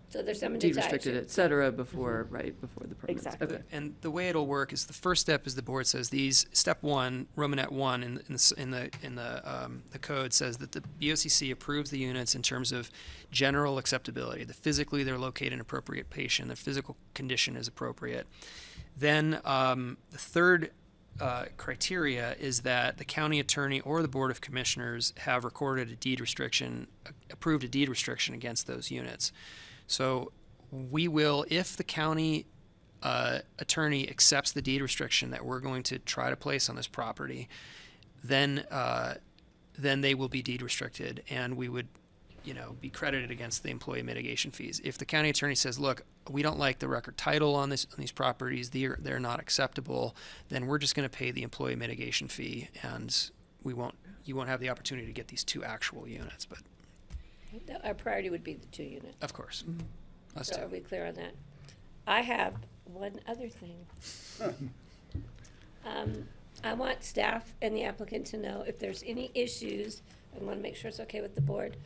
So there's something to tie de-restricted, to. et cetera, before the permits. Exactly. Okay. And the way it'll work is the first step is the board says step 1, Romanet 1 in the code says that the BOCC approves the units in terms of general acceptability. Physically they're located in appropriate location, the physical condition is appropriate. Then the third criteria is that the county attorney or the board of commissioners have recorded approved a deed restriction against those units. So we will, if the county attorney accepts the deed restriction that we're going to try to place on this property, then they will be deed restricted, and we would, be credited against the employee mitigation fees. If the county attorney says, "Look, we don't like the record title on these properties; they're not acceptable," then we're just going to pay the employee mitigation fee, and you won't have the opportunity to get these two actual units, but. Our priority would be the 2 units. Of course. Us So too. are we clear on that? I have one other thing. I want staff and the applicant to know if there's any issues, I want to make sure it's okay with the board.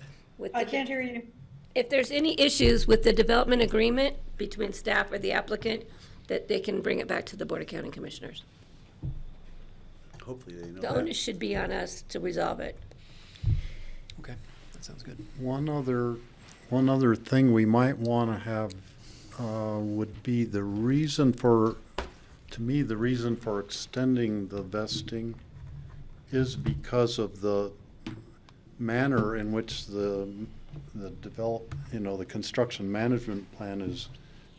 I can't hear you. If there's any issues with the development agreement between staff or the applicant, that they can bring it back to the Board of County Commissioners. Hopefully they know The that. onus should be on us to resolve it. Okay, that sounds good. One other thing we might want to have would be the reason for, to me, the reason for extending the vesting is because of the manner in which the construction management plan is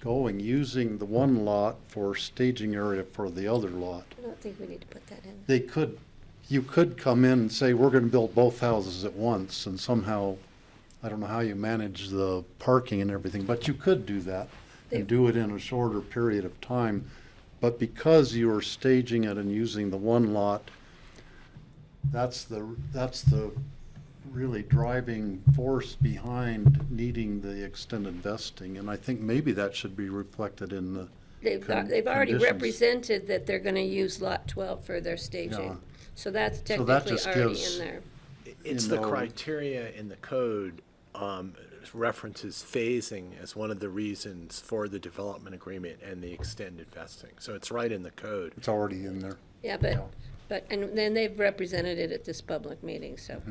going, using the one lot for staging area for the other lot. I don't think we need to put that in. You could come in and say, we're gonna build both houses at once, and somehow, I don't know how you manage the parking and everything, but you could do that and do it in a shorter period of time. But because you are staging it and using the one lot, that's the really driving force behind needing the extended vesting, and I think maybe that should be reflected in the They've already conditions. represented that they're gonna use lot 12 for their Yeah. staging. So that's that technically just already gives- in there. It's the criteria in the code references phasing as one of the reasons for the development agreement and the extended vesting. So it's right in the code. It's already in there. Yeah, and then they've represented it at this public meeting, so.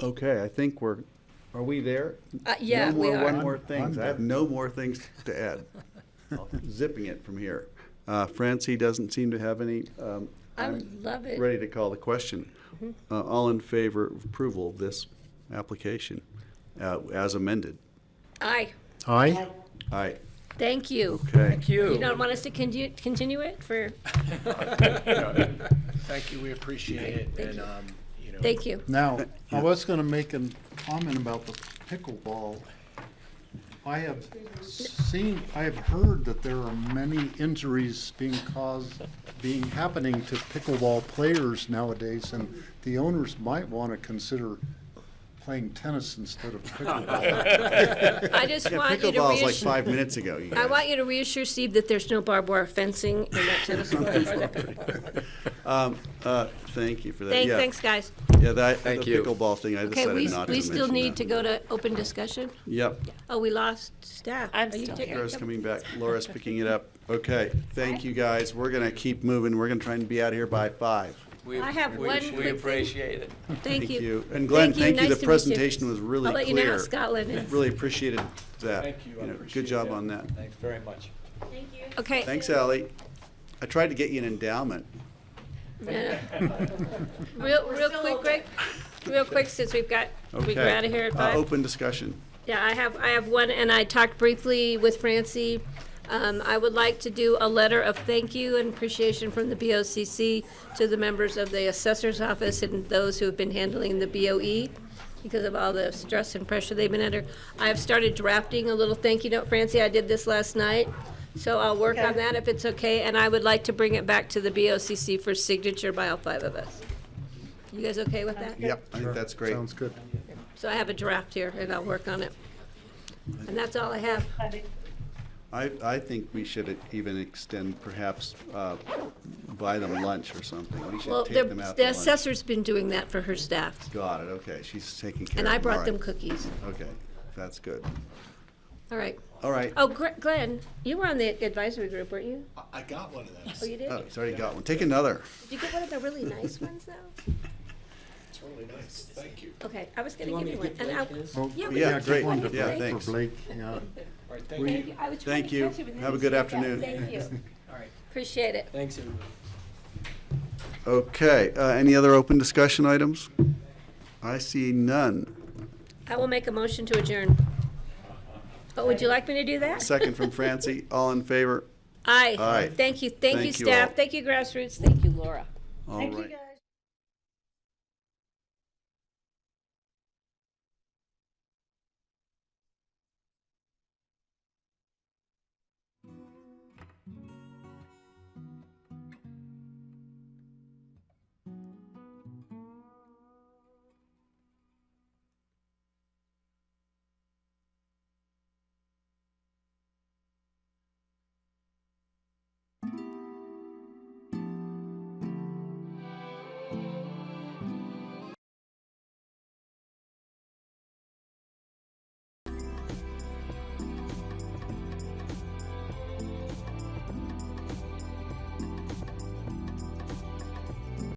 Okay, I think are we there? Yeah, we are. One more things. I'm I have no more things to add. Zipping it from here. Francie doesn't seem to have any. I I'm would love it. ready to call the question. All in favor of approval of this application as amended? Aye, Aye? Aye. thank you. Okay. You don't want us to continue it for, Thank you, we appreciate it, and, thank you. Now, I was gonna make a comment about the pickleball. I have heard that there are many injuries happening to pickleball players nowadays, and the owners might want to consider playing tennis instead of pickleball. I just want you to Pickleball's like reassure, 5 minutes ago, you I guys. want you to reassure Steve that there's no barbed wire fencing in that tennis court or that pickleball. Thank you for that. Yeah. Thanks, guys. Yeah, the Thank you. pickleball thing, I Okay, decided not to mention we still need that. to go to open discussion? Yep. Oh, we lost staff. I'm Are you still taking- Laura's coming back. Laura's picking it up. Okay, thank you, guys. We're gonna keep moving. We're gonna try and be out here by 5. I have one quick thing. appreciate it. Thank you. And Glenn, thank you. Nice The to meet you. presentation was really I'll clear. let you know how Scotland is. Really appreciated that. Thank you, I know, appreciate Good job that. on that. Thanks very much. Okay. Thanks, Ally. I tried to get you an endowment. Real quick, since we're Okay. out of here at 5. Open discussion. Yeah, I have one, and I talked briefly with Francie. I would like to do a letter of thank you and appreciation from the BOCC to the members of the assessor's office and those who have been handling the BOE because of all the stress and pressure they've been under. I have started drafting a little thank you note, Francie. I did this last night, so I'll work on that if it's okay, and I would like to bring it back to the BOCC for signature by all 5 of us. You guys okay with that? Yep, I think that's great. Sounds good. So I have a draft here, and I'll work on it. And that's all I have. I think we should even extend, perhaps, buy them lunch or something. We Well, should take them out to the lunch. assessor's been doing that for her staff, Got it, okay. She's taking care of and them. I brought All them right. cookies. Okay, that's good. All right. All right. Oh, Glenn, you were on the advisory group, weren't you? I got one of those. Oh, you did? Oh, he's already got one. Take another. Did you get one of the really nice ones, though? It's really nice, thank you. Okay, I was gonna give you one. And Oh, Yeah, Yeah, give great. one to Yeah, Blake. thanks. For Blake, yeah. All right, thank We- you. I was trying Thank to you. catch it, but then Have a you good said that. afternoon. Thank you. All right, Appreciate it. thanks, everybody. Okay, any other open discussion items? I see none. I will make a motion to adjourn. Oh, would you like me to do that? Second from Francie. All in favor? Aye. Aye. Thank you, Thank you staff. all. Thank you, grassroots. Thank you, Laura. All Thank you, right. guys.